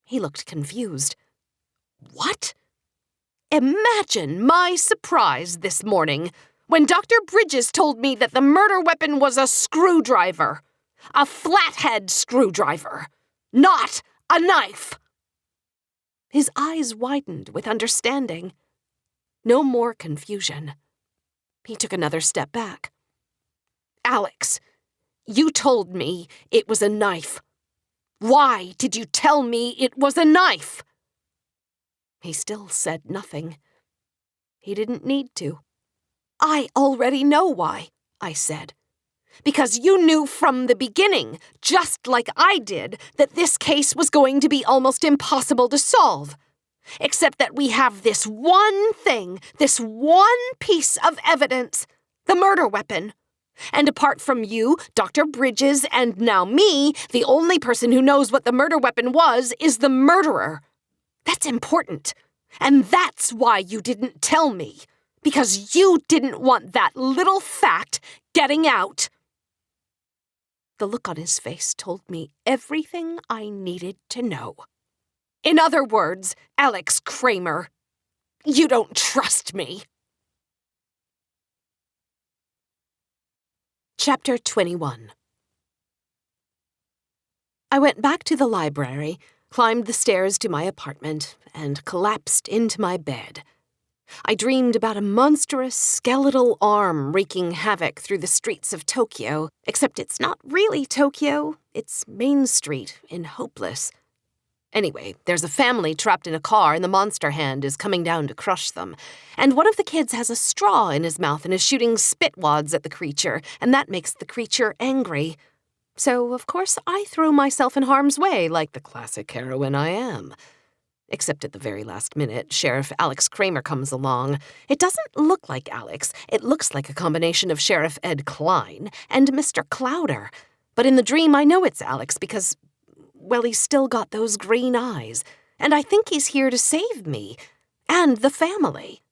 He looked confused. What? Imagine my surprise this morning when Dr. Bridges told me that the murder weapon was a screwdriver. A flathead screwdriver. Not a knife. His eyes widened with understanding. No more confusion. He took another step back. Alex, you told me it was a knife. Why did you tell me it was a knife? He still said nothing. He didn't need to. I already know why, I said. Because you knew from the beginning, just like I did, that this case was going to be almost impossible to solve. Except that we have this one thing, this one piece of evidence, the murder weapon. And apart from you, Dr. Bridges, and now me, the only person who knows what the murder weapon was is the murderer. That's important. And that's why you didn't tell me. Because you didn't want that little fact getting out. The look on his face told me everything I needed to know. In other words, Alex Kramer, you don't trust me. Chapter 21. I went back to the library, climbed the stairs to my apartment, and collapsed into my bed. I dreamed about a monstrous skeletal arm wreaking havoc through the streets of Tokyo, except it's not really Tokyo, it's Main Street in Hopeless. Anyway, there's a family trapped in a car and the monster hand is coming down to crush them. And one of the kids has a straw in his mouth and is shooting spit wads at the creature, and that makes the creature angry. So, of course, I throw myself in harm's way like the classic heroine I am. Except at the very last minute, Sheriff Alex Kramer comes along. It doesn't look like Alex. It looks like a combination of Sheriff Ed Klein and Mr. Clowder. But in the dream, I know it's Alex because, well, he's still got those green eyes. And I think he's here to save me. And the family.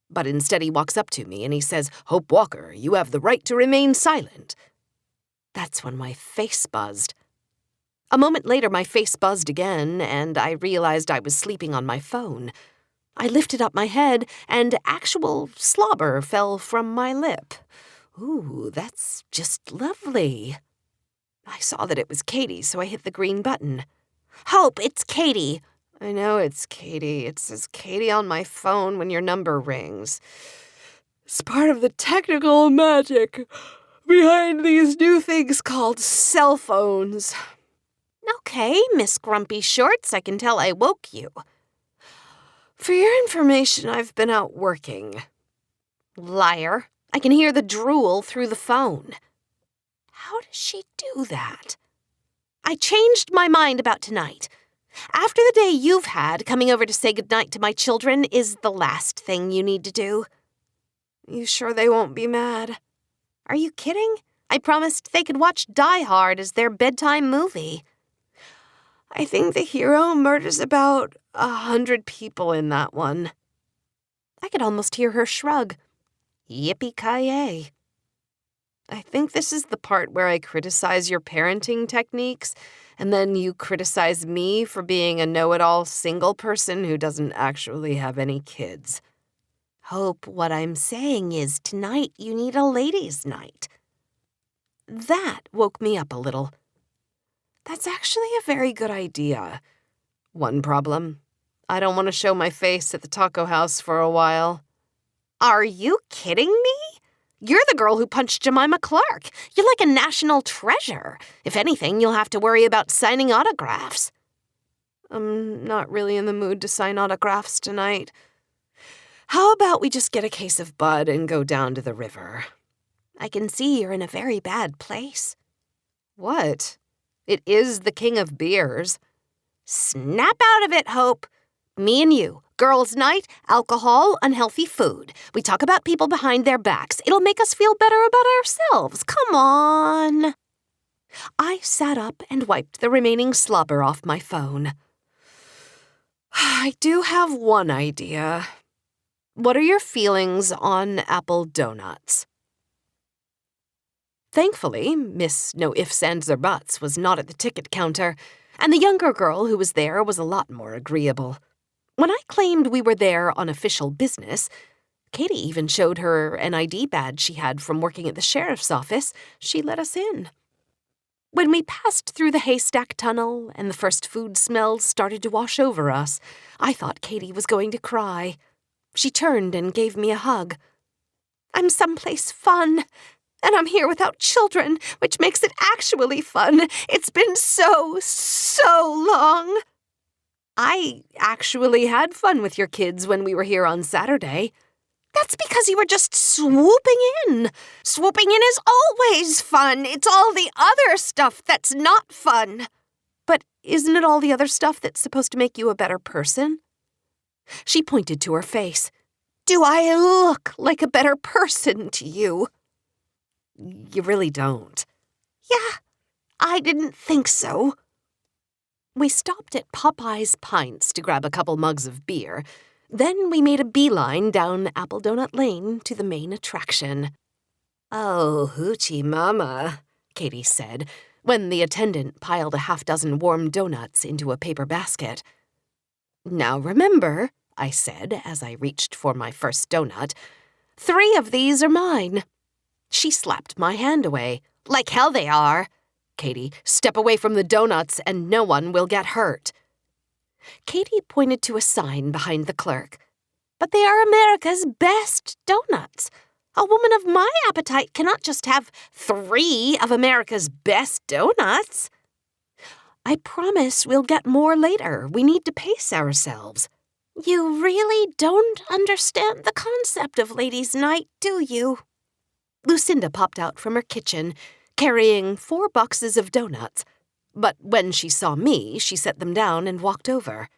But instead he walks up to me and he says, "Hope Walker, you have the right to remain silent." That's when my face buzzed. A moment later, my face buzzed again, and I realized I was sleeping on my phone. I lifted up my head, and actual slobber fell from my lip. Ooh, that's just lovely. I saw that it was Katie, so I hit the green button. "Hope, it's Katie." "I know it's Katie. It says Katie on my phone when your number rings. It's part of the technical magic behind these new things called cell phones." Okay, Miss Grumpy Shorts, I can tell I woke you. "For your information, I've been out working." Liar. I can hear the drool through the phone. How does she do that? I changed my mind about tonight. After the day you've had, coming over to say goodnight to my children is the last thing you need to do. You sure they won't be mad? Are you kidding? I promised they could watch Die Hard as their bedtime movie. I think the hero murders about 100 people in that one. I could almost hear her shrug. Yippee-ki-yay. I think this is the part where I criticize your parenting techniques, and then you criticize me for being a know-it-all single person who doesn't actually have any kids. Hope, what I'm saying is tonight you need a ladies' night. That woke me up a little. That's actually a very good idea. One problem. I don't want to show my face at the taco house for a while. Are you kidding me? You're the girl who punched Jemima Clark. You're like a national treasure. If anything, you'll have to worry about signing autographs. I'm not really in the mood to sign autographs tonight. How about we just get a case of Bud and go down to the river? I can see you're in a very bad place. What? It is the king of beers. Snap out of it, Hope. Me and you. Girls' night, alcohol, unhealthy food. We talk about people behind their backs. It'll make us feel better about ourselves. Come on. I sat up and wiped the remaining slobber off my phone. I do have one idea. What are your feelings on apple donuts? Thankfully, Miss No Ifs, Ands, or Buts was not at the ticket counter, and the younger girl who was there was a lot more agreeable. When I claimed we were there on official business, Katie even showed her an ID badge she had from working at the sheriff's office. She let us in. When we passed through the haystack tunnel and the first food smells started to wash over us, I thought Katie was going to cry. She turned and gave me a hug. "I'm someplace fun, and I'm here without children, which makes it actually fun. It's been so long." I actually had fun with your kids when we were here on Saturday. That's because you were just swooping in. Swooping in is always fun. It's all the other stuff that's not fun. But isn't it all the other stuff that's supposed to make you a better person? She pointed to her face. Do I look like a better person to you? You really don't. Yeah, I didn't think so. We stopped at Popeye's Pints to grab a couple mugs of beer. Then we made a beeline down Apple Donut Lane to the main attraction. "Oh, hoochie mama," Katie said, when the attendant piled a half-dozen warm donuts into a paper basket. "Now remember," I said as I reached for my first donut, "3 of these are mine." She slapped my hand away. "Like hell they are." "Katie, step away from the donuts and no one will get hurt." Katie pointed to a sign behind the clerk. "But they are America's best donuts. A woman of my appetite cannot just have 3 of America's best donuts." "I promise we'll get more later. We need to pace ourselves." You really don't understand the concept of ladies' night, do you? Lucinda popped out from her kitchen, carrying 4 boxes of donuts. But when she saw me, she set them down and walked over.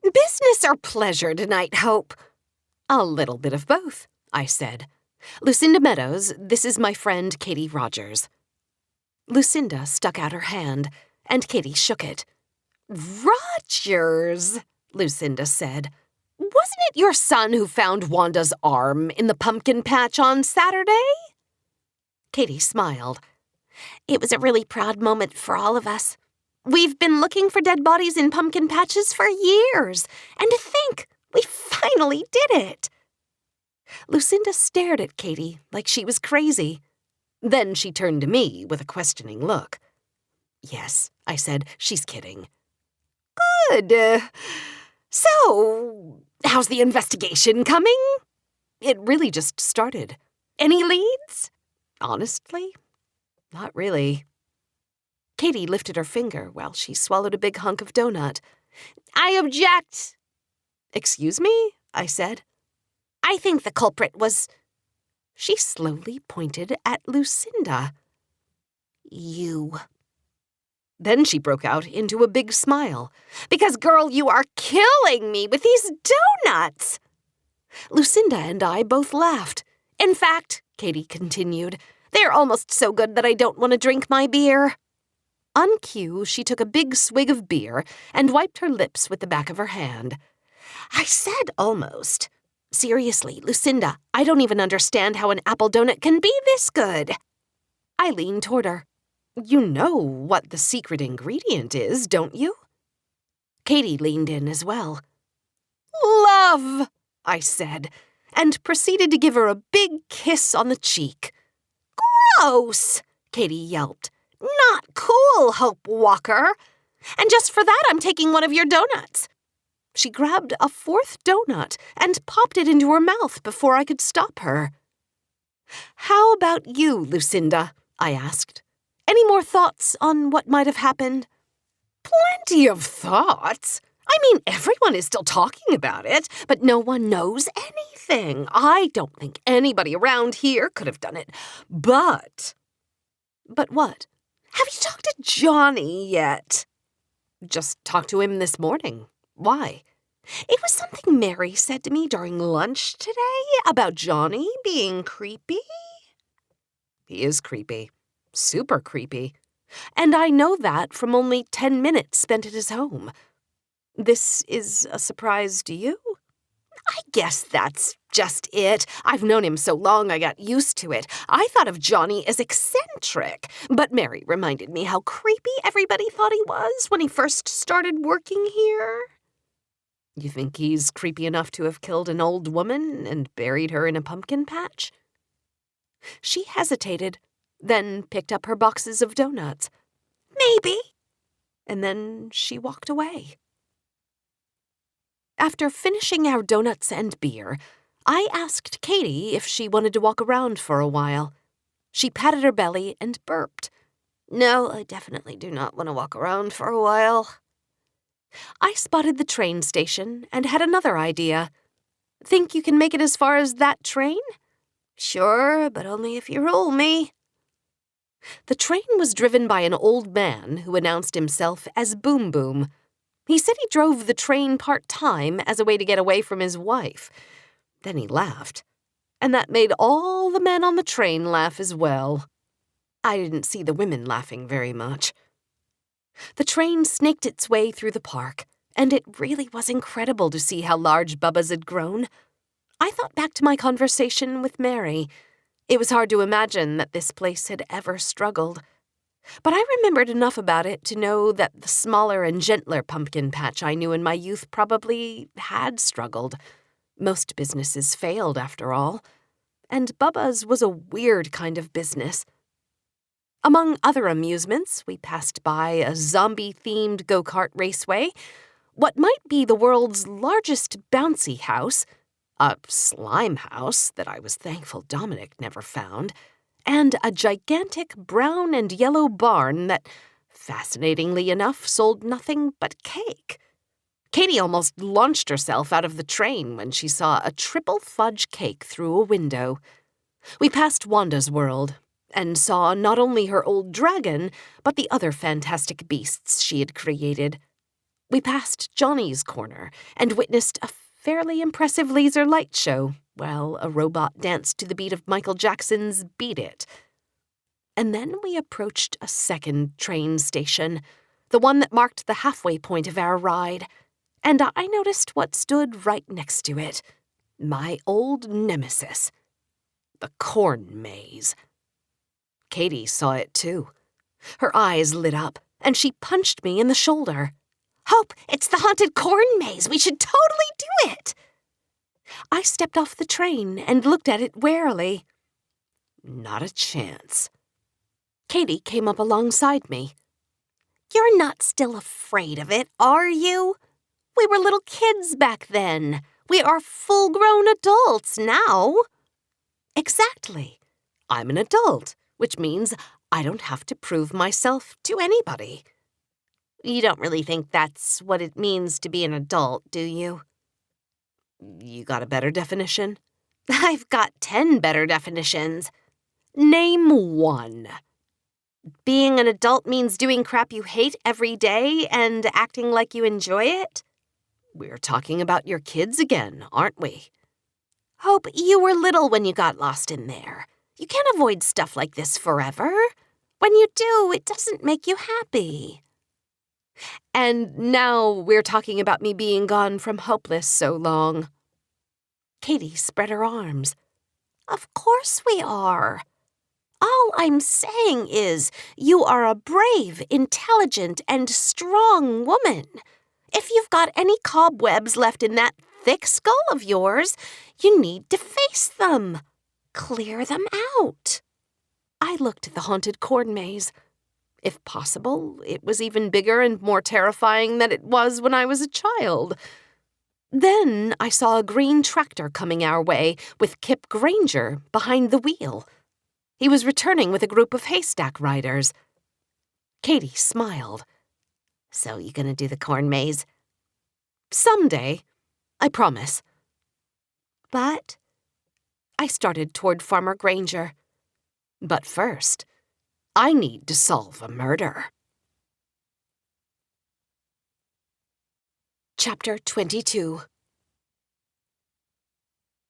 "Business or pleasure tonight, Hope?" "A little bit of both," I said. "Lucinda Meadows, this is my friend Katie Rogers." Lucinda stuck out her hand, and Katie shook it. "Rogers," Lucinda said. "Wasn't it your son who found Wanda's arm in the pumpkin patch on Saturday?" Katie smiled. "It was a really proud moment for all of us. We've been looking for dead bodies in pumpkin patches for years, and to think, we finally did it." Lucinda stared at Katie like she was crazy. Then she turned to me with a questioning look. "Yes," I said, "she's kidding." "Good. So, how's the investigation coming?" "It really just started." "Any leads?" "Honestly, not really." Katie lifted her finger while she swallowed a big hunk of donut. "I object." "Excuse me?" I said. "I think the culprit was—" She slowly pointed at Lucinda. "You." Then she broke out into a big smile. "Because, girl, you are killing me with these donuts." Lucinda and I both laughed. "In fact," Katie continued, "they're almost so good that I don't want to drink my beer." On cue, she took a big swig of beer and wiped her lips with the back of her hand. "I said almost. Seriously, Lucinda, I don't even understand how an apple donut can be this good." I leaned toward her. "You know what the secret ingredient is, don't you?" Katie leaned in as well. "Love," I said, and proceeded to give her a big kiss on the cheek. "Gross," Katie yelped. "Not cool, Hope Walker. And just for that, I'm taking one of your donuts." She grabbed a 4th donut and popped it into her mouth before I could stop her. "How about you, Lucinda?" I asked. "Any more thoughts on what might have happened?" "Plenty of thoughts. I mean, everyone is still talking about it, but no one knows anything. I don't think anybody around here could have done it. But what? Have you talked to Johnny yet?" "Just talked to him this morning. Why?" "It was something Mary said to me during lunch today about Johnny being creepy." "He is creepy. Super creepy. And I know that from only 10 minutes spent at his home. This is a surprise to you?" "I guess that's just it. I've known him so long I got used to it. I thought of Johnny as eccentric, but Mary reminded me how creepy everybody thought he was when he first started working here. You think he's creepy enough to have killed an old woman and buried her in a pumpkin patch? She hesitated, then picked up her boxes of donuts. Maybe. And then she walked away. After finishing our donuts and beer, I asked Katie if she wanted to walk around for a while. She patted her belly and burped. No, I definitely do not want to walk around for a while. I spotted the train station and had another idea. Think you can make it as far as that train? Sure, but only if you roll me. The train was driven by an old man who announced himself as Boom Boom. He said he drove the train part-time as a way to get away from his wife. Then he laughed, and that made all the men on the train laugh as well. I didn't see the women laughing very much. The train snaked its way through the park, and it really was incredible to see how large Bubba's had grown. I thought back to my conversation with Mary. It was hard to imagine that this place had ever struggled. But I remembered enough about it to know that the smaller and gentler pumpkin patch I knew in my youth probably had struggled. Most businesses failed, after all. And Bubba's was a weird kind of business. Among other amusements, we passed by a zombie-themed go-kart raceway, what might be the world's largest bouncy house, a slime house that I was thankful Dominic never found, and a gigantic brown and yellow barn that, fascinatingly enough, sold nothing but cake. Katie almost launched herself out of the train when she saw a triple fudge cake through a window. We passed Wanda's world and saw not only her old dragon, but the other fantastic beasts she had created. We passed Johnny's corner and witnessed a fairly impressive laser light show while a robot danced to the beat of Michael Jackson's Beat It. And then we approached a second train station, the one that marked the halfway point of our ride, and I noticed what stood right next to it, my old nemesis, the corn maze. Katie saw it too. Her eyes lit up, and she punched me in the shoulder. Hope, it's the haunted corn maze. We should totally do it. I stepped off the train and looked at it warily. Not a chance. Katie came up alongside me. You're not still afraid of it, are you? We were little kids back then. We are full-grown adults now. Exactly. I'm an adult, which means I don't have to prove myself to anybody. You don't really think that's what it means to be an adult, do you? You got a better definition? I've got 10 better definitions. Name one. Being an adult means doing crap you hate every day and acting like you enjoy it? We're talking about your kids again, aren't we? Hope, you were little when you got lost in there. You can't avoid stuff like this forever. When you do, it doesn't make you happy. And now we're talking about me being gone from Hopeless so long. Katie spread her arms. Of course we are. All I'm saying is you are a brave, intelligent, and strong woman. If you've got any cobwebs left in that thick skull of yours, you need to face them. Clear them out. I looked at the haunted corn maze. If possible, it was even bigger and more terrifying than it was when I was a child. Then I saw a green tractor coming our way with Kip Granger behind the wheel. He was returning with a group of haystack riders. Katie smiled. So you gonna do the corn maze? Someday, I promise. But I started toward Farmer Granger. But first, I need to solve a murder. Chapter 22.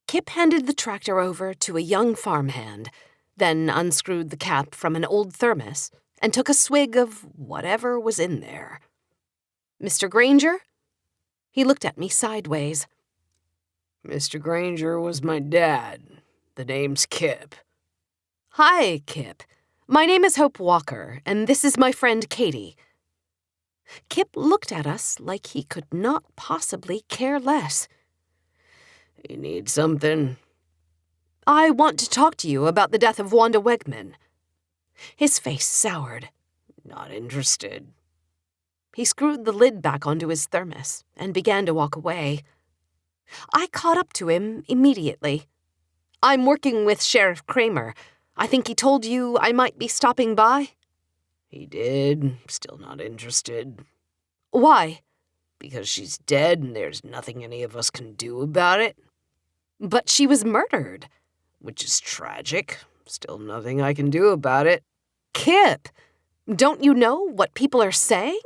Kip handed the tractor over to a young farmhand, then unscrewed the cap from an old thermos and took a swig of whatever was in there. Mr. Granger? He looked at me sideways. Mr. Granger was my dad. The name's Kip. Hi, Kip. My name is Hope Walker, and this is my friend Katie. Kip looked at us like he could not possibly care less. You need something? I want to talk to you about the death of Wanda Wegman. His face soured. Not interested. He screwed the lid back onto his thermos and began to walk away. I caught up to him immediately. I'm working with Sheriff Kramer. I think he told you I might be stopping by? He did. Still not interested. Why? Because she's dead and there's nothing any of us can do about it. But she was murdered. Which is tragic. Still nothing I can do about it. Kip, don't you know what people are saying?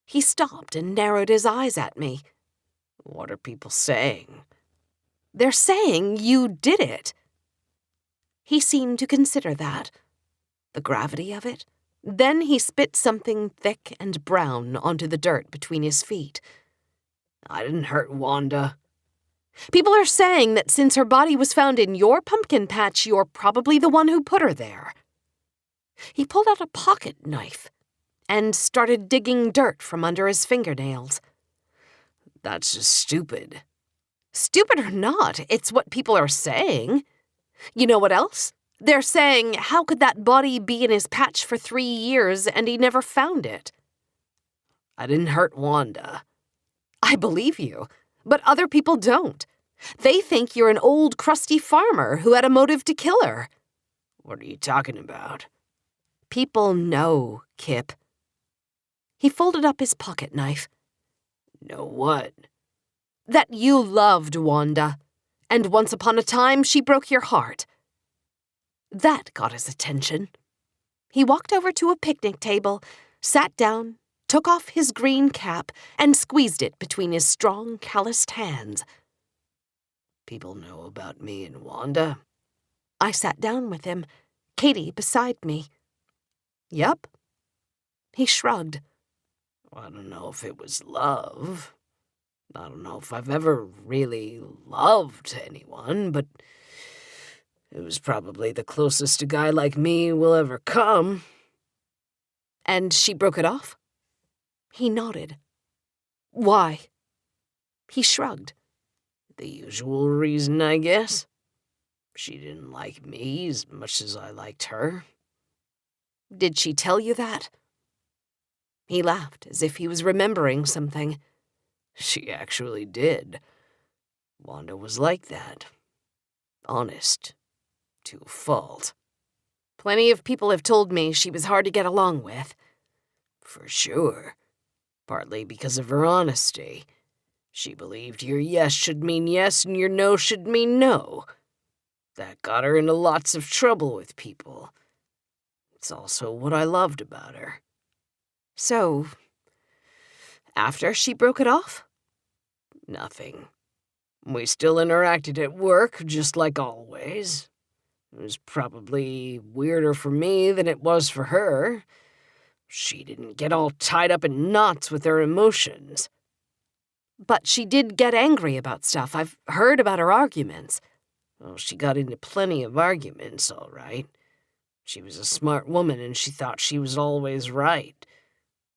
He stopped and narrowed his eyes at me. What are people saying? They're saying you did it. He seemed to consider that. The gravity of it. Then he spit something thick and brown onto the dirt between his feet. I didn't hurt Wanda. People are saying that since her body was found in your pumpkin patch, you're probably the one who put her there. He pulled out a pocket knife and started digging dirt from under his fingernails. That's just stupid. Stupid or not, it's what people are saying. You know what else? They're saying, how could that body be in his patch for 3 years and he never found it? I didn't hurt Wanda. I believe you, but other people don't. They think you're an old, crusty farmer who had a motive to kill her. What are you talking about? People know, Kip. He folded up his pocket knife. Know what? That you loved Wanda, and once upon a time she broke your heart. That got his attention. He walked over to a picnic table, sat down, took off his green cap, and squeezed it between his strong, calloused hands. People know about me and Wanda? I sat down with him, Katie beside me. Yup. He shrugged. I don't know if it was love. I don't know if I've ever really loved anyone, but it was probably the closest a guy like me will ever come. And she broke it off? He nodded. Why? He shrugged. The usual reason, I guess. She didn't like me as much as I liked her. Did she tell you that? He laughed as if he was remembering something. She actually did. Wanda was like that. Honest. To a fault. Plenty of people have told me she was hard to get along with. For sure. Partly because of her honesty. She believed your yes should mean yes and your no should mean no. That got her into lots of trouble with people. It's also what I loved about her. So, after she broke it off? Nothing. We still interacted at work, just like always. It was probably weirder for me than it was for her. She didn't get all tied up in knots with her emotions. But she did get angry about stuff. I've heard about her arguments. Well, she got into plenty of arguments, all right. She was a smart woman and she thought she was always right.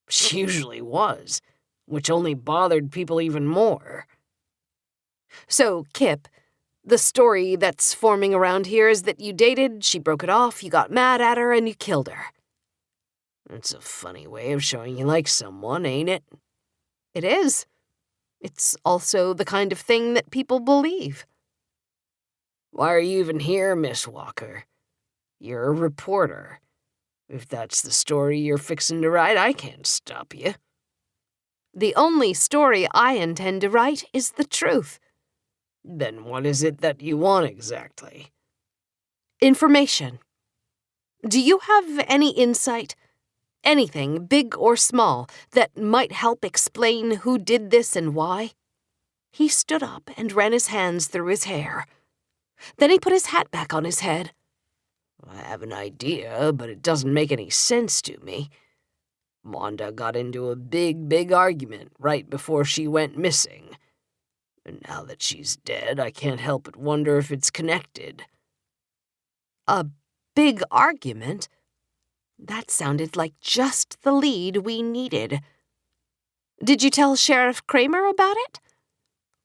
She usually was, which only bothered people even more. So, Kip, the story that's forming around here is that you dated, she broke it off, you got mad at her, and you killed her. That's a funny way of showing you like someone, ain't it? It is. It's also the kind of thing that people believe. Why are you even here, Miss Walker? You're a reporter. If that's the story you're fixin' to write, I can't stop you. The only story I intend to write is the truth. Then what is it that you want exactly? Information. Do you have any insight, anything, big or small, that might help explain who did this and why? He stood up and ran his hands through his hair. Then he put his hat back on his head. I have an idea, but it doesn't make any sense to me. Wanda got into a big argument right before she went missing. And now that she's dead, I can't help but wonder if it's connected. A big argument? That sounded like just the lead we needed. Did you tell Sheriff Kramer about it?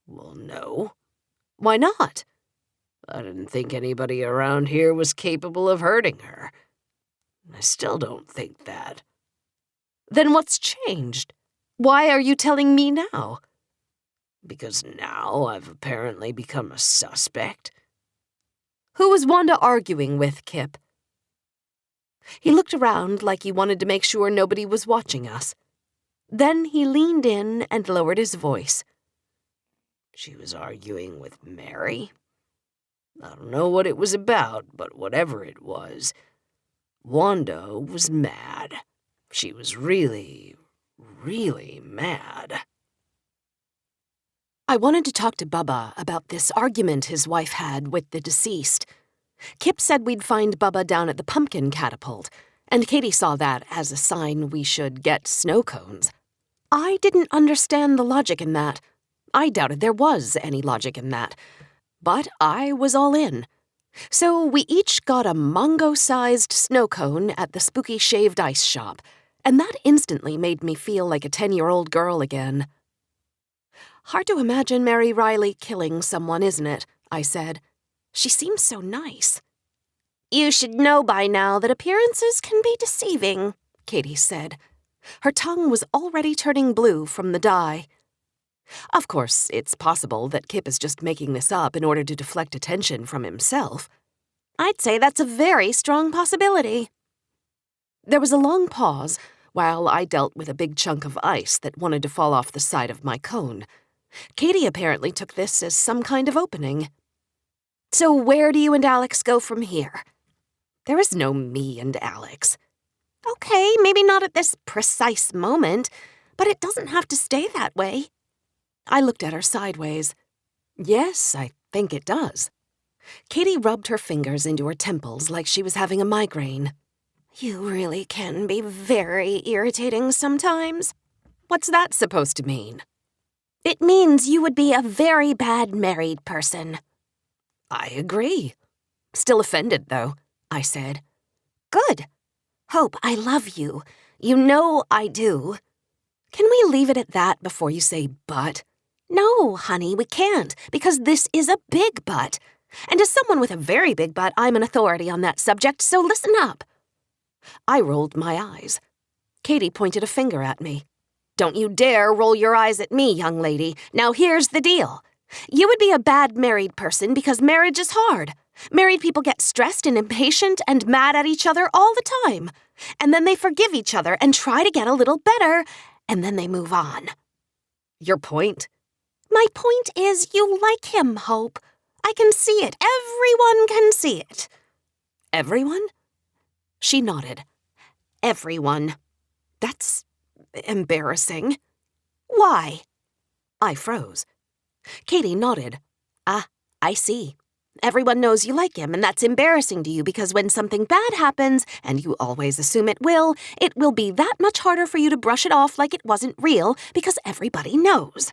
Well, no. Why not? I didn't think anybody around here was capable of hurting her. I still don't think that. Then what's changed? Why are you telling me now? Because now I've apparently become a suspect. Who was Wanda arguing with, Kip? He looked around like he wanted to make sure nobody was watching us. Then he leaned in and lowered his voice. She was arguing with Mary? I don't know what it was about, but whatever it was, Wanda was mad. She was really, really mad. I wanted to talk to Bubba about this argument his wife had with the deceased. Kip said we'd find Bubba down at the pumpkin catapult, and Katie saw that as a sign we should get snow cones. I didn't understand the logic in that. I doubted there was any logic in that. But I was all in. So we each got a mango-sized snow cone at the spooky shaved ice shop, and that instantly made me feel like a 10-year-old girl again. Hard to imagine Mary Riley killing someone, isn't it? I said. She seems so nice. You should know by now that appearances can be deceiving, Katie said. Her tongue was already turning blue from the dye. Of course, it's possible that Kip is just making this up in order to deflect attention from himself. I'd say that's a very strong possibility. There was a long pause while I dealt with a big chunk of ice that wanted to fall off the side of my cone. Katie apparently took this as some kind of opening. So where do you and Alex go from here? There is no me and Alex. Okay, maybe not at this precise moment, but it doesn't have to stay that way. I looked at her sideways. Yes, I think it does. Katie rubbed her fingers into her temples like she was having a migraine. You really can be very irritating sometimes. What's that supposed to mean? It means you would be a very bad married person. I agree. Still offended, though, I said. Good. Hope, I love you. You know I do. Can we leave it at that before you say but? No, honey, we can't, because this is a big but. And as someone with a very big butt, I'm an authority on that subject, so listen up. I rolled my eyes. Katie pointed a finger at me. Don't you dare roll your eyes at me, young lady. Now here's the deal. You would be a bad married person because marriage is hard. Married people get stressed and impatient and mad at each other all the time. And then they forgive each other and try to get a little better, and then they move on. Your point? My point is you like him, Hope. I can see it. Everyone can see it. Everyone? She nodded. Everyone. That's embarrassing. Why? I froze. Katie nodded. Ah, I see. Everyone knows you like him, and that's embarrassing to you because when something bad happens, and you always assume it will be that much harder for you to brush it off like it wasn't real because everybody knows.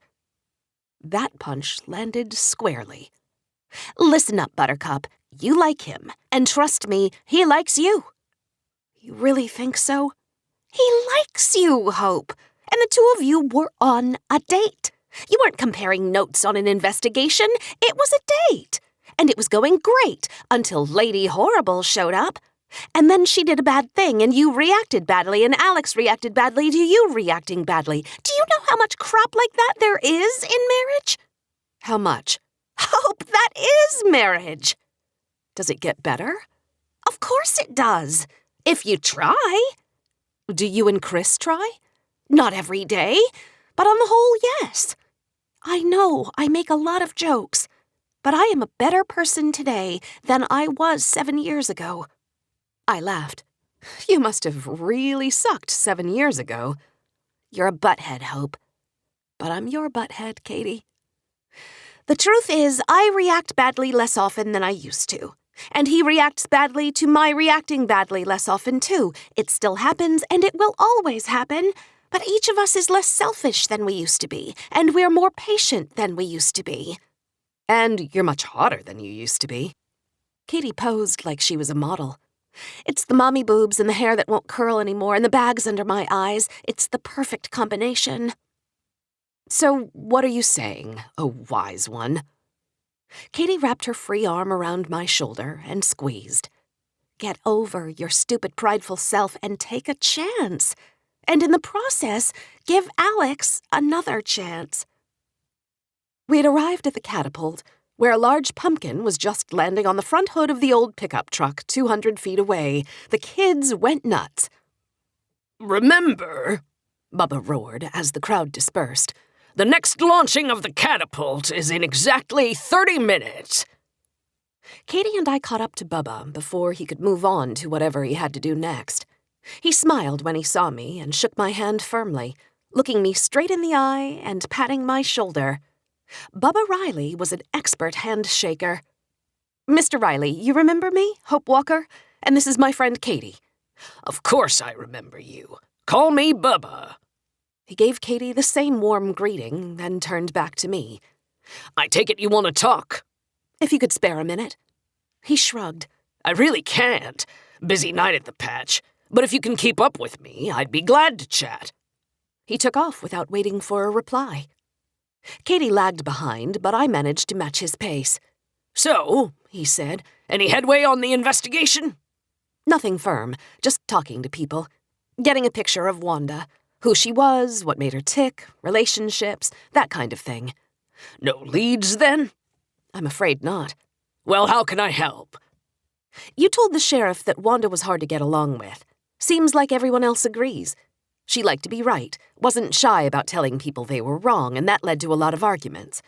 That punch landed squarely. Listen up, Buttercup. You like him, and trust me, he likes you. You really think so? He likes you, Hope, and the two of you were on a date. You weren't comparing notes on an investigation. It was a date. And it was going great until Lady Horrible showed up. And then she did a bad thing, and you reacted badly, and Alex reacted badly to you reacting badly. Do you know how much crap like that there is in marriage? How much? Hope, that is marriage. Does it get better? Of course it does. If you try. Do you and Chris try? Not every day, but on the whole, yes. I know I make a lot of jokes, but I am a better person today than I was 7 years ago. I laughed. You must have really sucked 7 years ago. You're a butthead, Hope. But I'm your butthead, Katie. The truth is, I react badly less often than I used to. And he reacts badly to my reacting badly less often, too. It still happens, and it will always happen. But each of us is less selfish than we used to be, and we're more patient than we used to be. And you're much hotter than you used to be. Katie posed like she was a model. It's the mommy boobs and the hair that won't curl anymore and the bags under my eyes. It's the perfect combination. So what are you saying, oh wise one? Katie wrapped her free arm around my shoulder and squeezed. Get over your stupid, prideful self and take a chance. And in the process, give Alex another chance. We had arrived at the catapult, where a large pumpkin was just landing on the front hood of the old pickup truck 200 feet away. The kids went nuts. Remember, Bubba roared as the crowd dispersed, the next launching of the catapult is in exactly 30 minutes. Katie and I caught up to Bubba before he could move on to whatever he had to do next. He smiled when he saw me and shook my hand firmly, looking me straight in the eye and patting my shoulder. Bubba Riley was an expert handshaker. Mr. Riley, you remember me, Hope Walker? And this is my friend Katie. Of course I remember you. Call me Bubba. He gave Katie the same warm greeting, then turned back to me. I take it you want to talk? If you could spare a minute. He shrugged. I really can't. Busy night at the patch. But if you can keep up with me, I'd be glad to chat. He took off without waiting for a reply. Katie lagged behind, but I managed to match his pace. So, he said, any headway on the investigation? Nothing firm, just talking to people. Getting a picture of Wanda. Who she was, what made her tick, relationships, that kind of thing. No leads, then? I'm afraid not. Well, how can I help? You told the sheriff that Wanda was hard to get along with. Seems like everyone else agrees. She liked to be right, wasn't shy about telling people they were wrong, and that led to a lot of arguments.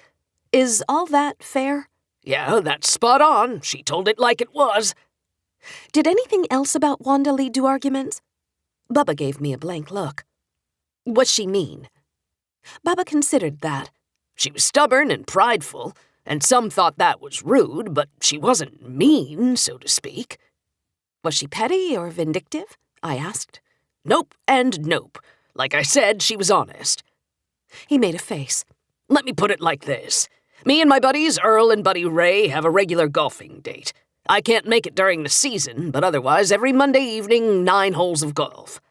Is all that fair? Yeah, that's spot on. She told it like it was. Did anything else about Wanda lead to arguments? Bubba gave me a blank look. Was she mean? Bubba considered that. She was stubborn and prideful, and some thought that was rude, but she wasn't mean, so to speak. Was she petty or vindictive? I asked. Nope and nope. Like I said, she was honest. He made a face. Let me put it like this. Me and my buddies, Earl and Buddy Ray, have a regular golfing date. I can't make it during the season, but otherwise every Monday evening, 9 holes of golf.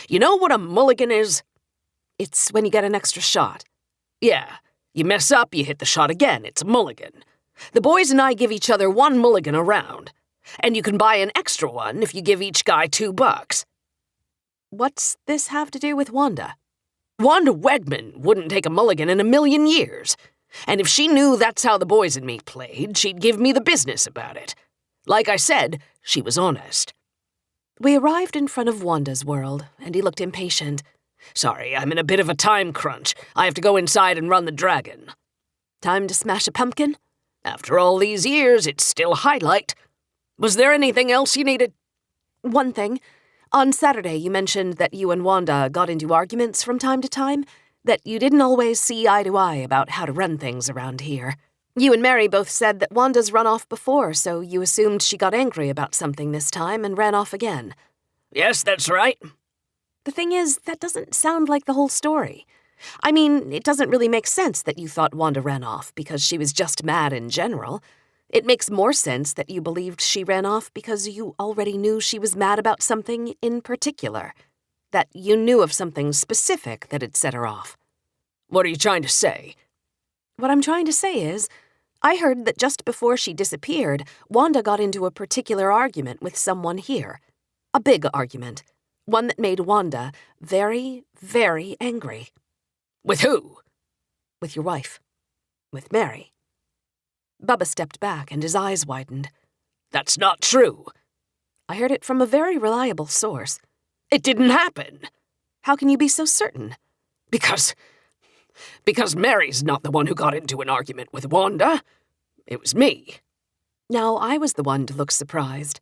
You know what a mulligan is? It's when you get an extra shot. Yeah. You mess up, you hit the shot again. It's a mulligan. The boys and I give each other 1 mulligan a round. And you can buy an extra one if you give each guy $2. What's this have to do with Wanda? Wanda Wegman wouldn't take a mulligan in a million years. And if she knew that's how the boys and me played, she'd give me the business about it. Like I said, she was honest. We arrived in front of Wanda's world, and he looked impatient. Sorry, I'm in a bit of a time crunch. I have to go inside and run the dragon. Time to smash a pumpkin? After all these years, it's still a highlight. Was there anything else you needed? One thing. On Saturday, you mentioned that you and Wanda got into arguments from time to time, that you didn't always see eye to eye about how to run things around here. You and Mary both said that Wanda's run off before, so you assumed she got angry about something this time and ran off again. Yes, that's right. The thing is, that doesn't sound like the whole story. I mean, it doesn't really make sense that you thought Wanda ran off because she was just mad in general. It makes more sense that you believed she ran off because you already knew she was mad about something in particular. That you knew of something specific that had set her off. What are you trying to say? What I'm trying to say is, I heard that just before she disappeared, Wanda got into a particular argument with someone here. A big argument. One that made Wanda very, very angry. With who? With your wife. With Mary. Bubba stepped back and his eyes widened. That's not true. I heard it from a very reliable source. It didn't happen. How can you be so certain? Because Mary's not the one who got into an argument with Wanda. It was me. Now I was the one to look surprised.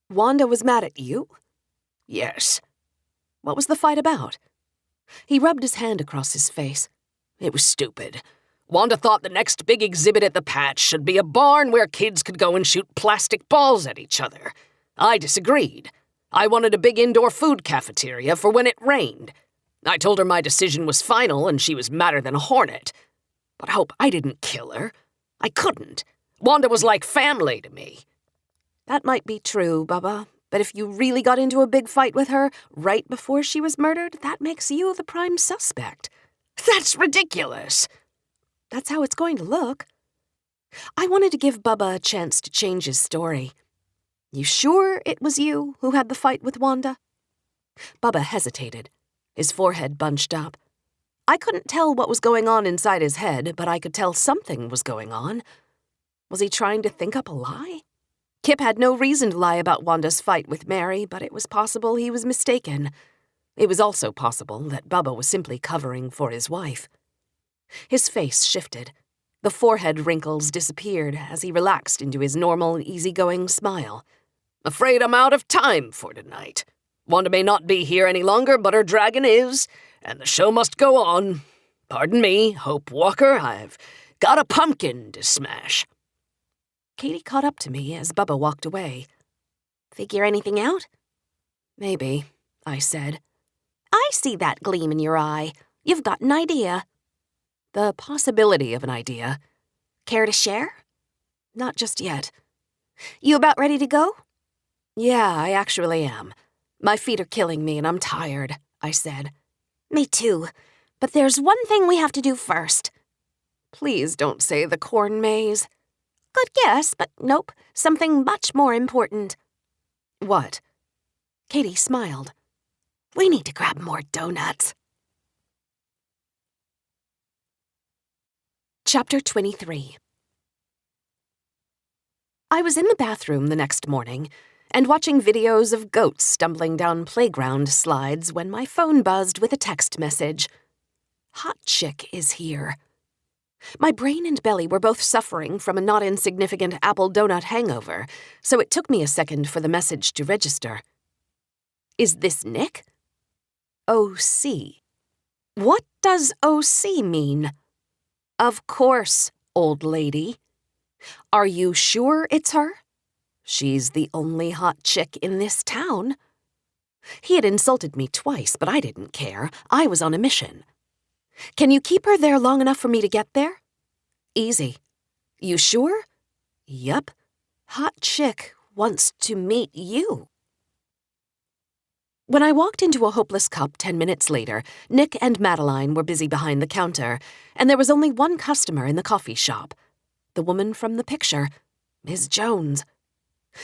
Wanda was mad at you? Yes. What was the fight about? He rubbed his hand across his face. It was stupid. Wanda thought the next big exhibit at the patch should be a barn where kids could go and shoot plastic balls at each other. I disagreed. I wanted a big indoor food cafeteria for when it rained. I told her my decision was final and she was madder than a hornet. But Hope, I didn't kill her. I couldn't. Wanda was like family to me. That might be true, Bubba, but if you really got into a big fight with her right before she was murdered, that makes you the prime suspect. That's ridiculous. That's how it's going to look. I wanted to give Bubba a chance to change his story. You sure it was you who had the fight with Wanda? Bubba hesitated, his forehead bunched up. I couldn't tell what was going on inside his head, but I could tell something was going on. Was he trying to think up a lie? Kip had no reason to lie about Wanda's fight with Mary, but it was possible he was mistaken. It was also possible that Bubba was simply covering for his wife. His face shifted. The forehead wrinkles disappeared as he relaxed into his normal, easygoing smile. Afraid I'm out of time for tonight. Wanda may not be here any longer, but her dragon is, and the show must go on. Pardon me, Hope Walker, I've got a pumpkin to smash. Katie caught up to me as Bubba walked away. Figure anything out? Maybe, I said. I see that gleam in your eye. You've got an idea. The possibility of an idea. Care to share? Not just yet. You about ready to go? Yeah, I actually am. My feet are killing me and I'm tired, I said. Me too. But there's one thing we have to do first. Please don't say the corn maze. Good guess, but nope. Something much more important. What? Katie smiled. We need to grab more donuts. Chapter 23. I was in the bathroom the next morning and watching videos of goats stumbling down playground slides when my phone buzzed with a text message. Hot chick is here. My brain and belly were both suffering from a not insignificant apple donut hangover, so it took me a second for the message to register. Is this Nick? OC. What does OC mean? Of course, old lady. Are you sure it's her? She's the only hot chick in this town. He had insulted me twice, but I didn't care. I was on a mission. Can you keep her there long enough for me to get there? Easy. You sure? Yup. Hot chick wants to meet you. When I walked into a Hopeless Cup 10 minutes later, Nick and Madeline were busy behind the counter, and there was only one customer in the coffee shop. The woman from the picture, Ms. Jones.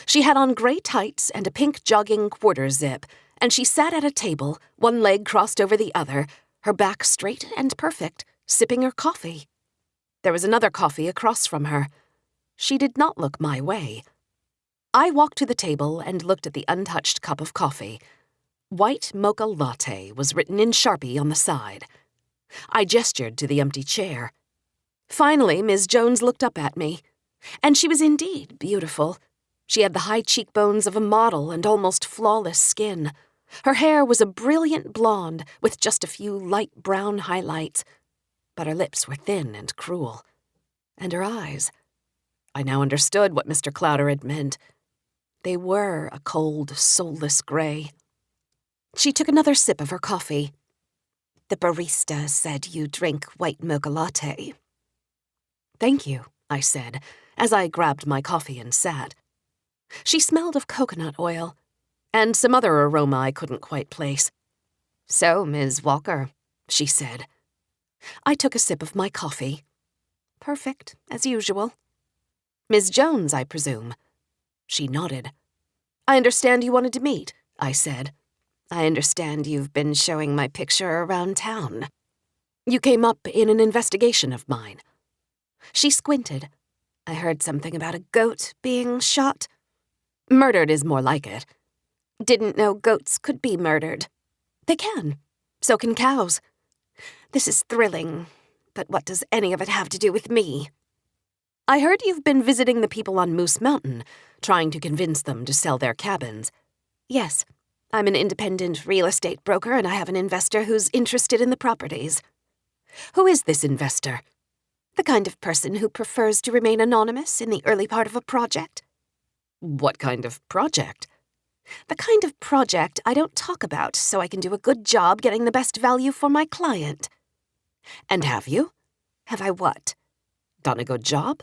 She had on gray tights and a pink jogging quarter zip, and she sat at a table, one leg crossed over the other, her back straight and perfect, sipping her coffee. There was another coffee across from her. She did not look my way. I walked to the table and looked at the untouched cup of coffee. White mocha latte was written in Sharpie on the side. I gestured to the empty chair. Finally, Ms. Jones looked up at me. And she was indeed beautiful. She had the high cheekbones of a model and almost flawless skin. Her hair was a brilliant blonde with just a few light brown highlights. But her lips were thin and cruel. And her eyes. I now understood what Mr. Clowder had meant. They were a cold, soulless gray. She took another sip of her coffee. The barista said you drink white mocha latte. Thank you, I said, as I grabbed my coffee and sat. She smelled of coconut oil, and some other aroma I couldn't quite place. So, Ms. Walker, she said. I took a sip of my coffee. Perfect, as usual. Ms. Jones, I presume. She nodded. I understand you wanted to meet, I said. I understand you've been showing my picture around town. You came up in an investigation of mine. She squinted. I heard something about a goat being shot. Murdered is more like it. Didn't know goats could be murdered. They can. So can cows. This is thrilling, but what does any of it have to do with me? I heard you've been visiting the people on Moose Mountain, trying to convince them to sell their cabins. Yes. I'm an independent real estate broker, and I have an investor who's interested in the properties. Who is this investor? The kind of person who prefers to remain anonymous in the early part of a project. What kind of project? The kind of project I don't talk about so I can do a good job getting the best value for my client. And have you? Have I what? Done a good job?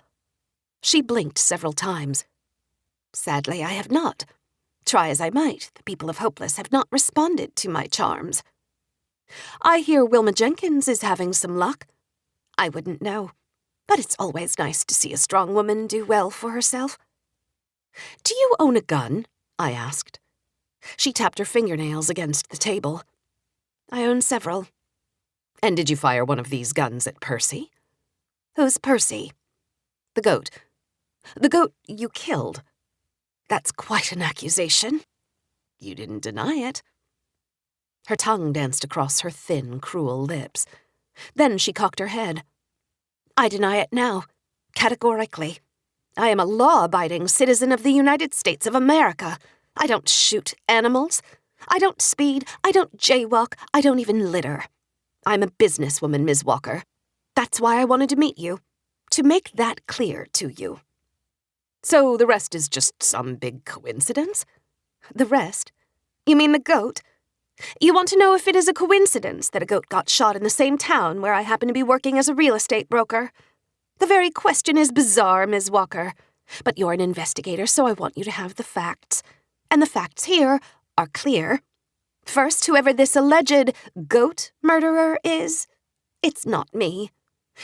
She blinked several times. Sadly, I have not. Try as I might, the people of Hopeless have not responded to my charms. I hear Wilma Jenkins is having some luck. I wouldn't know, but it's always nice to see a strong woman do well for herself. Do you own a gun? I asked. She tapped her fingernails against the table. I own several. And did you fire one of these guns at Percy? Who's Percy? The goat. The goat you killed. That's quite an accusation. You didn't deny it. Her tongue danced across her thin, cruel lips. Then she cocked her head. I deny it now, categorically. I am a law-abiding citizen of the United States of America. I don't shoot animals. I don't speed. I don't jaywalk. I don't even litter. I'm a businesswoman, Ms. Walker. That's why I wanted to meet you, to make that clear to you. So the rest is just some big coincidence? The rest? You mean the goat? You want to know if it is a coincidence that a goat got shot in the same town where I happen to be working as a real estate broker? The very question is bizarre, Ms. Walker. But you're an investigator, so I want you to have the facts. And the facts here are clear. First, whoever this alleged goat murderer is, it's not me.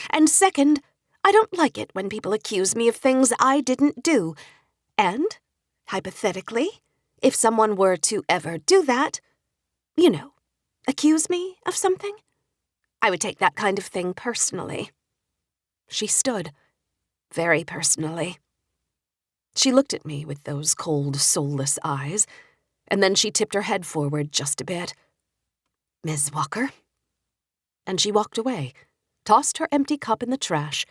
And second, I don't like it when people accuse me of things I didn't do. And, hypothetically, if someone were to ever do that, you know, accuse me of something, I would take that kind of thing personally. She stood, very personally. She looked at me with those cold, soulless eyes, and then she tipped her head forward just a bit. Ms. Walker? And she walked away, tossed her empty cup in the trash,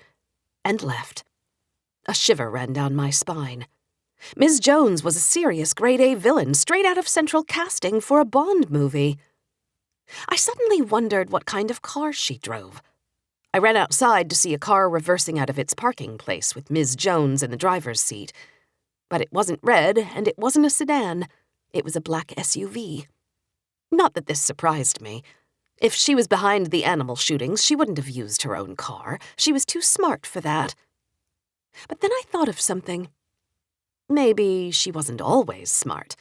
and left. A shiver ran down my spine. Ms. Jones was a serious grade-A villain straight out of central casting for a Bond movie. I suddenly wondered what kind of car she drove. I ran outside to see a car reversing out of its parking place with Ms. Jones in the driver's seat. But it wasn't red, and it wasn't a sedan. It was a black SUV. Not that this surprised me. If she was behind the animal shootings, she wouldn't have used her own car. She was too smart for that. But then I thought of something. Maybe she wasn't always smart.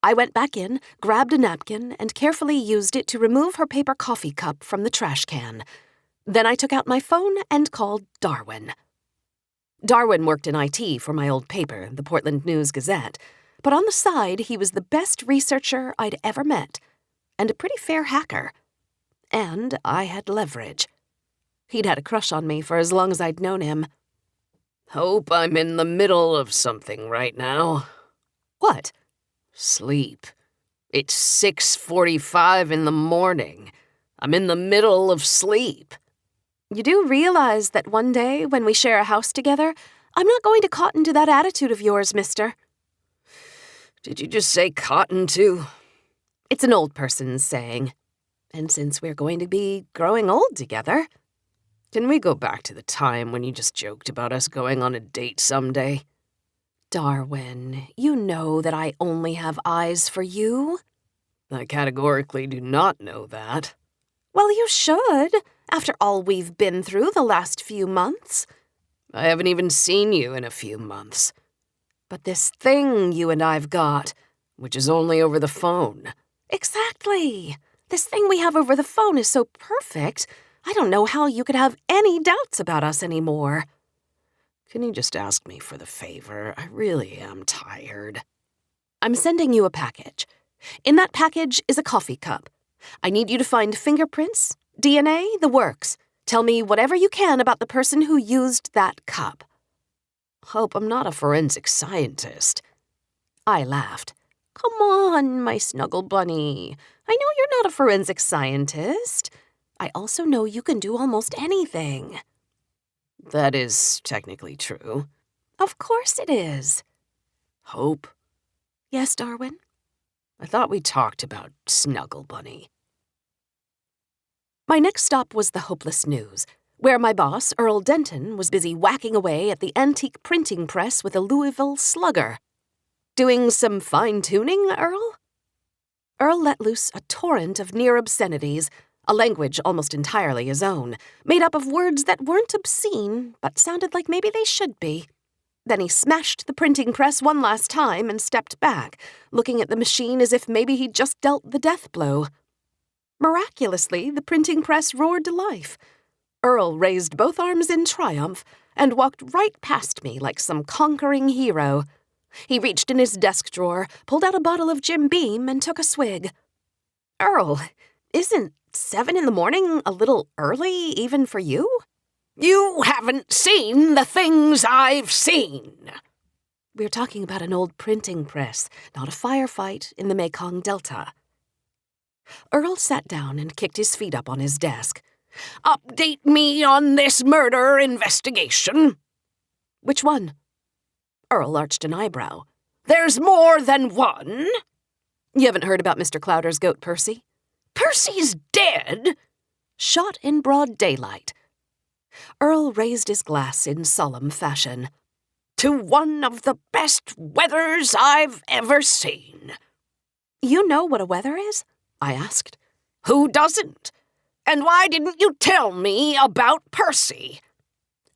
I went back in, grabbed a napkin, and carefully used it to remove her paper coffee cup from the trash can. Then I took out my phone and called Darwin. Darwin worked in IT for my old paper, the Portland News-Gazette, but on the side he was the best researcher I'd ever met, and a pretty fair hacker. And I had leverage. He'd had a crush on me for as long as I'd known him. Hope I'm in the middle of something right now. What? Sleep. It's 6:45 in the morning. I'm in the middle of sleep. You do realize that one day, when we share a house together, I'm not going to cotton to that attitude of yours, mister. Did you just say cotton to? It's an old person's saying. And since we're going to be growing old together... Can we go back to the time when you just joked about us going on a date someday? Darwin, you know that I only have eyes for you. I categorically do not know that. Well, you should, after all we've been through the last few months. I haven't even seen you in a few months. But this thing you and I've got... Which is only over the phone. Exactly. This thing we have over the phone is so perfect, I don't know how you could have any doubts about us anymore. Can you just ask me for the favor? I really am tired. I'm sending you a package. In that package is a coffee cup. I need you to find fingerprints, DNA, the works. Tell me whatever you can about the person who used that cup. Hope I'm not a forensic scientist. I laughed. Come on, my snuggle bunny. I know you're not a forensic scientist. I also know you can do almost anything. That is technically true. Of course it is. Hope? Yes, Darwin? I thought we talked about Snuggle Bunny. My next stop was the Hopeless News, where my boss, Earl Denton, was busy whacking away at the antique printing press with a Louisville slugger. Doing some fine-tuning, Earl? Earl let loose a torrent of near obscenities, a language almost entirely his own, made up of words that weren't obscene, but sounded like maybe they should be. Then he smashed the printing press one last time and stepped back, looking at the machine as if maybe he'd just dealt the death blow. Miraculously, the printing press roared to life. Earl raised both arms in triumph and walked right past me like some conquering hero. He reached in his desk drawer, pulled out a bottle of Jim Beam, and took a swig. Earl, isn't 7 in the morning a little early even for you? You haven't seen the things I've seen. We're talking about an old printing press, not a firefight in the Mekong Delta. Earl sat down and kicked his feet up on his desk. Update me on this murder investigation. Which one? Earl arched an eyebrow. There's more than one. You haven't heard about Mr. Clowder's goat, Percy? Percy's dead? Shot in broad daylight. Earl raised his glass in solemn fashion. To one of the best weathers I've ever seen. You know what a weather is? I asked. Who doesn't? And why didn't you tell me about Percy?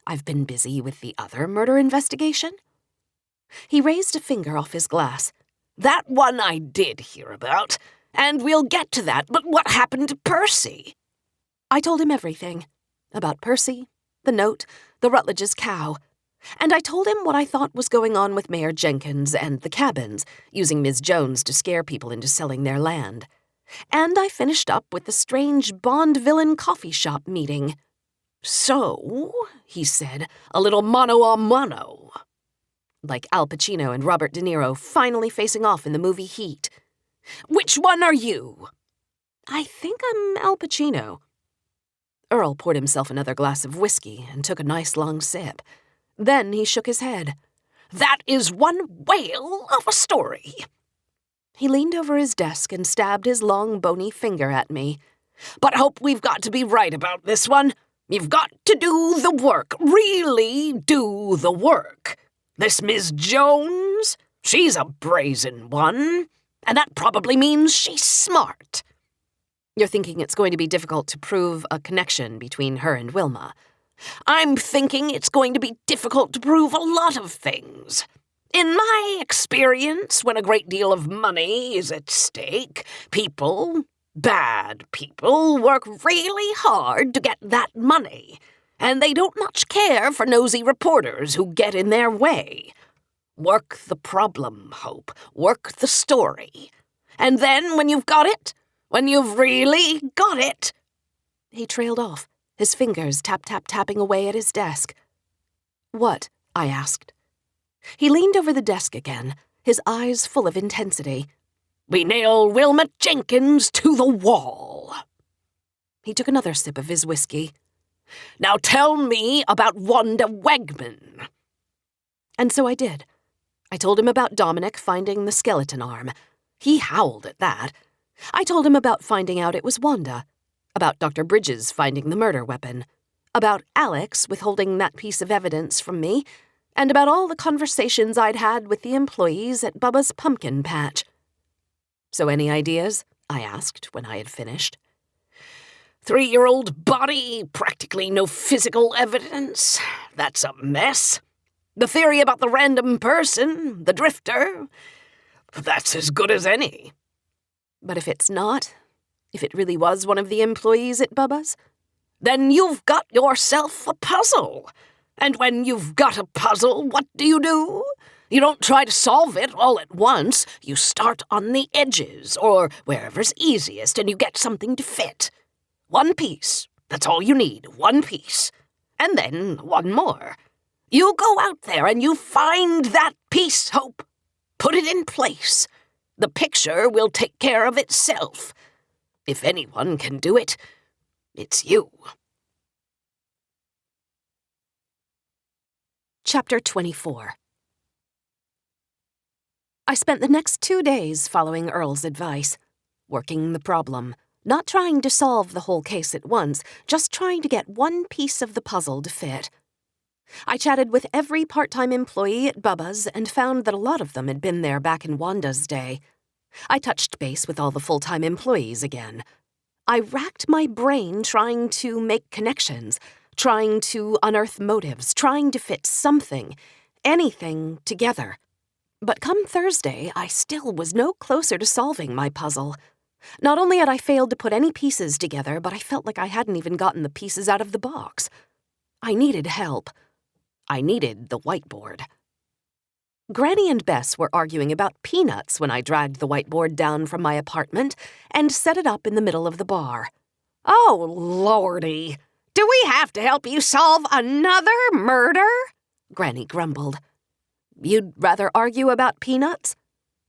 I've been busy with the other murder investigation. He raised a finger off his glass. That one I did hear about, and we'll get to that, but what happened to Percy? I told him everything. About Percy, the note, the Rutledge's cow. And I told him what I thought was going on with Mayor Jenkins and the cabins, using Ms. Jones to scare people into selling their land. And I finished up with the strange Bond villain coffee shop meeting. So, he said, a little mano-a-mano. Like Al Pacino and Robert De Niro finally facing off in the movie Heat. Which one are you? I think I'm Al Pacino. Earl poured himself another glass of whiskey and took a nice long sip. Then he shook his head. That is one whale of a story. He leaned over his desk and stabbed his long, bony finger at me. But Hope, we've got to be right about this one. You've got to do the work. Really do the work. This Miss Jones, she's a brazen one. And that probably means she's smart. You're thinking it's going to be difficult to prove a connection between her and Wilma. I'm thinking it's going to be difficult to prove a lot of things. In my experience, when a great deal of money is at stake, people, bad people, work really hard to get that money, and they don't much care for nosy reporters who get in their way. Work the problem, Hope. Work the story. And then when you've got it, when you've really got it... He trailed off, his fingers tapping away at his desk. What? I asked. He leaned over the desk again, his eyes full of intensity. We nail Wilma Jenkins to the wall. He took another sip of his whiskey. Now tell me about Wanda Wegman. And so I did. I told him about Dominic finding the skeleton arm. He howled at that. I told him about finding out it was Wanda, about Dr. Bridges finding the murder weapon, about Alex withholding that piece of evidence from me, and about all the conversations I'd had with the employees at Bubba's pumpkin patch. So any ideas? I asked when I had finished. 3-year-old body, practically no physical evidence. That's a mess. The theory about the random person, the drifter, that's as good as any. But if it's not, if it really was one of the employees at Bubba's, then you've got yourself a puzzle. And when you've got a puzzle, what do? You don't try to solve it all at once. You start on the edges, or wherever's easiest, and you get something to fit. One piece. That's all you need, one piece. And then one more. You go out there and you find that piece, Hope. Put it in place. The picture will take care of itself. If anyone can do it, it's you. Chapter 24. I spent the next 2 days following Earl's advice, working the problem, not trying to solve the whole case at once, just trying to get one piece of the puzzle to fit. I chatted with every part-time employee at Bubba's and found that a lot of them had been there back in Wanda's day. I touched base with all the full-time employees again. I racked my brain trying to make connections, trying to unearth motives, trying to fit something, anything together. But come Thursday, I still was no closer to solving my puzzle. Not only had I failed to put any pieces together, but I felt like I hadn't even gotten the pieces out of the box. I needed help. I needed the whiteboard. Granny and Bess were arguing about peanuts when I dragged the whiteboard down from my apartment and set it up in the middle of the bar. Oh, Lordy! Do we have to help you solve another murder? Granny grumbled. You'd rather argue about peanuts?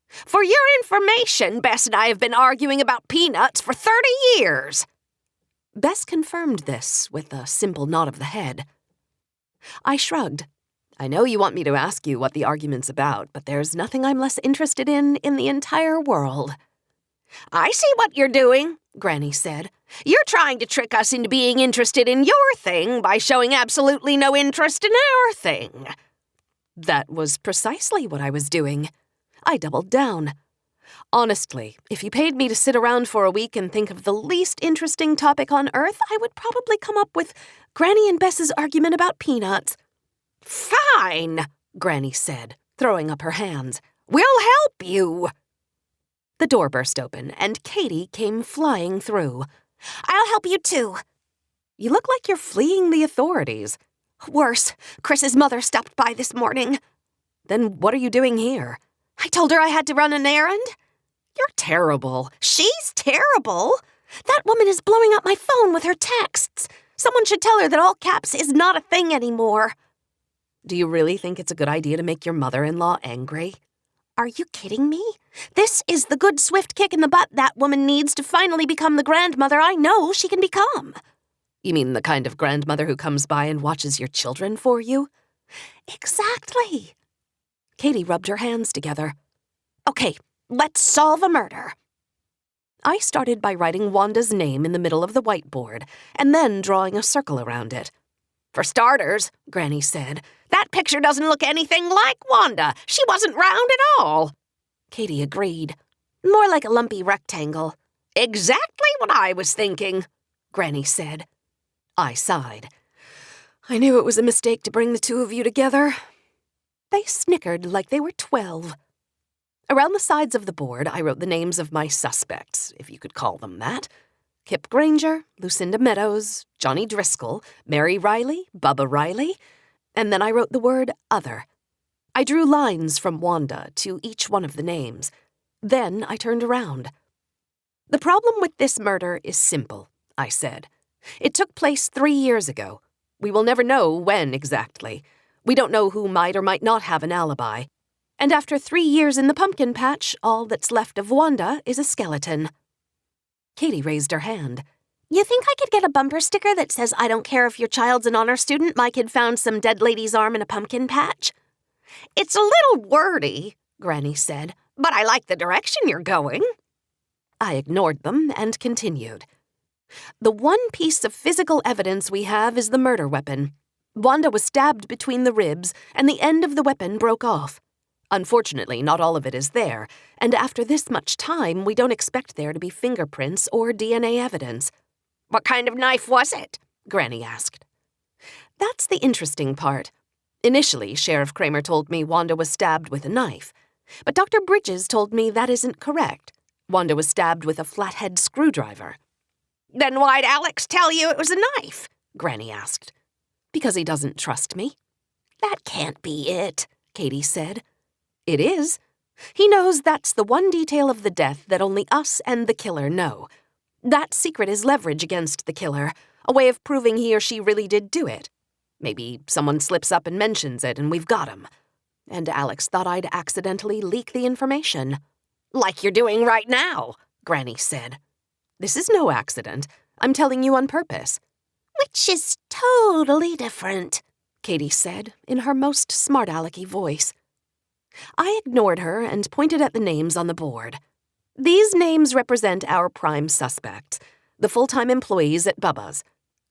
For your information, Bess and I have been arguing about peanuts for 30 years. Bess confirmed this with a simple nod of the head. I shrugged. I know you want me to ask you what the argument's about, but there's nothing I'm less interested in the entire world. I see what you're doing, Granny said. You're trying to trick us into being interested in your thing by showing absolutely no interest in our thing. That was precisely what I was doing. I doubled down. Honestly, if you paid me to sit around for a week and think of the least interesting topic on Earth, I would probably come up with Granny and Bess's argument about peanuts. Fine, Granny said, throwing up her hands. We'll help you. The door burst open, and Katie came flying through. I'll help you too. You look like you're fleeing the authorities. Worse, Chris's mother stopped by this morning. Then what are you doing here? I told her I had to run an errand. You're terrible. She's terrible. That woman is blowing up my phone with her texts. Someone should tell her that all caps is not a thing anymore. Do you really think it's a good idea to make your mother-in-law angry? Are you kidding me? This is the good swift kick in the butt that woman needs to finally become the grandmother I know she can become. You mean the kind of grandmother who comes by and watches your children for you? Exactly. Katie rubbed her hands together. Okay, let's solve a murder. I started by writing Wanda's name in the middle of the whiteboard and then drawing a circle around it. For starters, Granny said, that picture doesn't look anything like Wanda. She wasn't round at all. Katie agreed. More like a lumpy rectangle. Exactly what I was thinking, Granny said. I sighed. I knew it was a mistake to bring the two of you together. They snickered like they were 12. Around the sides of the board, I wrote the names of my suspects, if you could call them that. Kip Granger, Lucinda Meadows, Johnny Driscoll, Mary Riley, Bubba Riley, and then I wrote the word other. I drew lines from Wanda to each one of the names. Then I turned around. The problem with this murder is simple, I said. It took place 3 years ago. We will never know when exactly. We don't know who might or might not have an alibi. And after 3 years in the pumpkin patch, all that's left of Wanda is a skeleton. Katie raised her hand. You think I could get a bumper sticker that says, I don't care if your child's an honor student, my kid found some dead lady's arm in a pumpkin patch? It's a little wordy, Granny said, but I like the direction you're going. I ignored them and continued. The one piece of physical evidence we have is the murder weapon. Wanda was stabbed between the ribs, and the end of the weapon broke off. Unfortunately, not all of it is there, and after this much time, we don't expect there to be fingerprints or DNA evidence. What kind of knife was it? Granny asked. That's the interesting part. Initially, Sheriff Kramer told me Wanda was stabbed with a knife, but Dr. Bridges told me that isn't correct. Wanda was stabbed with a flathead screwdriver. Then why'd Alex tell you it was a knife? Granny asked. Because he doesn't trust me. That can't be it, Katie said. It is. He knows that's the one detail of the death that only us and the killer know. That secret is leverage against the killer, a way of proving he or she really did do it. Maybe someone slips up and mentions it and we've got him. And Alex thought I'd accidentally leak the information. Like you're doing right now, Granny said. This is no accident. I'm telling you on purpose. Which is totally different, Katie said in her most smart-alecky voice. I ignored her and pointed at the names on the board. These names represent our prime suspects, the full-time employees at Bubba's.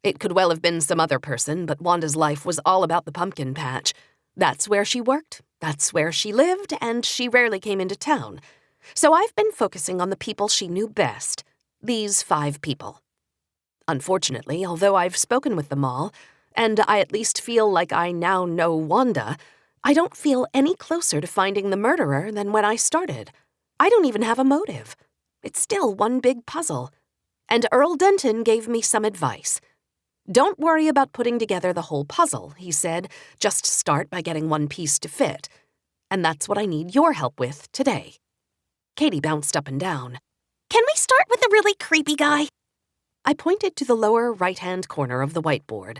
It could well have been some other person, but Wanda's life was all about the pumpkin patch. That's where she worked, that's where she lived, and she rarely came into town. So I've been focusing on the people she knew best, these 5 people. Unfortunately, although I've spoken with them all, and I at least feel like I now know Wanda, I don't feel any closer to finding the murderer than when I started. I don't even have a motive. It's still one big puzzle. And Earl Denton gave me some advice. Don't worry about putting together the whole puzzle, he said. Just start by getting one piece to fit. And that's what I need your help with today. Katie bounced up and down. Can we start with the really creepy guy? I pointed to the lower right-hand corner of the whiteboard.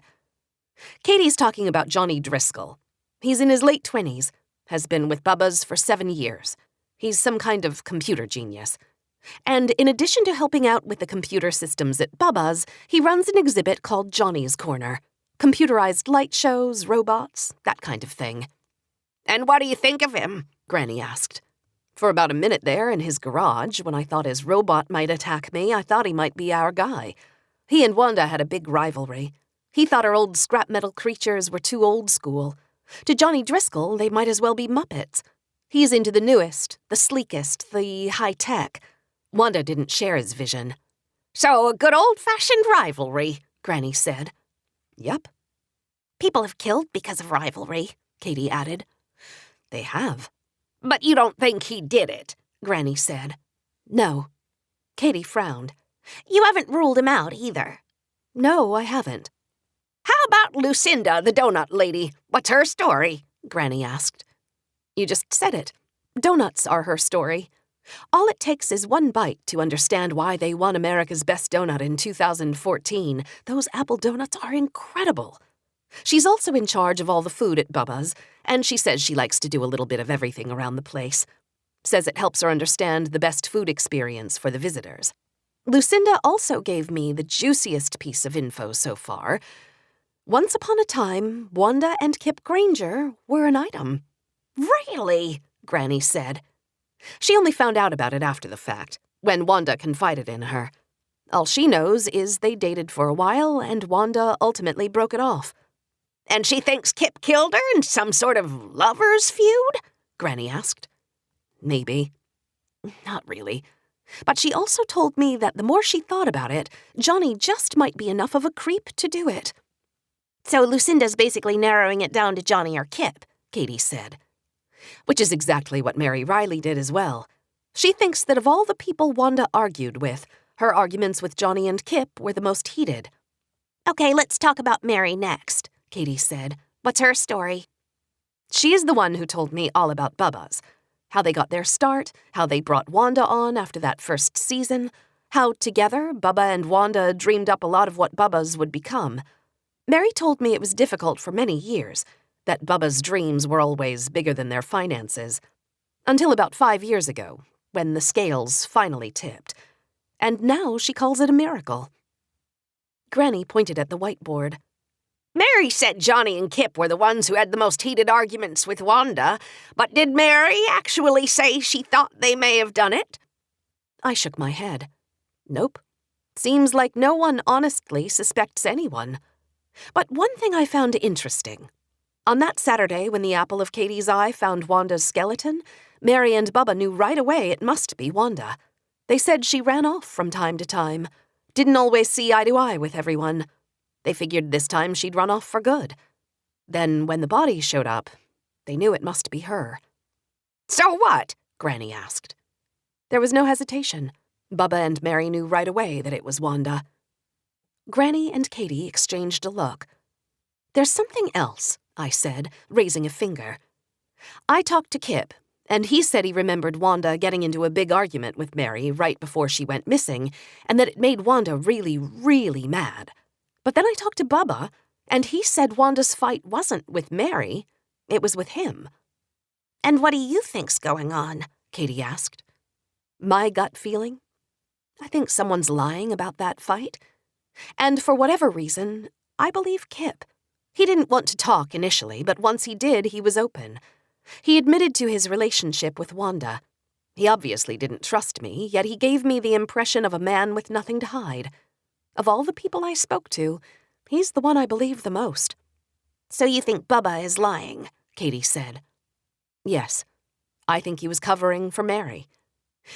Katie's talking about Johnny Driscoll. He's in his late 20s, has been with Bubba's for 7 years. He's some kind of computer genius. And in addition to helping out with the computer systems at Bubba's, he runs an exhibit called Johnny's Corner. Computerized light shows, robots, that kind of thing. And what do you think of him? Granny asked. For about a minute there in his garage, when I thought his robot might attack me, I thought he might be our guy. He and Wanda had a big rivalry. He thought our old scrap metal creatures were too old school. To Johnny Driscoll, they might as well be Muppets. He's into the newest, the sleekest, the high-tech. Wanda didn't share his vision. So a good old-fashioned rivalry, Granny said. Yep. People have killed because of rivalry, Katie added. They have. But you don't think he did it, Granny said. No. Katie frowned. You haven't ruled him out either. No, I haven't. How about Lucinda, the donut lady? What's her story? Granny asked. You just said it. Donuts are her story. All it takes is one bite to understand why they won America's Best Donut in 2014. Those apple donuts are incredible. She's also in charge of all the food at Bubba's, and she says she likes to do a little bit of everything around the place. Says it helps her understand the best food experience for the visitors. Lucinda also gave me the juiciest piece of info so far. Once upon a time, Wanda and Kip Granger were an item. Really? Granny said. She only found out about it after the fact, when Wanda confided in her. All she knows is they dated for a while, and Wanda ultimately broke it off. And she thinks Kip killed her in some sort of lover's feud? Granny asked. Maybe. Not really. But she also told me that the more she thought about it, Johnny just might be enough of a creep to do it. So Lucinda's basically narrowing it down to Johnny or Kip, Katie said. Which is exactly what Mary Riley did as well. She thinks that of all the people Wanda argued with, her arguments with Johnny and Kip were the most heated. Okay, let's talk about Mary next, Katie said. What's her story? She is the one who told me all about Bubba's. How they got their start, how they brought Wanda on after that first season, how together Bubba and Wanda dreamed up a lot of what Bubba's would become. Mary told me it was difficult for many years, that Bubba's dreams were always bigger than their finances. Until about 5 years ago, when the scales finally tipped. And now she calls it a miracle. Granny pointed at the whiteboard. Mary said Johnny and Kip were the ones who had the most heated arguments with Wanda, but did Mary actually say she thought they may have done it? I shook my head. Nope. Seems like no one honestly suspects anyone. But one thing I found interesting. On that Saturday when the apple of Katie's eye found Wanda's skeleton, Mary and Bubba knew right away it must be Wanda. They said she ran off from time to time. Didn't always see eye to eye with everyone. They figured this time she'd run off for good. Then when the body showed up, they knew it must be her. So what? Granny asked. There was no hesitation. Bubba and Mary knew right away that it was Wanda. Granny and Katie exchanged a look. There's something else, I said, raising a finger. I talked to Kip, and he said he remembered Wanda getting into a big argument with Mary right before she went missing, and that it made Wanda really, really mad. But then I talked to Bubba, and he said Wanda's fight wasn't with Mary, it was with him. And what do you think's going on? Katie asked. My gut feeling? I think someone's lying about that fight. And for whatever reason, I believe Kip. He didn't want to talk initially, but once he did, he was open. He admitted to his relationship with Wanda. He obviously didn't trust me, yet he gave me the impression of a man with nothing to hide. Of all the people I spoke to, He's the one I believe the most. So you think Bubba is lying? Katie said. Yes, I think he was covering for Mary.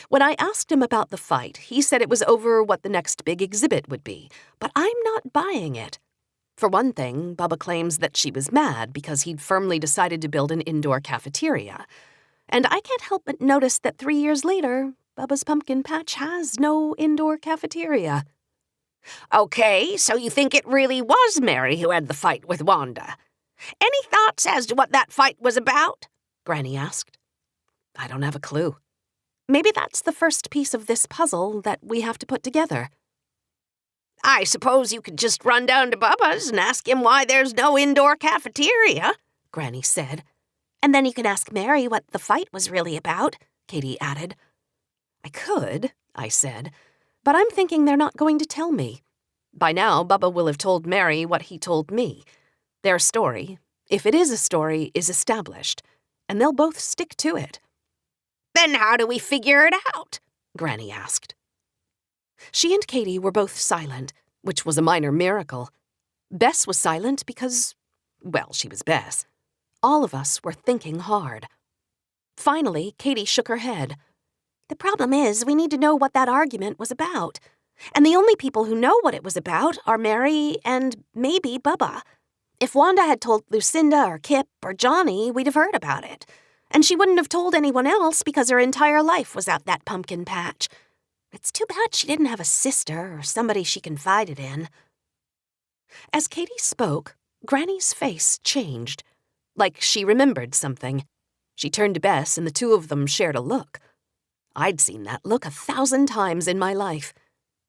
When I asked him about the fight, he said it was over what the next big exhibit would be, but I'm not buying it. For one thing, Bubba claims that she was mad because he'd firmly decided to build an indoor cafeteria. And I can't help but notice that 3 years later, Bubba's pumpkin patch has no indoor cafeteria. Okay, so you think it really was Mary who had the fight with Wanda. Any thoughts as to what that fight was about? Granny asked. I don't have a clue. Maybe that's the first piece of this puzzle that we have to put together. I suppose you could just run down to Bubba's and ask him why there's no indoor cafeteria, Granny said. And then you can ask Mary what the fight was really about, Katie added. I could, I said, but I'm thinking they're not going to tell me. By now, Bubba will have told Mary what he told me. Their story, if it is a story, is established, and they'll both stick to it. Then how do we figure it out? Granny asked. She and Katie were both silent, which was a minor miracle. Bess was silent because, well, she was Bess. All of us were thinking hard. Finally, Katie shook her head. The problem is we need to know what that argument was about. And the only people who know what it was about are Mary and maybe Bubba. If Wanda had told Lucinda or Kip or Johnny, we'd have heard about it. And she wouldn't have told anyone else because her entire life was at that pumpkin patch. It's too bad she didn't have a sister or somebody she confided in. As Katie spoke, Granny's face changed, like she remembered something. She turned to Bess, and the two of them shared a look. I'd seen that look 1,000 times in my life.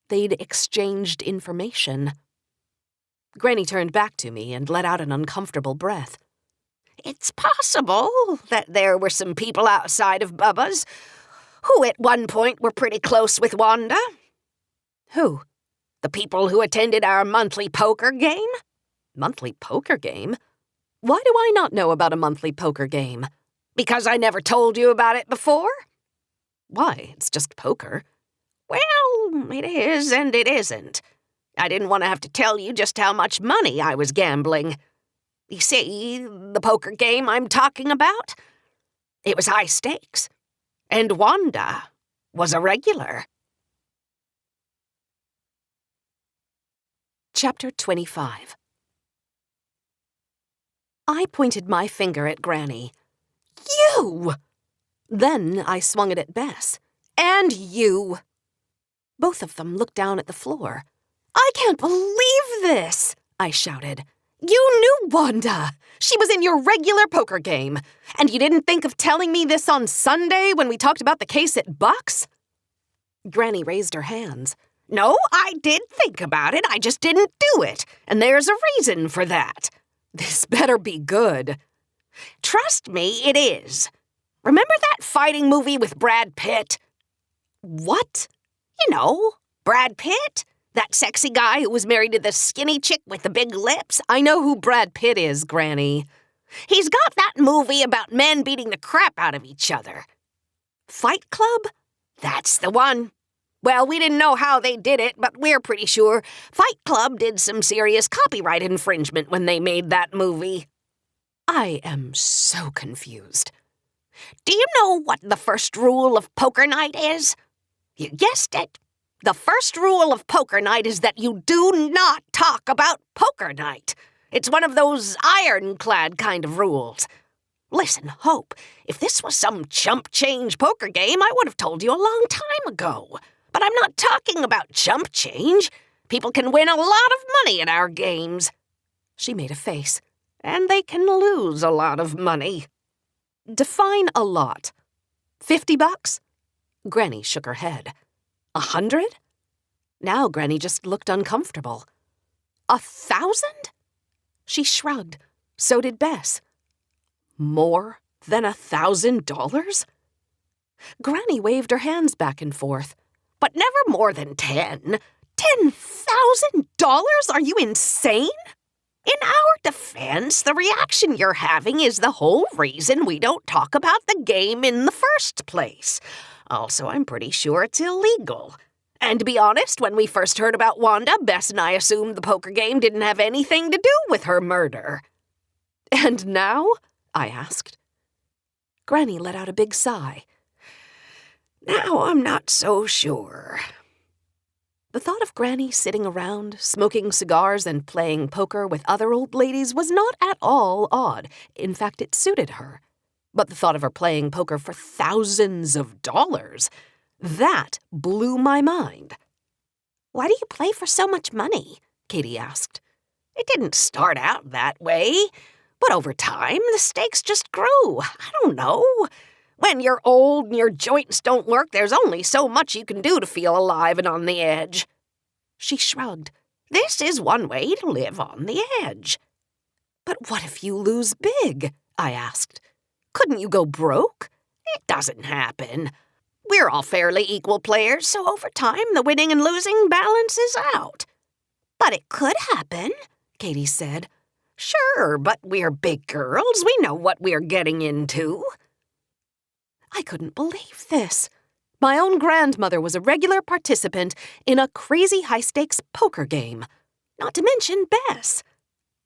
They'd exchanged information. Granny turned back to me and let out an uncomfortable breath. It's possible that there were some people outside of Bubba's who at one point were pretty close with Wanda. Who? The people who attended our monthly poker game. Monthly poker game? Why do I not know about a monthly poker game? Because I never told you about it before? Why? It's just poker. Well, it is and it isn't. I didn't want to have to tell you just how much money I was gambling. You see, the poker game I'm talking about? It was high stakes. And Wanda was a regular. Chapter 25. I pointed my finger at Granny. You! Then I swung it at Bess. And you! Both of them looked down at the floor. I can't believe this! I shouted. You knew Wanda! She was in your regular poker game. And you didn't think of telling me this on Sunday when we talked about the case at Buck's? Granny raised her hands. No, I did think about it. I just didn't do it. And there's a reason for that. This better be good. Trust me, it is. Remember that fighting movie with Brad Pitt? What? You know, Brad Pitt? That sexy guy who was married to the skinny chick with the big lips? I know who Brad Pitt is, Granny. He's got that movie about men beating the crap out of each other. Fight Club? That's the one. Well, we didn't know how they did it, but we're pretty sure Fight Club did some serious copyright infringement when they made that movie. I am so confused. Do you know what the first rule of poker night is? You guessed it. The first rule of poker night is that you do not talk about poker night. It's one of those ironclad kind of rules. Listen, Hope, if this was some chump change poker game, I would have told you a long time ago. But I'm not talking about chump change. People can win a lot of money at our games. She made a face. And they can lose a lot of money. Define a lot. $50? Granny shook her head. 100? Now Granny just looked uncomfortable. 1,000? She shrugged. So did Bess. More than $1,000? Granny waved her hands back and forth. But never more than 10. $10,000? Are you insane? In our defense, the reaction you're having is the whole reason we don't talk about the game in the first place. Also, I'm pretty sure it's illegal. And to be honest, when we first heard about Wanda, Bess and I assumed the poker game didn't have anything to do with her murder. And now? I asked. Granny let out a big sigh. Now I'm not so sure. The thought of Granny sitting around, smoking cigars and playing poker with other old ladies was not at all odd. In fact, it suited her. But the thought of her playing poker for thousands of dollars, that blew my mind. Why do you play for so much money? Katie asked. It didn't start out that way, but over time the stakes just grew. I don't know. When you're old and your joints don't work, there's only so much you can do to feel alive and on the edge. She shrugged. This is one way to live on the edge. But what if you lose big? I asked. Couldn't you go broke? It doesn't happen. We're all fairly equal players, so over time the winning and losing balances out. But it could happen, Katie said. Sure, but we're big girls. We know what we're getting into. I couldn't believe this. My own grandmother was a regular participant in a crazy high-stakes poker game. Not to mention Bess.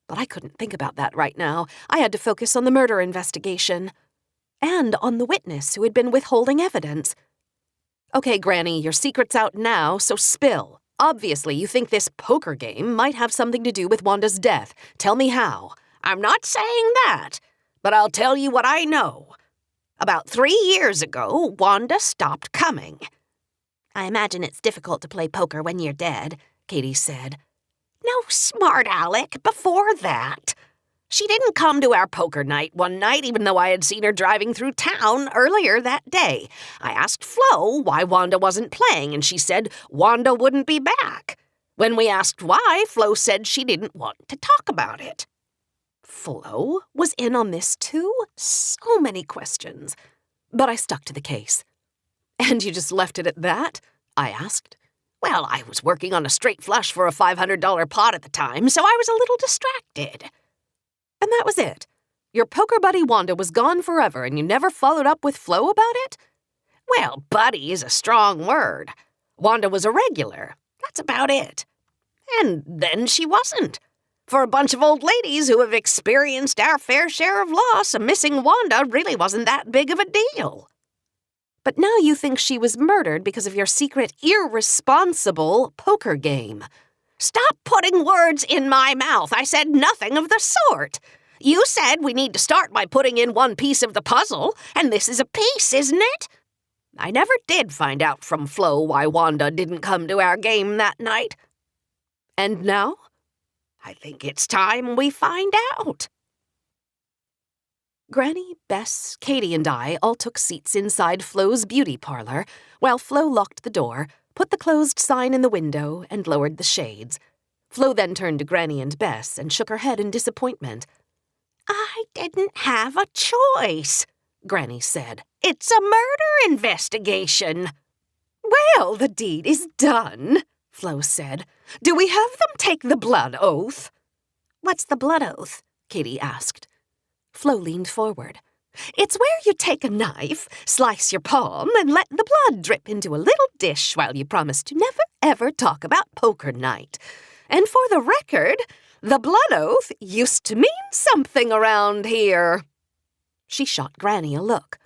But I couldn't think about that right now. I had to focus on the murder investigation. And on the witness who had been withholding evidence. Okay, Granny, your secret's out now, so spill. Obviously, you think this poker game might have something to do with Wanda's death. Tell me how. I'm not saying that, but I'll tell you what I know. About 3 years ago, Wanda stopped coming. I imagine it's difficult to play poker when you're dead, Katie said. No, smart Alec, before that. She didn't come to our poker night one night, even though I had seen her driving through town earlier that day. I asked Flo why Wanda wasn't playing, and she said Wanda wouldn't be back. When we asked why, Flo said she didn't want to talk about it. Flo was in on this too? So many questions. But I stuck to the case. And you just left it at that? I asked. Well, I was working on a straight flush for a $500 pot at the time, so I was a little distracted. And that was it? Your poker buddy Wanda was gone forever and you never followed up with Flo about it? Well, buddy is a strong word. Wanda was a regular. That's about it. And then she wasn't. For a bunch of old ladies who have experienced our fair share of loss, a missing Wanda really wasn't that big of a deal. But now you think she was murdered because of your secret, irresponsible poker game. Stop putting words in my mouth. I said nothing of the sort. You said we need to start by putting in one piece of the puzzle, and this is a piece, isn't it? I never did find out from Flo why Wanda didn't come to our game that night. And now? I think it's time we find out. Granny, Bess, Katie, and I all took seats inside Flo's beauty parlor, while Flo locked the door, put the closed sign in the window, and lowered the shades. Flo then turned to Granny and Bess and shook her head in disappointment. I didn't have a choice, Granny said. It's a murder investigation. Well, the deed is done, Flo said. Do we have them take the blood oath? What's the blood oath? Katie asked. Flo leaned forward. It's where you take a knife, slice your palm, and let the blood drip into a little dish while you promise to never, ever talk about poker night. And for the record, the blood oath used to mean something around here. She shot Granny a look.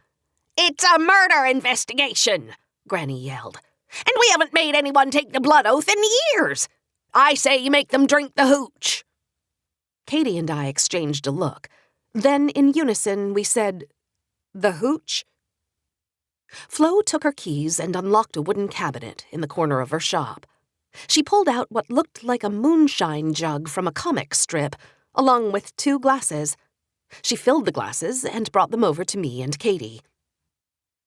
It's a murder investigation, Granny yelled. And we haven't made anyone take the blood oath in years. I say you make them drink the hooch. Katie and I exchanged a look. Then, in unison, we said, the hooch? Flo took her keys and unlocked a wooden cabinet in the corner of her shop. She pulled out what looked like a moonshine jug from a comic strip, along with 2 glasses. She filled the glasses and brought them over to me and Katie.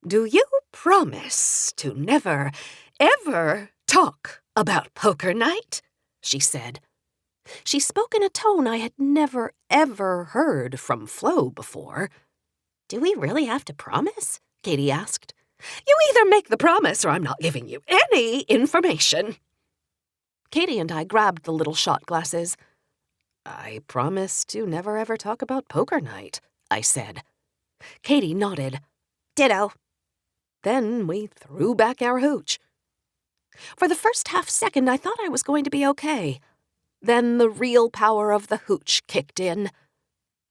Do you promise to never, ever talk about poker night? She said. She spoke in a tone I had never, ever heard from Flo before. Do we really have to promise? Katie asked. You either make the promise or I'm not giving you any information. Katie and I grabbed the little shot glasses. I promise to never, ever talk about poker night, I said. Katie nodded. Ditto. Then we threw back our hooch. For the first half-second, I thought I was going to be okay. Then the real power of the hooch kicked in.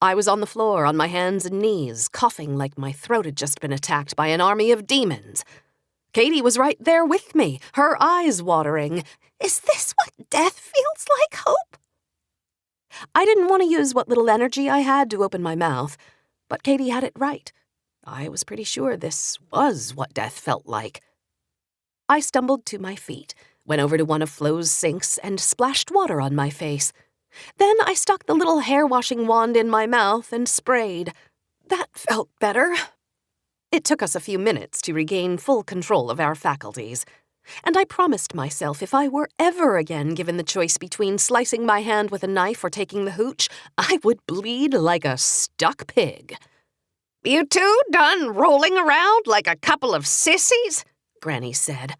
I was on the floor on my hands and knees, coughing like my throat had just been attacked by an army of demons. Katie was right there with me, her eyes watering. Is this what death feels like, Hope? I didn't want to use what little energy I had to open my mouth, but Katie had it right. I was pretty sure this was what death felt like. I stumbled to my feet, went over to one of Flo's sinks, and splashed water on my face. Then I stuck the little hair-washing wand in my mouth and sprayed. That felt better. It took us a few minutes to regain full control of our faculties, and I promised myself if I were ever again given the choice between slicing my hand with a knife or taking the hooch, I would bleed like a stuck pig. "You two done rolling around like a couple of sissies?" Granny said.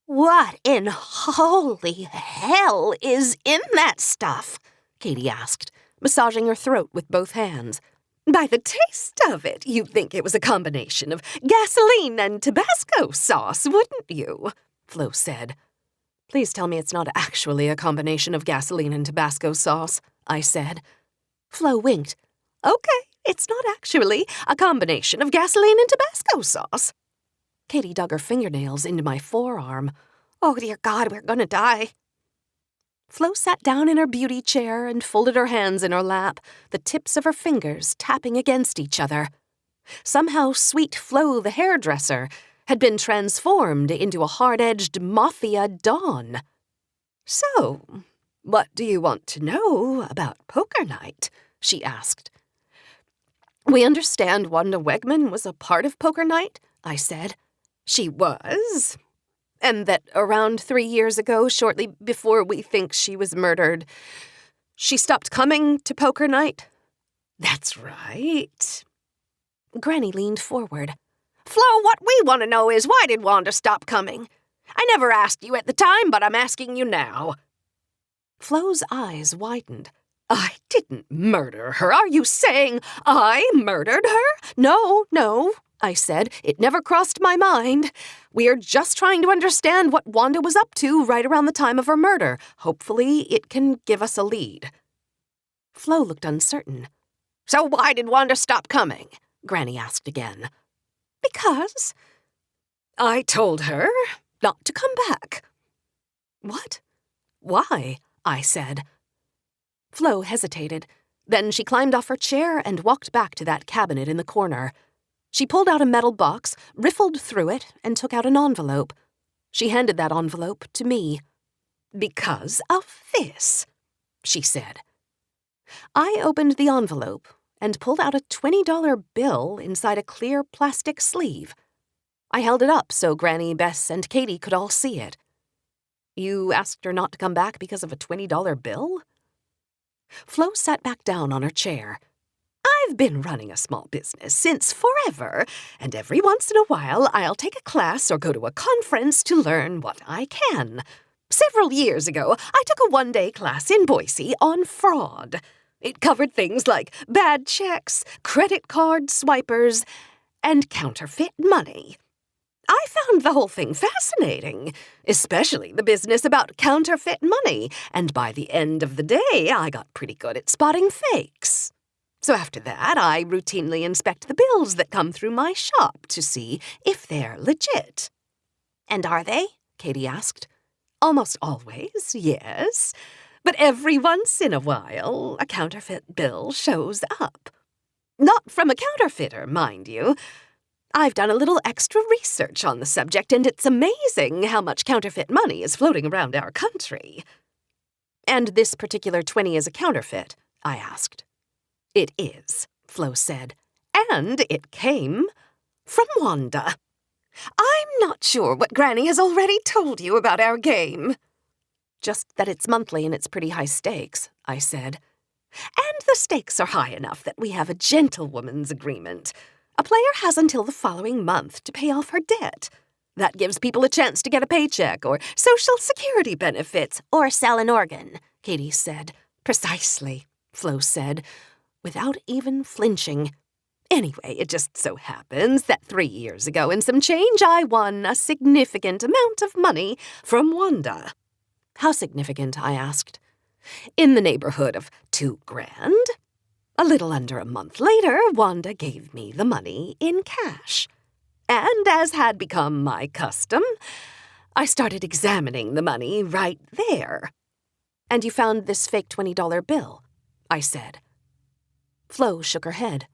What in holy hell is in that stuff? Katie asked, massaging her throat with both hands. By the taste of it, you'd think it was a combination of gasoline and Tabasco sauce, wouldn't you? Flo said. Please tell me it's not actually a combination of gasoline and Tabasco sauce, I said. Flo winked. Okay, it's not actually a combination of gasoline and Tabasco sauce. Katie dug her fingernails into my forearm. Oh, dear God, we're gonna die. Flo sat down in her beauty chair and folded her hands in her lap, the tips of her fingers tapping against each other. Somehow sweet Flo the hairdresser had been transformed into a hard-edged mafia don. So, what do you want to know about poker night? She asked. We understand Wanda Wegman was a part of poker night, I said. She was. And that around 3 years ago, shortly before we think she was murdered, she stopped coming to poker night? That's right. Granny leaned forward. Flo, what we want to know is why did Wanda stop coming? I never asked you at the time, but I'm asking you now. Flo's eyes widened. I didn't murder her. Are you saying I murdered her? No, I said. It never crossed my mind. We're just trying to understand what Wanda was up to right around the time of her murder. Hopefully, it can give us a lead. Flo looked uncertain. So why did Wanda stop coming? Granny asked again. Because I told her not to come back. What? Why? I said. Flo hesitated. Then she climbed off her chair and walked back to that cabinet in the corner. She pulled out a metal box, riffled through it, and took out an envelope. She handed that envelope to me. Because of this, she said. I opened the envelope and pulled out a $20 bill inside a clear plastic sleeve. I held it up so Granny, Bess, and Katie could all see it. You asked her not to come back because of a $20 bill? Flo sat back down on her chair. I've been running a small business since forever, and every once in a while I'll take a class or go to a conference to learn what I can. Several years ago, I took a one-day class in Boise on fraud. It covered things like bad checks, credit card swipers, and counterfeit money. I found the whole thing fascinating, especially the business about counterfeit money, and by the end of the day, I got pretty good at spotting fakes. So after that, I routinely inspect the bills that come through my shop to see if they're legit. And are they? Katie asked. Almost always, yes. But every once in a while, a counterfeit bill shows up. Not from a counterfeiter, mind you. I've done a little extra research on the subject, and it's amazing how much counterfeit money is floating around our country. And this particular 20 is a counterfeit? I asked. It is, Flo said, and it came from Wanda. I'm not sure what Granny has already told you about our game. Just that it's monthly and it's pretty high stakes, I said. And the stakes are high enough that we have a gentlewoman's agreement. A player has until the following month to pay off her debt. That gives people a chance to get a paycheck or Social Security benefits. Or sell an organ, Katie said. Precisely, Flo said, without even flinching. Anyway, it just so happens that 3 years ago and some change, I won a significant amount of money from Wanda. How significant, I asked. In the neighborhood of $2,000. A little under a month later, Wanda gave me the money in cash. And as had become my custom, I started examining the money right there. And you found this fake $20 bill, I said. Flo shook her head.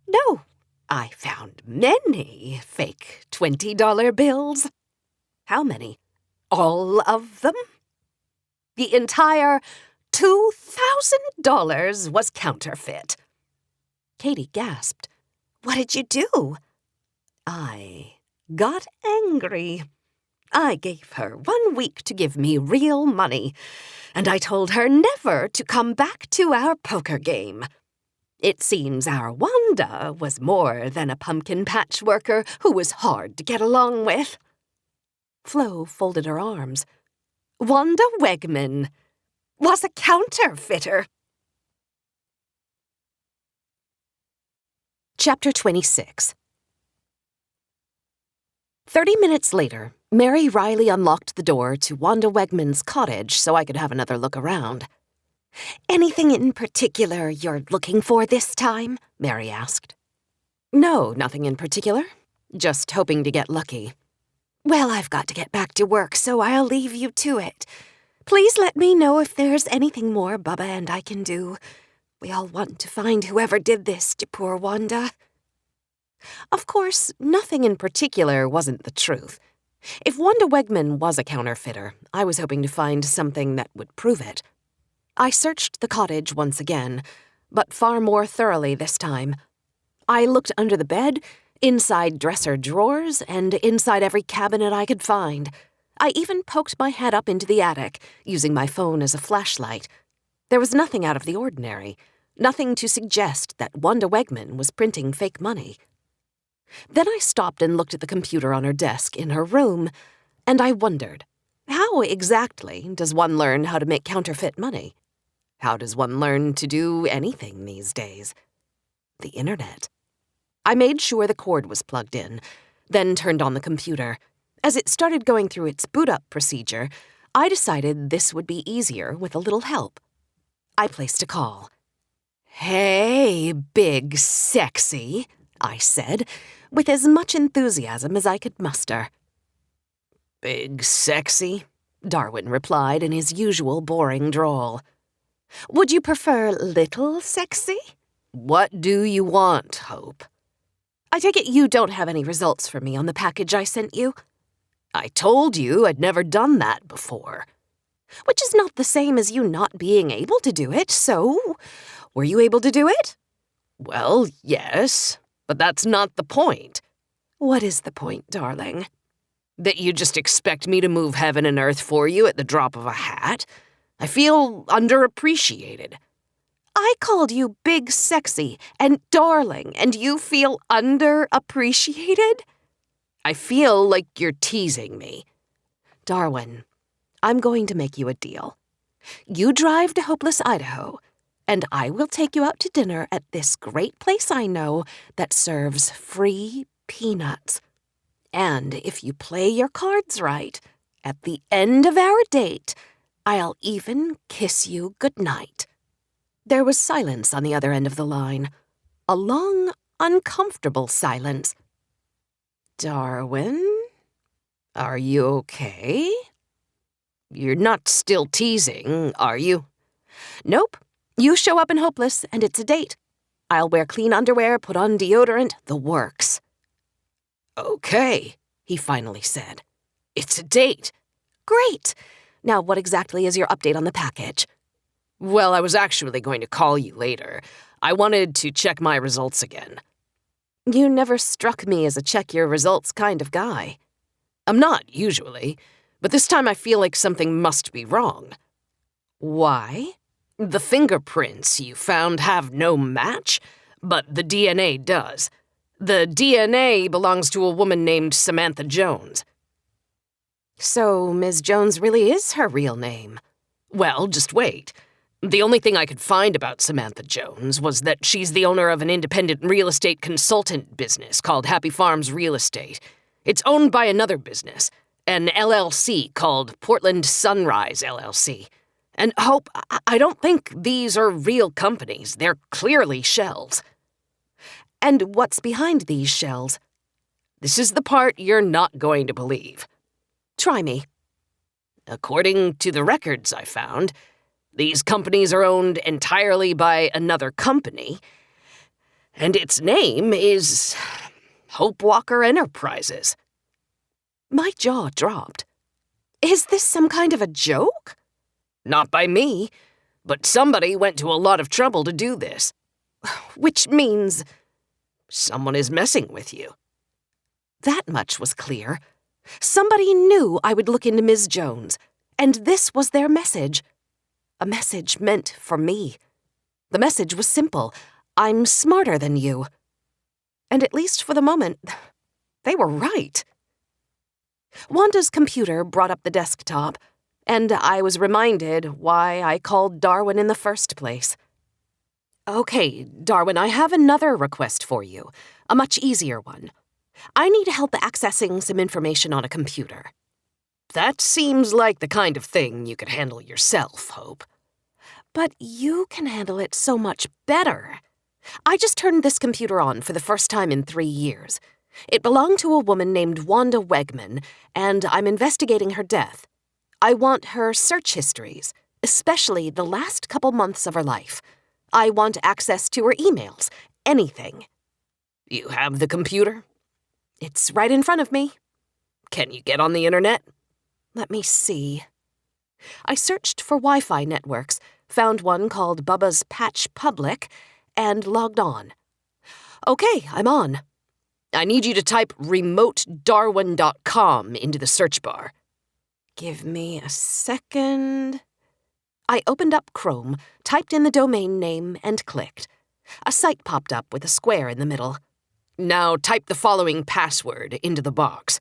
No, I found many fake $20 bills. How many? All of them? The entire $2,000 was counterfeit. Katie gasped. What did you do? I got angry. I gave her 1 week to give me real money, and I told her never to come back to our poker game. It seems our Wanda was more than a pumpkin patch worker who was hard to get along with. Flo folded her arms. Wanda Wegman was a counterfeiter. Chapter 26. 30 minutes later, Mary Riley unlocked the door to Wanda Wegman's cottage so I could have another look around. Anything in particular you're looking for this time? Mary asked. No, nothing in particular. Just hoping to get lucky. Well, I've got to get back to work, so I'll leave you to it. Please let me know if there's anything more Bubba and I can do. We all want to find whoever did this to poor Wanda. Of course, nothing in particular wasn't the truth. If Wanda Wegman was a counterfeiter, I was hoping to find something that would prove it. I searched the cottage once again, but far more thoroughly this time. I looked under the bed, inside dresser drawers, and inside every cabinet I could find. I even poked my head up into the attic, using my phone as a flashlight. There was nothing out of the ordinary, nothing to suggest that Wanda Wegman was printing fake money. Then I stopped and looked at the computer on her desk in her room, and I wondered, how exactly does one learn how to make counterfeit money? How does one learn to do anything these days? The internet. I made sure the cord was plugged in, then turned on the computer. As it started going through its boot-up procedure, I decided this would be easier with a little help. I placed a call. Hey, big sexy, I said, with as much enthusiasm as I could muster. Big sexy? Darwin replied in his usual boring drawl. Would you prefer little sexy? What do you want, Hope? I take it you don't have any results for me on the package I sent you? I told you I'd never done that before. Which is not the same as you not being able to do it, so were you able to do it? Well, yes, but that's not the point. What is the point, darling? That you just expect me to move heaven and earth for you at the drop of a hat? I feel underappreciated. I called you big sexy and darling, and you feel underappreciated? I feel like you're teasing me. Darwin, I'm going to make you a deal. You drive to Hopeless, Idaho, and I will take you out to dinner at this great place I know that serves free peanuts. And if you play your cards right, at the end of our date, I'll even kiss you goodnight. There was silence on the other end of the line. A long, uncomfortable silence. Darwin? Are you okay? You're not still teasing, are you? Nope. You show up in Hopeless, and it's a date. I'll wear clean underwear, put on deodorant, the works. Okay, he finally said. It's a date. Great. Now, what exactly is your update on the package? Well, I was actually going to call you later. I wanted to check my results again. You never struck me as a check your results kind of guy. I'm not, usually, but this time I feel like something must be wrong. Why? The fingerprints you found have no match, but the DNA does. The DNA belongs to a woman named Samantha Jones. So Ms. Jones really is her real name? Well, just wait. The only thing I could find about Samantha Jones was that she's the owner of an independent real estate consultant business called Happy Farms Real Estate. It's owned by another business, an LLC called Portland Sunrise LLC. And Hope, I don't think these are real companies. They're clearly shells. And what's behind these shells? This is the part you're not going to believe. Try me. According to the records I found, these companies are owned entirely by another company, and its name is Hope Walker Enterprises. My jaw dropped. Is this some kind of a joke? Not by me, but somebody went to a lot of trouble to do this. Which means someone is messing with you. That much was clear. Somebody knew I would look into Ms. Jones, and this was their message. A message meant for me. The message was simple. I'm smarter than you. And at least for the moment, they were right. Wanda's computer brought up the desktop, and I was reminded why I called Darwin in the first place. Okay, Darwin, I have another request for you, a much easier one. I need help accessing some information on a computer. That seems like the kind of thing you could handle yourself, Hope. But you can handle it so much better. I just turned this computer on for the first time in 3 years. It belonged to a woman named Wanda Wegman, and I'm investigating her death. I want her search histories, especially the last couple months of her life. I want access to her emails, anything. You have the computer? It's right in front of me. Can you get on the internet? Let me see. I searched for Wi-Fi networks, found one called Bubba's Patch Public, and logged on. Okay, I'm on. I need you to type remotedarwin.com into the search bar. Give me a second. I opened up Chrome, typed in the domain name, and clicked. A site popped up with a square in the middle. Now type the following password into the box.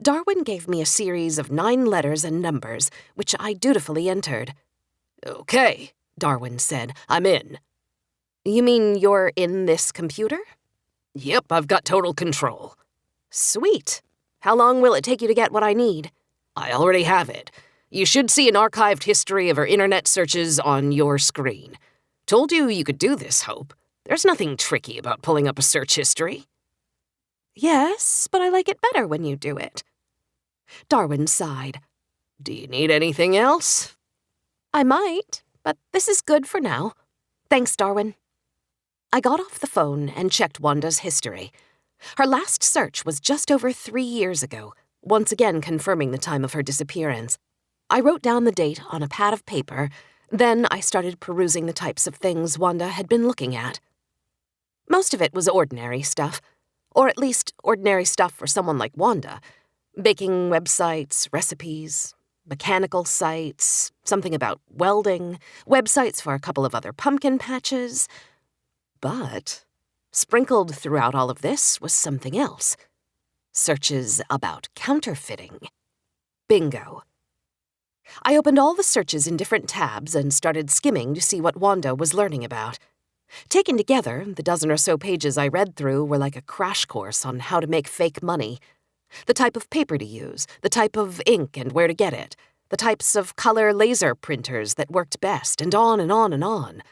Darwin gave me a series of 9 letters and numbers, which I dutifully entered. Okay, Darwin said. I'm in. You mean you're in this computer? Yep, I've got total control. Sweet. How long will it take you to get what I need? I already have it. You should see an archived history of her internet searches on your screen. Told you could do this, Hope. There's nothing tricky about pulling up a search history. Yes, but I like it better when you do it. Darwin sighed. Do you need anything else? I might, but this is good for now. Thanks, Darwin. I got off the phone and checked Wanda's history. Her last search was just over 3 years ago, once again confirming the time of her disappearance. I wrote down the date on a pad of paper, then I started perusing the types of things Wanda had been looking at. Most of it was ordinary stuff, or at least ordinary stuff for someone like Wanda. Baking websites, recipes, mechanical sites, something about welding, websites for a couple of other pumpkin patches. But sprinkled throughout all of this was something else. Searches about counterfeiting. Bingo. I opened all the searches in different tabs and started skimming to see what Wanda was learning about. Taken together, the dozen or so pages I read through were like a crash course on how to make fake money. The type of paper to use, the type of ink and where to get it, the types of color laser printers that worked best, and on and on and on.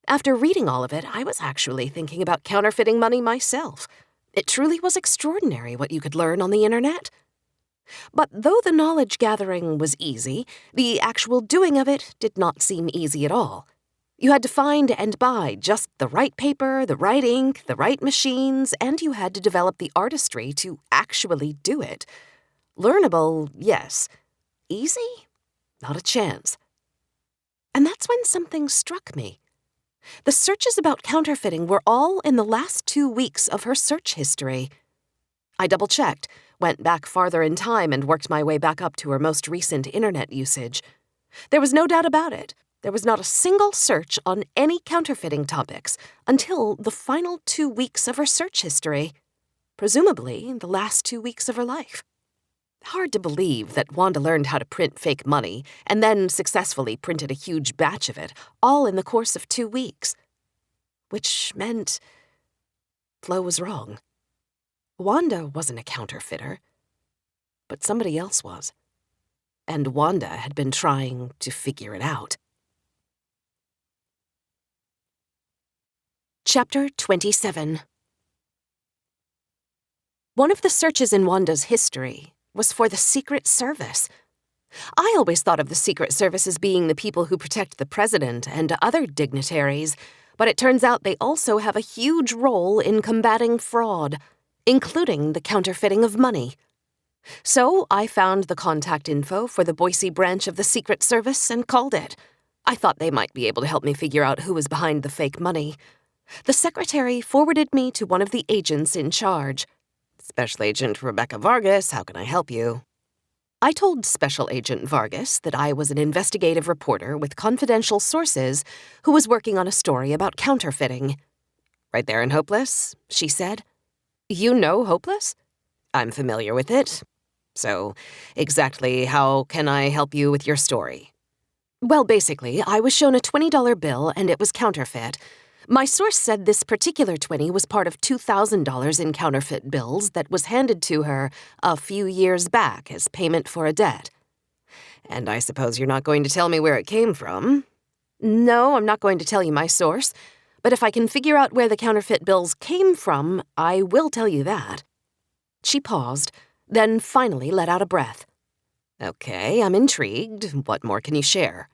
After reading all of it, I was actually thinking about counterfeiting money myself. It truly was extraordinary what you could learn on the internet. But though the knowledge gathering was easy, the actual doing of it did not seem easy at all. You had to find and buy just the right paper, the right ink, the right machines, and you had to develop the artistry to actually do it. Learnable, yes. Easy? Not a chance. And that's when something struck me. The searches about counterfeiting were all in the last 2 weeks of her search history. I double-checked, went back farther in time and worked my way back up to her most recent internet usage. There was no doubt about it. There was not a single search on any counterfeiting topics until the final 2 weeks of her search history. Presumably, the last 2 weeks of her life. Hard to believe that Wanda learned how to print fake money and then successfully printed a huge batch of it, all in the course of 2 weeks. Which meant Flo was wrong. Wanda wasn't a counterfeiter, but somebody else was. And Wanda had been trying to figure it out. Chapter 27. One of the searches in Wanda's history was for the Secret Service. I always thought of the Secret Service as being the people who protect the president and other dignitaries, but it turns out they also have a huge role in combating fraud, including the counterfeiting of money. So I found the contact info for the Boise branch of the Secret Service and called it. I thought they might be able to help me figure out who was behind the fake money. The secretary forwarded me to one of the agents in charge. "Special Agent Rebecca Vargas, how can I help you?" I told Special Agent Vargas that I was an investigative reporter with confidential sources who was working on a story about counterfeiting. "Right there in Hopeless?" she said. "You know Hopeless?" "I'm familiar with it. So, exactly how can I help you with your story?" "Well, basically, I was shown a $20 bill and it was counterfeit. My source said this particular 20 was part of $2,000 in counterfeit bills that was handed to her a few years back as payment for a debt." "And I suppose you're not going to tell me where it came from?" "No, I'm not going to tell you my source, but if I can figure out where the counterfeit bills came from, I will tell you that." She paused, then finally let out a breath. "Okay, I'm intrigued. What more can you share?"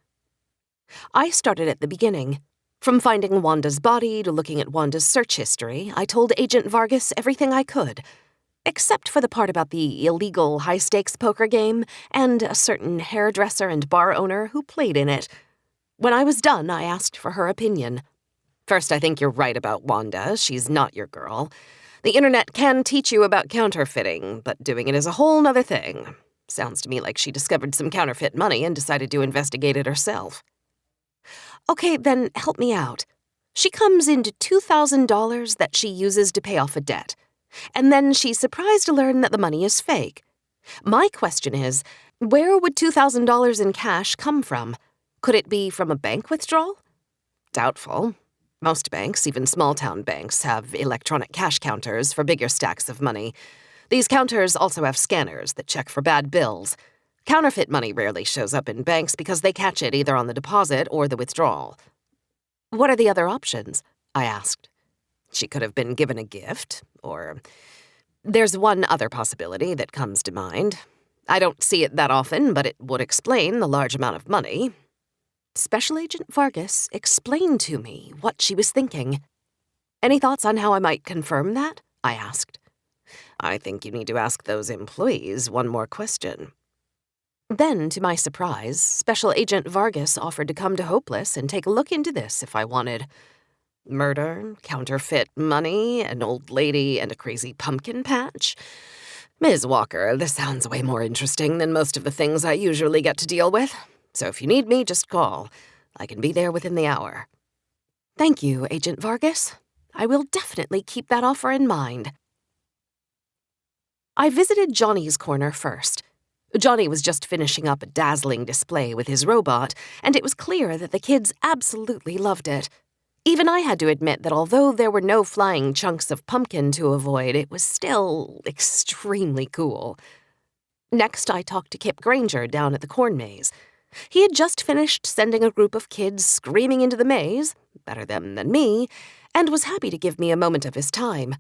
I started at the beginning. From finding Wanda's body to looking at Wanda's search history, I told Agent Vargas everything I could, except for the part about the illegal high-stakes poker game and a certain hairdresser and bar owner who played in it. When I was done, I asked for her opinion. "First, I think you're right about Wanda. She's not your girl. The internet can teach you about counterfeiting, but doing it is a whole nother thing. Sounds to me like she discovered some counterfeit money and decided to investigate it herself." "Okay, then help me out. She comes into $2,000 that she uses to pay off a debt, and then she's surprised to learn that the money is fake. My question is, where would $2,000 in cash come from? Could it be from a bank withdrawal?" "Doubtful. Most banks, even small-town banks, have electronic cash counters for bigger stacks of money. These counters also have scanners that check for bad bills. Counterfeit money rarely shows up in banks because they catch it either on the deposit or the withdrawal." "What are the other options?" I asked. "She could have been given a gift, or there's one other possibility that comes to mind. I don't see it that often, but it would explain the large amount of money." Special Agent Vargas explained to me what she was thinking. "Any thoughts on how I might confirm that?" I asked. "I think you need to ask those employees one more question." Then, to my surprise, Special Agent Vargas offered to come to Hopeless and take a look into this if I wanted. Murder, counterfeit money, an old lady, and a crazy pumpkin patch? Ms. Walker, this sounds way more interesting than most of the things I usually get to deal with. So if you need me, just call. I can be there within the hour. "Thank you, Agent Vargas. I will definitely keep that offer in mind." I visited Johnny's corner first. Johnny was just finishing up a dazzling display with his robot, and it was clear that the kids absolutely loved it. Even I had to admit that although there were no flying chunks of pumpkin to avoid, it was still extremely cool. Next, I talked to Kip Granger down at the corn maze. He had just finished sending a group of kids screaming into the maze, better them than me, and was happy to give me a moment of his time.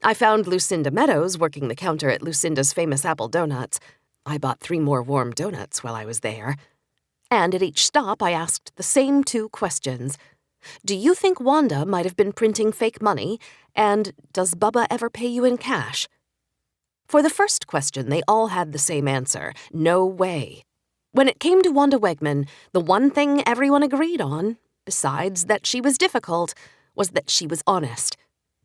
I found Lucinda Meadows working the counter at Lucinda's famous apple donuts. I bought 3 more warm donuts while I was there. And at each stop, I asked the same 2 questions. Do you think Wanda might have been printing fake money? And does Bubba ever pay you in cash? For the first question, they all had the same answer. No way. When it came to Wanda Wegman, the one thing everyone agreed on, besides that she was difficult, was that she was honest.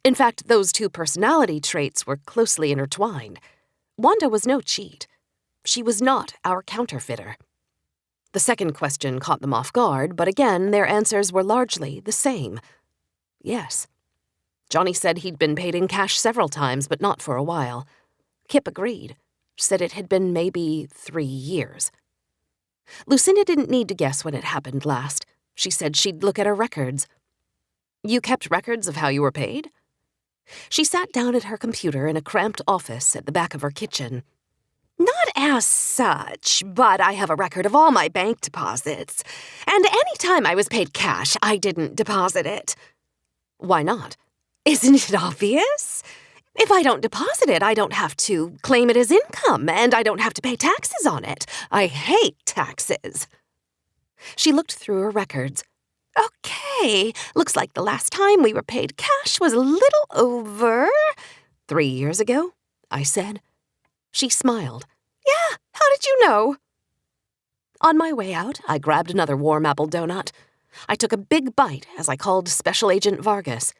In fact, those 2 personality traits were closely intertwined. Wanda was no cheat. She was not our counterfeiter. The second question caught them off guard, but again, their answers were largely the same. Yes. Johnny said he'd been paid in cash several times, but not for a while. Kip agreed. said it had been maybe 3 years. Lucinda didn't need to guess when it happened last. She said she'd look at her records. You kept records of how you were paid? She sat down at her computer in a cramped office at the back of her kitchen. Not as such, but I have a record of all my bank deposits. And any time I was paid cash, I didn't deposit it. Why not? Isn't it obvious? If I don't deposit it, I don't have to claim it as income, and I don't have to pay taxes on it. I hate taxes. She looked through her records. Okay, looks like the last time we were paid cash was a little over 3 years ago, I said. She smiled. Yeah, how did you know? On my way out, I grabbed another warm apple donut. I took a big bite as I called Special Agent Vargas.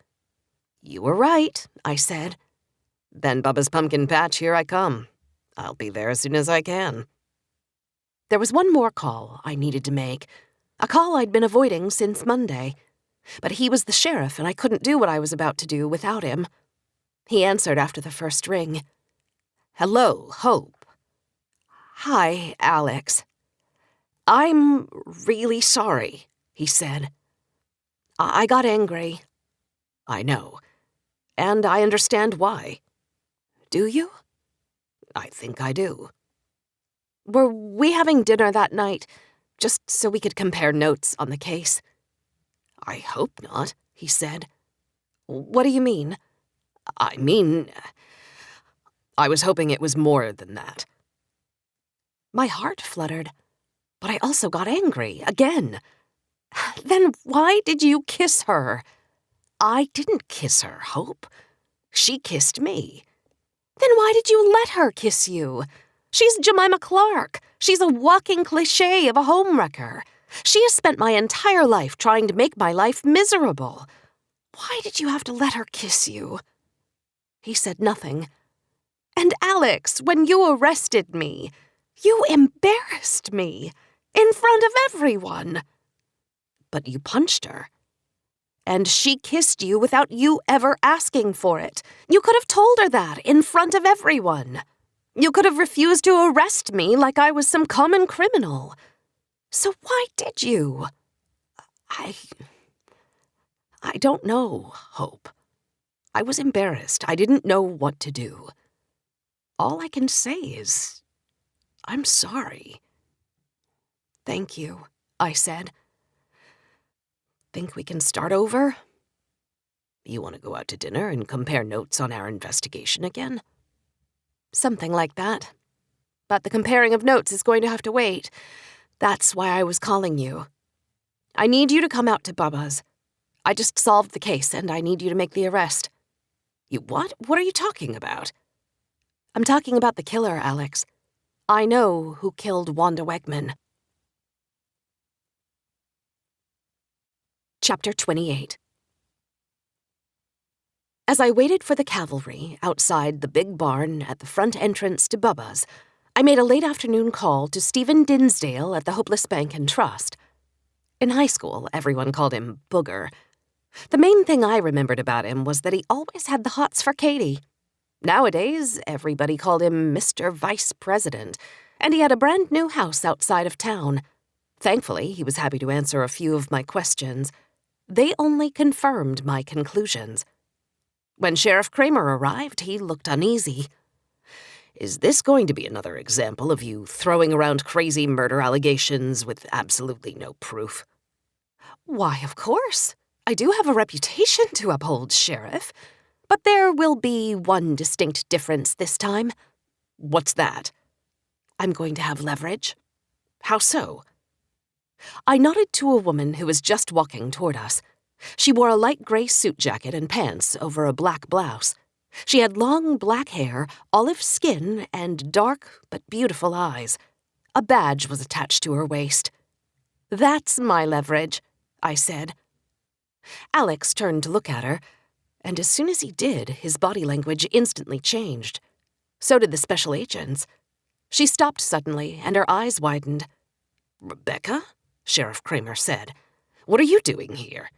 You were right, I said. Then Bubba's pumpkin patch, here I come. I'll be there as soon as I can. There was one more call I needed to make, a call I'd been avoiding since Monday. But he was the sheriff, and I couldn't do what I was about to do without him. He answered after the first ring. Hello, Hope. Hi, Alex. I'm really sorry, he said. I got angry. I know. And I understand why. Do you? I think I do. Were we having dinner that night, just so we could compare notes on the case? I hope not, he said. What do you mean? I mean, I was hoping it was more than that. My heart fluttered, but I also got angry, again. Then why did you kiss her? I didn't kiss her, Hope. She kissed me. Then why did you let her kiss you? She's Jemima Clark. She's a walking cliché of a homewrecker. She has spent my entire life trying to make my life miserable. Why did you have to let her kiss you? He said nothing. And Alex, when you arrested me, you embarrassed me in front of everyone. But you punched her. And she kissed you without you ever asking for it. You could have told her that in front of everyone. You could have refused to arrest me like I was some common criminal. So why did you? I don't know, Hope. I was embarrassed. I didn't know what to do. All I can say is, I'm sorry. Thank you, I said. Think we can start over? You want to go out to dinner and compare notes on our investigation again? Something like that. But the comparing of notes is going to have to wait. That's why I was calling you. I need you to come out to Bubba's. I just solved the case, and I need you to make the arrest. You what? What are you talking about? I'm talking about the killer, Alex. I know who killed Wanda Wegman. Chapter 28. As I waited for the cavalry outside the big barn at the front entrance to Bubba's, I made a late afternoon call to Stephen Dinsdale at the Hopeless Bank and Trust. In high school, everyone called him Booger. The main thing I remembered about him was that he always had the hots for Katie. Nowadays, everybody called him Mr. Vice President, and he had a brand new house outside of town. Thankfully, he was happy to answer a few of my questions. They only confirmed my conclusions. When Sheriff Kramer arrived, he looked uneasy. Is this going to be another example of you throwing around crazy murder allegations with absolutely no proof? Why, of course. I do have a reputation to uphold, Sheriff. But there will be one distinct difference this time. What's that? I'm going to have leverage. How so? I nodded to a woman who was just walking toward us. She wore a light gray suit jacket and pants over a black blouse. She had long black hair, olive skin, and dark but beautiful eyes. A badge was attached to her waist. That's my leverage, I said. Alex turned to look at her, and as soon as he did, his body language instantly changed. So did the special agent's. She stopped suddenly, and her eyes widened. Rebecca? Sheriff Kramer said. What are you doing here?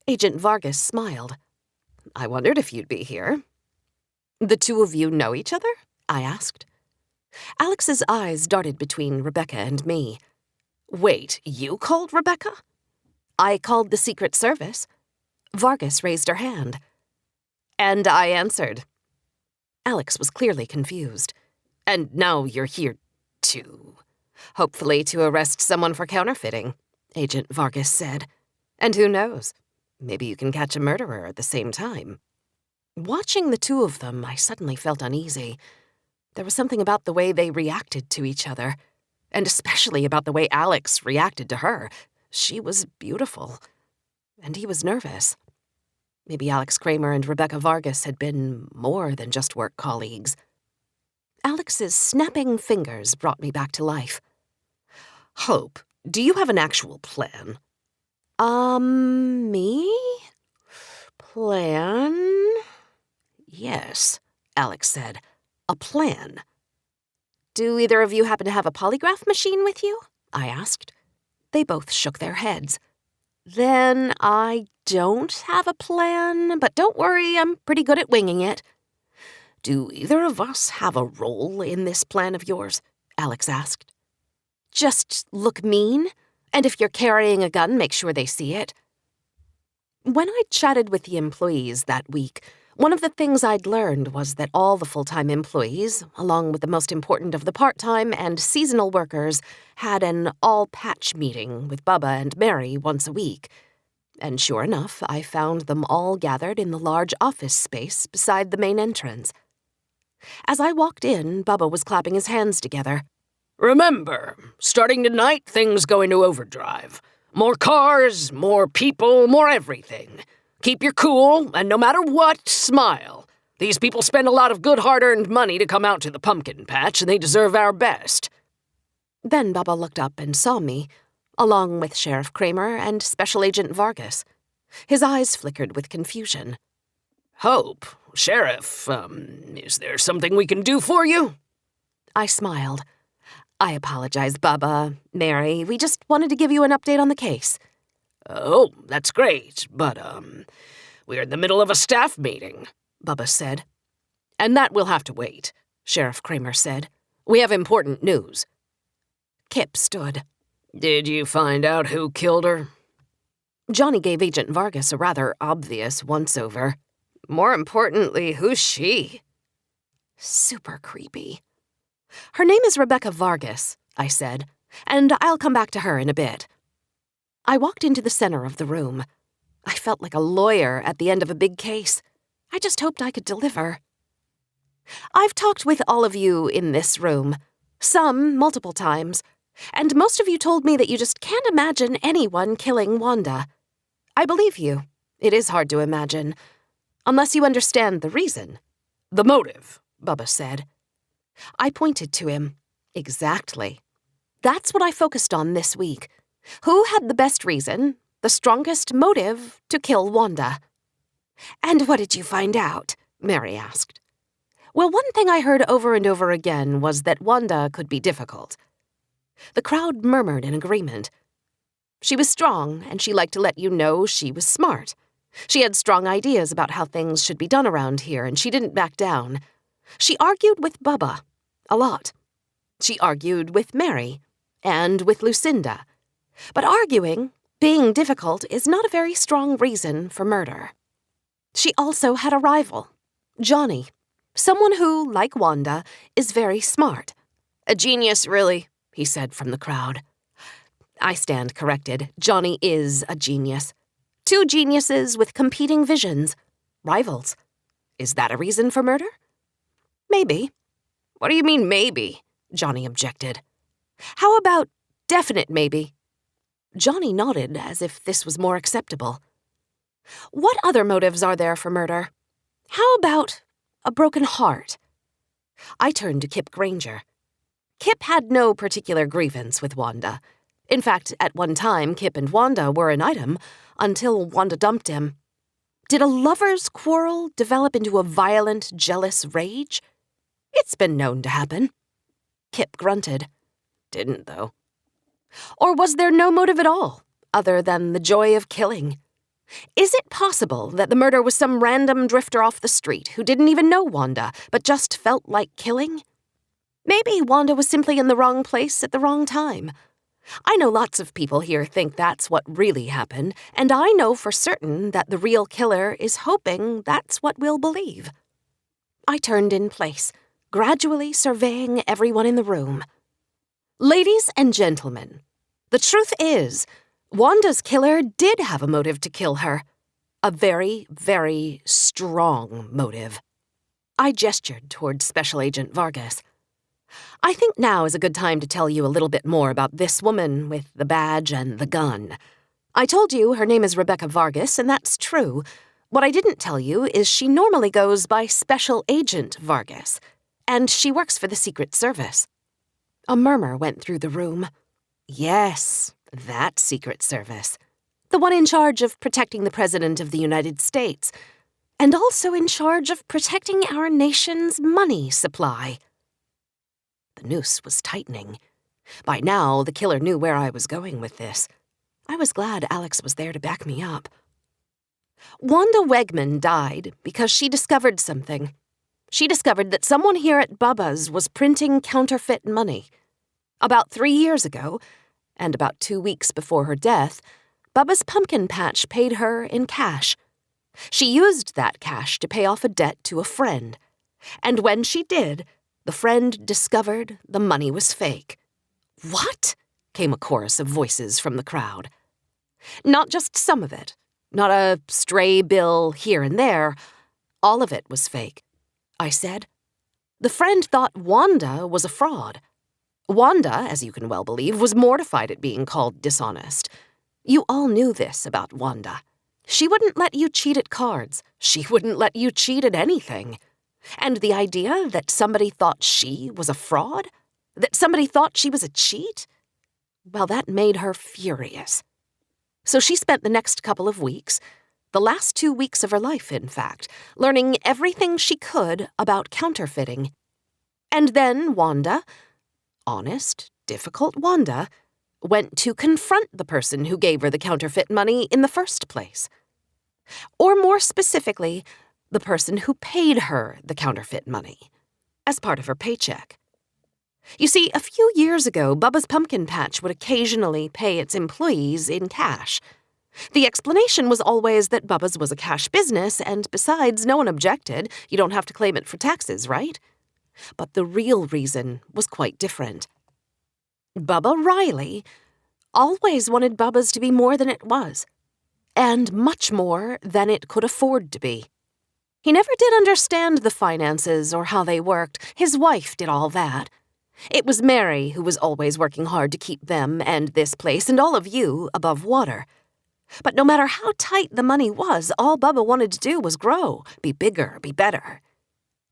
Agent Vargas smiled. I wondered if you'd be here. The two of you know each other? I asked. Alex's eyes darted between Rebecca and me. Wait, you called Rebecca? I called the Secret Service. Vargas raised her hand. And I answered. Alex was clearly confused. And now you're here to... Hopefully to arrest someone for counterfeiting, Agent Vargas said. And who knows? Maybe you can catch a murderer at the same time. Watching the two of them, I suddenly felt uneasy. There was something about the way they reacted to each other, and especially about the way Alex reacted to her. She was beautiful, and he was nervous. Maybe Alex Kramer and Rebecca Vargas had been more than just work colleagues. Alex's snapping fingers brought me back to life. Hope, do you have an actual plan? Me? Plan? Yes, Alex said. A plan. Do either of you happen to have a polygraph machine with you? I asked. They both shook their heads. Then I don't have a plan, but don't worry, I'm pretty good at winging it. Do either of us have a role in this plan of yours? Alex asked. Just look mean, and if you're carrying a gun, make sure they see it. When I chatted with the employees that week, one of the things I'd learned was that all the full-time employees, along with the most important of the part-time and seasonal workers, had an all-patch meeting with Bubba and Mary once a week. And sure enough, I found them all gathered in the large office space beside the main entrance. As I walked in, Bubba was clapping his hands together. Remember, starting tonight, things go into overdrive. More cars, more people, more everything. Keep your cool, and no matter what, smile. These people spend a lot of good hard-earned money to come out to the pumpkin patch, and they deserve our best. Then Bubba looked up and saw me, along with Sheriff Kramer and Special Agent Vargas. His eyes flickered with confusion. Hope, Sheriff, is there something we can do for you? I smiled. I apologize, Bubba, Mary. We just wanted to give you an update on the case. Oh, that's great, but, we're in the middle of a staff meeting, Bubba said. And that will have to wait, Sheriff Kramer said. We have important news. Kip stood. Did you find out who killed her? Johnny gave Agent Vargas a rather obvious once-over. More importantly, who's she? Super creepy. Her name is Rebecca Vargas, I said, and I'll come back to her in a bit. I walked into the center of the room. I felt like a lawyer at the end of a big case. I just hoped I could deliver. I've talked with all of you in this room, some multiple times, and most of you told me that you just can't imagine anyone killing Wanda. I believe you. It is hard to imagine. Unless you understand the reason. The motive, Bubba said. I pointed to him. Exactly. That's what I focused on this week. Who had the best reason, the strongest motive to kill Wanda? And what did you find out? Mary asked. Well, one thing I heard over and over again was that Wanda could be difficult. The crowd murmured in agreement. She was strong, and she liked to let you know she was smart. She had strong ideas about how things should be done around here, and she didn't back down. She argued with Bubba, a lot. She argued with Mary, and with Lucinda. But arguing, being difficult, is not a very strong reason for murder. She also had a rival, Johnny, someone who, like Wanda, is very smart. A genius, really, he said from the crowd. I stand corrected. Johnny is a genius. Two geniuses with competing visions. Rivals. Is that a reason for murder? Maybe. What do you mean, maybe? Johnny objected. How about definite maybe? Johnny nodded as if this was more acceptable. What other motives are there for murder? How about a broken heart? I turned to Kip Granger. Kip had no particular grievance with Wanda. In fact, at one time, Kip and Wanda were an item until Wanda dumped him. Did a lover's quarrel develop into a violent, jealous rage? It's been known to happen. Kip grunted. Didn't, though. Or was there no motive at all, other than the joy of killing? Is it possible that the murder was some random drifter off the street who didn't even know Wanda, but just felt like killing? Maybe Wanda was simply in the wrong place at the wrong time. I know lots of people here think that's what really happened, and I know for certain that the real killer is hoping that's what we'll believe. I turned in place, gradually surveying everyone in the room. Ladies and gentlemen, the truth is, Wanda's killer did have a motive to kill her. A very, very strong motive. I gestured toward Special Agent Vargas. I think now is a good time to tell you a little bit more about this woman with the badge and the gun. I told you her name is Rebecca Vargas, and that's true. What I didn't tell you is she normally goes by Special Agent Vargas, and she works for the Secret Service. A murmur went through the room. Yes, that Secret Service. The one in charge of protecting the President of the United States, and also in charge of protecting our nation's money supply. The noose was tightening. By now, the killer knew where I was going with this. I was glad Alex was there to back me up. Wanda Wegman died because she discovered something. She discovered that someone here at Bubba's was printing counterfeit money. About 3 years ago, and about 2 weeks before her death, Bubba's pumpkin patch paid her in cash. She used that cash to pay off a debt to a friend. And when she did, the friend discovered the money was fake. What? Came a chorus of voices from the crowd. Not just some of it. Not a stray bill here and there. All of it was fake, I said. The friend thought Wanda was a fraud. Wanda, as you can well believe, was mortified at being called dishonest. You all knew this about Wanda. She wouldn't let you cheat at cards. She wouldn't let you cheat at anything. And the idea that somebody thought she was a fraud? That somebody thought she was a cheat? Well, that made her furious. So she spent the next couple of weeks, the last 2 weeks of her life, in fact, learning everything she could about counterfeiting. And then Wanda, honest, difficult Wanda, went to confront the person who gave her the counterfeit money in the first place. Or more specifically, the person who paid her the counterfeit money, as part of her paycheck. You see, a few years ago, Bubba's Pumpkin Patch would occasionally pay its employees in cash. The explanation was always that Bubba's was a cash business, and besides, no one objected. You don't have to claim it for taxes, right? But the real reason was quite different. Bubba Riley always wanted Bubba's to be more than it was, and much more than it could afford to be. He never did understand the finances or how they worked. His wife did all that. It was Mary who was always working hard to keep them and this place and all of you above water. But no matter how tight the money was, all Bubba wanted to do was grow, be bigger, be better.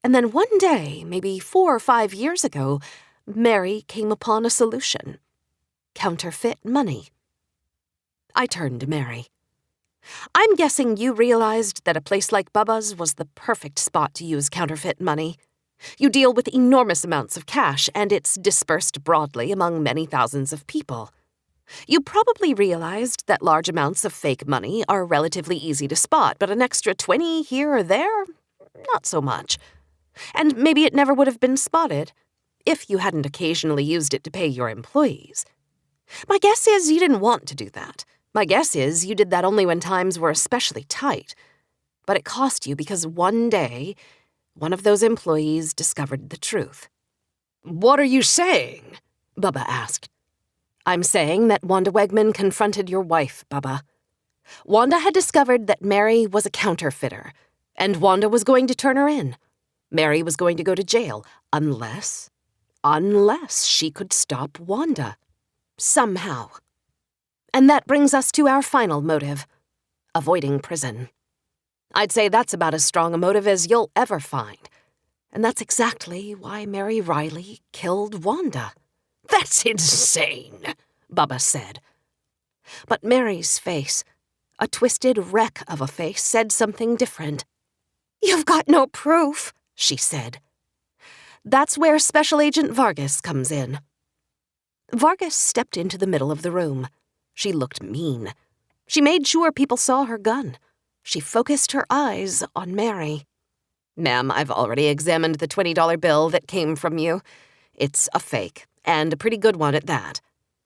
And then one day, maybe 4 or 5 years ago, Mary came upon a solution. Counterfeit money. I turned to Mary. I'm guessing you realized that a place like Bubba's was the perfect spot to use counterfeit money. You deal with enormous amounts of cash, and it's dispersed broadly among many thousands of people. You probably realized that large amounts of fake money are relatively easy to spot, but an extra 20 here or there? Not so much. And maybe it never would have been spotted if you hadn't occasionally used it to pay your employees. My guess is you didn't want to do that. My guess is you did that only when times were especially tight. But it cost you because one day, one of those employees discovered the truth. What are you saying? Bubba asked. I'm saying that Wanda Wegman confronted your wife, Bubba. Wanda had discovered that Mary was a counterfeiter, and Wanda was going to turn her in. Mary was going to go to jail, unless she could stop Wanda. Somehow. And that brings us to our final motive, avoiding prison. I'd say that's about as strong a motive as you'll ever find. And that's exactly why Mary Riley killed Wanda. That's insane, Bubba said. But Mary's face, a twisted wreck of a face, said something different. You've got no proof, she said. That's where Special Agent Vargas comes in. Vargas stepped into the middle of the room. She looked mean. She made sure people saw her gun. She focused her eyes on Mary. Ma'am, I've already examined the $20 bill that came from you. It's a fake, and a pretty good one at that.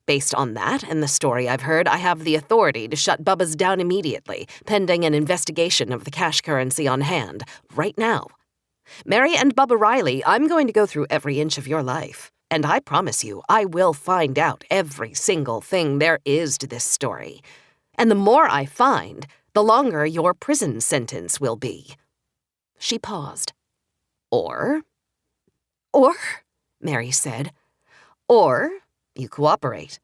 Based on that and the story I've heard, I have the authority to shut Bubba's down immediately, pending an investigation of the cash currency on hand, right now. Mary and Bubba Riley, I'm going to go through every inch of your life, and I promise you, I will find out every single thing there is to this story. And the more I find, the longer your prison sentence will be. She paused. Or, Mary said, or you cooperate.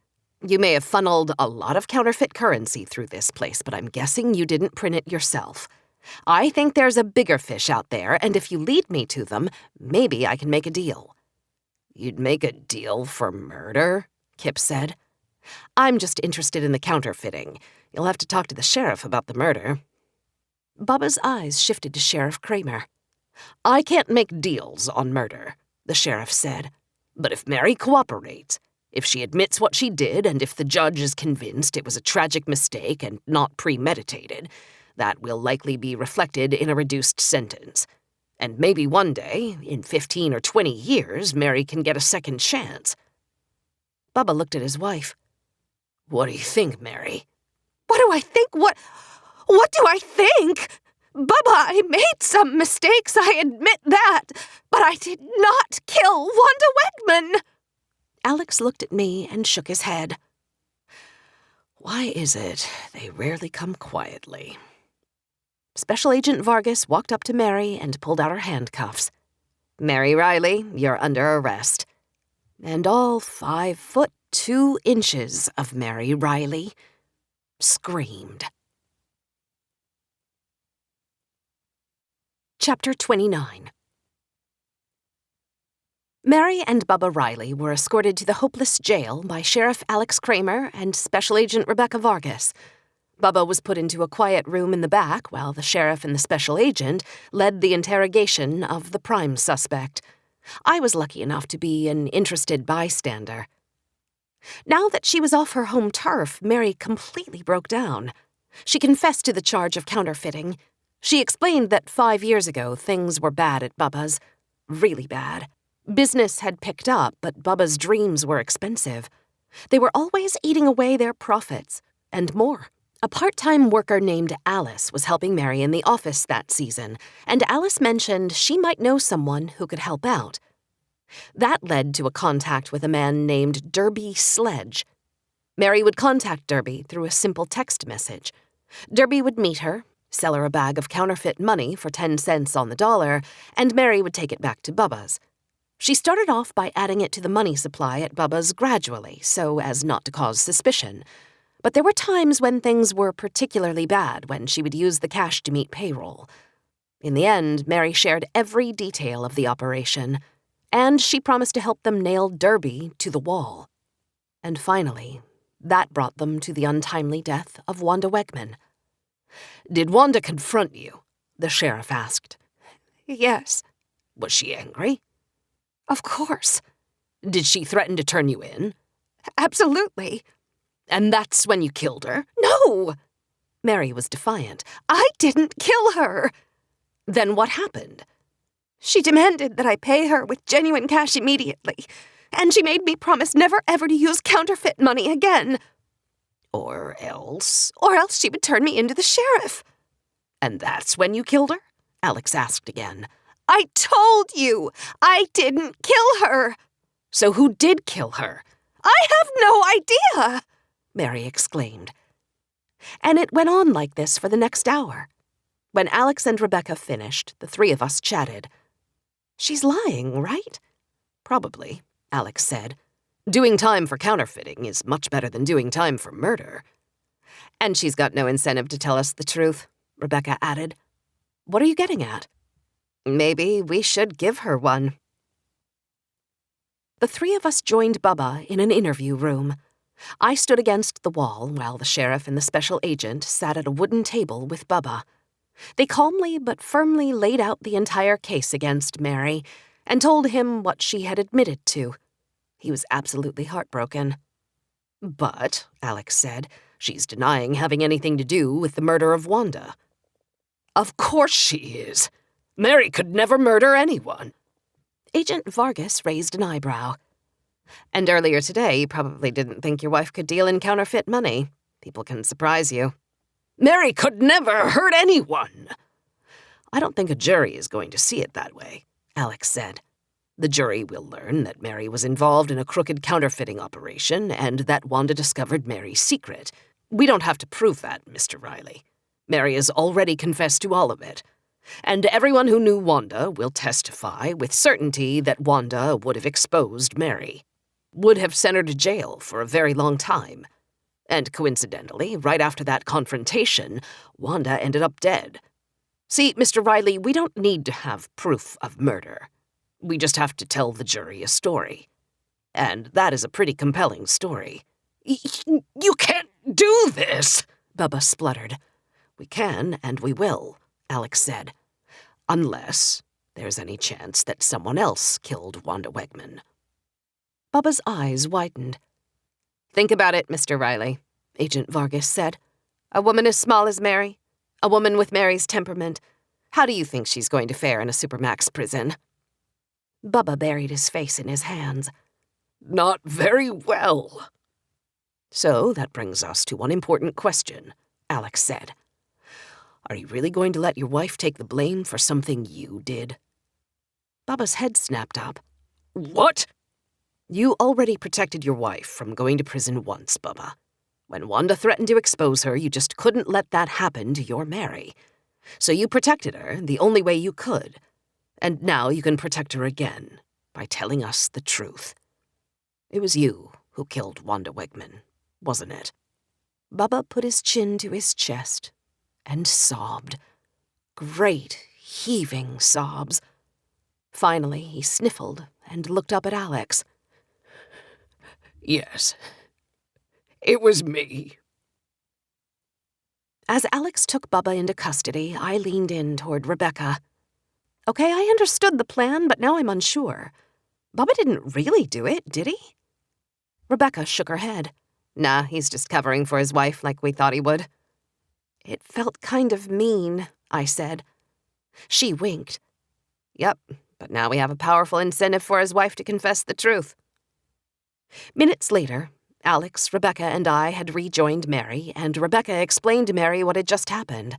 You may have funneled a lot of counterfeit currency through this place, but I'm guessing you didn't print it yourself. I think there's a bigger fish out there, and if you lead me to them, maybe I can make a deal. You'd make a deal for murder? Kip said. I'm just interested in the counterfeiting. You'll have to talk to the sheriff about the murder. Bubba's eyes shifted to Sheriff Kramer. I can't make deals on murder, the sheriff said. But if Mary cooperates, if she admits what she did, and if the judge is convinced it was a tragic mistake and not premeditated, that will likely be reflected in a reduced sentence. And maybe one day, in 15 or 20 years, Mary can get a second chance. Bubba looked at his wife. What do you think, Mary? What do I think? What do I think? Bubba, I made some mistakes, I admit that, but I did not kill Wanda Wegman. Alex looked at me and shook his head. Why is it they rarely come quietly? Special Agent Vargas walked up to Mary and pulled out her handcuffs. Mary Riley, you're under arrest. And all 5'2" of Mary Riley screamed. Chapter 29. Mary and Bubba Riley were escorted to the Hopeless Jail by Sheriff Alex Kramer and Special Agent Rebecca Vargas. Bubba was put into a quiet room in the back while the sheriff and the special agent led the interrogation of the prime suspect. I was lucky enough to be an interested bystander. Now that she was off her home turf, Mary completely broke down. She confessed to the charge of counterfeiting. She explained that 5 years ago things were bad at Bubba's. Really bad. Business had picked up, but Bubba's dreams were expensive. They were always eating away their profits, and more. A part-time worker named Alice was helping Mary in the office that season, and Alice mentioned she might know someone who could help out. That led to a contact with a man named Derby Sledge. Mary would contact Derby through a simple text message. Derby would meet her, sell her a bag of counterfeit money for 10 cents on the dollar, and Mary would take it back to Bubba's. She started off by adding it to the money supply at Bubba's gradually, so as not to cause suspicion. But there were times when things were particularly bad, when she would use the cash to meet payroll. In the end, Mary shared every detail of the operation, and she promised to help them nail Derby to the wall. And finally, that brought them to the untimely death of Wanda Wegman. Did Wanda confront you? The sheriff asked. Yes. Was she angry? Of course. Did she threaten to turn you in? Absolutely. And that's when you killed her? No! Mary was defiant. I didn't kill her. Then what happened? She demanded that I pay her with genuine cash immediately, and she made me promise never ever to use counterfeit money again. Or else? Or else she would turn me into the sheriff. And that's when you killed her? Alex asked again. I told you! I didn't kill her! So who did kill her? I have no idea! Mary exclaimed. And it went on like this for the next hour. When Alex and Rebecca finished, the three of us chatted. She's lying, right? Probably, Alex said. Doing time for counterfeiting is much better than doing time for murder. And she's got no incentive to tell us the truth, Rebecca added. What are you getting at? Maybe we should give her one. The three of us joined Bubba in an interview room. I stood against the wall while the sheriff and the special agent sat at a wooden table with Bubba. They calmly but firmly laid out the entire case against Mary and told him what she had admitted to. He was absolutely heartbroken. But, Alex said, she's denying having anything to do with the murder of Wanda. Of course she is. Mary could never murder anyone. Agent Vargas raised an eyebrow. And earlier today, you probably didn't think your wife could deal in counterfeit money. People can surprise you. Mary could never hurt anyone. I don't think a jury is going to see it that way, Alex said. The jury will learn that Mary was involved in a crooked counterfeiting operation and that Wanda discovered Mary's secret. We don't have to prove that, Mr. Riley. Mary has already confessed to all of it. And everyone who knew Wanda will testify with certainty that Wanda would have exposed Mary. Would have sent her to jail for a very long time. And coincidentally, right after that confrontation, Wanda ended up dead. See, Mr. Riley, we don't need to have proof of murder. We just have to tell the jury a story. And that is a pretty compelling story. You can't do this, Bubba spluttered. We can and we will, Alex said. Unless there's any chance that someone else killed Wanda Wegman. Bubba's eyes widened. Think about it, Mr. Riley, Agent Vargas said. A woman as small as Mary, a woman with Mary's temperament. How do you think she's going to fare in a supermax prison? Bubba buried his face in his hands. Not very well. So that brings us to one important question, Alex said. Are you really going to let your wife take the blame for something you did? Bubba's head snapped up. What? You already protected your wife from going to prison once, Bubba. When Wanda threatened to expose her, you just couldn't let that happen to your Mary. So you protected her the only way you could. And now you can protect her again by telling us the truth. It was you who killed Wanda Wegman, wasn't it? Bubba put his chin to his chest and sobbed. Great, heaving sobs. Finally, he sniffled and looked up at Alex. Yes, it was me. As Alex took Bubba into custody, I leaned in toward Rebecca. Okay, I understood the plan, but now I'm unsure. Bubba didn't really do it, did he? Rebecca shook her head. Nah, he's just covering for his wife like we thought he would. It felt kind of mean, I said. She winked. Yep, but now we have a powerful incentive for his wife to confess the truth. Minutes later, Alex, Rebecca, and I had rejoined Mary, and Rebecca explained to Mary what had just happened.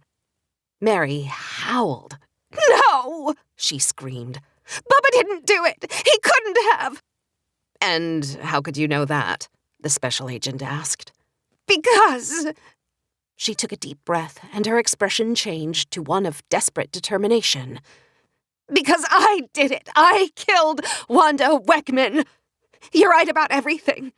Mary howled. No! She screamed. Bubba didn't do it! He couldn't have! And how could you know that? The special agent asked. Because... She took a deep breath, and her expression changed to one of desperate determination. Because I did it! I killed Wanda Wegman! You're right about everything.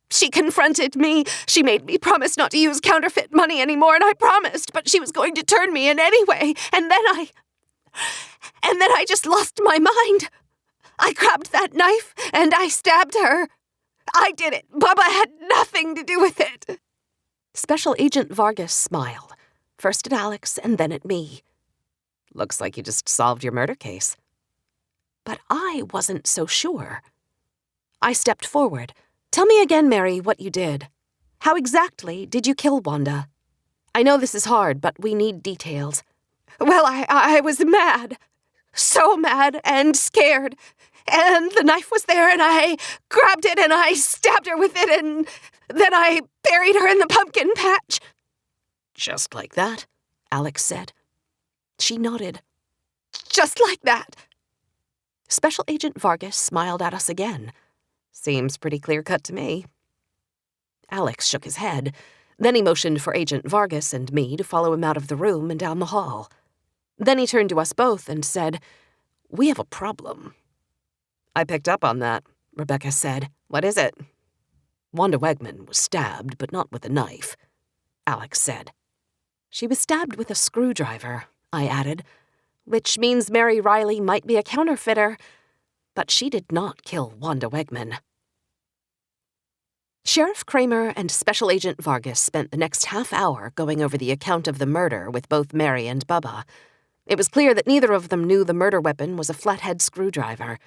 She confronted me. She made me promise not to use counterfeit money anymore, and I promised, but she was going to turn me in anyway. And then I just lost my mind. I grabbed that knife, and I stabbed her. I did it. Bubba had nothing to do with it. Special Agent Vargas smiled, first at Alex and then at me. Looks like you just solved your murder case. But I wasn't so sure. I stepped forward. Tell me again, Mary, what you did. How exactly did you kill Wanda? I know this is hard, but we need details. Well, I was mad. So mad and scared. And the knife was there, and I grabbed it, and I stabbed her with it, and then I buried her in the pumpkin patch. Just like that, Alex said. She nodded. Just like that. Special Agent Vargas smiled at us again. Seems pretty clear-cut to me. Alex shook his head. Then he motioned for Agent Vargas and me to follow him out of the room and down the hall. Then he turned to us both and said, "We have a problem." I picked up on that, Rebecca said. What is it? Wanda Wegman was stabbed, but not with a knife, Alex said. She was stabbed with a screwdriver, I added, which means Mary Riley might be a counterfeiter, but she did not kill Wanda Wegman. Sheriff Kramer and Special Agent Vargas spent the next half hour going over the account of the murder with both Mary and Bubba. It was clear that neither of them knew the murder weapon was a flathead screwdriver.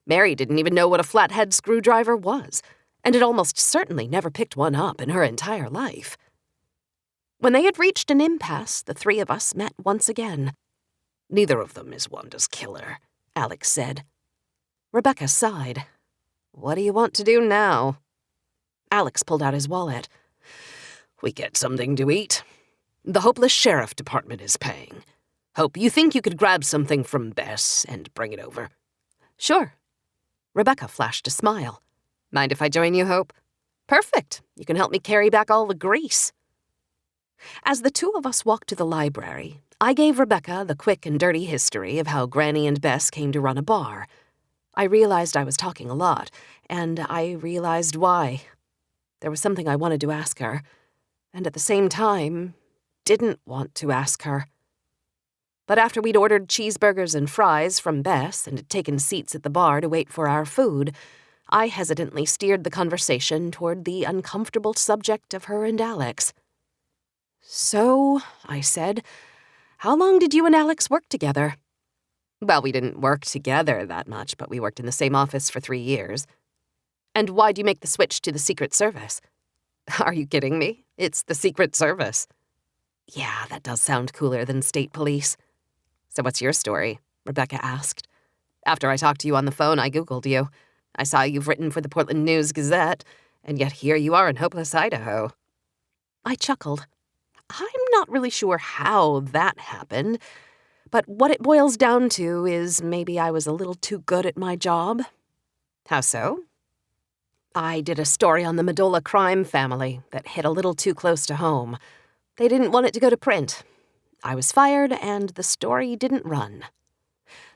Mary didn't even know what a flathead screwdriver was, and had almost certainly never picked one up in her entire life. When they had reached an impasse, the three of us met once again. Neither of them is Wanda's killer, Alex said. Rebecca sighed. What do you want to do now? Alex pulled out his wallet. We get something to eat. The Hopeless Sheriff Department is paying. Hope, you think you could grab something from Bess and bring it over? Sure. Rebecca flashed a smile. Mind if I join you, Hope? Perfect. You can help me carry back all the grease. As the two of us walked to the library, I gave Rebecca the quick and dirty history of how Granny and Bess came to run a bar. I realized I was talking a lot, and I realized why. There was something I wanted to ask her, and at the same time, didn't want to ask her. But after we'd ordered cheeseburgers and fries from Bess and had taken seats at the bar to wait for our food, I hesitantly steered the conversation toward the uncomfortable subject of her and Alex. So, I said, how long did you and Alex work together? Well, we didn't work together that much, but we worked in the same office for 3 years. And why'd you make the switch to the Secret Service? Are you kidding me? It's the Secret Service. Yeah, that does sound cooler than state police. So what's your story? Rebecca asked. After I talked to you on the phone, I Googled you. I saw you've written for the Portland News-Gazette, and yet here you are in Hopeless, Idaho. I chuckled. I'm not really sure how that happened, but what it boils down to is maybe I was a little too good at my job. How so? I did a story on the Medola crime family that hit a little too close to home. They didn't want it to go to print. I was fired, and the story didn't run.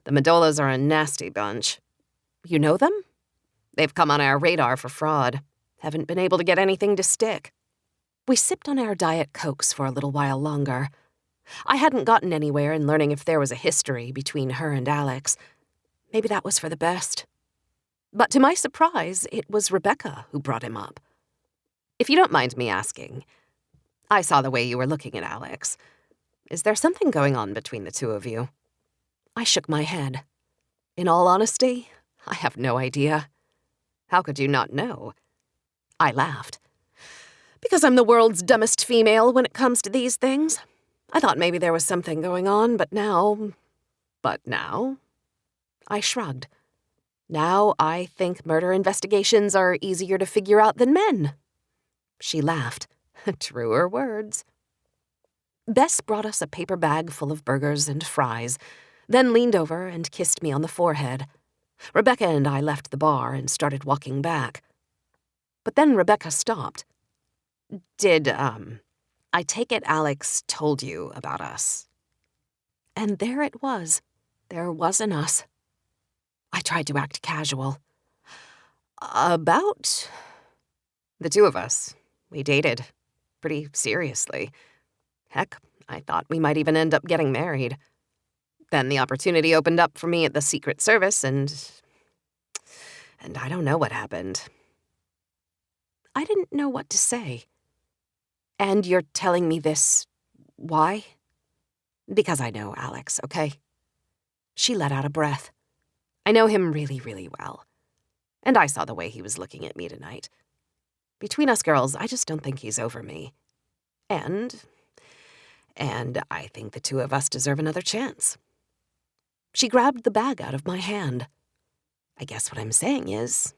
The Medolas are a nasty bunch. You know them? They've come on our radar for fraud. Haven't been able to get anything to stick. We sipped on our Diet Cokes for a little while longer. I hadn't gotten anywhere in learning if there was a history between her and Alex. Maybe that was for the best. But to my surprise, it was Rebecca who brought him up. If you don't mind me asking, I saw the way you were looking at Alex. Is there something going on between the two of you? I shook my head. In all honesty, I have no idea. How could you not know? I laughed. Because I'm the world's dumbest female when it comes to these things. I thought maybe there was something going on, but now... But now? I shrugged. Now I think murder investigations are easier to figure out than men. She laughed. Truer words. Bess brought us a paper bag full of burgers and fries, then leaned over and kissed me on the forehead. Rebecca and I left the bar and started walking back. But then Rebecca stopped. Did, I take it Alex told you about us? And there it was. There wasn't us. I tried to act casual. About? The two of us. We dated. Pretty seriously. Heck, I thought we might even end up getting married. Then the opportunity opened up for me at the Secret Service, and I don't know what happened. I didn't know what to say. And you're telling me this, why? Because I know Alex, okay? She let out a breath. I know him really, really well. And I saw the way he was looking at me tonight. Between us girls, I just don't think he's over me. And I think the two of us deserve another chance. She grabbed the bag out of my hand. I guess what I'm saying is,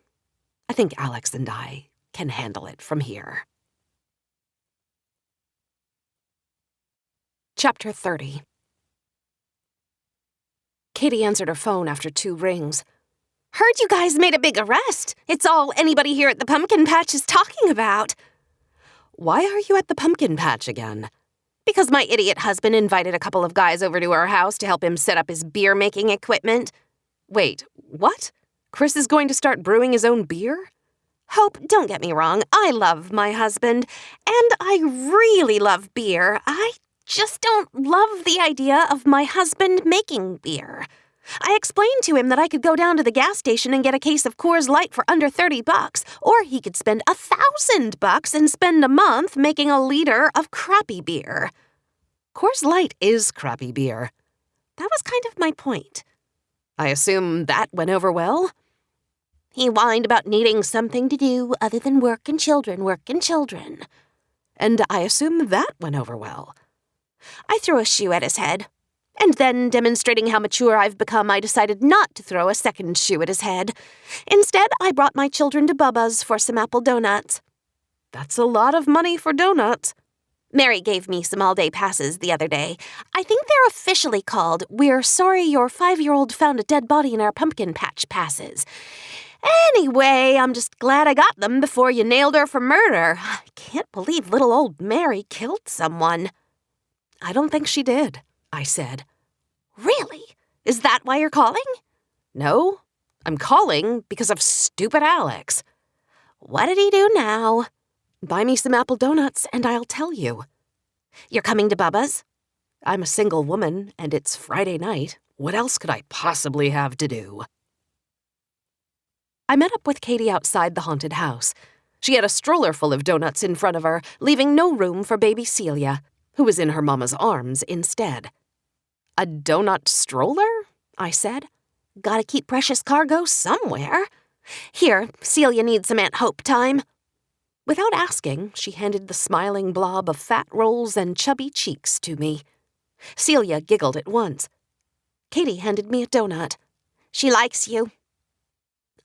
I think Alex and I can handle it from here. Chapter 30. Katie answered her phone after 2 rings. Heard you guys made a big arrest. It's all anybody here at the pumpkin patch is talking about. Why are you at the pumpkin patch again? Because my idiot husband invited a couple of guys over to our house to help him set up his beer-making equipment. Wait, what? Chris is going to start brewing his own beer? Hope, don't get me wrong, I love my husband, and I really love beer. I just don't love the idea of my husband making beer. I explained to him that I could go down to the gas station and get a case of Coors Light for under $30, or he could spend $1,000 and spend a month making a liter of crappy beer. Coors Light is crappy beer. That was kind of my point. I assume that went over well? He whined about needing something to do other than work and children. And I assume that went over well. I threw a shoe at his head. And then, demonstrating how mature I've become, I decided not to throw a second shoe at his head. Instead, I brought my children to Bubba's for some apple donuts. That's a lot of money for donuts. Mary gave me some all-day passes the other day. I think they're officially called "We're sorry your 5-year-old found a dead body in our pumpkin patch" passes. Anyway, I'm just glad I got them before you nailed her for murder. I can't believe little old Mary killed someone. I don't think she did, I said. Really? Is that why you're calling? No, I'm calling because of stupid Alex. What did he do now? Buy me some apple donuts and I'll tell you. You're coming to Bubba's? I'm a single woman and it's Friday night. What else could I possibly have to do? I met up with Katie outside the haunted house. She had a stroller full of donuts in front of her, leaving no room for baby Celia, who was in her mama's arms instead. A donut stroller? I said. Gotta keep precious cargo somewhere. Here, Celia needs some Aunt Hope time. Without asking, she handed the smiling blob of fat rolls and chubby cheeks to me. Celia giggled at once. Katie handed me a donut. She likes you.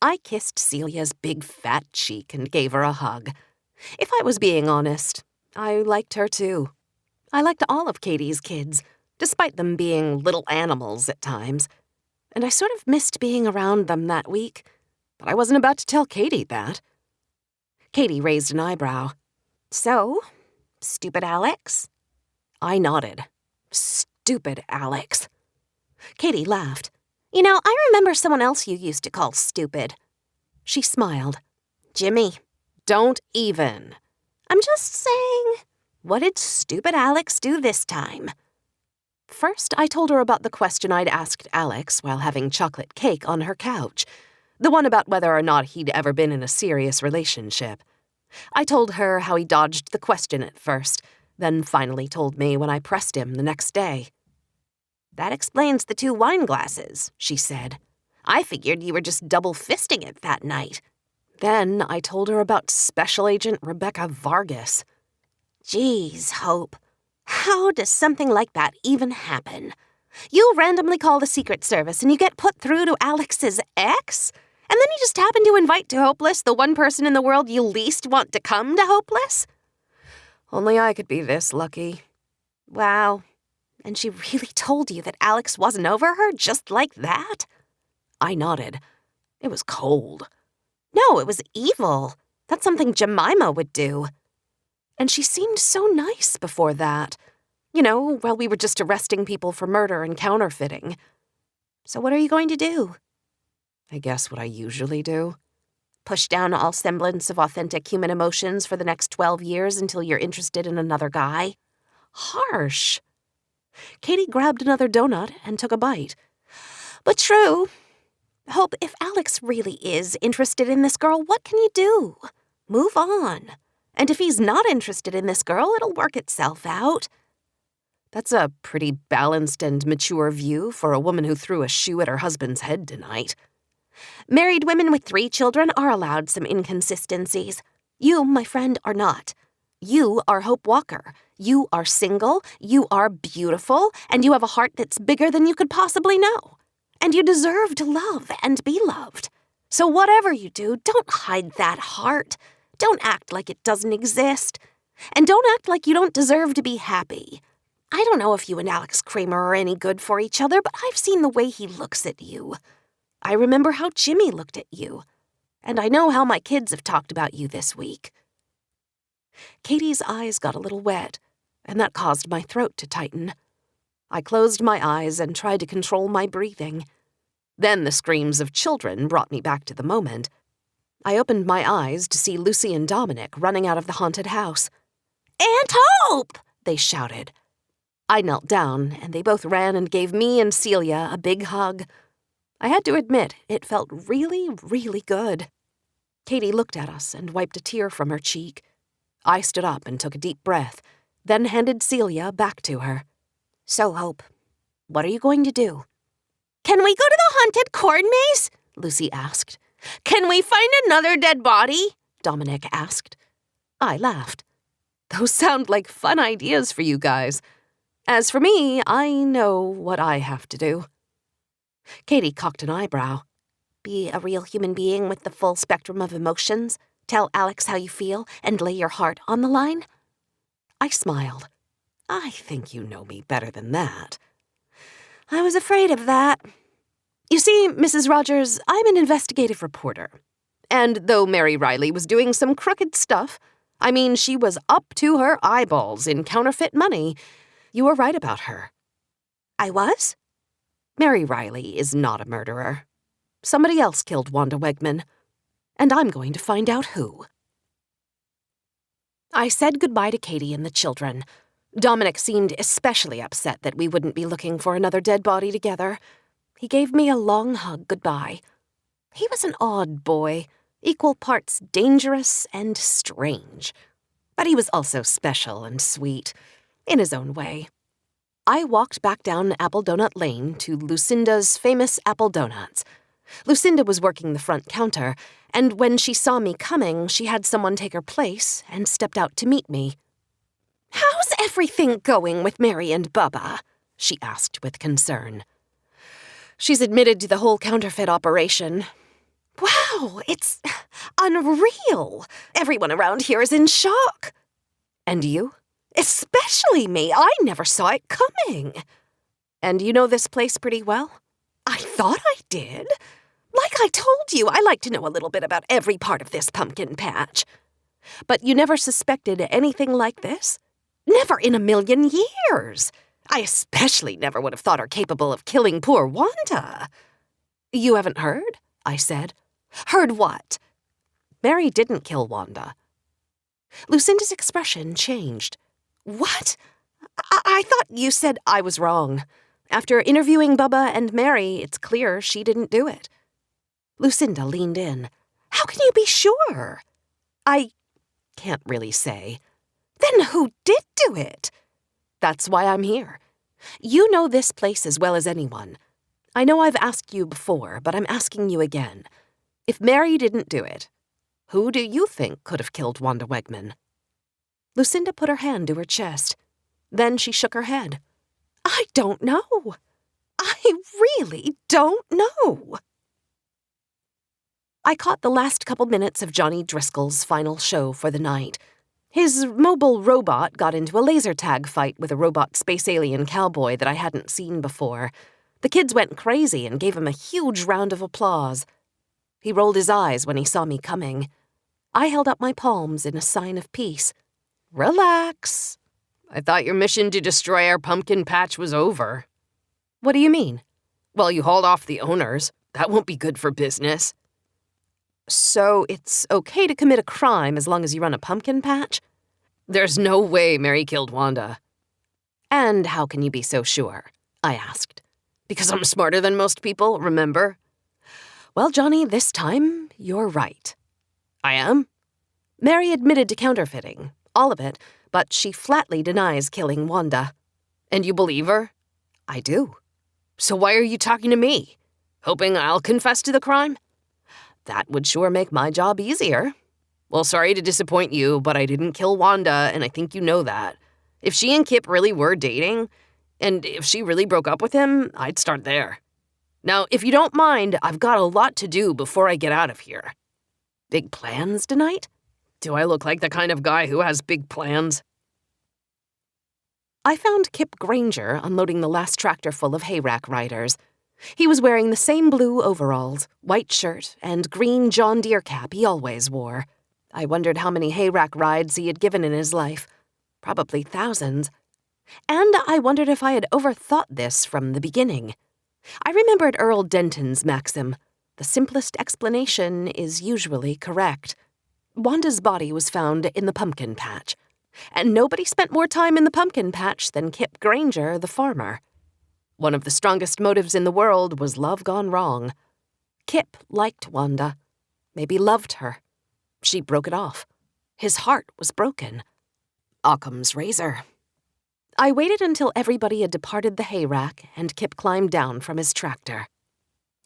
I kissed Celia's big fat cheek and gave her a hug. If I was being honest, I liked her too. I liked all of Katie's kids, despite them being little animals at times. And I sort of missed being around them that week, but I wasn't about to tell Katie that. Katie raised an eyebrow. So, stupid Alex? I nodded. Stupid Alex. Katie laughed. You know, I remember someone else you used to call stupid. She smiled. Jimmy. Don't even. I'm just saying, what did stupid Alex do this time? First, I told her about the question I'd asked Alex while having chocolate cake on her couch. The one about whether or not he'd ever been in a serious relationship. I told her how he dodged the question at first, then finally told me when I pressed him the next day. That explains the 2 wine glasses, she said. I figured you were just double-fisting it that night. Then I told her about Special Agent Rebecca Vargas. Geez, Hope. How does something like that even happen? You randomly call the Secret Service and you get put through to Alex's ex? And then you just happen to invite to Hopeless the one person in the world you least want to come to Hopeless? Only I could be this lucky. Wow. And she really told you that Alex wasn't over her just like that? I nodded. It was cold. No, it was evil. That's something Jemima would do. And she seemed so nice before that. You know, while we were just arresting people for murder and counterfeiting. So what are you going to do? I guess what I usually do. Push down all semblance of authentic human emotions for the next 12 years until you're interested in another guy? Harsh. Katie grabbed another donut and took a bite. But true. Hope, if Alex really is interested in this girl, what can you do? Move on. And if he's not interested in this girl, it'll work itself out. That's a pretty balanced and mature view for a woman who threw a shoe at her husband's head tonight. Married women with 3 children are allowed some inconsistencies. You, my friend, are not. You are Hope Walker. You are single, you are beautiful, and you have a heart that's bigger than you could possibly know. And you deserve to love and be loved. So whatever you do, don't hide that heart. Don't act like it doesn't exist. And don't act like you don't deserve to be happy. I don't know if you and Alex Kramer are any good for each other, but I've seen the way he looks at you. I remember how Jimmy looked at you. And I know how my kids have talked about you this week. Katie's eyes got a little wet, and that caused my throat to tighten. I closed my eyes and tried to control my breathing. Then the screams of children brought me back to the moment. I opened my eyes to see Lucy and Dominic running out of the haunted house. "Aunt Hope!" they shouted. I knelt down, and they both ran and gave me and Celia a big hug. I had to admit, it felt really, really good. Katie looked at us and wiped a tear from her cheek. I stood up and took a deep breath, then handed Celia back to her. "So, Hope, what are you going to do?" "Can we go to the haunted corn maze?" Lucy asked. "Can we find another dead body?" Dominic asked. I laughed. Those sound like fun ideas for you guys. As for me, I know what I have to do." Katie cocked an eyebrow. Be a real human being with the full spectrum of emotions? Tell Alex how you feel and lay your heart on the line? I smiled. "I think you know me better than that." I was afraid of that. "You see, Mrs. Rogers, I'm an investigative reporter. And though Mary Riley was doing some crooked stuff, I mean, she was up to her eyeballs in counterfeit money, you were right about her." I was? Mary Riley is not a murderer. Somebody else killed Wanda Wegman, and I'm going to find out who. I said goodbye to Katie and the children. Dominic seemed especially upset that we wouldn't be looking for another dead body together. He gave me a long hug goodbye. He was an odd boy, equal parts dangerous and strange. But he was also special and sweet, in his own way. I walked back down Apple Donut Lane to Lucinda's famous apple donuts. Lucinda was working the front counter, and when she saw me coming, she had someone take her place and stepped out to meet me. "How's everything going with Mary and Bubba?" she asked with concern. "She's admitted to the whole counterfeit operation." "Wow, it's unreal. Everyone around here is in shock." "And you?" "Especially me. I never saw it coming." "And you know this place pretty well?" "I thought I did. Like I told you, I like to know a little bit about every part of this pumpkin patch." "But you never suspected anything like this?" "Never in a million years. I especially never would have thought her capable of killing poor Wanda." "You haven't heard?" I said. "Heard what?" "Mary didn't kill Wanda." Lucinda's expression changed. "What? I thought you said I was wrong. After interviewing Bubba and Mary, it's clear she didn't do it." Lucinda leaned in. "How can you be sure?" "I can't really say." "Then who did do it?" "That's why I'm here. You know this place as well as anyone. I know I've asked you before, but I'm asking you again. If Mary didn't do it, who do you think could have killed Wanda Wegman?" Lucinda put her hand to her chest. Then she shook her head. "I don't know. I really don't know." I caught the last couple minutes of Johnny Driscoll's final show for the night. His mobile robot got into a laser tag fight with a robot space alien cowboy that I hadn't seen before. The kids went crazy and gave him a huge round of applause. He rolled his eyes when he saw me coming. I held up my palms in a sign of peace. "Relax. I thought your mission to destroy our pumpkin patch was over." "What do you mean?" "Well, you hauled off the owners. That won't be good for business." "So it's okay to commit a crime as long as you run a pumpkin patch?" "There's no way Mary killed Wanda." "And how can you be so sure?" I asked. "Because I'm smarter than most people, remember?" "Well, Johnny, this time you're right." "I am?" "Mary admitted to counterfeiting, all of it, but she flatly denies killing Wanda." "And you believe her?" "I do." "So why are you talking to me? Hoping I'll confess to the crime?" "That would sure make my job easier." "Well, sorry to disappoint you, but I didn't kill Wanda, and I think you know that. If she and Kip really were dating, and if she really broke up with him, I'd start there. Now, if you don't mind, I've got a lot to do before I get out of here." "Big plans tonight?" "Do I look like the kind of guy who has big plans?" I found Kip Granger unloading the last tractor full of hayrack riders. He was wearing the same blue overalls, white shirt, and green John Deere cap he always wore. I wondered how many hayrack rides he had given in his life. Probably thousands. And I wondered if I had overthought this from the beginning. I remembered Earl Denton's maxim, "The simplest explanation is usually correct." Wanda's body was found in the pumpkin patch, and nobody spent more time in the pumpkin patch than Kip Granger, the farmer. One of the strongest motives in the world was love gone wrong. Kip liked Wanda, maybe loved her. She broke it off. His heart was broken. Occam's razor. I waited until everybody had departed the hayrack, and Kip climbed down from his tractor.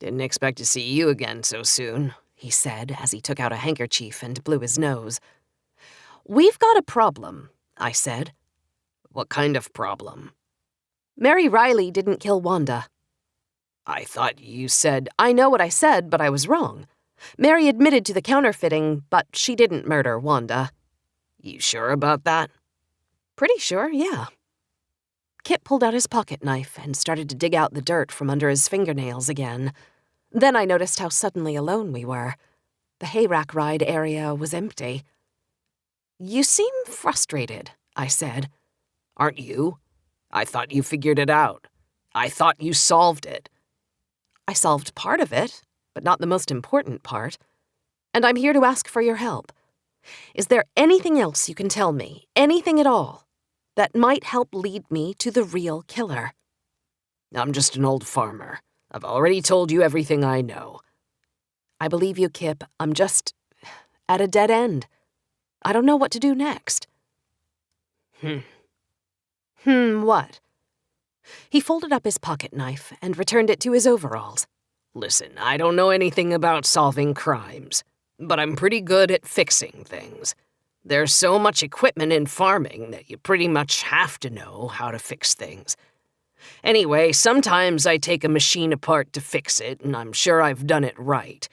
"Didn't expect to see you again so soon," he said as he took out a handkerchief and blew his nose. "We've got a problem," I said. "What kind of problem?" Mary Riley didn't kill Wanda. I thought you said... I know what I said, but I was wrong. Mary admitted to the counterfeiting, but she didn't murder Wanda. You sure about that? Pretty sure, yeah. Kip pulled out his pocket knife and started to dig out the dirt from under his fingernails again. Then I noticed how suddenly alone we were. The hayrack ride area was empty. You seem frustrated, I said. Aren't you? I thought you figured it out. I thought you solved it. I solved part of it, but not the most important part. And I'm here to ask for your help. Is there anything else you can tell me, anything at all, that might help lead me to the real killer? I'm just an old farmer. I've already told you everything I know. I believe you, Kip. I'm just at a dead end. I don't know what to do next. What? He folded up his pocket knife and returned it to his overalls. Listen, I don't know anything about solving crimes, but I'm pretty good at fixing things. There's so much equipment in farming that you pretty much have to know how to fix things. Anyway, sometimes I take a machine apart to fix it, and I'm sure I've done it right.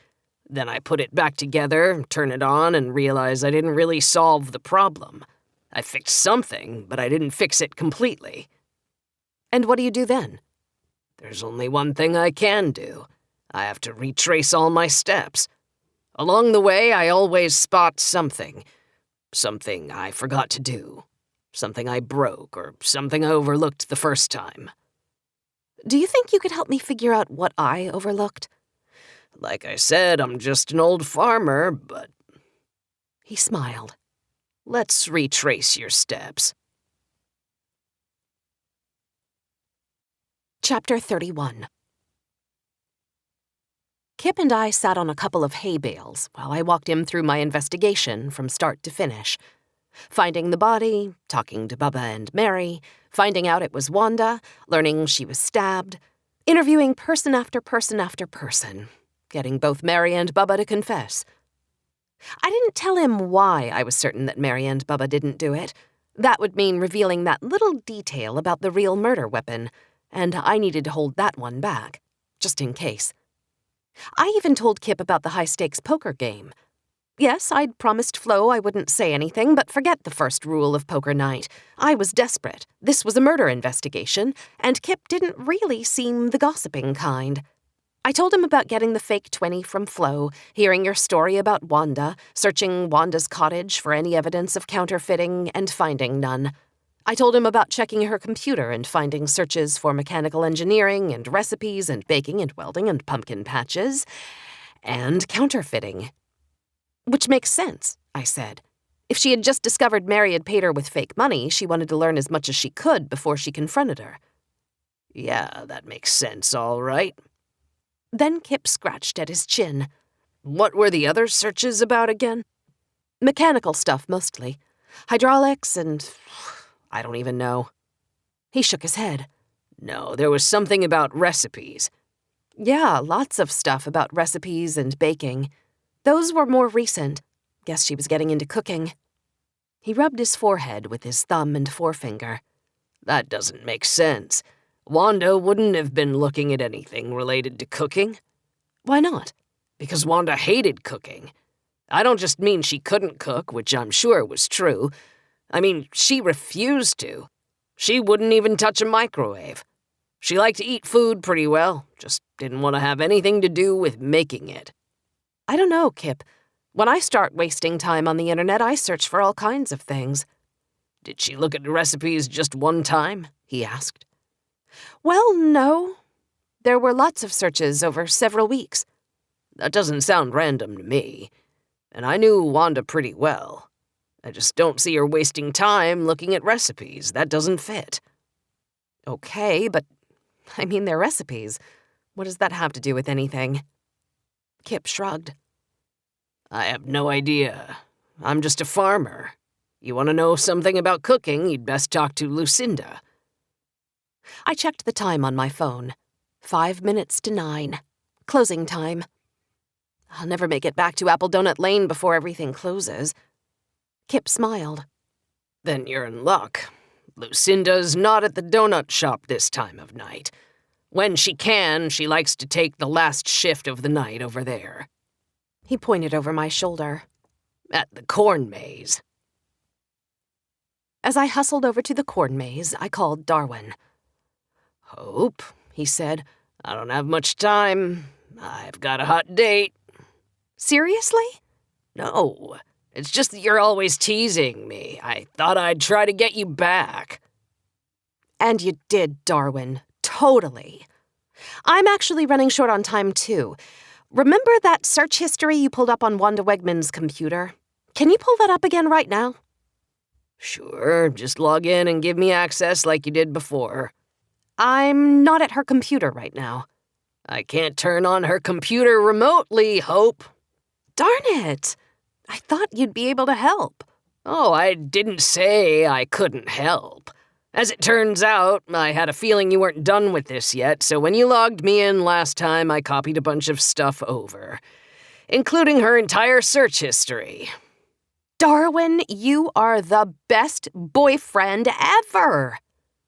Then I put it back together, turn it on, and realize I didn't really solve the problem. I fixed something, but I didn't fix it completely. And what do you do then? There's only one thing I can do. I have to retrace all my steps. Along the way, I always spot something. Something I forgot to do. Something I broke, or something I overlooked the first time. Do you think you could help me figure out what I overlooked? Like I said, I'm just an old farmer, but... He smiled. Let's retrace your steps. Chapter 31. Kip and I sat on a couple of hay bales while I walked him through my investigation from start to finish. Finding the body, talking to Bubba and Mary, finding out it was Wanda, learning she was stabbed, interviewing person after person after person, getting both Mary and Bubba to confess. I didn't tell him why I was certain that Mary and Bubba didn't do it. That would mean revealing that little detail about the real murder weapon, and I needed to hold that one back, just in case. I even told Kip about the high-stakes poker game. Yes, I'd promised Flo I wouldn't say anything, but forget the first rule of poker night. I was desperate. This was a murder investigation, and Kip didn't really seem the gossiping kind. I told him about getting the fake 20 from Flo, hearing your story about Wanda, searching Wanda's cottage for any evidence of counterfeiting, and finding none. I told him about checking her computer and finding searches for mechanical engineering and recipes and baking and welding and pumpkin patches and counterfeiting. Which makes sense, I said. If she had just discovered Mary had paid her with fake money, she wanted to learn as much as she could before she confronted her. Yeah, that makes sense, all right. Then Kip scratched at his chin. What were the other searches about again? Mechanical stuff, mostly. Hydraulics and... I don't even know. He shook his head. No, there was something about recipes. Yeah, lots of stuff about recipes and baking. Those were more recent. Guess she was getting into cooking. He rubbed his forehead with his thumb and forefinger. That doesn't make sense. Wanda wouldn't have been looking at anything related to cooking. Why not? Because Wanda hated cooking. I don't just mean she couldn't cook, which I'm sure was true. I mean, she refused to. She wouldn't even touch a microwave. She liked to eat food pretty well, just didn't want to have anything to do with making it. I don't know, Kip. When I start wasting time on the internet, I search for all kinds of things. Did she look at the recipes just one time? He asked. Well, no. There were lots of searches over several weeks. That doesn't sound random to me. And I knew Wanda pretty well. I just don't see her wasting time looking at recipes. That doesn't fit. Okay, but, I mean, they're recipes. What does that have to do with anything? Kip shrugged. I have no idea. I'm just a farmer. You want to know something about cooking, you'd best talk to Lucinda. I checked the time on my phone. 5 minutes to 9. Closing time. I'll never make it back to Apple Donut Lane before everything closes. Kip smiled. Then you're in luck. Lucinda's not at the donut shop this time of night. When she can, she likes to take the last shift of the night over there. He pointed over my shoulder. At the corn maze. As I hustled over to the corn maze, I called Darwin. Hope, he said, I don't have much time. I've got a hot date. Seriously? No, it's just that you're always teasing me. I thought I'd try to get you back. And you did, Darwin. Totally. I'm actually running short on time, too. Remember that search history you pulled up on Wanda Wegman's computer? Can you pull that up again right now? Sure, just log in and give me access like you did before. I'm not at her computer right now. I can't turn on her computer remotely, Hope. Darn it! I thought you'd be able to help. Oh, I didn't say I couldn't help. As it turns out, I had a feeling you weren't done with this yet, so when you logged me in last time, I copied a bunch of stuff over, including her entire search history. Darwin, you are the best boyfriend ever.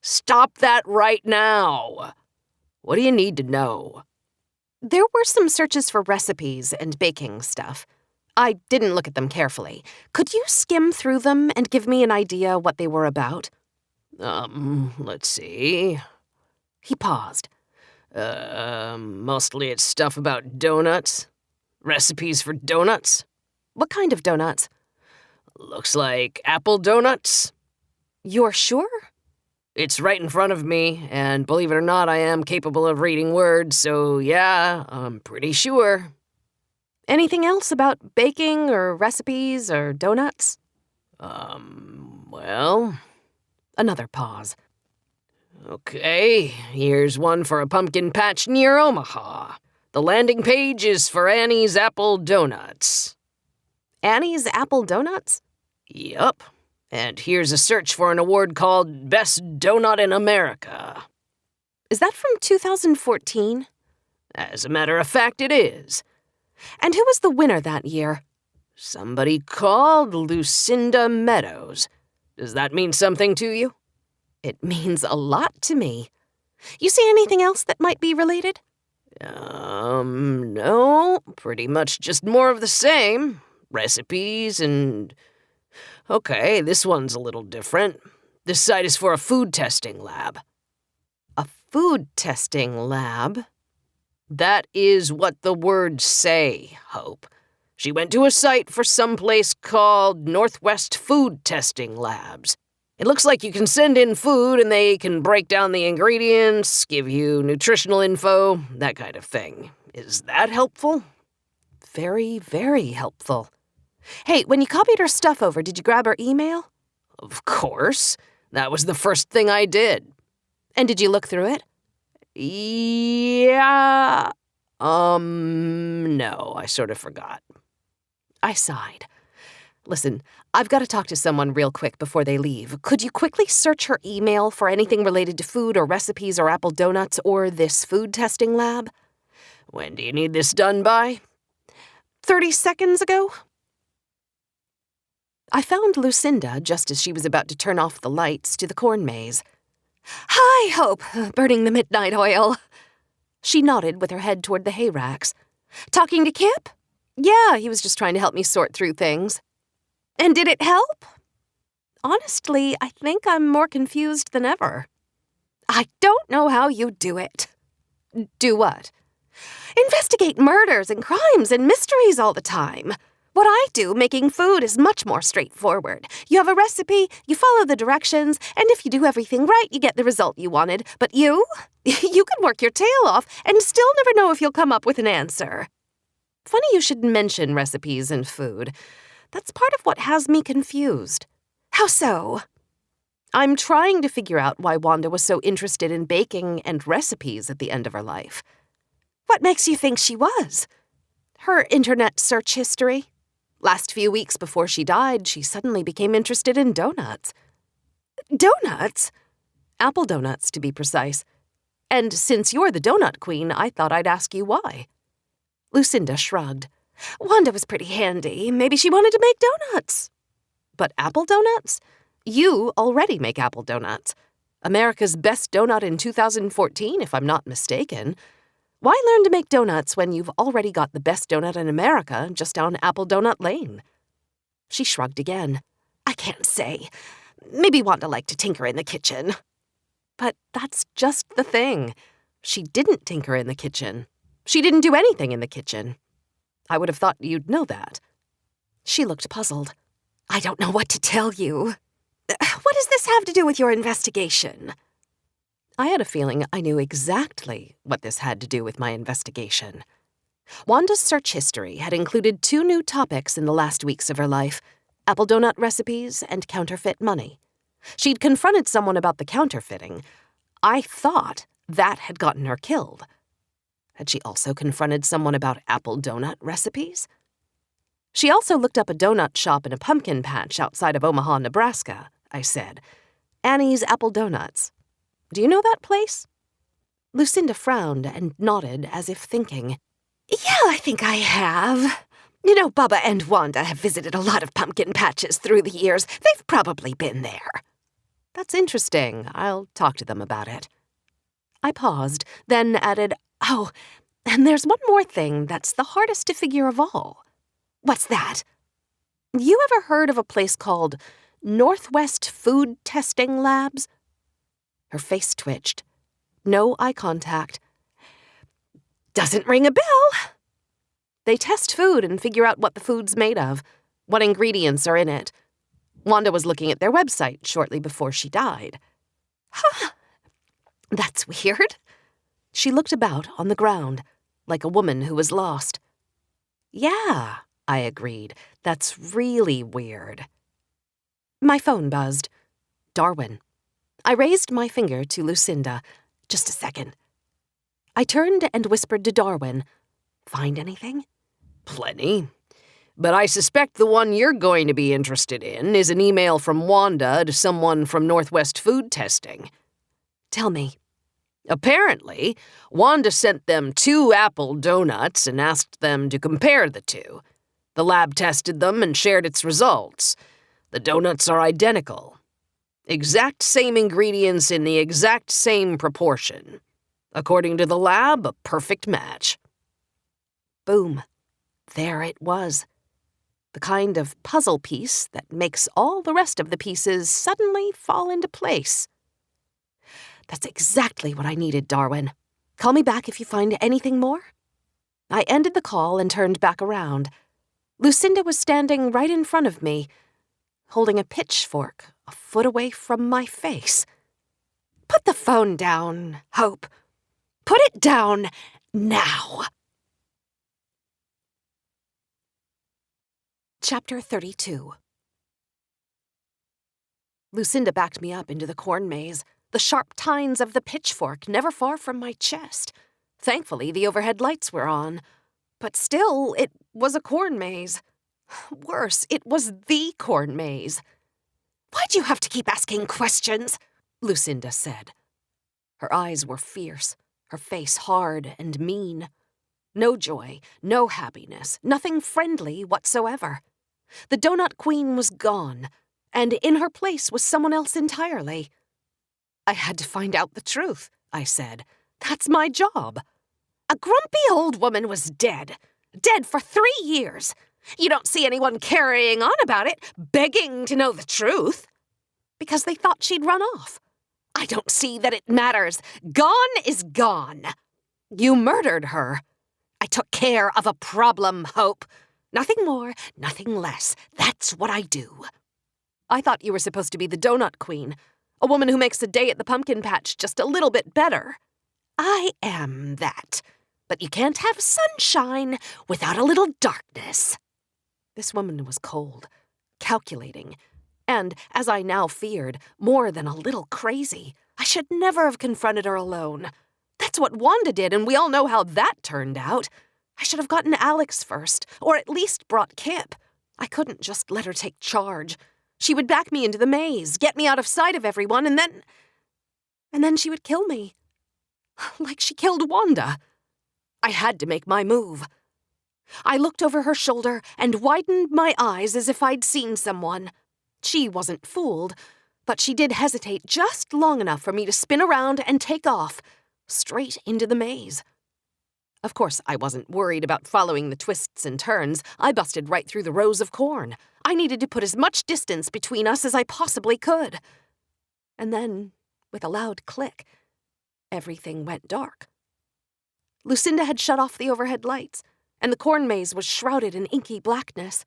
Stop that right now. What do you need to know? There were some searches for recipes and baking stuff. I didn't look at them carefully. Could you skim through them and give me an idea what they were about? Let's see. He paused. Mostly it's stuff about donuts. Recipes for donuts. What kind of donuts? Looks like apple donuts. You're sure? It's right in front of me, and believe it or not, I am capable of reading words, so yeah, I'm pretty sure. Anything else about baking or recipes or donuts? Well... Another pause. Okay, here's one for a pumpkin patch near Omaha. The landing page is for Annie's Apple Donuts. Annie's Apple Donuts? Yup. And here's a search for an award called Best Donut in America. Is that from 2014? As a matter of fact, it is. And who was the winner that year? Somebody called Lucinda Meadows. Does that mean something to you? It means a lot to me. You see anything else that might be related? No. Pretty much just more of the same. Recipes and... Okay, this one's a little different. This site is for a food testing lab. A food testing lab? That is what the words say, Hope. She went to a site for some place called Northwest Food Testing Labs. It looks like you can send in food and they can break down the ingredients, give you nutritional info, that kind of thing. Is that helpful? Very, very helpful. Hey, when you copied her stuff over, did you grab her email? Of course. That was the first thing I did. And did you look through it? Yeah. No, I sort of forgot. I sighed. Listen, I've got to talk to someone real quick before they leave. Could you quickly search her email for anything related to food or recipes or apple donuts or this food testing lab? When do you need this done by? 30 seconds ago. I found Lucinda just as she was about to turn off the lights to the corn maze. Hi, Hope, burning the midnight oil. She nodded with her head toward the hay racks. Talking to Kip? Yeah, he was just trying to help me sort through things. And did it help? Honestly, I think I'm more confused than ever. I don't know how you do it. Do what? Investigate murders and crimes and mysteries all the time. What I do making food is much more straightforward. You have a recipe, you follow the directions, and if you do everything right, you get the result you wanted. But you can work your tail off and still never know if you'll come up with an answer. Funny you should mention recipes and food. That's part of what has me confused. How so? I'm trying to figure out why Wanda was so interested in baking and recipes at the end of her life. What makes you think she was? Her internet search history. Last few weeks before she died, she suddenly became interested in donuts. Donuts? Apple donuts, to be precise. And since you're the donut queen, I thought I'd ask you why. Lucinda shrugged. Wanda was pretty handy. Maybe she wanted to make donuts. But apple donuts? You already make apple donuts. America's best donut in 2014, if I'm not mistaken. Why learn to make donuts when you've already got the best donut in America just down Apple Donut Lane? She shrugged again. I can't say. Maybe Wanda liked to tinker in the kitchen. But that's just the thing. She didn't tinker in the kitchen. She didn't do anything in the kitchen. I would have thought you'd know that. She looked puzzled. I don't know what to tell you. What does this have to do with your investigation? I had a feeling I knew exactly what this had to do with my investigation. Wanda's search history had included 2 new topics in the last weeks of her life: apple donut recipes and counterfeit money. She'd confronted someone about the counterfeiting. I thought that had gotten her killed. Had she also confronted someone about apple donut recipes? She also looked up a donut shop in a pumpkin patch outside of Omaha, Nebraska, I said. Annie's Apple Donuts. Do you know that place? Lucinda frowned and nodded as if thinking. Yeah, I think I have. You know, Bubba and Wanda have visited a lot of pumpkin patches through the years. They've probably been there. That's interesting. I'll talk to them about it. I paused, then added, Oh, and there's one more thing that's the hardest to figure of all. What's that? You ever heard of a place called Northwest Food Testing Labs? Her face twitched. No eye contact. Doesn't ring a bell. They test food and figure out what the food's made of, what ingredients are in it. Wanda was looking at their website shortly before she died. Huh. That's weird. She looked about on the ground, like a woman who was lost. Yeah, I agreed. That's really weird. My phone buzzed. Darwin. I raised my finger to Lucinda. Just a second. I turned and whispered to Darwin. Find anything? Plenty. But I suspect the one you're going to be interested in is an email from Wanda to someone from Northwest Food Testing. Tell me. Apparently, Wanda sent them 2 apple donuts and asked them to compare the 2. The lab tested them and shared its results. The donuts are identical. Exact same ingredients in the exact same proportion. According to the lab, a perfect match. Boom. There it was. The kind of puzzle piece that makes all the rest of the pieces suddenly fall into place. That's exactly what I needed, Darwin. Call me back if you find anything more. I ended the call and turned back around. Lucinda was standing right in front of me, holding a pitchfork a foot away from my face. Put the phone down, Hope. Put it down now. Chapter 32. Lucinda backed me up into the corn maze, the sharp tines of the pitchfork never far from my chest. Thankfully, the overhead lights were on. But still, it was a corn maze. Worse, it was the corn maze. Why'd you have to keep asking questions? Lucinda said. Her eyes were fierce, her face hard and mean. No joy, no happiness, nothing friendly whatsoever. The Donut Queen was gone, and in her place was someone else entirely. I had to find out the truth, I said. That's my job. A grumpy old woman was dead. Dead for 3 years. You don't see anyone carrying on about it, begging to know the truth. Because they thought she'd run off. I don't see that it matters. Gone is gone. You murdered her. I took care of a problem, Hope. Nothing more, nothing less. That's what I do. I thought you were supposed to be the Donut Queen, a woman who makes a day at the pumpkin patch just a little bit better. I am that. But you can't have sunshine without a little darkness. This woman was cold, calculating, and, as I now feared, more than a little crazy. I should never have confronted her alone. That's what Wanda did, and we all know how that turned out. I should have gotten Alex first, or at least brought Kip. I couldn't just let her take charge. She would back me into the maze, get me out of sight of everyone, and then she would kill me. Like she killed Wanda. I had to make my move. I looked over her shoulder and widened my eyes as if I'd seen someone. She wasn't fooled. But she did hesitate just long enough for me to spin around and take off, straight into the maze. Of course, I wasn't worried about following the twists and turns. I busted right through the rows of corn. I needed to put as much distance between us as I possibly could. And then, with a loud click, everything went dark. Lucinda had shut off the overhead lights, and the corn maze was shrouded in inky blackness.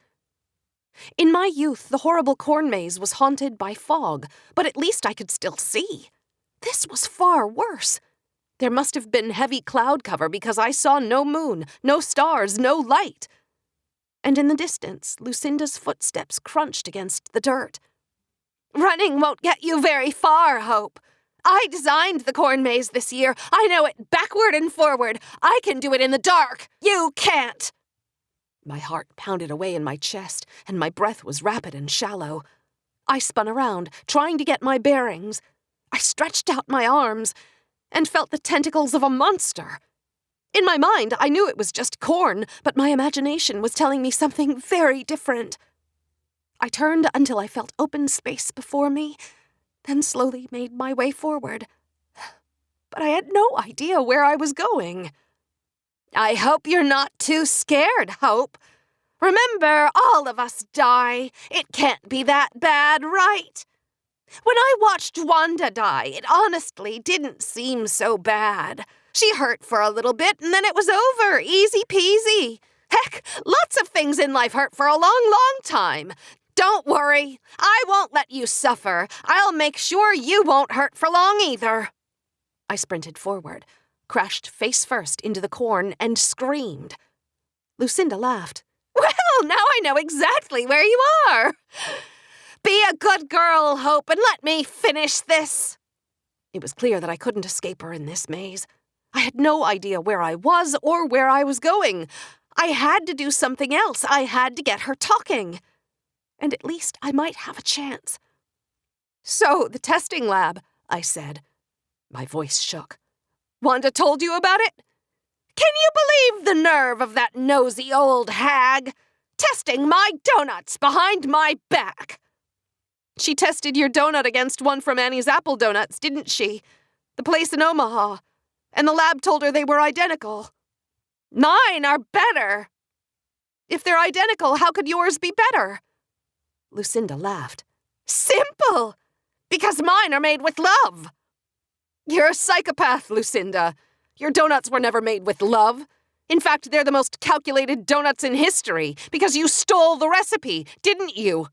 In my youth, the horrible corn maze was haunted by fog, but at least I could still see. This was far worse. There must have been heavy cloud cover because I saw no moon, no stars, no light. And in the distance, Lucinda's footsteps crunched against the dirt. "Running won't get you very far, Hope. I designed the corn maze this year. I know it backward and forward. I can do it in the dark. You can't." My heart pounded away in my chest, and my breath was rapid and shallow. I spun around, trying to get my bearings. I stretched out my arms and felt the tentacles of a monster. In my mind, I knew it was just corn, but my imagination was telling me something very different. I turned until I felt open space before me, then slowly made my way forward. But I had no idea where I was going. "I hope you're not too scared, Hope. Remember, all of us die. It can't be that bad, right? When I watched Wanda die, it honestly didn't seem so bad. She hurt for a little bit, and then it was over, easy peasy. Heck, lots of things in life hurt for a long, long time. Don't worry, I won't let you suffer. I'll make sure you won't hurt for long either." I sprinted forward, crashed face first into the corn, and screamed. Lucinda laughed. "Well, now I know exactly where you are. Be a good girl, Hope, and let me finish this." It was clear that I couldn't escape her in this maze. I had no idea where I was or where I was going. I had to do something else. I had to get her talking. And at least I might have a chance. "So, the testing lab," I said. My voice shook. "Wanda told you about it? Can you believe the nerve of that nosy old hag? Testing my donuts behind my back." "She tested your donut against one from Annie's Apple Donuts, didn't she? The place in Omaha. And the lab told her they were identical. Mine are better." "If they're identical, how could yours be better?" Lucinda laughed. "Simple! Because mine are made with love." "You're a psychopath, Lucinda. Your donuts were never made with love. In fact, they're the most calculated donuts in history because you stole the recipe, didn't you?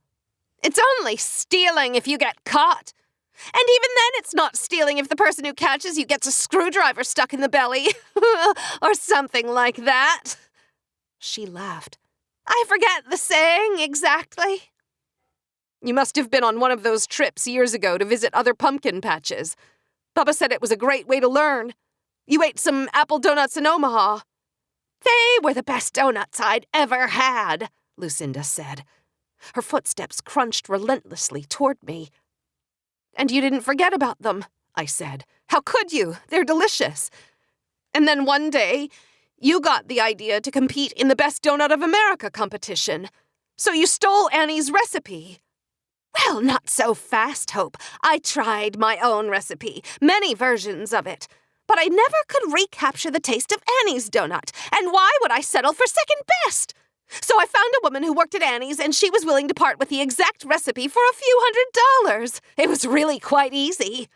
It's only stealing if you get caught. And even then it's not stealing if the person who catches you gets a screwdriver stuck in the belly. Or something like that." She laughed. "I forget the saying exactly." "You must have been on one of those trips years ago to visit other pumpkin patches. Bubba said it was a great way to learn. You ate some apple donuts in Omaha." "They were the best donuts I'd ever had," Lucinda said. Her footsteps crunched relentlessly toward me. "And you didn't forget about them," I said. "How could you? They're delicious. And then one day, you got the idea to compete in the Best Donut of America competition. So you stole Annie's recipe." "Well, not so fast, Hope. I tried my own recipe, many versions of it. But I never could recapture the taste of Annie's donut. And why would I settle for second best? So I found a woman who worked at Annie's, and she was willing to part with the exact recipe for a few $100s. It was really quite easy."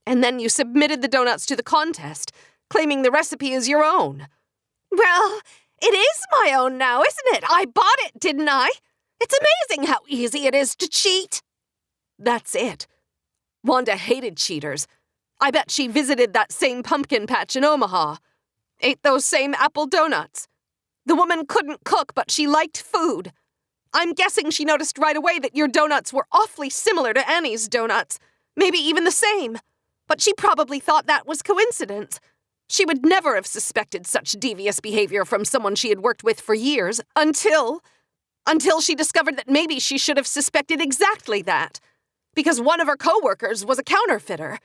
"And then you submitted the donuts to the contest, claiming the recipe is your own." "Well, it is my own now, isn't it? I bought it, didn't I? It's amazing how easy it is to cheat." "That's it. Wanda hated cheaters. I bet she visited that same pumpkin patch in Omaha. Ate those same apple donuts. The woman couldn't cook, but she liked food. I'm guessing she noticed right away that your donuts were awfully similar to Annie's donuts, maybe even the same. But she probably thought that was coincidence. She would never have suspected such devious behavior from someone she had worked with for years, until she discovered that maybe she should have suspected exactly that, because one of her coworkers was a counterfeiter.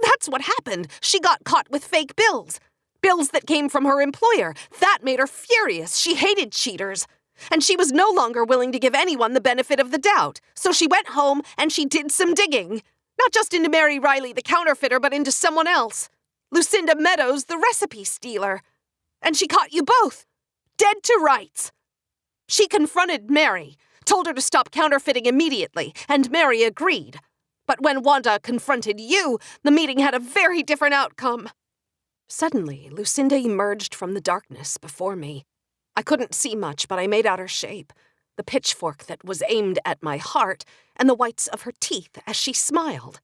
That's what happened. She got caught with fake bills. Bills that came from her employer. That made her furious. She hated cheaters. And she was no longer willing to give anyone the benefit of the doubt, so she went home and she did some digging. Not just into Mary Riley, the counterfeiter, but into someone else. Lucinda Meadows, the recipe stealer. And she caught you both. Dead to rights. She confronted Mary, told her to stop counterfeiting immediately, and Mary agreed. But when Wanda confronted you, the meeting had a very different outcome. Suddenly, Lucinda emerged from the darkness before me. I couldn't see much, but I made out her shape, the pitchfork that was aimed at my heart, and the whites of her teeth as she smiled.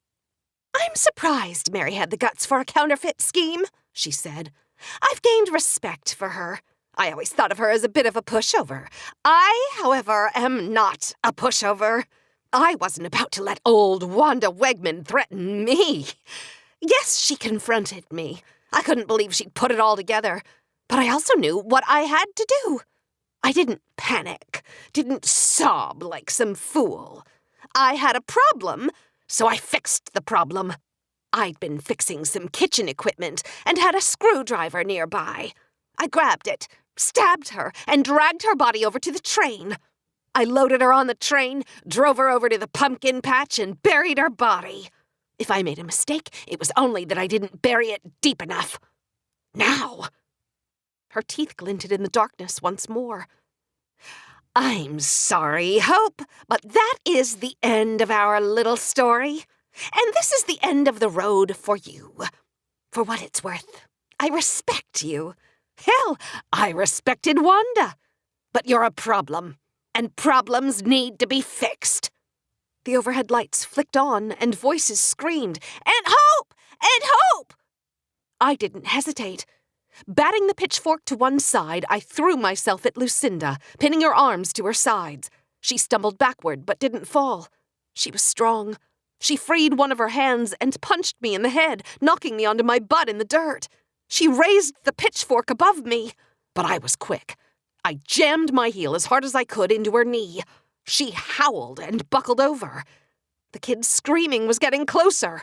"I'm surprised Mary had the guts for a counterfeit scheme," she said. "I've gained respect for her. I always thought of her as a bit of a pushover. I, however, am not a pushover. I wasn't about to let old Wanda Wegman threaten me. Yes, she confronted me. I couldn't believe she'd put it all together. But I also knew what I had to do. I didn't panic, didn't sob like some fool. I had a problem, so I fixed the problem. I'd been fixing some kitchen equipment and had a screwdriver nearby. I grabbed it, stabbed her, and dragged her body over to the train. I loaded her on the train, drove her over to the pumpkin patch, and buried her body. If I made a mistake, it was only that I didn't bury it deep enough. Now..." Her teeth glinted in the darkness once more. "I'm sorry, Hope, but that is the end of our little story. And this is the end of the road for you. For what it's worth, I respect you. Hell, I respected Wanda. But you're a problem, and problems need to be fixed." The overhead lights flicked on, and voices screamed, "And Hope! And Hope!" I didn't hesitate. Batting the pitchfork to one side, I threw myself at Lucinda, pinning her arms to her sides. She stumbled backward, but didn't fall. She was strong. She freed one of her hands and punched me in the head, knocking me onto my butt in the dirt. She raised the pitchfork above me, but I was quick. I jammed my heel as hard as I could into her knee. She howled and buckled over. The kid's screaming was getting closer.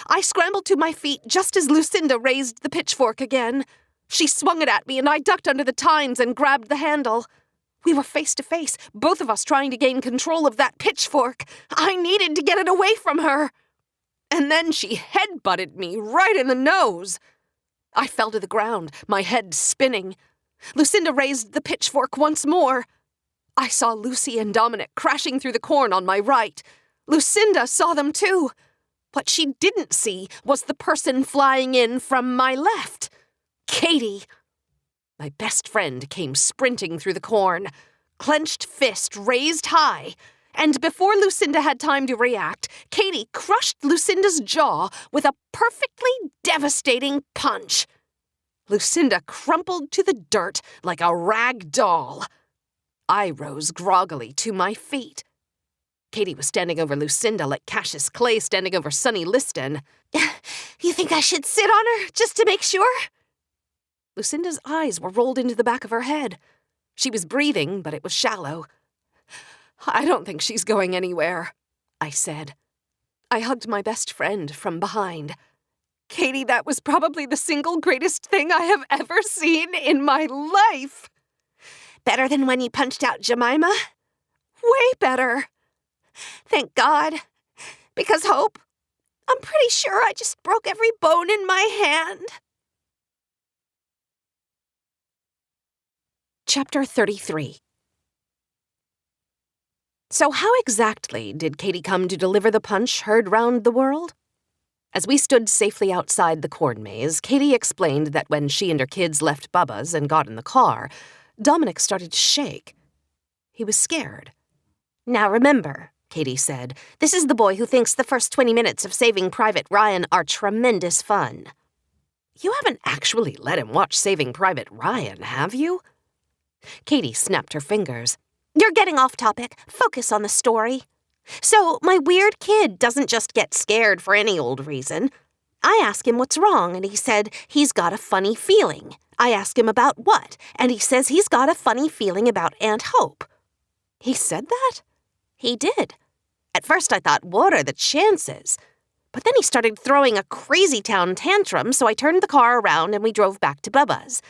I scrambled to my feet just as Lucinda raised the pitchfork again. She swung it at me, and I ducked under the tines and grabbed the handle. We were face to face, both of us trying to gain control of that pitchfork. I needed to get it away from her. And then she head-butted me right in the nose. I fell to the ground, my head spinning. Lucinda raised the pitchfork once more. I saw Lucy and Dominic crashing through the corn on my right. Lucinda saw them too. What she didn't see was the person flying in from my left. Katie. My best friend came sprinting through the corn, clenched fist raised high, and before Lucinda had time to react, Katie crushed Lucinda's jaw with a perfectly devastating punch. Lucinda crumpled to the dirt like a rag doll. I rose groggily to my feet. Katie was standing over Lucinda like Cassius Clay standing over Sonny Liston. "You think I should sit on her, just to make sure?" Lucinda's eyes were rolled into the back of her head. She was breathing, but it was shallow. "I don't think she's going anywhere," I said. I hugged my best friend from behind. "Katie, that was probably the single greatest thing I have ever seen in my life." "Better than when you punched out Jemima?" "Way better." "Thank God. Because, Hope, I'm pretty sure I just broke every bone in my hand." Chapter 33. So how exactly did Katie come to deliver the punch heard round the world? As we stood safely outside the corn maze, Katie explained that when she and her kids left Bubba's and got in the car, Dominic started to shake. He was scared. "Now remember," Katie said, "this is the boy who thinks the first 20 minutes of Saving Private Ryan are tremendous fun." "You haven't actually let him watch Saving Private Ryan, have you?" Katie snapped her fingers. "You're getting off topic. Focus on the story. So, my weird kid doesn't just get scared for any old reason. I ask him what's wrong, and he said he's got a funny feeling. I ask him about what, and he says he's got a funny feeling about Aunt Hope." "He said that?" "He did. At first I thought, what are the chances? But then he started throwing a crazy town tantrum, so I turned the car around and we drove back to Bubba's.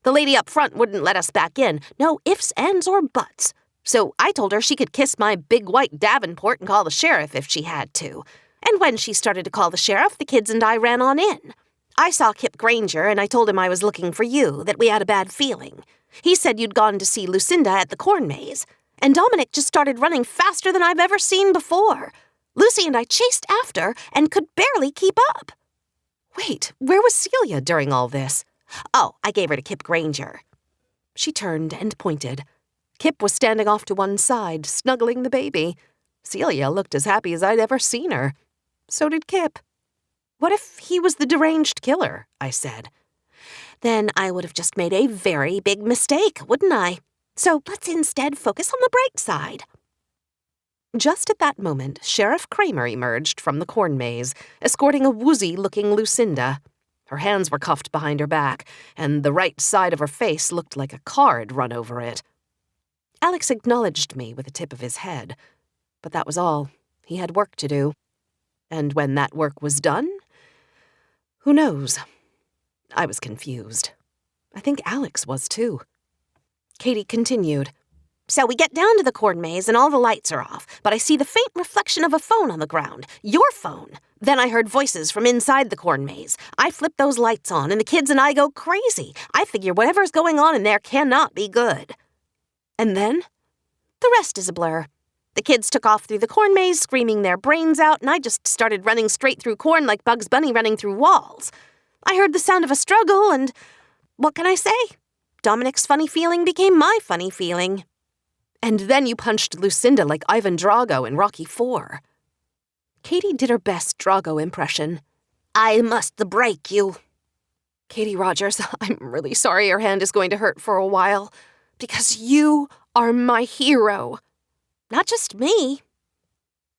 The lady up front wouldn't let us back in. No ifs, ands, or buts. So I told her she could kiss my big white Davenport and call the sheriff if she had to. And when she started to call the sheriff, the kids and I ran on in. I saw Kip Granger, and I told him I was looking for you, that we had a bad feeling. He said you'd gone to see Lucinda at the corn maze. And Dominic just started running faster than I've ever seen before. Lucy and I chased after and could barely keep up. Wait, where was Celia during all this? Oh, I gave her to Kip Granger. She turned and pointed. Kip was standing off to one side, snuggling the baby. Celia looked as happy as I'd ever seen her. So did Kip. What if he was the deranged killer? I said. Then I would have just made a very big mistake, wouldn't I? So let's instead focus on the bright side. Just at that moment, Sheriff Kramer emerged from the corn maze, escorting a woozy-looking Lucinda. Her hands were cuffed behind her back, and the right side of her face looked like a car had run over it. Alex acknowledged me with a tip of his head, but that was all. He had work to do. And when that work was done, who knows? I was confused. I think Alex was too. Katie continued. So we get down to the corn maze and all the lights are off, but I see the faint reflection of a phone on the ground. Your phone. Then I heard voices from inside the corn maze. I flip those lights on and the kids and I go crazy. I figure whatever's going on in there cannot be good. And then? The rest is a blur. The kids took off through the corn maze, screaming their brains out, and I just started running straight through corn like Bugs Bunny running through walls. I heard the sound of a struggle and, what can I say? Dominic's funny feeling became my funny feeling. And then you punched Lucinda like Ivan Drago in Rocky IV. Katie did her best Drago impression. I must break you. Katie Rogers, I'm really sorry your hand is going to hurt for a while, because you are my hero. Not just me.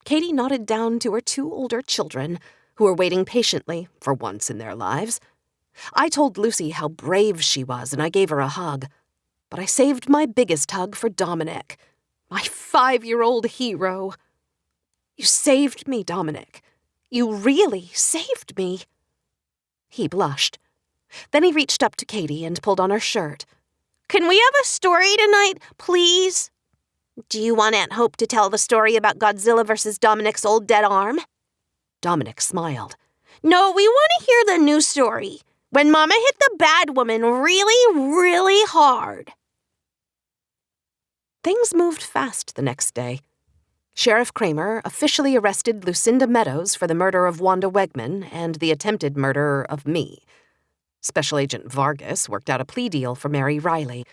Katie nodded down to her two older children, who were waiting patiently, for once in their lives. I told Lucy how brave she was, and I gave her a hug. But I saved my biggest hug for Dominic, my 5-year-old hero. You saved me, Dominic. You really saved me. He blushed. Then he reached up to Katie and pulled on her shirt. Can we have a story tonight, please? Do you want Aunt Hope to tell the story about Godzilla versus Dominic's old dead arm? Dominic smiled. No, we want to hear the new story. When Mama hit the bad woman really, really hard. Things moved fast the next day. Sheriff Kramer officially arrested Lucinda Meadows for the murder of Wanda Wegman and the attempted murder of me. Special Agent Vargas worked out a plea deal for Mary Riley.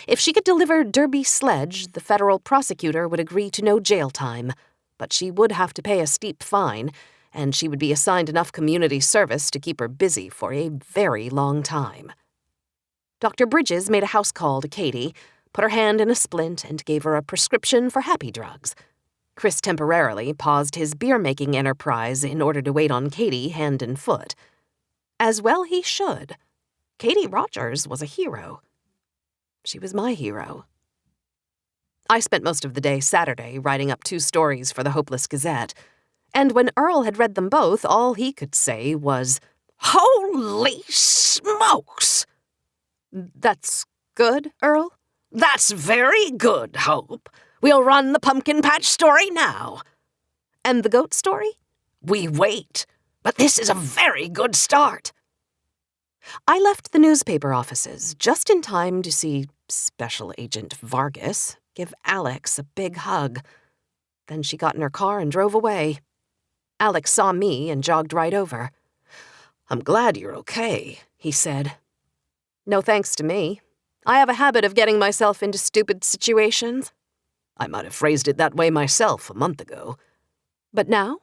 If she could deliver Derby Sledge, the federal prosecutor would agree to no jail time, but she would have to pay a steep fine, and she would be assigned enough community service to keep her busy for a very long time. Dr. Bridges made a house call to Katie, put her hand in a splint, and gave her a prescription for happy drugs. Chris temporarily paused his beer-making enterprise in order to wait on Katie hand and foot. As well he should. Katie Rogers was a hero. She was my hero. I spent most of the day Saturday writing up 2 stories for the Hopeless Gazette, and when Earl had read them both, all he could say was, "Holy smokes!" "That's good, Earl?" "That's very good, Hope. We'll run the pumpkin patch story now." "And the goat story?" "We wait, but this is a very good start." I left the newspaper offices just in time to see Special Agent Vargas give Alex a big hug. Then she got in her car and drove away. Alex saw me and jogged right over. "I'm glad you're okay," he said. "No thanks to me. I have a habit of getting myself into stupid situations." "I might have phrased it that way myself a month ago." "But now?"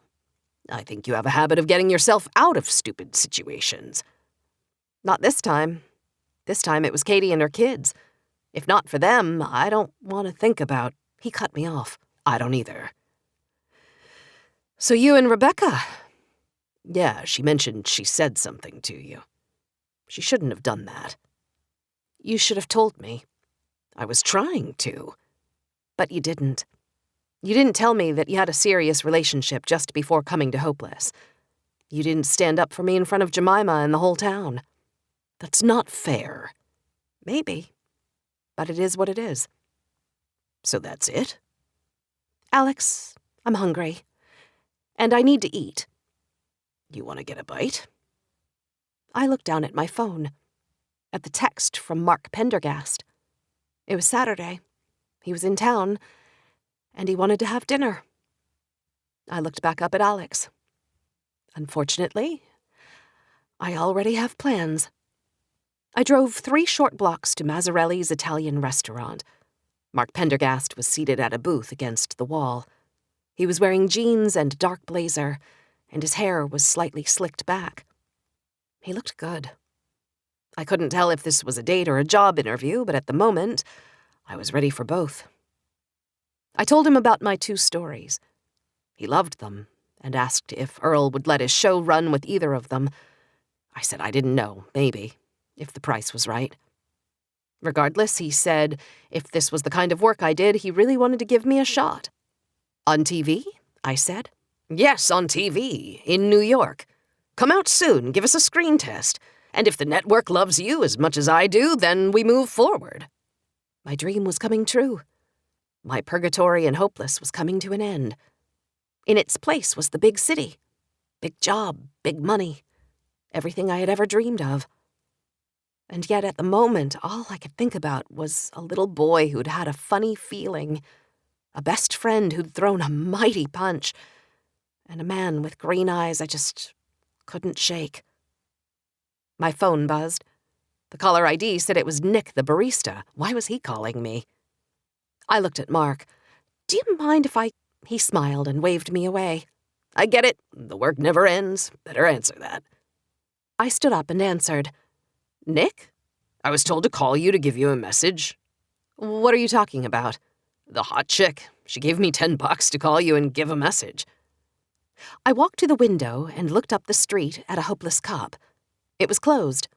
"I think you have a habit of getting yourself out of stupid situations." "Not this time. This time it was Katie and her kids. If not for them, I don't want to think about—" He cut me off. "I don't either." "So you and Rebecca?" "Yeah, she mentioned she said something to you. She shouldn't have done that." "You should have told me." "I was trying to." "But you didn't. You didn't tell me that you had a serious relationship just before coming to Hopeless. You didn't stand up for me in front of Jemima and the whole town." "That's not fair." Maybe. But it is what it is. So that's it? Alex, I'm hungry. And I need to eat. You want to get a bite? I looked down at my phone, at the text from Mark Pendergast. It was Saturday. He was in town, and he wanted to have dinner. I looked back up at Alex. Unfortunately, I already have plans. I drove 3 short blocks to Mazzarelli's Italian restaurant. Mark Pendergast was seated at a booth against the wall. He was wearing jeans and dark blazer, and his hair was slightly slicked back. He looked good. I couldn't tell if this was a date or a job interview, but at the moment, I was ready for both. I told him about my 2 stories. He loved them and asked if Earl would let his show run with either of them. I said I didn't know, maybe, if the price was right. Regardless, he said if this was the kind of work I did, he really wanted to give me a shot. On TV? I said. Yes, on TV, in New York. Come out soon, give us a screen test. And if the network loves you as much as I do, then we move forward. My dream was coming true. My purgatory and hopeless was coming to an end. In its place was the big city. Big job, big money. Everything I had ever dreamed of. And yet at the moment, all I could think about was a little boy who'd had a funny feeling, a best friend who'd thrown a mighty punch, and a man with green eyes I just couldn't shake. My phone buzzed. The caller ID said it was Nick, the barista. Why was he calling me? I looked at Mark. Do you mind if I... He smiled and waved me away. I get it. The work never ends. Better answer that. I stood up and answered. Nick? I was told to call you to give you a message. What are you talking about? The hot chick. She gave me $10 to call you and give a message. I walked to the window and looked up the street at a hopeless cop. It was closed.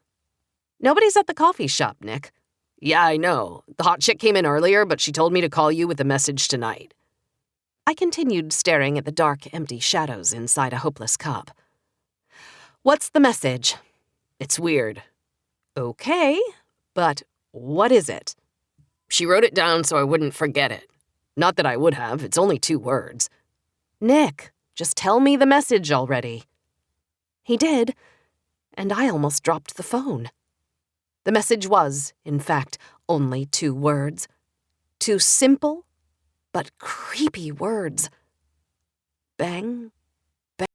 Nobody's at the coffee shop, Nick. Yeah, I know. The hot chick came in earlier, but she told me to call you with a message tonight. I continued staring at the dark, empty shadows inside a hopeless cop. What's the message? It's weird. Okay, but what is it? She wrote it down so I wouldn't forget it. Not that I would have, it's only 2 words. Nick, just tell me the message already. He did, and I almost dropped the phone. The message was, in fact, only 2 words. 2 simple, but creepy words. Bang,